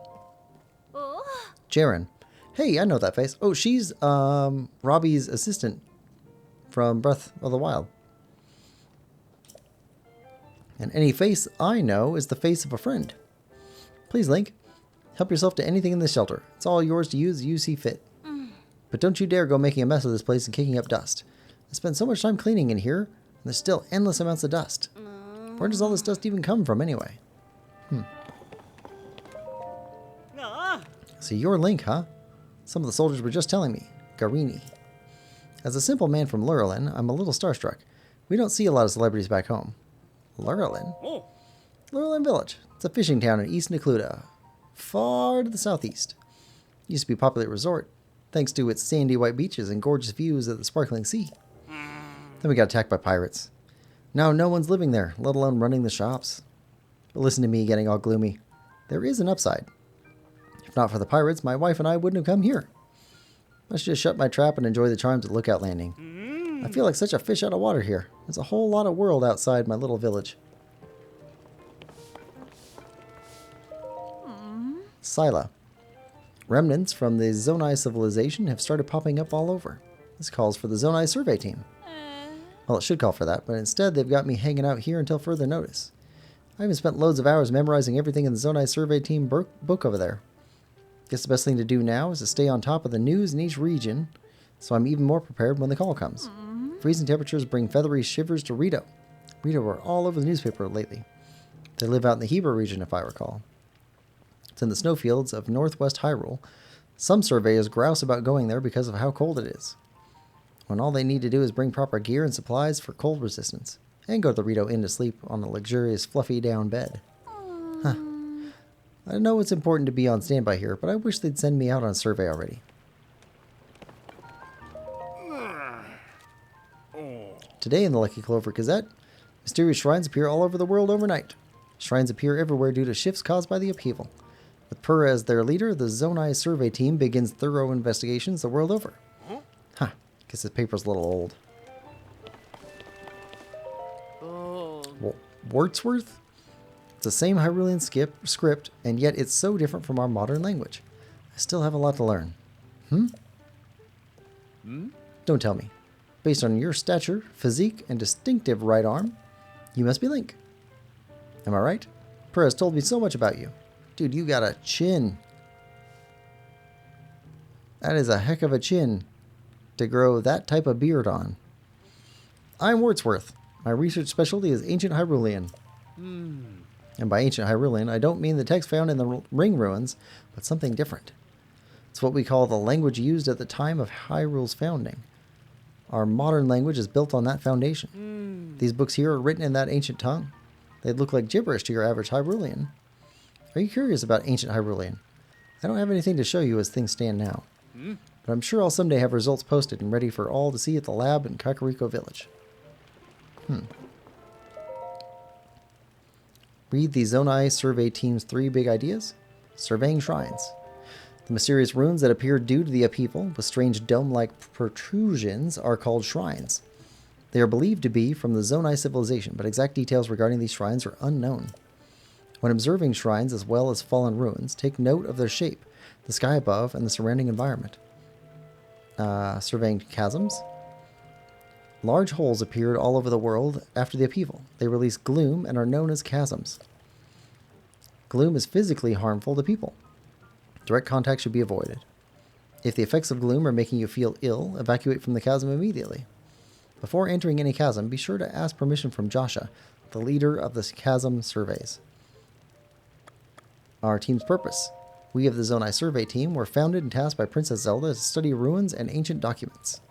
Jaren. Hey, I know that face. Oh, she's Robbie's assistant from Breath of the Wild. And any face I know is the face of a friend. Please, Link, help yourself to anything in this shelter. It's all yours to use as you see fit. But don't you dare go making a mess of this place and kicking up dust. I spent so much time cleaning in here, and there's still endless amounts of dust. Where does all this dust even come from anyway? So you're Link, huh? Some of the soldiers were just telling me. Garini. As a simple man from Lurelin, I'm a little starstruck. We don't see a lot of celebrities back home. Lurelin? Lurelin Village. It's a fishing town in East Necluda, far to the southeast. It used to be a popular resort, thanks to its sandy white beaches and gorgeous views of the sparkling sea. Then we got attacked by pirates. Now no one's living there, let alone running the shops. But listen to me getting all gloomy. There is an upside. If not for the pirates, my wife and I wouldn't have come here. I should just shut my trap and enjoy the charms of Lookout Landing. I feel like such a fish out of water here. There's a whole lot of world outside my little village. Sila. Remnants from the Zonai civilization have started popping up all over. This calls for the Zonai survey team. Well, it should call for that, but instead they've got me hanging out here until further notice. I even spent loads of hours memorizing everything in the Zonai survey team book over there. Guess the best thing to do now is to stay on top of the news in each region, so I'm even more prepared when the call comes. Freezing temperatures bring feathery shivers to Rito. Rito are all over the newspaper lately. They live out in the Heber region, if I recall. It's in the snowfields of northwest Hyrule. Some surveyors grouse about going there because of how cold it is, when all they need to do is bring proper gear and supplies for cold resistance, and go to the Rito Inn to sleep on a luxurious fluffy down bed. Huh. I know it's important to be on standby here, but I wish they'd send me out on a survey already. Today in the Lucky Clover Gazette, mysterious shrines appear all over the world overnight. Shrines appear everywhere due to shifts caused by the upheaval. With Purah as their leader, the Zonai survey team begins thorough investigations the world over. Huh. Guess this paper's a little old. Wordsworth? It's the same Hyrulean script, and yet it's so different from our modern language. I still have a lot to learn. Don't tell me. Based on your stature, physique, and distinctive right arm, you must be Link. Am I right? Purah has told me so much about you. Dude, you got a chin. That is a heck of a chin to grow that type of beard on. I'm Wordsworth. My research specialty is ancient Hyrulean. And by ancient Hyrulean, I don't mean the text found in the ring ruins, but something different. It's what we call the language used at the time of Hyrule's founding. Our modern language is built on that foundation. These books here are written in that ancient tongue. They'd look like gibberish to your average Hyrulean. Are you curious about ancient Hyrulean? I don't have anything to show you as things stand now. But I'm sure I'll someday have results posted and ready for all to see at the lab in Kakariko Village. Read the Zonai survey team's 3 big ideas. Surveying shrines. The mysterious runes that appeared due to the upheaval with strange dome-like protrusions are called shrines. They are believed to be from the Zonai civilization, but exact details regarding these shrines are unknown. When observing shrines as well as fallen ruins, take note of their shape, the sky above, and the surrounding environment. Surveying chasms. Large holes appeared all over the world after the upheaval. They release gloom and are known as chasms. Gloom is physically harmful to people. Direct contact should be avoided. If the effects of gloom are making you feel ill, evacuate from the chasm immediately. Before entering any chasm, be sure to ask permission from Josha, the leader of the chasm surveys. Our team's purpose. We of the Zonai survey team were founded and tasked by Princess Zelda to study ruins and ancient documents.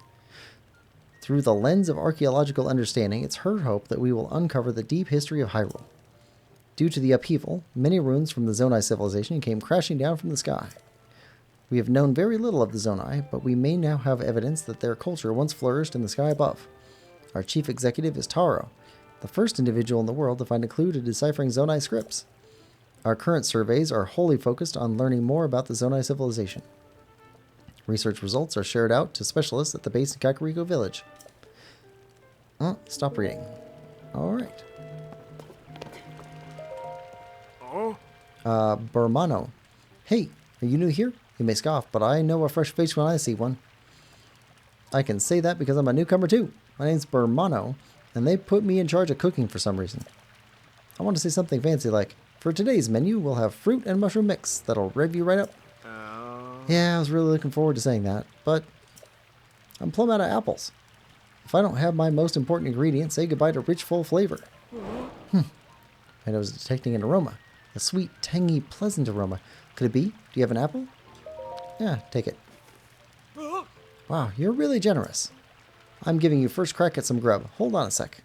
Through the lens of archaeological understanding, it's her hope that we will uncover the deep history of Hyrule. Due to the upheaval, many ruins from the Zonai civilization came crashing down from the sky. We have known very little of the Zonai, but we may now have evidence that their culture once flourished in the sky above. Our chief executive is Taro, the first individual in the world to find a clue to deciphering Zonai scripts. Our current surveys are wholly focused on learning more about the Zonai civilization. Research results are shared out to specialists at the base in Kakariko Village. Stop reading. Alright. Burmano. Hey, are you new here? You may scoff, but I know a fresh face when I see one. I can say that because I'm a newcomer too. My name's Burmano, and they put me in charge of cooking for some reason. I want to say something fancy like, for today's menu, we'll have fruit and mushroom mix that'll rev you right up. Yeah, I was really looking forward to saying that, but I'm plumb out of apples. If I don't have my most important ingredient, say goodbye to rich, full flavor. And I was detecting an aroma. A sweet, tangy, pleasant aroma. Could it be? Do you have an apple? Yeah, take it. Wow, you're really generous. I'm giving you first crack at some grub. Hold on a sec.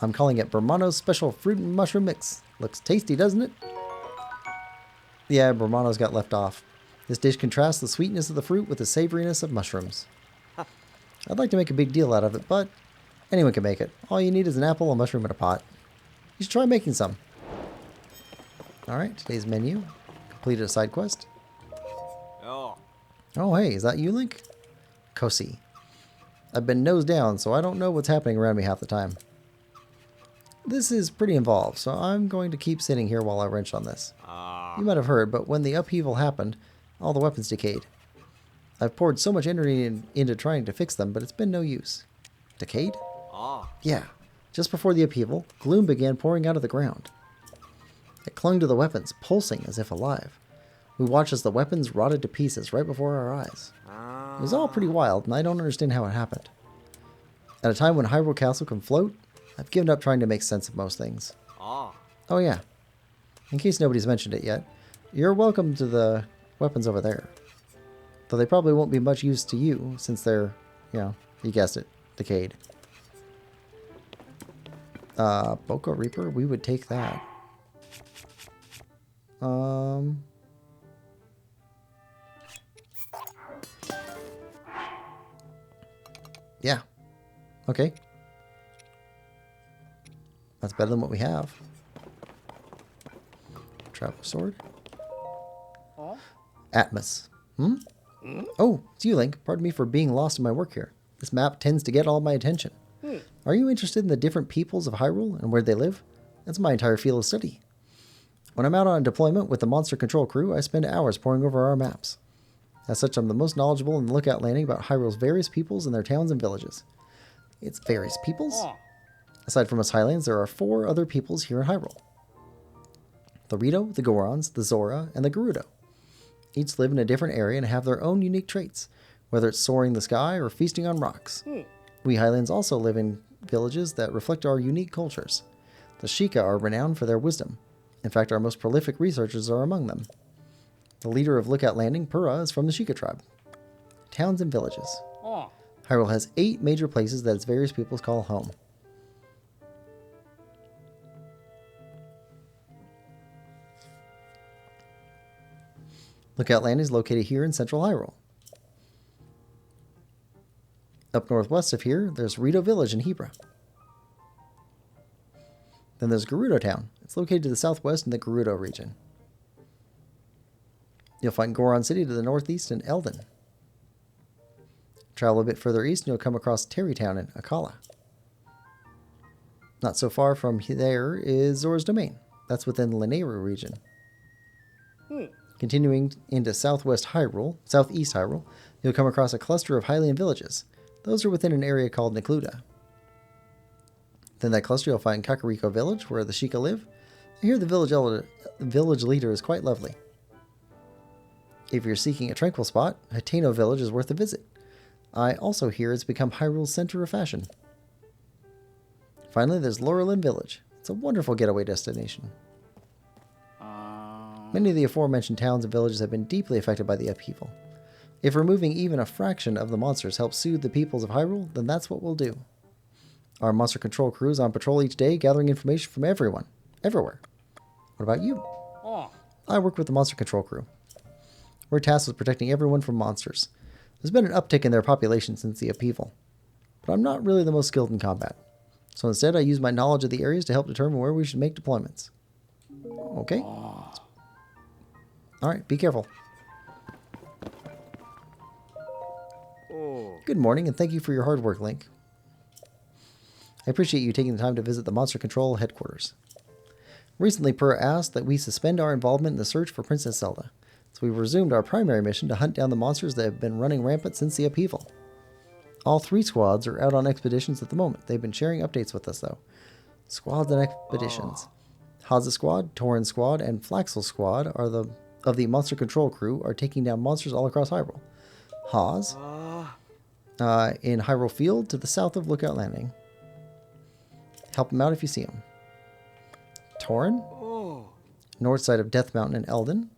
I'm calling it Burmano's Special Fruit and Mushroom Mix. Looks tasty, doesn't it? Yeah, Burmano's got left off. This dish contrasts the sweetness of the fruit with the savoriness of mushrooms. I'd like to make a big deal out of it, but anyone can make it. All you need is an apple, a mushroom, and a pot. You should try making some. Alright, today's menu. Completed a side quest. Oh, hey, is that you, Link? Kosi. I've been nose down, so I don't know what's happening around me half the time. This is pretty involved, so I'm going to keep sitting here while I wrench on this. You might have heard, but when the upheaval happened, all the weapons decayed. I've poured so much energy into trying to fix them, but it's been no use. Decayed? Yeah. Just before the upheaval, gloom began pouring out of the ground. It clung to the weapons, pulsing as if alive. We watched as the weapons rotted to pieces right before our eyes. It was all pretty wild, and I don't understand how it happened. At a time when Hyrule Castle can float, I've given up trying to make sense of most things. Ah. Oh yeah, in case nobody's mentioned it yet, you're welcome to the weapons over there. Though they probably won't be much use to you, since they're, you know, you guessed it, decayed. Boko Reaper, we would take that. Yeah. Okay. That's better than what we have. Travel sword. Atmos. Oh, it's you, Link. Pardon me for being lost in my work here. This map tends to get all my attention. Are you interested in the different peoples of Hyrule and where they live? That's my entire field of study. When I'm out on deployment with the monster control crew, I spend hours poring over our maps. As such, I'm the most knowledgeable in the Lookout Landing about Hyrule's various peoples and their towns and villages. It's various peoples? Aside from us Highlands, there are 4 other peoples here in Hyrule. The Rito, the Gorons, the Zora, and the Gerudo. Each live in a different area and have their own unique traits, whether it's soaring the sky or feasting on rocks. We Highlands also live in villages that reflect our unique cultures. The Sheikah are renowned for their wisdom. In fact, our most prolific researchers are among them. The leader of Lookout Landing, Purah, is from the Sheikah tribe. Towns and villages. Hyrule has 8 major places that its various peoples call home. Lookout Landing is located here in central Hyrule. Up northwest of here, there's Rito Village in Hebra. Then there's Gerudo Town. It's located to the southwest in the Gerudo region. You'll find Goron City to the northeast in Eldin. Travel a bit further east and you'll come across Terrytown in Akala. Not so far from there is Zora's Domain. That's within the Lanayru region. Continuing into southeast Hyrule, you'll come across a cluster of Hylian villages. Those are within an area called Necluda. Within that cluster you'll find Kakariko Village, where the Sheikah live. Here the village leader is quite lovely. If you're seeking a tranquil spot, Hateno Village is worth a visit. I also hear it's become Hyrule's center of fashion. Finally, there's Laurelin Village. It's a wonderful getaway destination. Many of the aforementioned towns and villages have been deeply affected by the upheaval. If removing even a fraction of the monsters helps soothe the peoples of Hyrule, then that's what we'll do. Our monster control crew is on patrol each day, gathering information from everyone, everywhere. What about you? I work with the monster control crew. We're tasked with protecting everyone from monsters. There's been an uptick in their population since the upheaval, but I'm not really the most skilled in combat. So instead, I use my knowledge of the areas to help determine where we should make deployments. Okay. Alright, be careful. Good morning, and thank you for your hard work, Link. I appreciate you taking the time to visit the Monster Control headquarters. Recently, Purah asked that we suspend our involvement in the search for Princess Zelda, so we've resumed our primary mission to hunt down the monsters that have been running rampant since the upheaval. All 3 squads are out on expeditions at the moment. They've been sharing updates with us, though. Squads and expeditions. Haza Squad, Tauren Squad, and Flaxel Squad of the Monster Control crew are taking down monsters all across Hyrule. Haz, in Hyrule Field to the south of Lookout Landing. Help them out if you see them. Tauren, north side of Death Mountain in Eldin.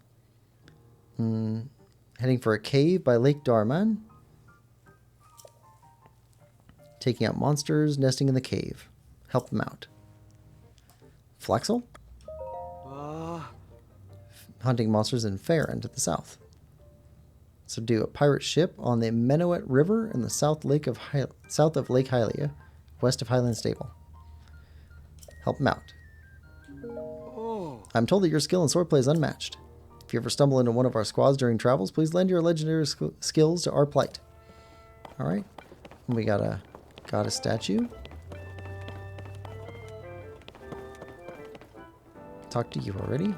Heading for a cave by Lake Darman. Taking out monsters nesting in the cave. Help them out. Flaxel? Hunting monsters in Faerun to the south. So do a pirate ship on the Menuet River in the south of Lake Hylia, west of Highland Stable. Help them out. I'm told that your skill in swordplay is unmatched. If you ever stumble into one of our squads during travels, please lend your legendary skills to our plight. Alright. We got a goddess statue. Talk to you already.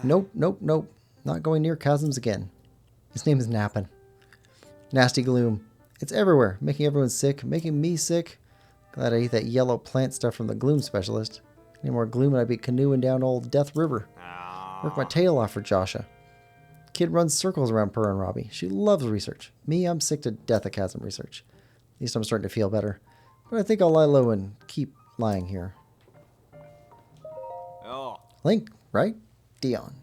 Nope. Not going near chasms again. His name is Nappin. Nasty gloom. It's everywhere, making everyone sick, making me sick. Glad I ate that yellow plant stuff from the gloom specialist. Any more gloom and I'd be canoeing down old Death River. Work my tail off for Joshua. Kid runs circles around Purr and Robbie. She loves research. Me, I'm sick to death of chasm research. At least I'm starting to feel better. But I think I'll lie low and keep lying here. Oh. Link, right? Dion.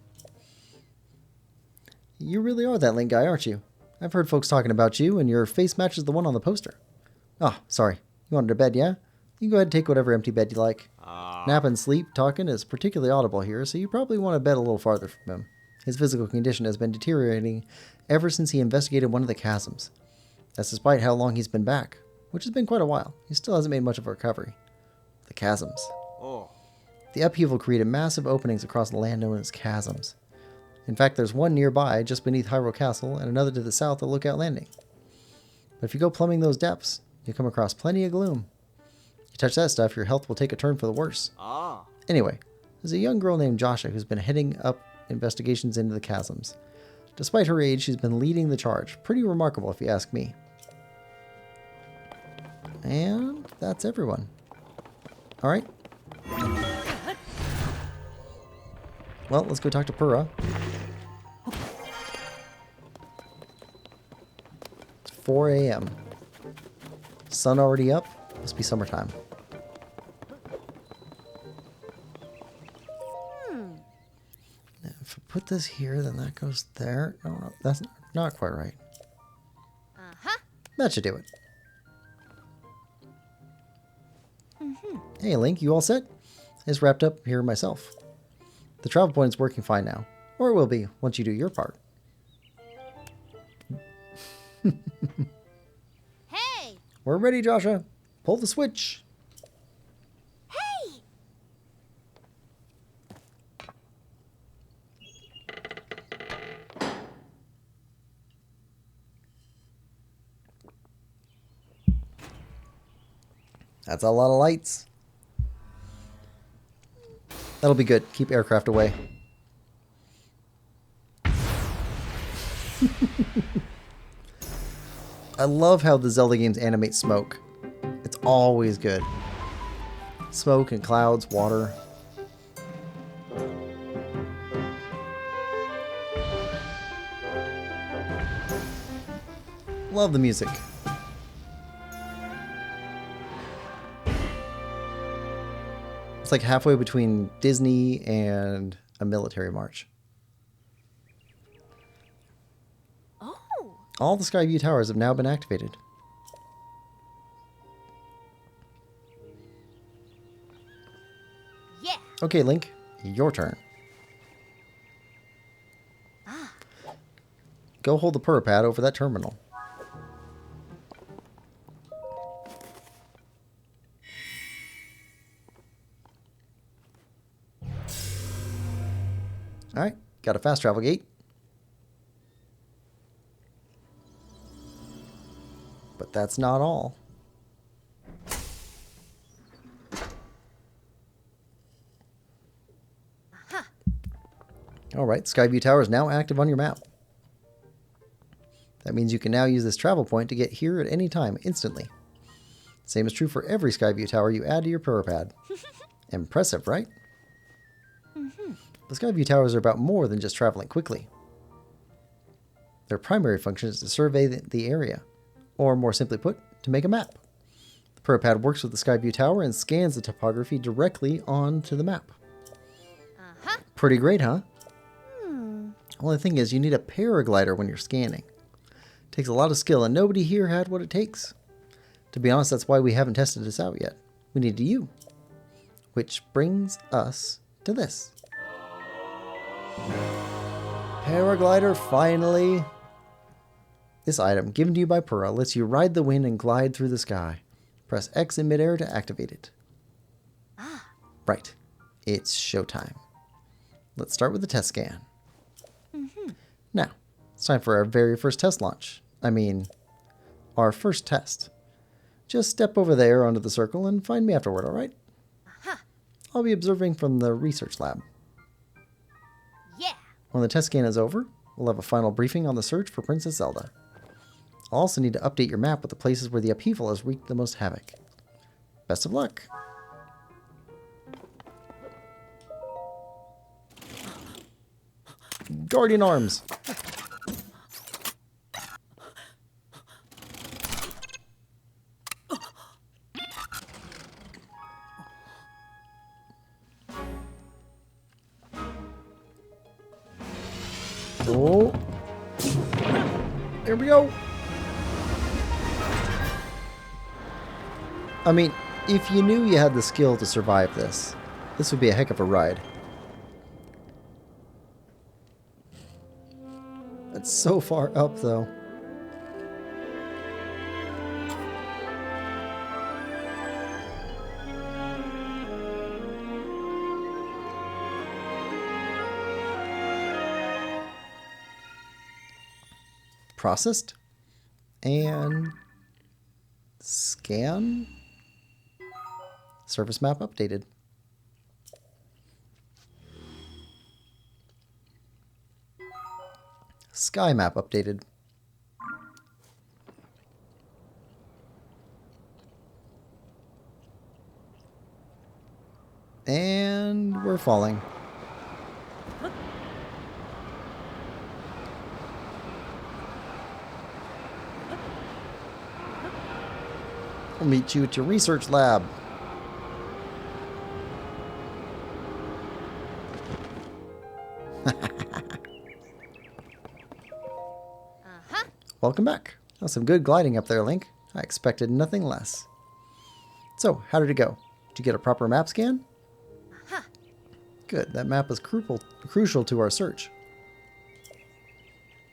You really are that Link guy, aren't you? I've heard folks talking about you, and your face matches the one on the poster. Oh, sorry. You wanted to bed, yeah? You can go ahead and take whatever empty bed you like. Nap and sleep talking is particularly audible here, so you probably want to bed a little farther from him. His physical condition has been deteriorating ever since he investigated one of the chasms. That's despite how long he's been back, which has been quite a while. He still hasn't made much of a recovery. The chasms. Oh. The upheaval created massive openings across the land known as chasms. In fact, there's one nearby, just beneath Hyrule Castle, and another to the south at Lookout Landing. But if you go plumbing those depths, you'll come across plenty of gloom. You touch that stuff, your health will take a turn for the worse. Ah. Anyway, there's a young girl named Joshua who's been heading up investigations into the chasms. Despite her age, she's been leading the charge. Pretty remarkable, if you ask me. And that's everyone. Alright. Well, let's go talk to Purah. It's 4 a.m. Sun already up. Must be summertime. If I put this here, then that goes there. No, that's not quite right. That should do it. Hey, Link, you all set? I just wrapped up here myself. The travel point's working fine now. Or it will be, once you do your part. Hey! We're ready, Joshua. Pull the switch. Hey! That's a lot of lights. That'll be good. Keep aircraft away. I love how the Zelda games animate smoke. It's always good. Smoke and clouds, water. Love the music. It's like halfway between Disney and a military march. Oh! All the Skyview towers have now been activated. Yeah! Okay, Link, your turn. Go hold the Purah pad over that terminal. Alright, got a fast travel gate. But that's not all. Alright, Skyview Tower is now active on your map. That means you can now use this travel point to get here at any time, instantly. Same is true for every Skyview Tower you add to your Purah pad. Impressive, right? The Skyview Towers are about more than just traveling quickly. Their primary function is to survey the area, or more simply put, to make a map. The Purah pad works with the Skyview Tower and scans the topography directly onto the map. Pretty great, huh? Only thing is, you need a paraglider when you're scanning. It takes a lot of skill, and nobody here had what it takes. To be honest, that's why we haven't tested this out yet. We need you. Which brings us to this. Paraglider, finally. This item, given to you by Purah, lets you ride the wind and glide through the sky. Press X in midair to activate it. Right. It's showtime. Let's start with the test scan. Now, it's time for our very first test launch. I mean, our first test. Just step over there onto the circle and find me afterward, alright? I'll be observing from the research lab. Yeah! When the test scan is over, we'll have a final briefing on the search for Princess Zelda. I'll also need to update your map with the places where the upheaval has wreaked the most havoc. Best of luck! Guardian arms. Oh. Here we go. I mean, if you knew you had the skill to survive this, this would be a heck of a ride. It's so far up, though. Processed and scan. Surface map updated. Sky map updated. And we're falling. We'll meet you at your research lab. Welcome back. That was some good gliding up there, Link. I expected nothing less. So, how did it go? Did you get a proper map scan? Good. That map was crucial to our search.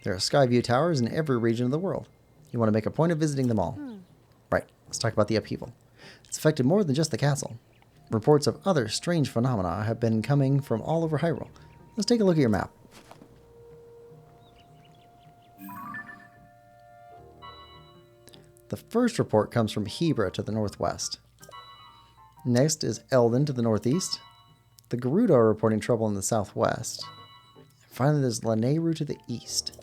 There are Skyview towers in every region of the world. You want to make a point of visiting them all. Right. Let's talk about the upheaval. It's affected more than just the castle. Reports of other strange phenomena have been coming from all over Hyrule. Let's take a look at your map. The first report comes from Hebra to the northwest. Next is Eldin to the northeast. The Gerudo are reporting trouble in the southwest. Finally, there's Lanayru to the east.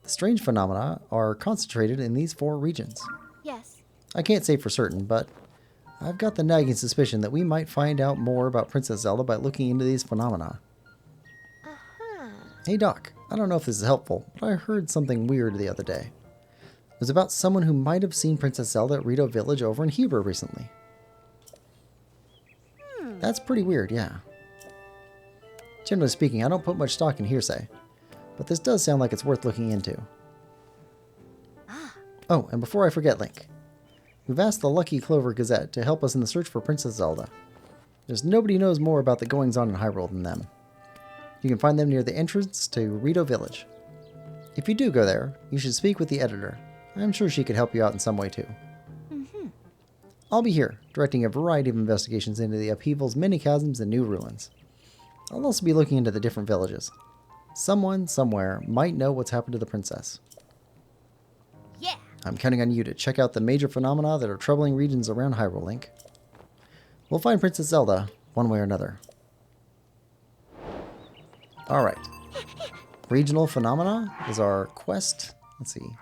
The strange phenomena are concentrated in these 4 regions. Yes. I can't say for certain, but I've got the nagging suspicion that we might find out more about Princess Zelda by looking into these phenomena. Hey Doc, I don't know if this is helpful, but I heard something weird the other day. It was about someone who might have seen Princess Zelda at Rito Village over in Hebra recently. That's pretty weird, yeah. Generally speaking, I don't put much stock in hearsay, but this does sound like it's worth looking into. Oh, and before I forget, Link, we've asked the Lucky Clover Gazette to help us in the search for Princess Zelda. There's nobody who knows more about the goings-on in Hyrule than them. You can find them near the entrance to Rito Village. If you do go there, you should speak with the editor. I'm sure she could help you out in some way too. I'll be here, directing a variety of investigations into the upheaval's many chasms and new ruins. I'll also be looking into the different villages. Someone, somewhere, might know what's happened to the princess. Yeah. I'm counting on you to check out the major phenomena that are troubling regions around Hyrule, Link. We'll find Princess Zelda, one way or another. Alright. Regional phenomena is our quest. Let's see.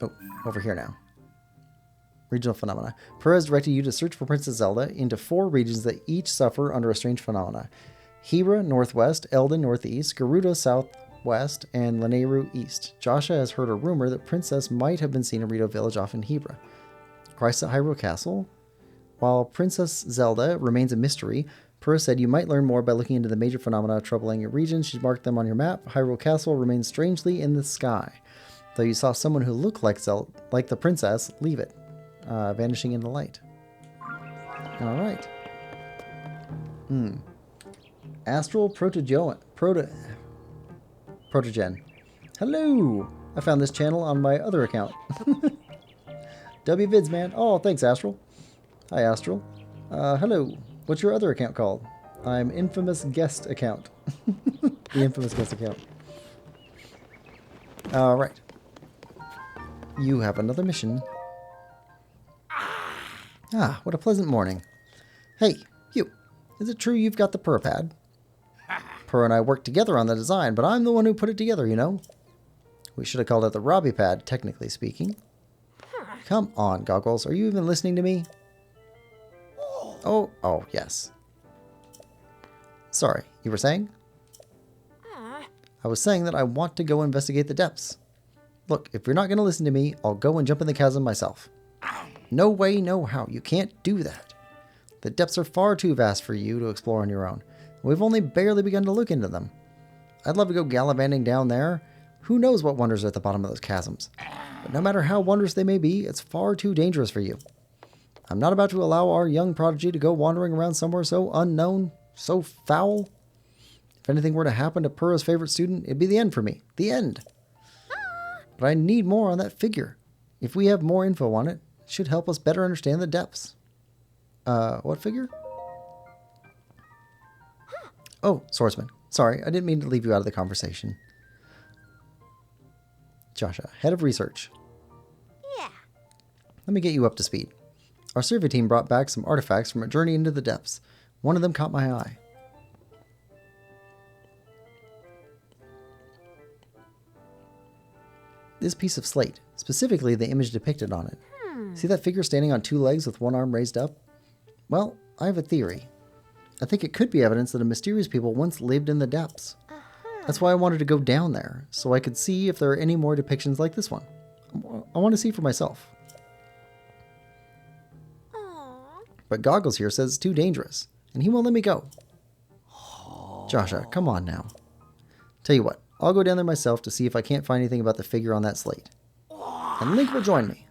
Oh, over here now. Regional phenomena. Perez directed you to search for Princess Zelda into 4 regions that each suffer under a strange phenomena. Hebra, northwest, Eldin, northeast, Gerudo, southwest, and Lanayru, east. Joshua has heard a rumor that Princess might have been seen in Rito Village off in Hebra. Christ at Hyrule Castle. While Princess Zelda remains a mystery, Perez said you might learn more by looking into the major phenomena troubling your region. She's marked them on your map. Hyrule Castle remains strangely in the sky. Though you saw someone who looked like the princess, leave it. Vanishing in the light. Alright. Astral Protogen. Hello! I found this channel on my other account. WVids, man. Oh, thanks, Astral. Hi, Astral. Hello. What's your other account called? I'm Infamous Guest Account. The Infamous Guest Account. Alright. You have another mission. Ah, what a pleasant morning. Hey, you. Is it true you've got the Purr pad? Purr and I worked together on the design, but I'm the one who put it together, you know? We should have called it the Robbie pad, technically speaking. Come on, Goggles. Are you even listening to me? Oh, yes. Sorry, you were saying? I was saying that I want to go investigate the depths. Look, if you're not going to listen to me, I'll go and jump in the chasm myself. No way, no how. You can't do that. The depths are far too vast for you to explore on your own. We've only barely begun to look into them. I'd love to go gallivanting down there. Who knows what wonders are at the bottom of those chasms. But no matter how wondrous they may be, it's far too dangerous for you. I'm not about to allow our young prodigy to go wandering around somewhere so unknown, so foul. If anything were to happen to Purah's favorite student, it'd be the end for me. The end. But I need more on that figure. If we have more info on it, it should help us better understand the depths. What figure? Oh, swordsman. Sorry, I didn't mean to leave you out of the conversation. Joshua, head of research. Yeah. Let me get you up to speed. Our survey team brought back some artifacts from a journey into the depths. One of them caught my eye. This piece of slate, specifically the image depicted on it. See that figure standing on two legs with one arm raised up? Well, I have a theory. I think it could be evidence that a mysterious people once lived in the depths. That's why I wanted to go down there, so I could see if there are any more depictions like this one. I want to see for myself. But Goggles here says it's too dangerous, and he won't let me go. Joshua, come on now. Tell you what, I'll go down there myself to see if I can't find anything about the figure on that slate. And Link will join me.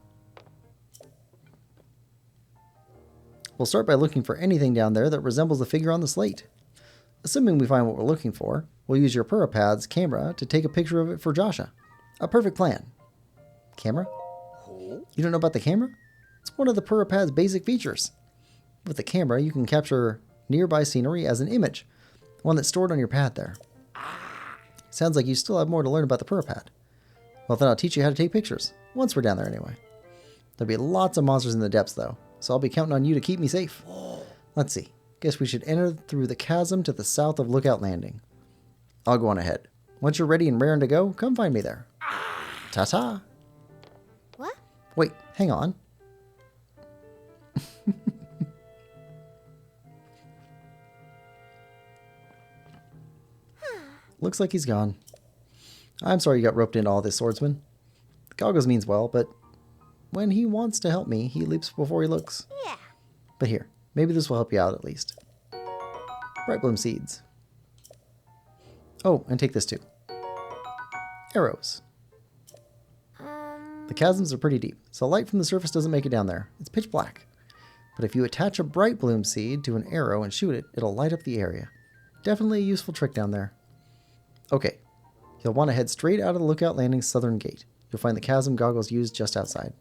We'll start by looking for anything down there that resembles the figure on the slate. Assuming we find what we're looking for, we'll use your Purapad's camera to take a picture of it for Joshua. A perfect plan. Camera? You don't know about the camera? It's one of the Purapad's basic features. With the camera, you can capture nearby scenery as an image, one that's stored on your pad there. Sounds like you still have more to learn about the Purapad. Well, then I'll teach you how to take pictures, once we're down there anyway. There'll be lots of monsters in the depths, though, so I'll be counting on you to keep me safe. Let's see. Guess we should enter through the chasm to the south of Lookout Landing. I'll go on ahead. Once you're ready and raring to go, come find me there. Ta-ta! What? Wait, hang on. Looks like he's gone. I'm sorry you got roped into all this, swordsman. Goggles means well, but when he wants to help me, he leaps before he looks. Yeah. But here, maybe this will help you out at least. Bright bloom seeds. Oh, and take this too. Arrows. The chasms are pretty deep, so light from the surface doesn't make it down there. It's pitch black. But if you attach a bright bloom seed to an arrow and shoot it, it'll light up the area. Definitely a useful trick down there. Okay, you'll want to head straight out of the Lookout Landing's southern gate. You'll find the chasm Goggles used just outside.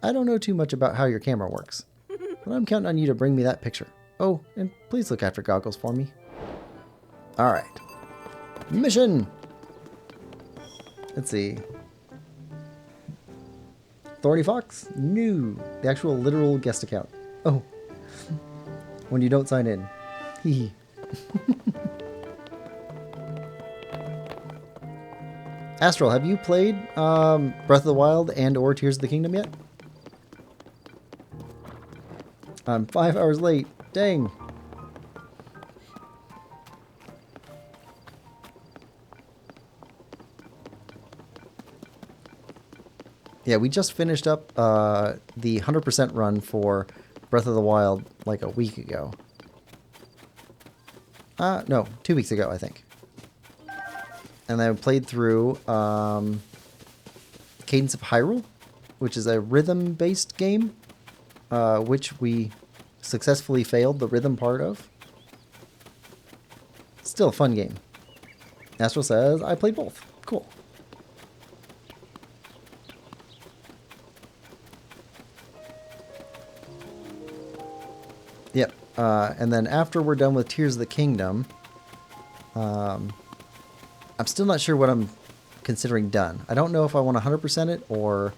I don't know too much about how your camera works, but I'm counting on you to bring me that picture. Oh, and please look after Goggles for me. Alright. Mission! Let's see. Thorny Fox? No. The actual literal guest account. Oh. When you don't sign in. Hee. Astral, have you played Breath of the Wild and or Tears of the Kingdom yet? I'm 5 hours late. Dang. Yeah, we just finished up the 100% run for Breath of the Wild like a week ago. No, 2 weeks ago, I think. And I played through Cadence of Hyrule, which is a rhythm-based game, which we successfully failed the rhythm part of. Still a fun game. Astral says, I played both. Cool. Yep. And then after we're done with Tears of the Kingdom, I'm still not sure what I'm considering done. I don't know if I want to 100% it or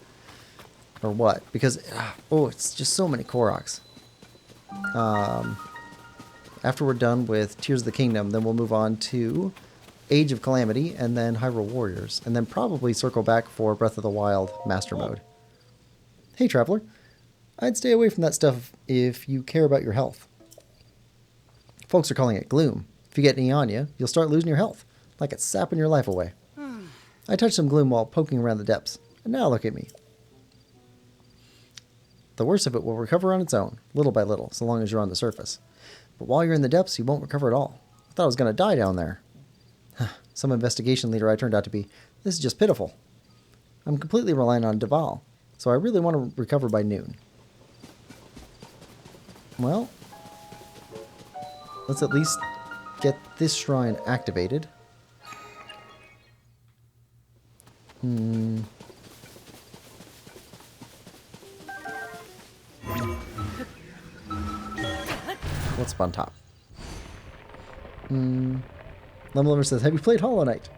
what, because oh, it's just so many Koroks. After we're done with Tears of the Kingdom, then we'll move on to Age of Calamity and then Hyrule Warriors, and then probably circle back for Breath of the Wild Master Mode. Hey, Traveler. I'd stay away from that stuff if you care about your health. Folks are calling it gloom. If you get any on you, you'll start losing your health. Like it's sapping your life away. I touched some gloom while poking around the depths, and now look at me. The worst of it will recover on its own, little by little, so long as you're on the surface. But while you're in the depths, you won't recover at all. I thought I was going to die down there. Some investigation leader I turned out to be. This is just pitiful. I'm completely relying on Duval, so I really want to recover by noon. Well, let's at least get this shrine activated. What's up on top? Lemlover says, have you played Hollow Knight?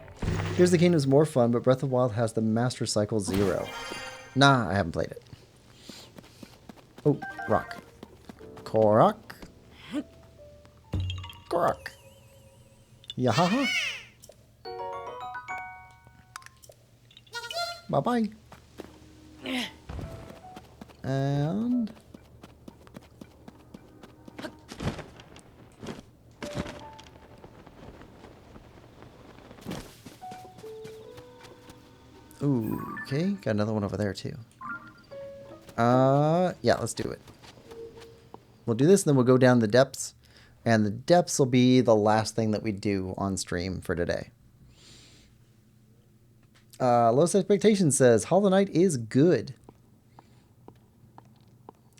Here's the Kingdom's more fun, but Breath of the Wild has the Master Cycle 0. Nah, I haven't played it. Oh, rock. Korok. Korok. Yahaha. Bye-bye. And... ooh, okay, got another one over there too. Yeah, let's do it. We'll do this, and then we'll go down the depths. And the depths will be the last thing that we do on stream for today. Lowest Expectation says, Hollow Knight is good.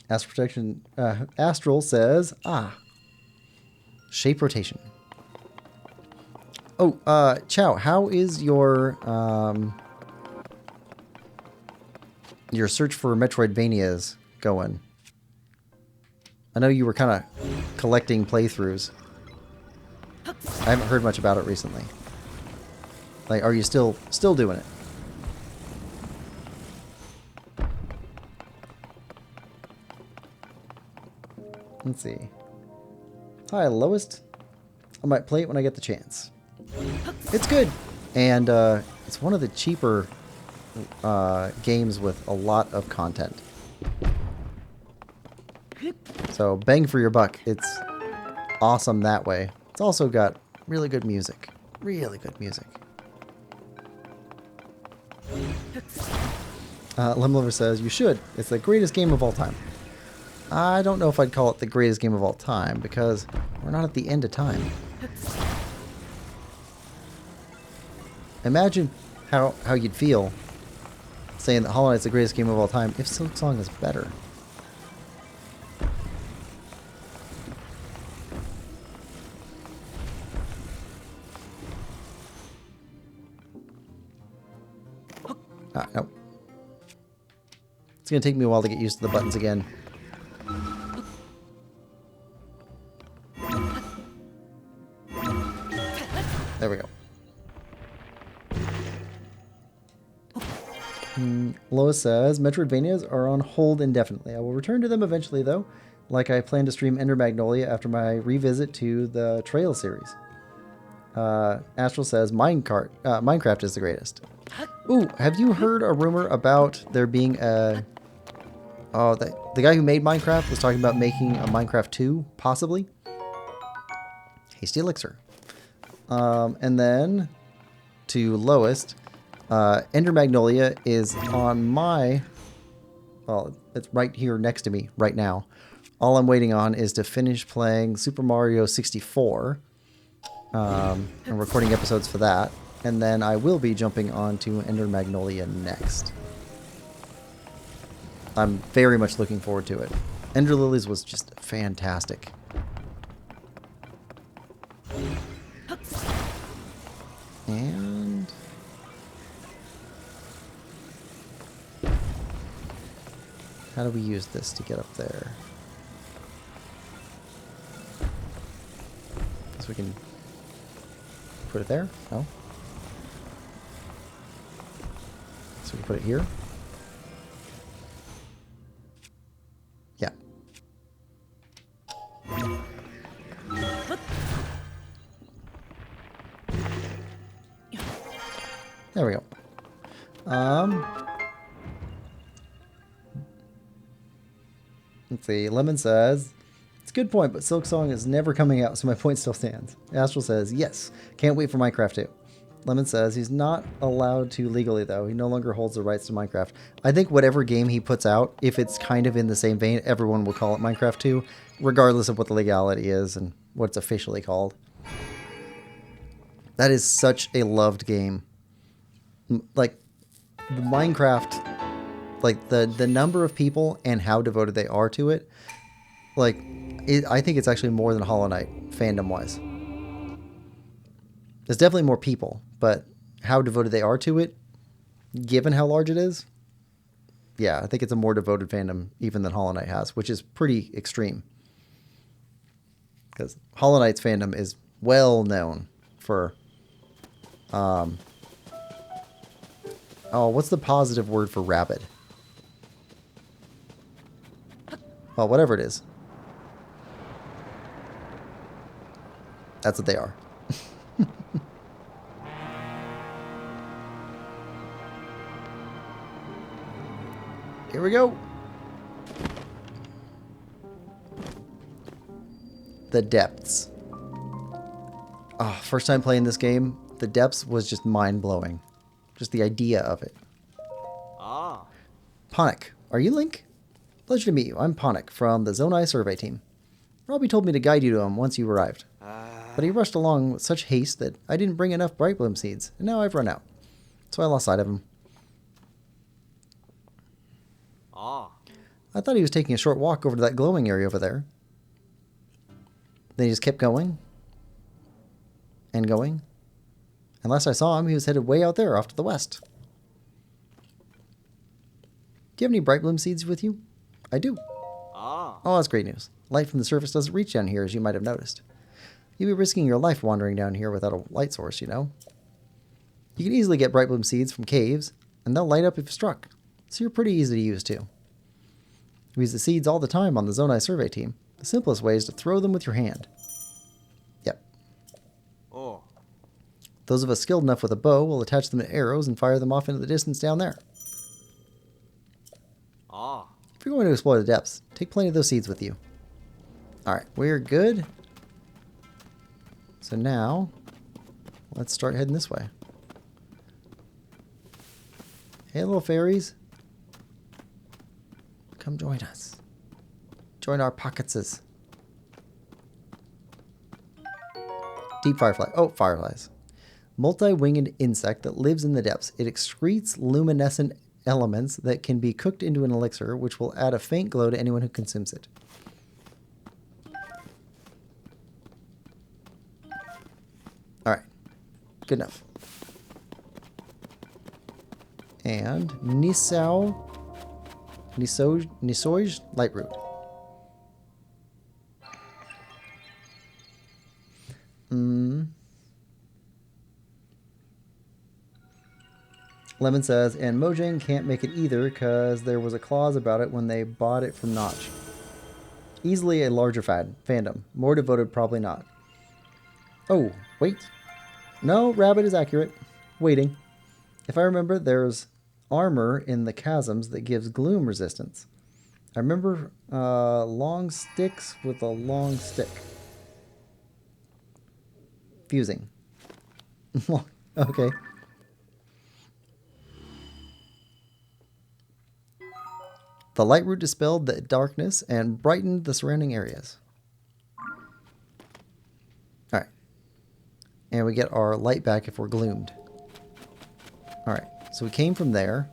Astral says, shape rotation. Oh, Chow, how is your search for Metroidvanias going? I know you were kind of collecting playthroughs. I haven't heard much about it recently. Like, are you still doing it? Let's see. Hi, Lowest. I might play it when I get the chance. It's good, and it's one of the cheaper games with a lot of content. So bang for your buck. It's awesome that way. It's also got really good music. Really good music. Lemlover says, you should. It's the greatest game of all time. I don't know if I'd call it the greatest game of all time, because we're not at the end of time. Imagine how you'd feel saying that Hollow Knight's the greatest game of all time if Silksong is better. No. It's going to take me a while to get used to the buttons again. There we go. Lois says, Metroidvanias are on hold indefinitely. I will return to them eventually, though, like I plan to stream Ender Magnolia after my revisit to the Trail series. Astral says, Minecraft is the greatest. Ooh, have you heard a rumor about there being a... Oh, the guy who made Minecraft was talking about making a Minecraft 2, possibly? Hasty Elixir. And then, to Lowest, Ender Magnolia is on my... Well, it's right here next to me right now. All I'm waiting on is to finish playing Super Mario 64. And recording episodes for that. And then I will be jumping on to Ender Magnolia next. I'm very much looking forward to it. Ender Lilies was just fantastic. And... how do we use this to get up there? So we can put it there? No? So we can put it here? Yeah. There we go. Let's see. Lemon says, it's a good point, but Silksong is never coming out, so my point still stands. Astral says, yes, can't wait for Minecraft 2. Lemon says he's not allowed to legally, though. He no longer holds the rights to Minecraft. I think whatever game he puts out, if it's kind of in the same vein, everyone will call it Minecraft 2, regardless of what the legality is and what it's officially called. That is such a loved game. Like, the Minecraft, like, the number of people and how devoted they are to it, like, I think it's actually more than Hollow Knight, fandom-wise. There's definitely more people, but how devoted they are to it, given how large it is, yeah, I think it's a more devoted fandom even than Hollow Knight has, which is pretty extreme. Because Hollow Knight's fandom is well known for, oh, what's the positive word for rabid? Well, whatever it is. That's what they are. Here we go. The depths. Oh, first time playing this game, the depths was just mind-blowing. Just the idea of it. Ah. Ponic, are you Link? Pleasure to meet you. I'm Ponic from the Zonai survey team. Robbie told me to guide you to him once you arrived. But he rushed along with such haste that I didn't bring enough bright bloom seeds, and now I've run out. So I lost sight of him. Ah. I thought he was taking a short walk over to that glowing area over there. Then he just kept going. And going. And last I saw him, he was headed way out there, off to the west. Do you have any bright bloom seeds with you? I do. Ah. Oh, that's great news. Light from the surface doesn't reach down here, as you might have noticed. You'd be risking your life wandering down here without a light source, you know. You can easily get bright bloom seeds from caves, and they'll light up if struck. So you're pretty easy to use, too. We use the seeds all the time on the Zonai survey team. The simplest way is to throw them with your hand. Yep. Oh. Those of us skilled enough with a bow will attach them to arrows and fire them off into the distance down there. Ah. If you're going to explore the depths, take plenty of those seeds with you. Alright, we're good. So now, let's start heading this way. Hey, little fairies. Come join us. Join our pocketses. Deep firefly. Oh, fireflies. Multi-winged insect that lives in the depths. It excretes luminescent elements that can be cooked into an elixir, which will add a faint glow to anyone who consumes it. Alright. Good enough. And Nisoj Lightroot. Lemon says, and Mojang can't make it either because there was a clause about it when they bought it from Notch. Easily a larger fandom. More devoted, probably not. Oh, wait. No, Rabbit is accurate. Waiting. If I remember, there's armor in the chasms that gives gloom resistance. I remember long sticks with a long stick. Fusing. Okay. The light root dispelled the darkness and brightened the surrounding areas. Alright. And we get our light back if we're gloomed. Alright. So we came from there.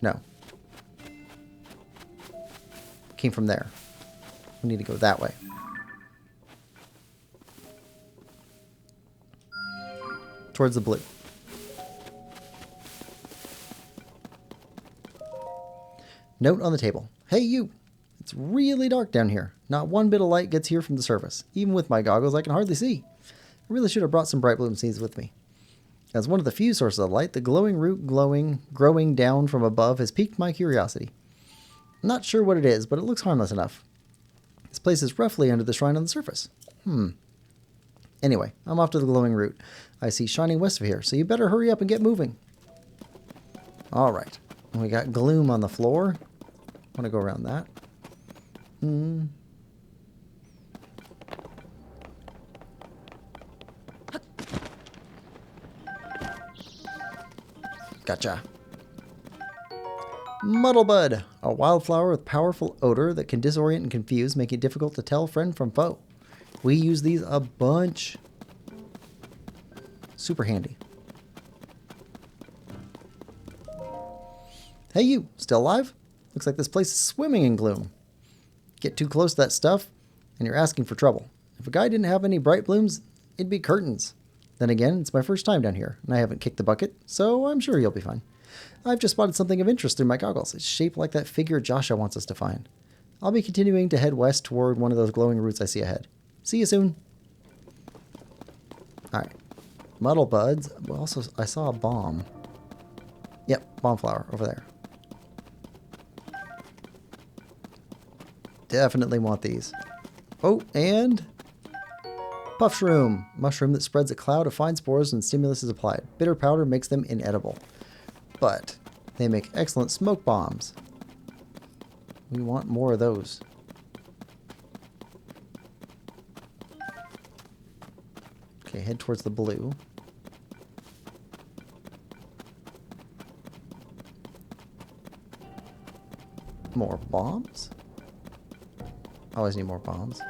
No. Came from there. We need to go that way. Towards the blue. Note on the table. Hey, you! It's really dark down here. Not one bit of light gets here from the surface. Even with my goggles, I can hardly see. I really should have brought some bright bloom seeds with me. As one of the few sources of light, the glowing root growing down from above has piqued my curiosity. I'm not sure what it is, but it looks harmless enough. This place is roughly under the shrine on the surface. Anyway, I'm off to the glowing root. I see shining west of here, so you better hurry up and get moving. Alright. We got gloom on the floor. I want to go around that. Gotcha. Muddlebud, a wildflower with powerful odor that can disorient and confuse, making it difficult to tell friend from foe. We use these a bunch. Super handy. Hey you, still alive? Looks like this place is swimming in gloom. Get too close to that stuff, and you're asking for trouble. If a guy didn't have any bright blooms, it'd be curtains. Then again, it's my first time down here, and I haven't kicked the bucket, so I'm sure you'll be fine. I've just spotted something of interest through my goggles. It's shaped like that figure Joshua wants us to find. I'll be continuing to head west toward one of those glowing roots I see ahead. See you soon. Alright. Muddlebuds. Well, also, I saw a bomb. Yep, bomb flower over there. Definitely want these. Oh, and puff shroom. Mushroom that spreads a cloud of fine spores when stimulus is applied. Bitter powder makes them inedible. But they make excellent smoke bombs. We want more of those. Okay, head towards the blue. More bombs? Always need more bombs.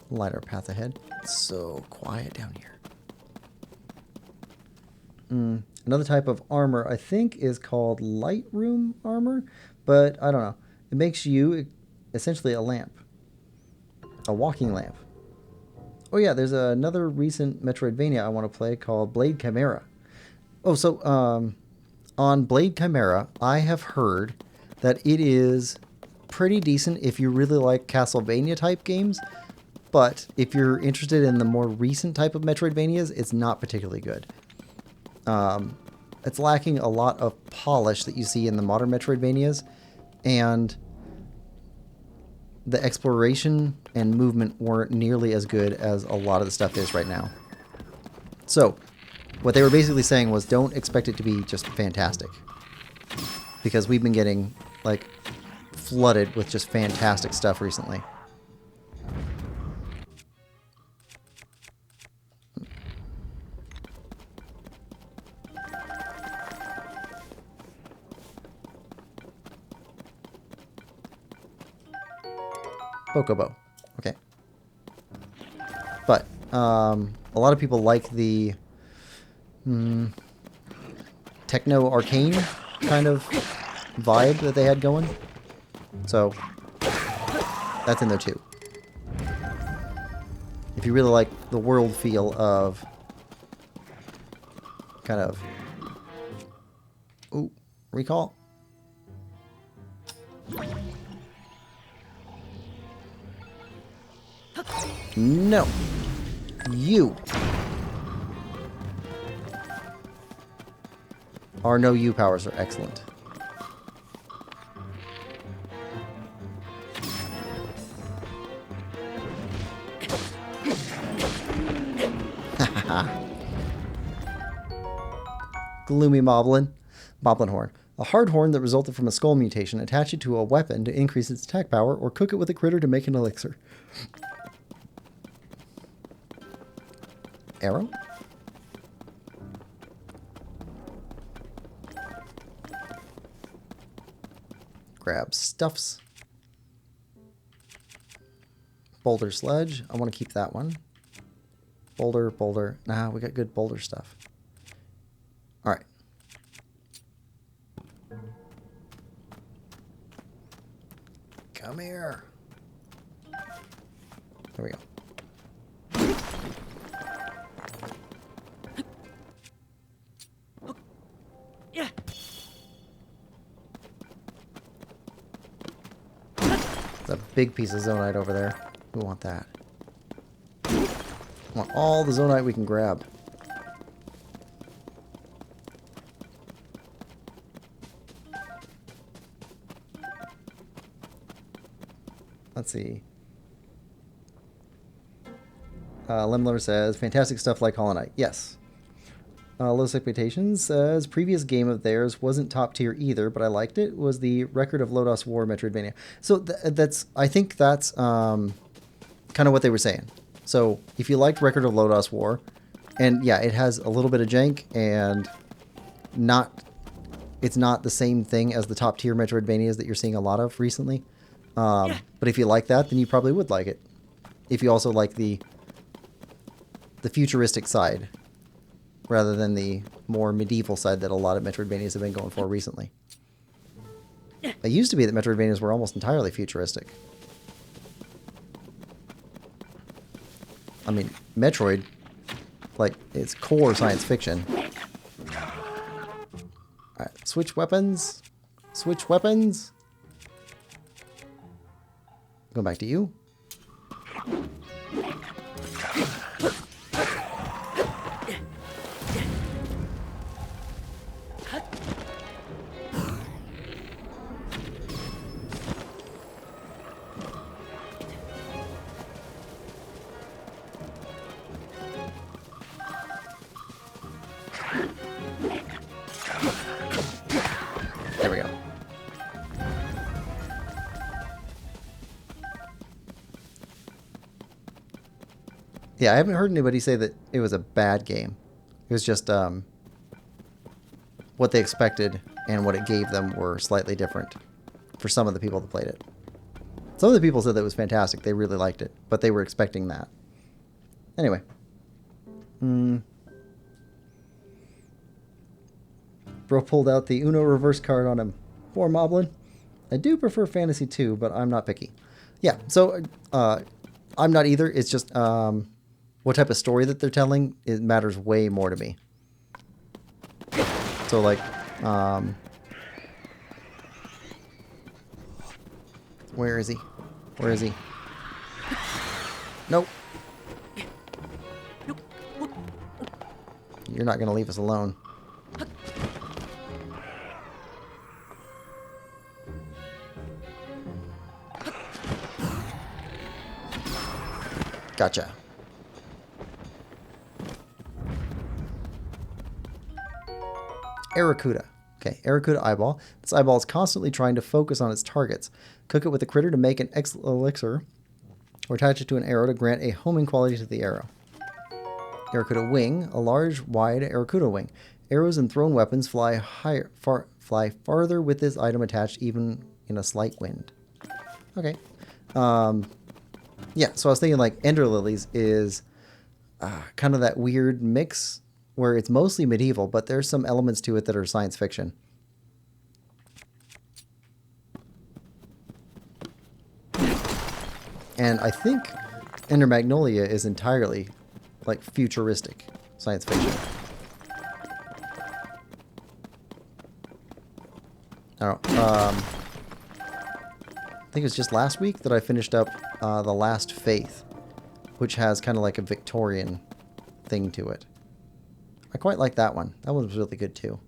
Lighter path ahead. It's so quiet down here. Another type of armor I think is called light room armor, but I don't know. It makes you essentially a lamp. A walking lamp. Oh yeah, there's another recent Metroidvania I want to play called Blade Chimera. Oh, so on Blade Chimera, I have heard that it is pretty decent if you really like Castlevania type games, but if you're interested in the more recent type of Metroidvanias, it's not particularly good. It's lacking a lot of polish that you see in the modern Metroidvanias, and the exploration and movement weren't nearly as good as a lot of the stuff is right now. So, what they were basically saying was don't expect it to be just fantastic. Because we've been getting, like, flooded with just fantastic stuff recently. Bokobo. Okay. But, a lot of people like the techno arcane kind of vibe that they had going. So, that's in there too. If you really like the world feel of kind of... Ooh, recall? No. You. Our no you powers are excellent. Gloomy Moblin. Moblin Horn. A hard horn that resulted from a skull mutation. Attach it to a weapon to increase its attack power, or cook it with a critter to make an elixir. Arrow? Grab stuffs. Boulder sledge. I want to keep that one. Boulder, boulder. Nah, we got good boulder stuff. Alright. Come here. There we go. There's a big piece of zonite over there. We want that. We want all the zonite we can grab. Let's see. Lemlover says, fantastic stuff like Hollow Knight. Yes. Low Expectations says previous game of theirs wasn't top tier either, but I liked it. Was the Record of Lodoss War Metroidvania. So that's I think that's kind of what they were saying. So if you liked Record of Lodoss War, and yeah, it has a little bit of jank and it's not the same thing as the top tier Metroidvanias that you're seeing a lot of recently. But if you like that, then you probably would like it. If you also like the futuristic side, rather than the more medieval side that a lot of Metroidvanias have been going for recently. It used to be that Metroidvanias were almost entirely futuristic. I mean, Metroid, like, it's core science fiction. Alright, switch weapons. Switch weapons. Go back to you. There we go. Yeah, I haven't heard anybody say that it was a bad game. It was just what they expected and what it gave them were slightly different for some of the people that played it. Some of the people said that it was fantastic. They really liked it, but they were expecting that. Anyway. Bro pulled out the Uno reverse card on him. Poor Moblin. I do prefer Fantasy 2, but I'm not picky. Yeah, so I'm not either. It's just what type of story that they're telling, it matters way more to me. So like, where is he? Where is he? Nope. You're not going to leave us alone. Gotcha. Aracuda. Okay, Aracuda eyeball. This eyeball is constantly trying to focus on its targets. Cook it with a critter to make an elixir, or attach it to an arrow to grant a homing quality to the arrow. Aracuda wing. A large, wide Aracuda wing. Arrows and thrown weapons fly farther with this item attached, even in a slight wind. Okay. Yeah, so I was thinking like Ender Lilies is kind of that weird mix where it's mostly medieval, but there's some elements to it that are science fiction. And I think Ender Magnolia is entirely like futuristic science fiction. I don't know. I think it was just last week that I finished up The Last Faith, which has kind of like a Victorian thing to it. I quite like that one. That one was really good too.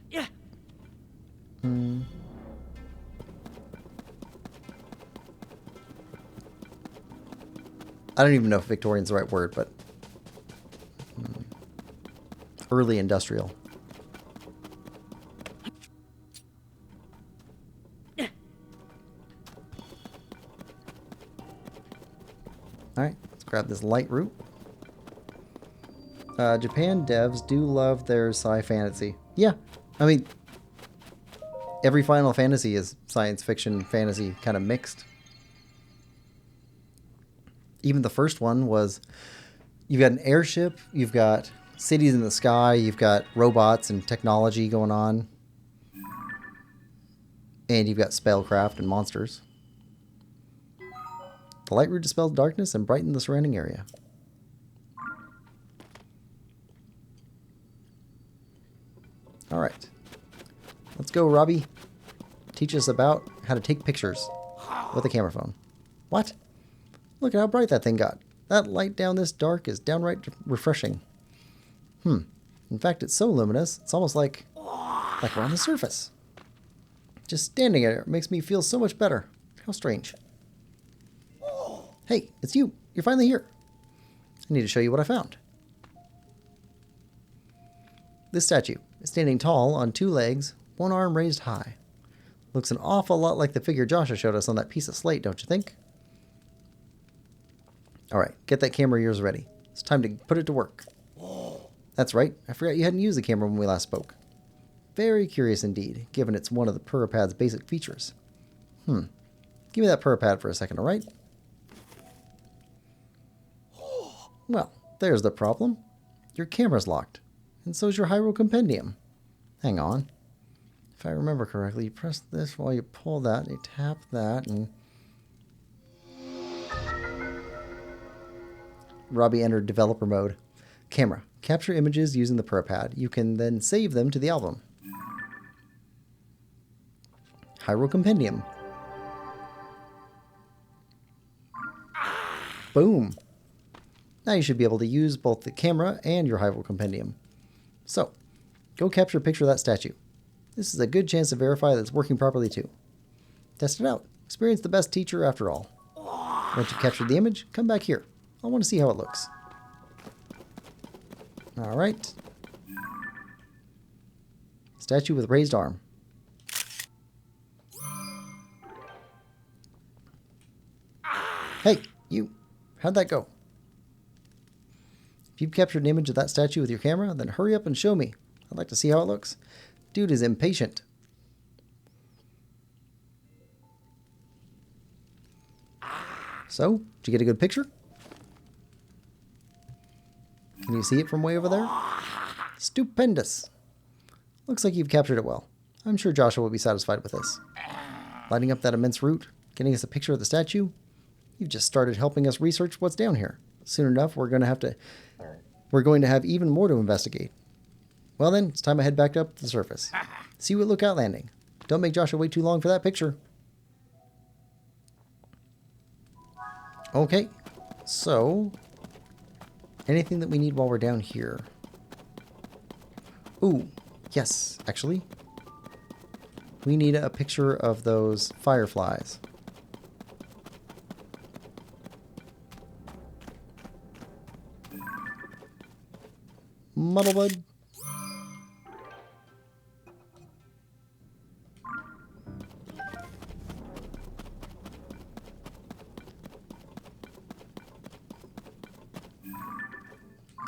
Yeah. I don't even know if Victorian's the right word, but early industrial. Alright, let's grab this light root. Japan devs do love their sci-fantasy. Yeah, I mean, every Final Fantasy is science fiction, fantasy kind of mixed. Even the first one was, you've got an airship, you've got cities in the sky, you've got robots and technology going on. And you've got spellcraft and monsters. The light root dispels darkness and brightens the surrounding area. Alright. Let's go, Robbie. Teach us about how to take pictures with a camera phone. What? Look at how bright that thing got. That light down this dark is downright refreshing. In fact, it's so luminous, it's almost like we're on the surface. Just standing there makes me feel so much better. How strange. Hey, it's you. You're finally here. I need to show you what I found. This statue is standing tall on 2 legs, one arm raised high. Looks an awful lot like the figure Joshua showed us on that piece of slate, don't you think? Alright, get that camera of yours ready. It's time to put it to work. That's right, I forgot you hadn't used the camera when we last spoke. Very curious indeed, given it's one of the Purrpad's basic features. Give me that Purrpad for a second, alright? Well, there's the problem. Your camera's locked, and so's your Hyrule Compendium. Hang on. If I remember correctly, you press this while you pull that, you tap that, and... Robbie entered developer mode. Camera. Capture images using the Purrpad. You can then save them to the album. Hyrule Compendium. Boom. Now you should be able to use both the camera and your Hyrule Compendium. So, go capture a picture of that statue. This is a good chance to verify that it's working properly too. Test it out. Experience the best teacher after all. Once you've captured the image, come back here. I want to see how it looks. Alright. Statue with raised arm. Hey, you. How'd that go? If you've captured an image of that statue with your camera, then hurry up and show me. I'd like to see how it looks. Dude is impatient. So, did you get a good picture? Can you see it from way over there? Stupendous. Looks like you've captured it well. I'm sure Joshua will be satisfied with this. Lighting up that immense route, getting us a picture of the statue. You've just started helping us research what's down here. Soon enough, we're going to have even more to investigate. Well then, it's time I head back up to the surface. See you at Lookout Landing. Don't make Joshua wait too long for that picture. Okay, so anything that we need while we're down here? Ooh, yes, actually. We need a picture of those fireflies. Muddlebud.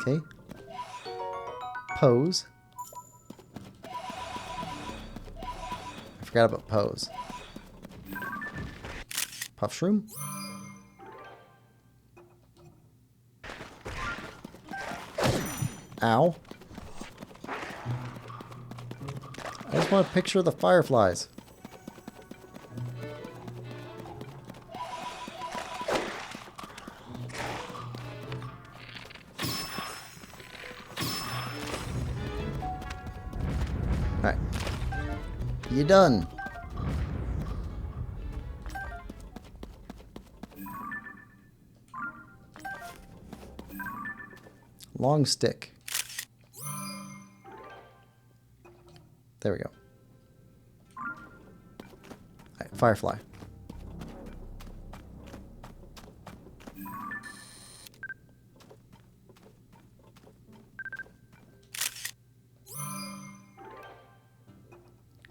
Okay. Pose. I forgot about pose. Puff shroom. Ow. I just want a picture of the fireflies. Alright. You done. Long stick. There we go. Alright, firefly.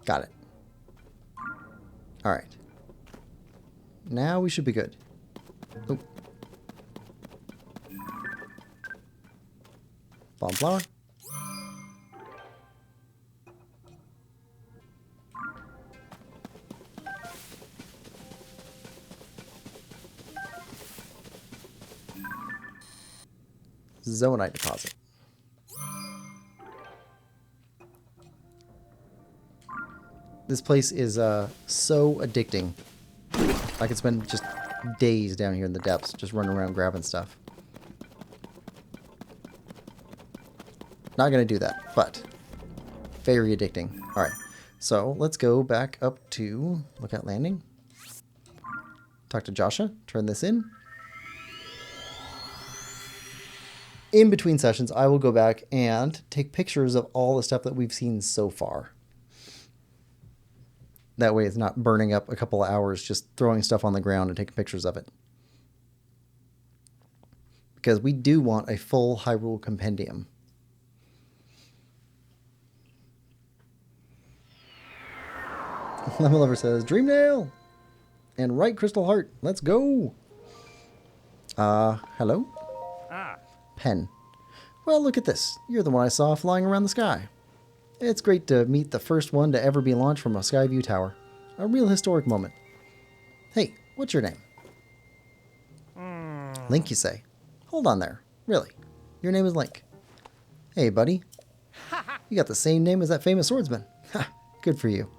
Got it. Alright. Now we should be good. Oop. Bomb flower. Zonite deposit. This place is so addicting. I could spend just days down here in the depths, just running around grabbing stuff. Not gonna do that, but very addicting. Alright, so let's go back up to Lookout Landing. Talk to Joshua, turn this in. In between sessions, I will go back and take pictures of all the stuff that we've seen so far. That way it's not burning up a couple of hours just throwing stuff on the ground and taking pictures of it. because we do want a full Hyrule compendium. Lemon Lover says, Dreamnail! And right Crystal Heart, let's go! Hello? Pen. Well, look at this. You're the one I saw flying around the sky. It's great to meet the first one to ever be launched from a Skyview tower. A real historic moment. Hey, what's your name? Link, you say? Hold on there. Really? Your name is Link. Hey, buddy. You got the same name as that famous swordsman. Ha! Good for you.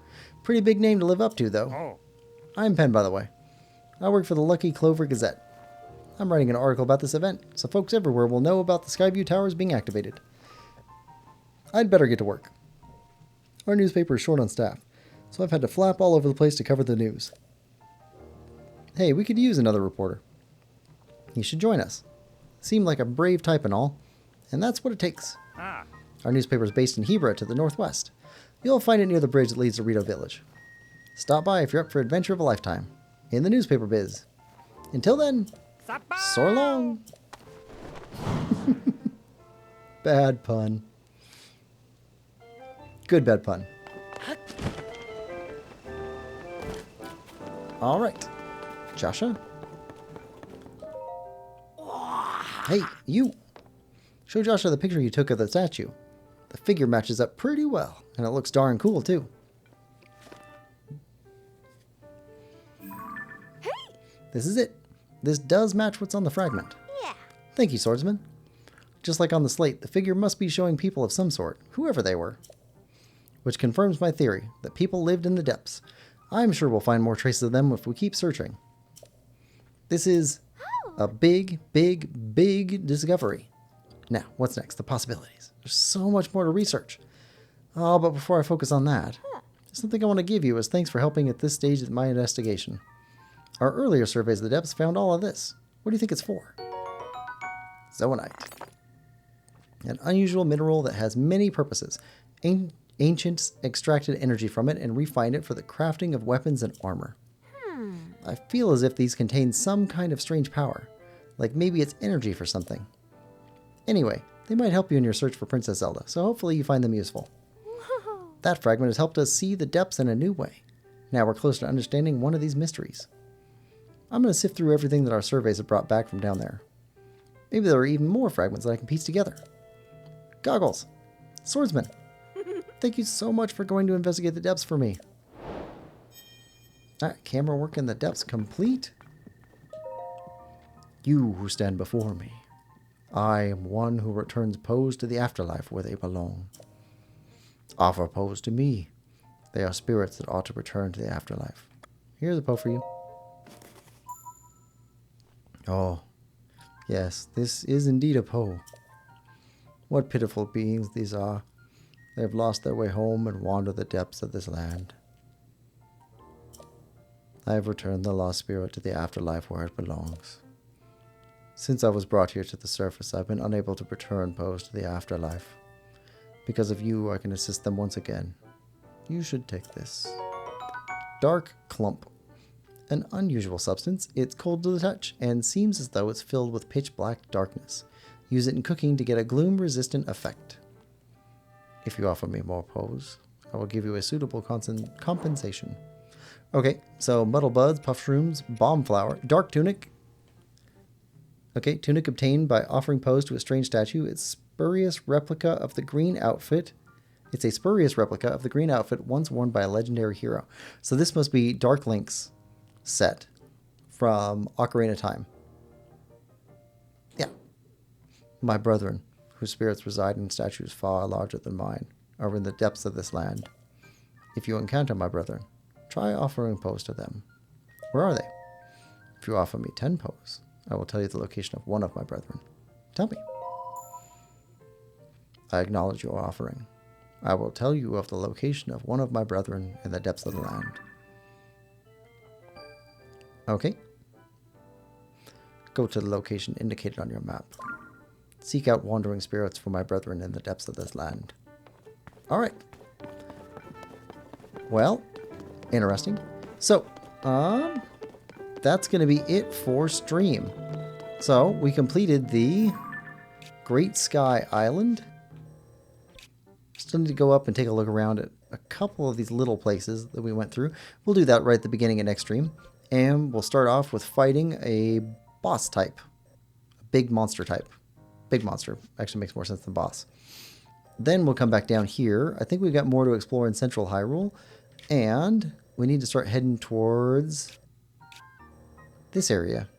Pretty big name to live up to, though. I'm Pen, by the way. I work for the Lucky Clover Gazette. I'm writing an article about this event, so folks everywhere will know about the Skyview Towers being activated. I'd better get to work. Our newspaper is short on staff, so I've had to flap all over the place to cover the news. Hey, we could use another reporter. You should join us. Seem like a brave type and all, and that's what it takes. Our newspaper is based in Hebra to the northwest. You'll find it near the bridge that leads to Rito Village. Stop by if you're up for adventure of a lifetime in the newspaper biz. Until then, so long. Bad pun. Good bad pun. All right, Joshua. Hey, you. Show Joshua the picture you took of the statue. The figure matches up pretty well, and it looks darn cool, too. Hey! This is it. This does match what's on the fragment. Yeah. Thank you, swordsman. Just like on the slate, the figure must be showing people of some sort, whoever they were. Which confirms my theory, that people lived in the depths. I'm sure we'll find more traces of them if we keep searching. This is a big, big, big discovery. Now, what's next? The possibilities. There's so much more to research. Oh, but before I focus on that, something I want to give you as thanks for helping at this stage of my investigation. Our earlier surveys of the depths found all of this. What do you think it's for? Zoanite. An unusual mineral that has many purposes. Ancients extracted energy from it and refined it for the crafting of weapons and armor. I feel as if these contain some kind of strange power. Like maybe it's energy for something. Anyway, they might help you in your search for Princess Zelda, so hopefully you find them useful. That fragment has helped us see the depths in a new way. Now we're close to understanding one of these mysteries. I'm going to sift through everything that our surveys have brought back from down there. Maybe there are even more fragments that I can piece together. Goggles! Swordsman! Thank you so much for going to investigate the depths for me. Alright, camera work in the depths complete. You who stand before me. I am one who returns Poes to the afterlife where they belong. Offer Poes to me. They are spirits that ought to return to the afterlife. Here's a Poe for you. Oh, yes, this is indeed a Poe. What pitiful beings these are. They have lost their way home and wander the depths of this land. I have returned the lost spirit to the afterlife where it belongs. Since I was brought here to the surface, I've been unable to return Poes to the afterlife. Because of you, I can assist them once again. You should take this. Dark Clump. An unusual substance. It's cold to the touch and seems as though it's filled with pitch black darkness. Use it in cooking to get a gloom-resistant effect. If you offer me more Poes, I will give you a suitable compensation. Okay, so Muddle Buds, Puff Shrooms, Bomb Flower, Dark Tunic. Okay, tunic obtained by offering Poes to a strange statue. It's spurious replica of the green outfit. It's a spurious replica of the green outfit once worn by a legendary hero. So this must be Dark Link's set from Ocarina of Time. Yeah. My brethren, whose spirits reside in statues far larger than mine, are in the depths of this land. If you encounter my brethren, try offering Poes to them. Where are they? If you offer me 10 Poes, I will tell you the location of one of my brethren. Tell me. I acknowledge your offering. I will tell you of the location of one of my brethren in the depths of the land. Okay. Go to the location indicated on your map. Seek out wandering spirits for my brethren in the depths of this land. Alright. Well, interesting. So, that's going to be it for stream. So, we completed the Great Sky Island. Still need to go up and take a look around at a couple of these little places that we went through. We'll do that right at the beginning of next stream. And we'll start off with fighting a boss type. A big monster type. Big monster. Actually makes more sense than boss. Then we'll come back down here. I think we've got more to explore in Central Hyrule. And we need to start heading towards this area.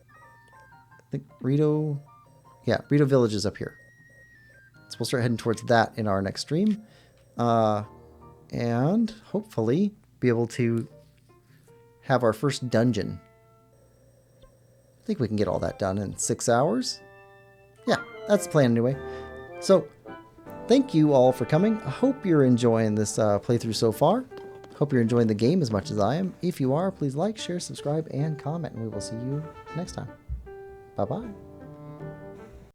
I think Rito... Yeah, Rito Village is up here. So we'll start heading towards that in our next stream. And hopefully be able to have our first dungeon. I think we can get all that done in 6 hours. Yeah, that's the plan anyway. So, thank you all for coming. I hope you're enjoying this playthrough so far. Hope you're enjoying the game as much as I am. If you are, please like, share, subscribe, and comment. And we will see you next time. Bye-bye.